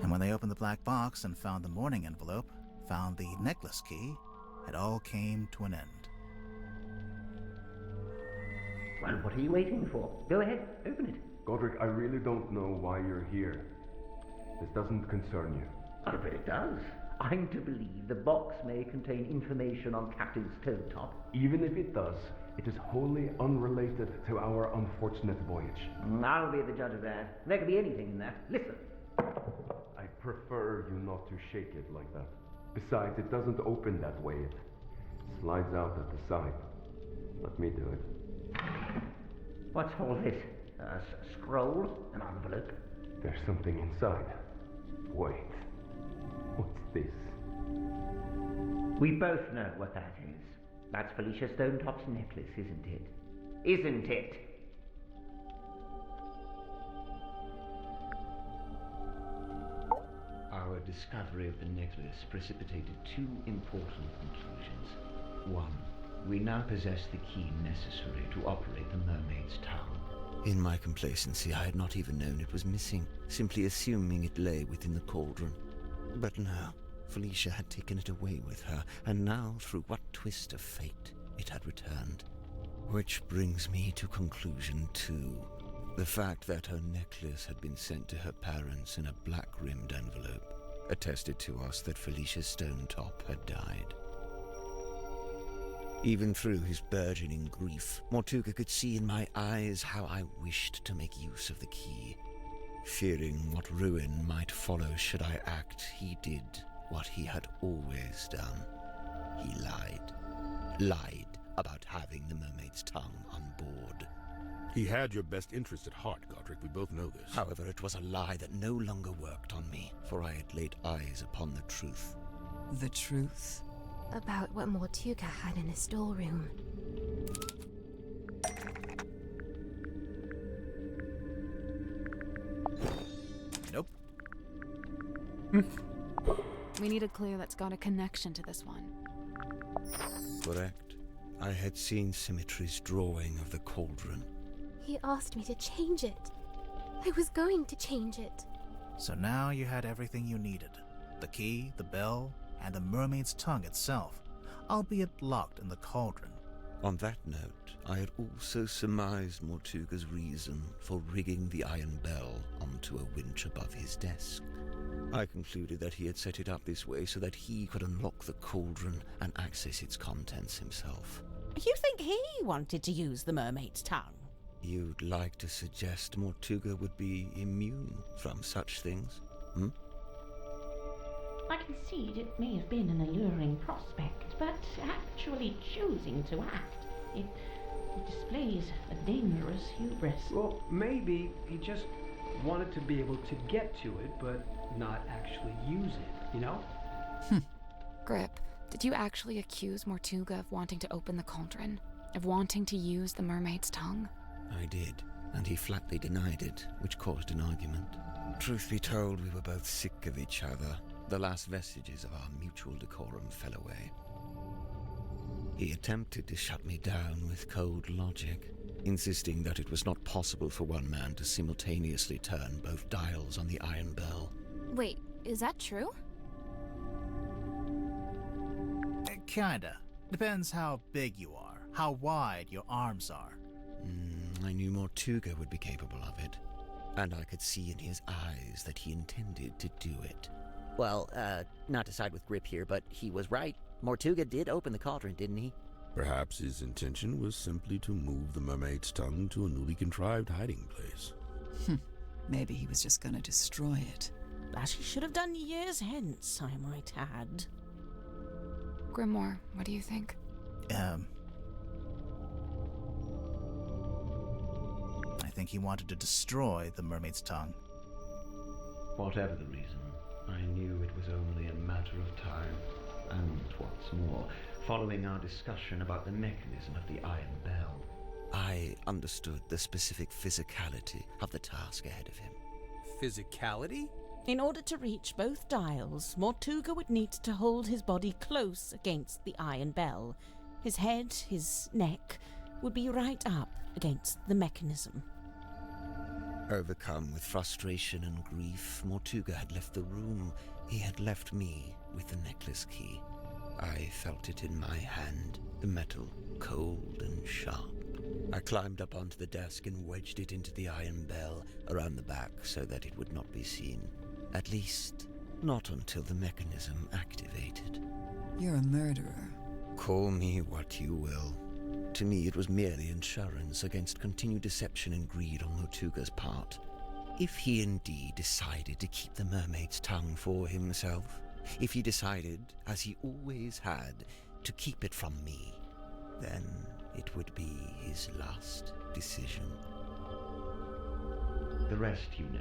And when they opened the black box and found the mourning envelope, found the necklace key, it all came to an end. Well, what are you waiting for? Go ahead, open it. Godric, I really don't know why you're here. This doesn't concern you. Oh, but it does. I'm to believe the box may contain information on Captain Stonetop. Even if it does, it is wholly unrelated to our unfortunate voyage. I'll be the judge of that. There could be anything in that. Listen. I prefer you not to shake it like that. Besides, it doesn't open that way. It slides out at the side. Let me do it. What's all this? A scroll? An envelope? There's something inside. Wait. What's this? We both know what that is. That's Felicia Stonetop's necklace, isn't it? Isn't it? Our discovery of the necklace precipitated two important conclusions. One, we now possess the key necessary to operate the mermaid's tongue. In my complacency, I had not even known it was missing, simply assuming it lay within the cauldron. But no, Felicia had taken it away with her, and now, through what twist of fate, it had returned. Which brings me to conclusion 2. The fact that her necklace had been sent to her parents in a black-rimmed envelope attested to us that Felicia Stonetop had died. Even through his burgeoning grief, Mortuga could see in my eyes how I wished to make use of the key. Fearing what ruin might follow should I act, he did what he had always done. He lied. Lied about having the mermaid's tongue on board. He had your best interest at heart, Godric. We both know this. However, it was a lie that no longer worked on me, for I had laid eyes upon the truth. The truth? About what Mortuga had in his storeroom. Nope. We need a clue that's got a connection to this one. Correct. I had seen Symmetry's drawing of the cauldron. He asked me to change it. I was going to change it. So now you had everything you needed. The key, the bell, and the mermaid's tongue itself, albeit locked in the cauldron. On that note, I had also surmised Mortuga's reason for rigging the iron bell onto a winch above his desk. I concluded that he had set it up this way so that he could unlock the cauldron and access its contents himself. You think he wanted to use the mermaid's tongue? You'd like to suggest Mortuga would be immune from such things, hmm? I concede it may have been an alluring prospect, but actually choosing to act, it displays a dangerous hubris. Well, maybe he just wanted to be able to get to it, but not actually use it, you know? Grip, did you actually accuse Mortuga of wanting to open the cauldron? Of wanting to use the mermaid's tongue? I did, and he flatly denied it, which caused an argument. Truth be told, we were both sick of each other. The last vestiges of our mutual decorum fell away. He attempted to shut me down with cold logic, insisting that it was not possible for one man to simultaneously turn both dials on the iron bell. Wait, is that true? Kinda. Depends how big you are, how wide your arms are. I knew Mortuga would be capable of it, and I could see in his eyes that he intended to do it. Well, not to side with Grip here, but he was right. Mortuga did open the cauldron, didn't he? Perhaps his intention was simply to move the mermaid's tongue to a newly contrived hiding place. Maybe he was just gonna destroy it. That he should have done years hence, I might add. Grimoire, what do you think? I think he wanted to destroy the mermaid's tongue. Whatever the reason, I knew it was only a matter of time. And what's more, following our discussion about the mechanism of the iron bell, I understood the specific physicality of the task ahead of him. Physicality? In order to reach both dials, Mortuga would need to hold his body close against the iron bell. His head, his neck, would be right up against the mechanism. Overcome with frustration and grief, Mortuga had left the room. He had left me with the necklace key. I felt it in my hand, the metal cold and sharp. I climbed up onto the desk and wedged it into the iron bell around the back so that it would not be seen. At least, not until the mechanism activated. You're a murderer. Call me what you will. To me, it was merely insurance against continued deception and greed on Mortuga's part. If he indeed decided to keep the mermaid's tongue for himself, if he decided, as he always had, to keep it from me, then it would be his last decision. The rest you know.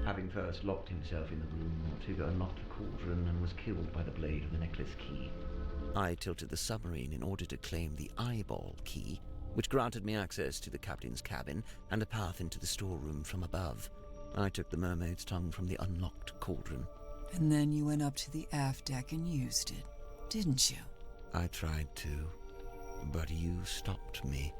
Having first locked himself in the room, Tigger unlocked the cauldron and was killed by the blade of the necklace key. I tilted the submarine in order to claim the eyeball key, which granted me access to the captain's cabin and a path into the storeroom from above. I took the mermaid's tongue from the unlocked cauldron. And then you went up to the aft deck and used it, didn't you? I tried to, but you stopped me.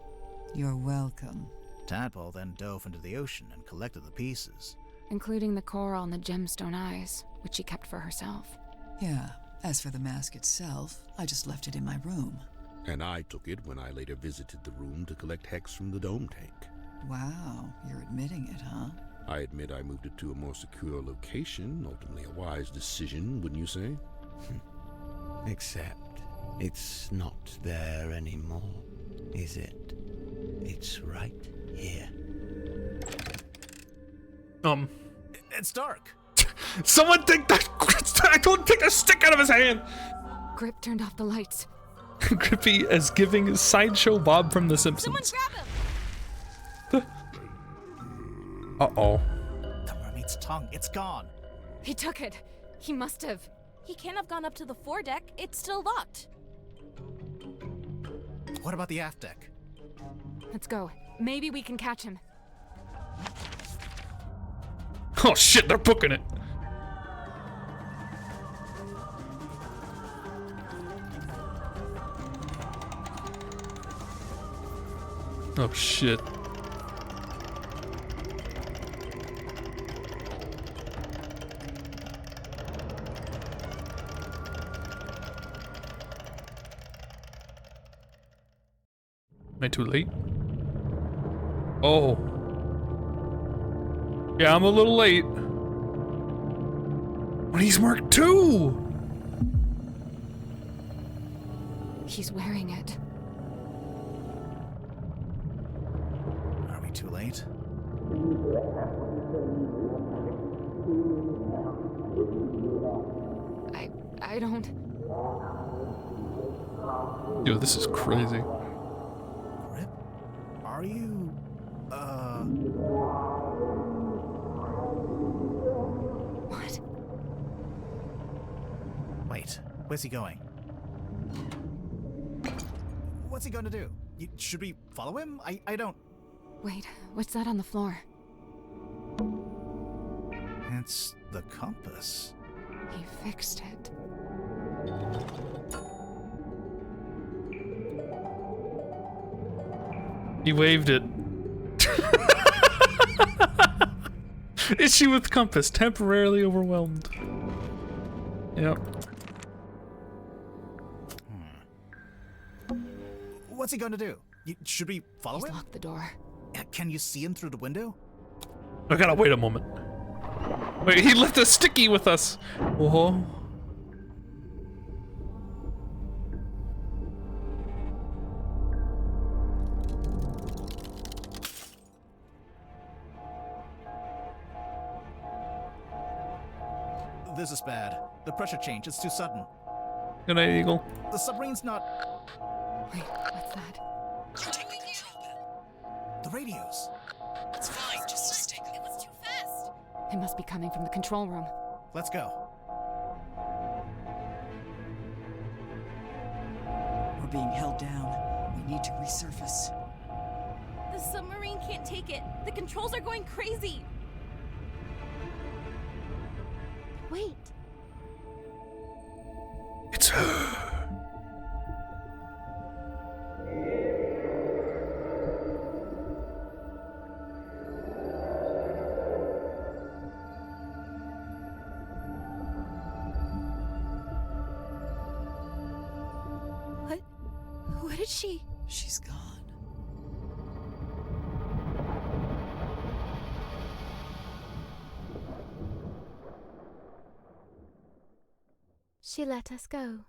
You're welcome. Tadpole then dove into the ocean and collected the pieces. Including the coral and the gemstone eyes, which she kept for herself. Yeah, as for the mask itself, I just left it in my room. And I took it when I later visited the room to collect hex from the dome tank. Wow, you're admitting it, huh? I admit I moved it to a more secure location, ultimately a wise decision, wouldn't you say? Except, it's not there anymore, is it? It's right here. It's dark. Someone take that. I don't take a stick out of his hand. Grip turned off the lights. Grippy is giving Sideshow Bob from The Simpsons. Someone grab him! Uh-oh. The mermaid's tongue, it's gone. He took it. He must have. He can't have gone up to the foredeck. It's still locked. What about the aft deck? Let's go. Maybe we can catch him. Oh shit, they're booking it. Oh shit. Am I too late? Oh. Yeah, I'm a little late. But he's marked too! He's wearing it. Are we too late? I don't... Yo, this is crazy. Grip? Are you... What? Wait, where's he going? What's he going to do? Should we follow him? I don't... Wait, what's that on the floor? It's the compass. He fixed it. He waved it. Issue with compass, temporarily overwhelmed. Yep. What's he going to do? Should we follow him? He's locked the door. Can you see him through the window? I gotta wait a moment. Wait, he left a sticky with us. Whoa. This is bad. The pressure change, it's too sudden. Good night, Eagle. The submarine's not... Wait, what's that? Take the control panel. The radios. It's fine, just stay. It was too fast. It must be coming from the control room. Let's go. We're being held down. We need to resurface. The submarine can't take it. The controls are going crazy. Wait. It's her. What did she? She's gone. She let us go.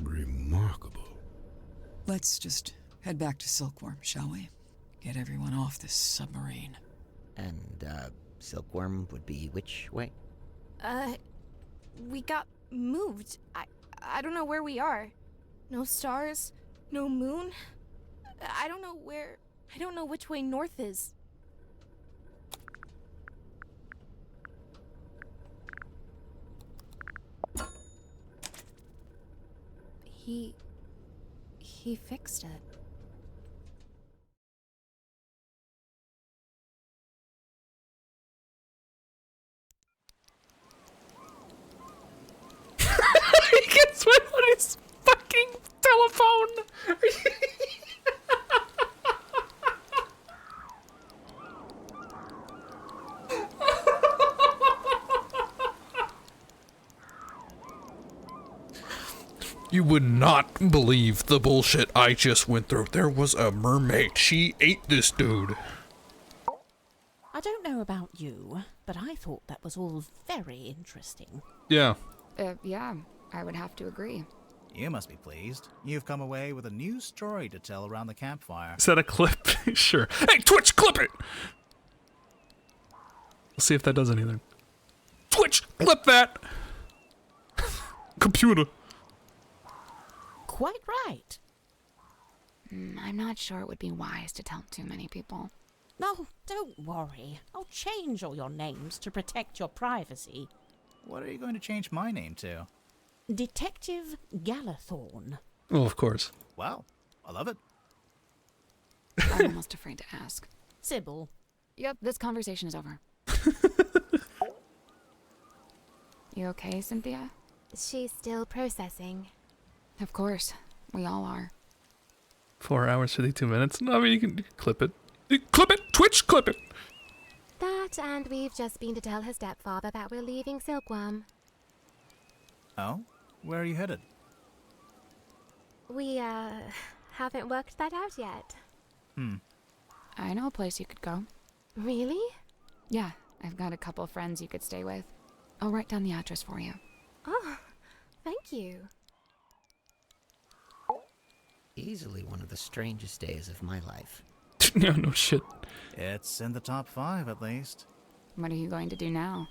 Remarkable. Let's just head back to Silkworm, shall we? Get everyone off this submarine. And, Silkworm would be which way? We got moved. I don't know where we are. No stars, no moon. I don't know where... I don't know which way north is. He fixed it. He gets one on his fucking telephone. You would not believe the bullshit I just went through. There was a mermaid. She ate this dude. I don't know about you, but I thought that was all very interesting. Yeah. Yeah, I would have to agree. You must be pleased. You've come away with a new story to tell around the campfire. Is that a clip? Sure. Hey, Twitch, clip it! We'll see if that does anything. Twitch, clip that! Computer. Quite right. I'm not sure it would be wise to tell too many people. No, don't worry. I'll change all your names to protect your privacy. What are you going to change my name to? Detective Galathorn. Oh, of course. Wow, I love it. I'm almost afraid to ask. Sybil. Yep, this conversation is over. You okay, Cynthia? She's still processing. Of course. We all are. 4 hours, 52 minutes. No, I mean, you can clip it. Clip it! Twitch, clip it! That, and we've just been to tell her stepfather that we're leaving Silkworm. Oh? Where are you headed? We, haven't worked that out yet. I know a place you could go. Really? Yeah, I've got a couple friends you could stay with. I'll write down the address for you. Oh, thank you. Easily one of the strangest days of my life. Yeah, no shit. It's in the top 5, at least. What are you going to do now?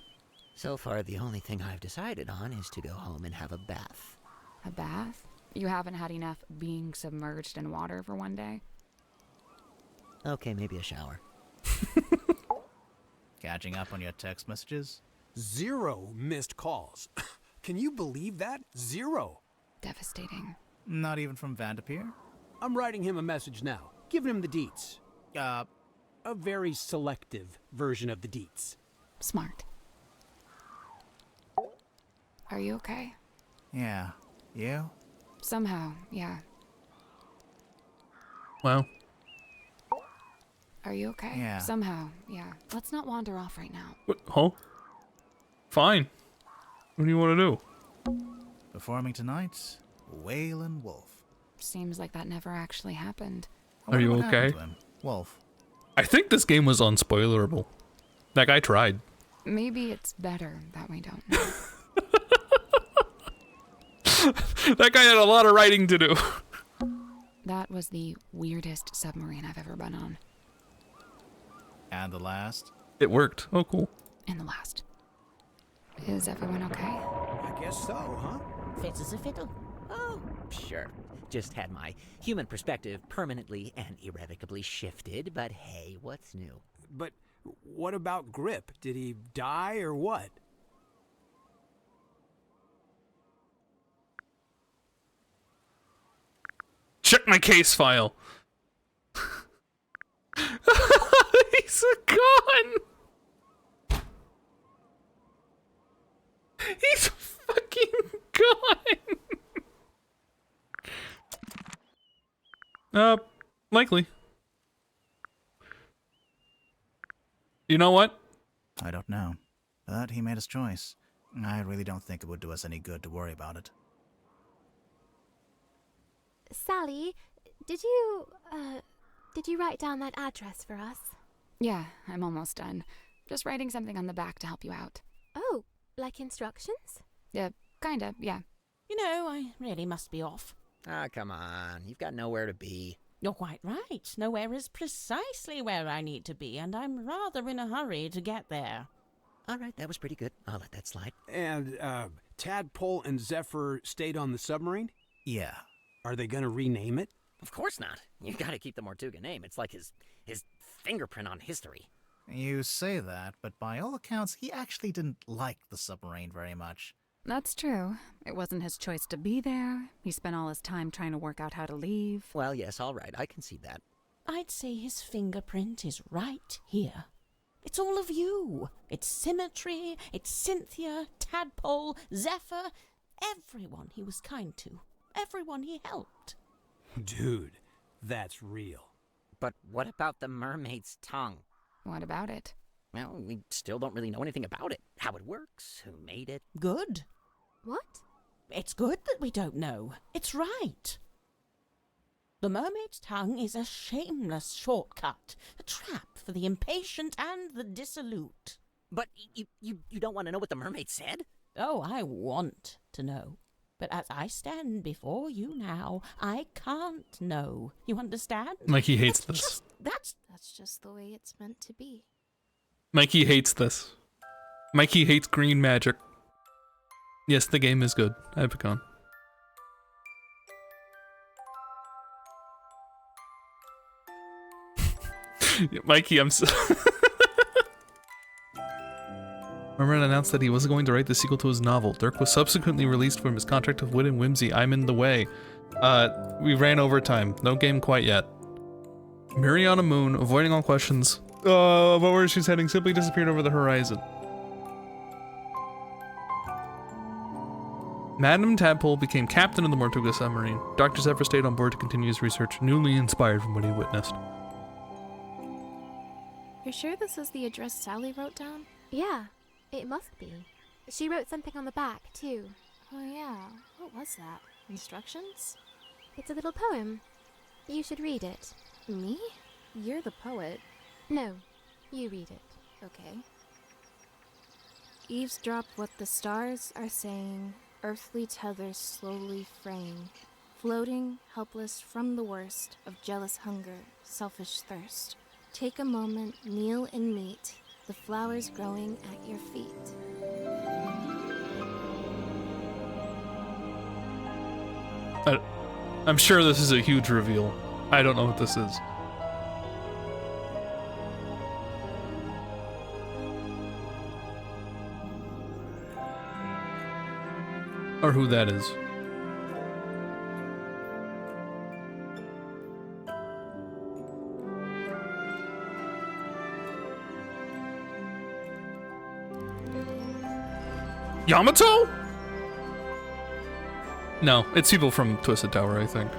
So far, the only thing I've decided on is to go home and have a bath. A bath? You haven't had enough being submerged in water for one day? Okay, maybe a shower. Catching up on your text messages? 0 missed calls. Can you believe that? 0. Devastating. Not even from Vanderpeer? I'm writing him a message now, giving him the deets. A very selective version of the deets. Smart. Are you okay? Yeah. You? Somehow, yeah. Wow. Are you okay? Yeah. Somehow, yeah. Let's not wander off right now. What? Huh? Fine. What do you want to do? Performing tonight, Waylon Wolf. Seems like that never actually happened. Are you What happened okay? to him? Wolf. I think this game was unspoilerable. That guy tried. Maybe it's better that we don't know. That guy had a lot of writing to do. That was the weirdest submarine I've ever been on. And the last? It worked. Oh, cool. And the last. Is everyone okay? I guess so, huh? Fit as a fiddle. Oh, sure. Just had my human perspective permanently and irrevocably shifted, but hey, what's new? But what about Grip? Did he die or what? Check my case file. He's gone. He's fucking gone. Likely. You know what? I don't know. But he made his choice. I really don't think it would do us any good to worry about it. Sally, did you write down that address for us? Yeah, I'm almost done. Just writing something on the back to help you out. Oh, like instructions? Kinda, yeah. You know, I really must be off. Ah, come on. You've got nowhere to be. You're quite right. Nowhere is precisely where I need to be, and I'm rather in a hurry to get there. All right, that was pretty good. I'll let that slide. And, Tadpole and Zephyr stayed on the submarine? Yeah. Are they gonna rename it? Of course not. You gotta keep the Mortuga name. It's like his fingerprint on history. You say that, but by all accounts, he actually didn't like the submarine very much. That's true. It wasn't his choice to be there. He spent all his time trying to work out how to leave. Well, yes, all right. I can see that. I'd say his fingerprint is right here. It's all of you. It's Symmetry, it's Cynthia, Tadpole, Zephyr, everyone he was kind to, everyone he helped. Dude, that's real. But what about the mermaid's tongue? What about it? Well, we still don't really know anything about it. How it works, who made it. Good. What? It's good that we don't know. It's right. The mermaid's tongue is a shameless shortcut, a trap for the impatient and the dissolute. But you don't want to know what the mermaid said? Oh, I want to know. But as I stand before you now, I can't know. You understand? Mikey hates this. That's just the way it's meant to be. Mikey hates this. Mikey hates green magic. Yes, the game is good. I've gone. Mikey, I'm so... Merman announced that he wasn't going to write the sequel to his novel. Dirk was subsequently released from his contract of Wit and Whimsy. I'm in the way. We ran over time. No game quite yet. Mariana Moon, avoiding all questions about where she's heading, simply disappeared over the horizon. Madam Tadpole became captain of the Mortuga submarine. Dr. Zephyr stayed on board to continue his research, newly inspired from what he witnessed. You're sure this is the address Sally wrote down? Yeah, it must be. She wrote something on the back, too. Oh yeah, what was that? Instructions? It's a little poem. You should read it. Me? You're the poet. No, you read it. Okay. Eavesdrop what the stars are saying, earthly tethers slowly fraying, floating, helpless from the worst of jealous hunger, selfish thirst. Take a moment, kneel and meet the flowers growing at your feet. I'm sure this is a huge reveal. I don't know what this is. Or who that is. Yamato? No, it's people from Twisted Tower, I think.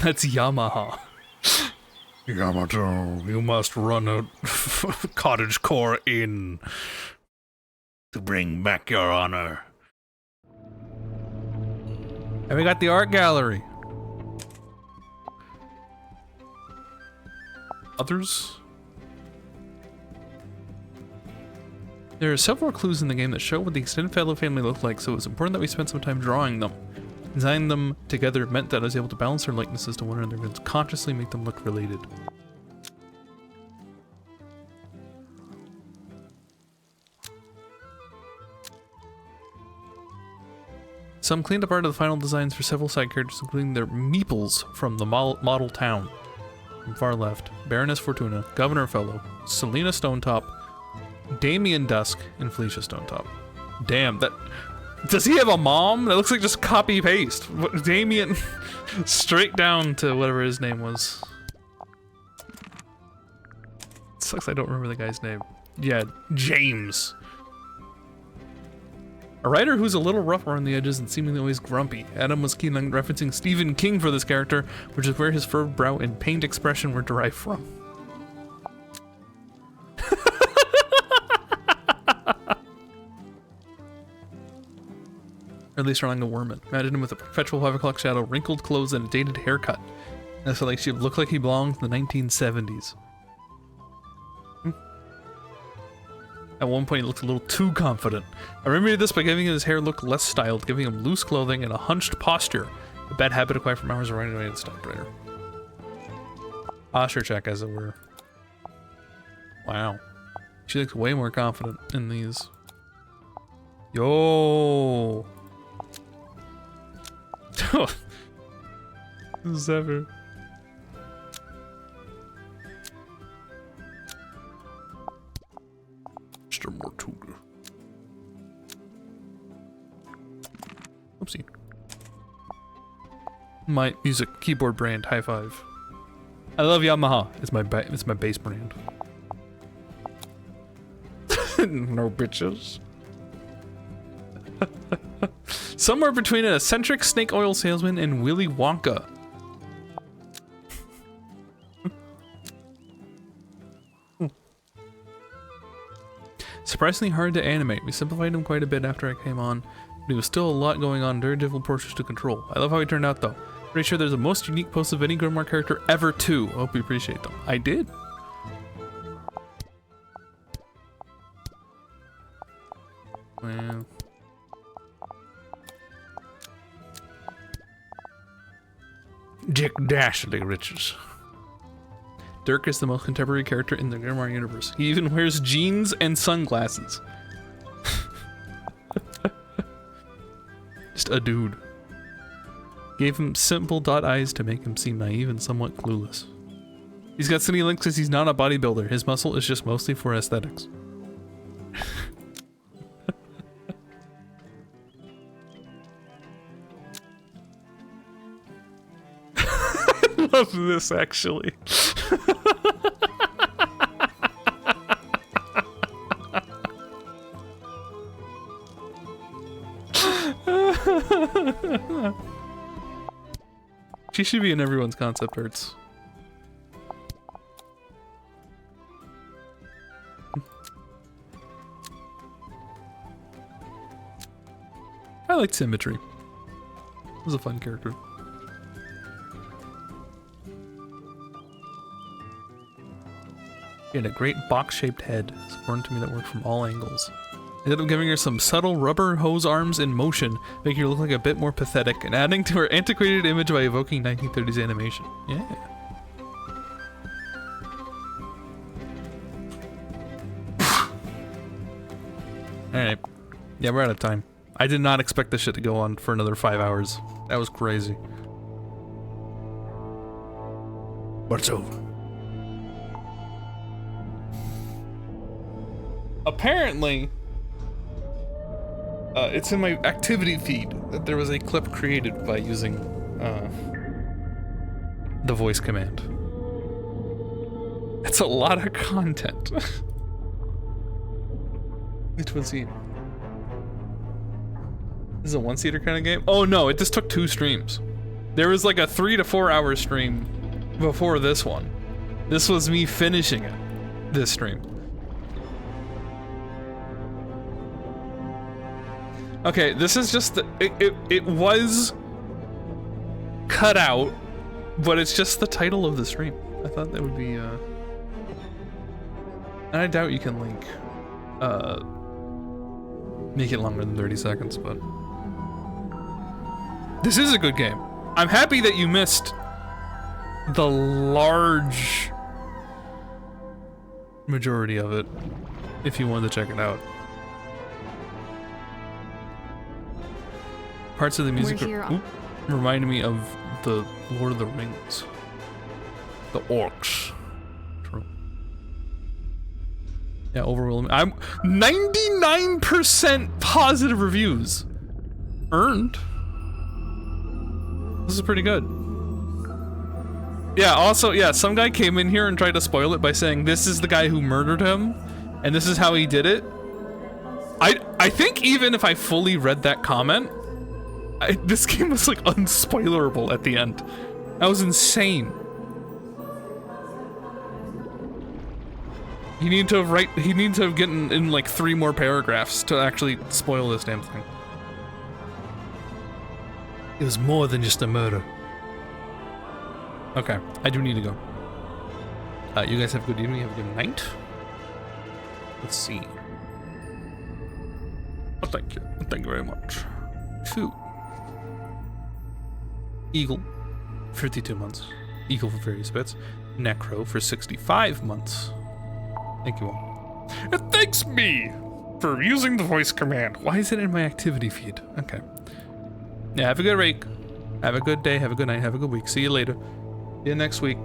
That's Yamaha. Yamato, you must run a cottagecore inn to bring back your honor. And we got the art gallery. Others? There are several clues in the game that show what the extended fellow family looked like, so it was important that we spend some time drawing them. Designing them together meant that I was able to balance their likenesses to one another and consciously make them look related. Some cleaned up art of the final designs for several side characters, including their meeples from the model town. From far left, Baroness Fortuna, Governor Fellow, Selena Stonetop, Damien Dusk, and Felicia Stonetop. Damn, that... Does he have a mom? That looks like just copy-paste. Damien... straight down to whatever his name was. It sucks I don't remember the guy's name. Yeah, James. A writer who's a little rough around the edges and seemingly always grumpy. Adam was keen on referencing Stephen King for this character, which is where his furrowed brow and pained expression were derived from. Or at least Orlando Worman. Imagine him with a perpetual 5 o'clock shadow, wrinkled clothes, and a dated haircut. And so like she looked like he belonged in the 1970s. At one point, he looked a little too confident. I remedied this by giving his hair look less styled, giving him loose clothing and a hunched posture. A bad habit acquired from hours of running away to stop writer. Posture check, as it were. Wow. She looks way more confident in these. Yo! Zephyr. Mr. Mortuga. Oopsie. My music keyboard brand, high five. I love Yamaha. It's my bass brand. No bitches. Somewhere between an eccentric snake oil salesman and Willy Wonka. Surprisingly hard to animate. We simplified him quite a bit after I came on, but he was still a lot going on, very difficult portions to control. I love how he turned out though. Pretty sure there's the most unique pose of any Grimoire character ever too. Hope you appreciate them. I did. Well. Dick Dashley riches. Dirk is the most contemporary character in the Grimoire universe. He even wears jeans and sunglasses. Just a dude. Gave him simple dot eyes to make him seem naive and somewhat clueless. He's got skinny links because he's not a bodybuilder. His muscle is just mostly for aesthetics. I love this actually. She should be in everyone's concept arts. I liked Symmetry. It was a fun character. She had a great box-shaped head. It's important to me that worked from all angles. I ended up giving her some subtle rubber hose arms in motion, making her look like a bit more pathetic, and adding to her antiquated image by evoking 1930s animation. Yeah. Alright. Yeah, we're out of time. I did not expect this shit to go on for another 5 hours. That was crazy. But it's over. Apparently, it's in my activity feed that there was a clip created by using the voice command. That's a lot of content. Which one's he? This is a one-seater kind of game? Oh no, it just took 2 streams. There was like a 3 to 4 hour stream before this one. This was me finishing it. This stream. Okay, this is just the, it was cut out, but it's just the title of the stream. I thought that would be and I doubt you can link make it longer than 30 seconds, but this is a good game. I'm happy that you missed the large majority of it if you wanted to check it out. Parts of the music reminded me of the Lord of the Rings. The orcs. True. Yeah, overwhelming. I'm 99% positive reviews. Earned. This is pretty good. Yeah, also, yeah, some guy came in here and tried to spoil it by saying this is the guy who murdered him, and this is how he did it. I think even if I fully read that comment, this game was like unspoilerable at the end. That was insane. He needed to have gotten in like 3 more paragraphs to actually spoil this damn thing. It was more than just a murder. Okay, I do need to go. You guys have a good evening, have a good night. Let's see. Oh, thank you very much. Phew. Eagle, 52 months. Eagle for various bits. Necro for 65 months. Thank you all. And thanks me for using the voice command. Why is it in my activity feed? Okay. Yeah, have a good week. Have a good day. Have a good night. Have a good week. See you later. See you next week.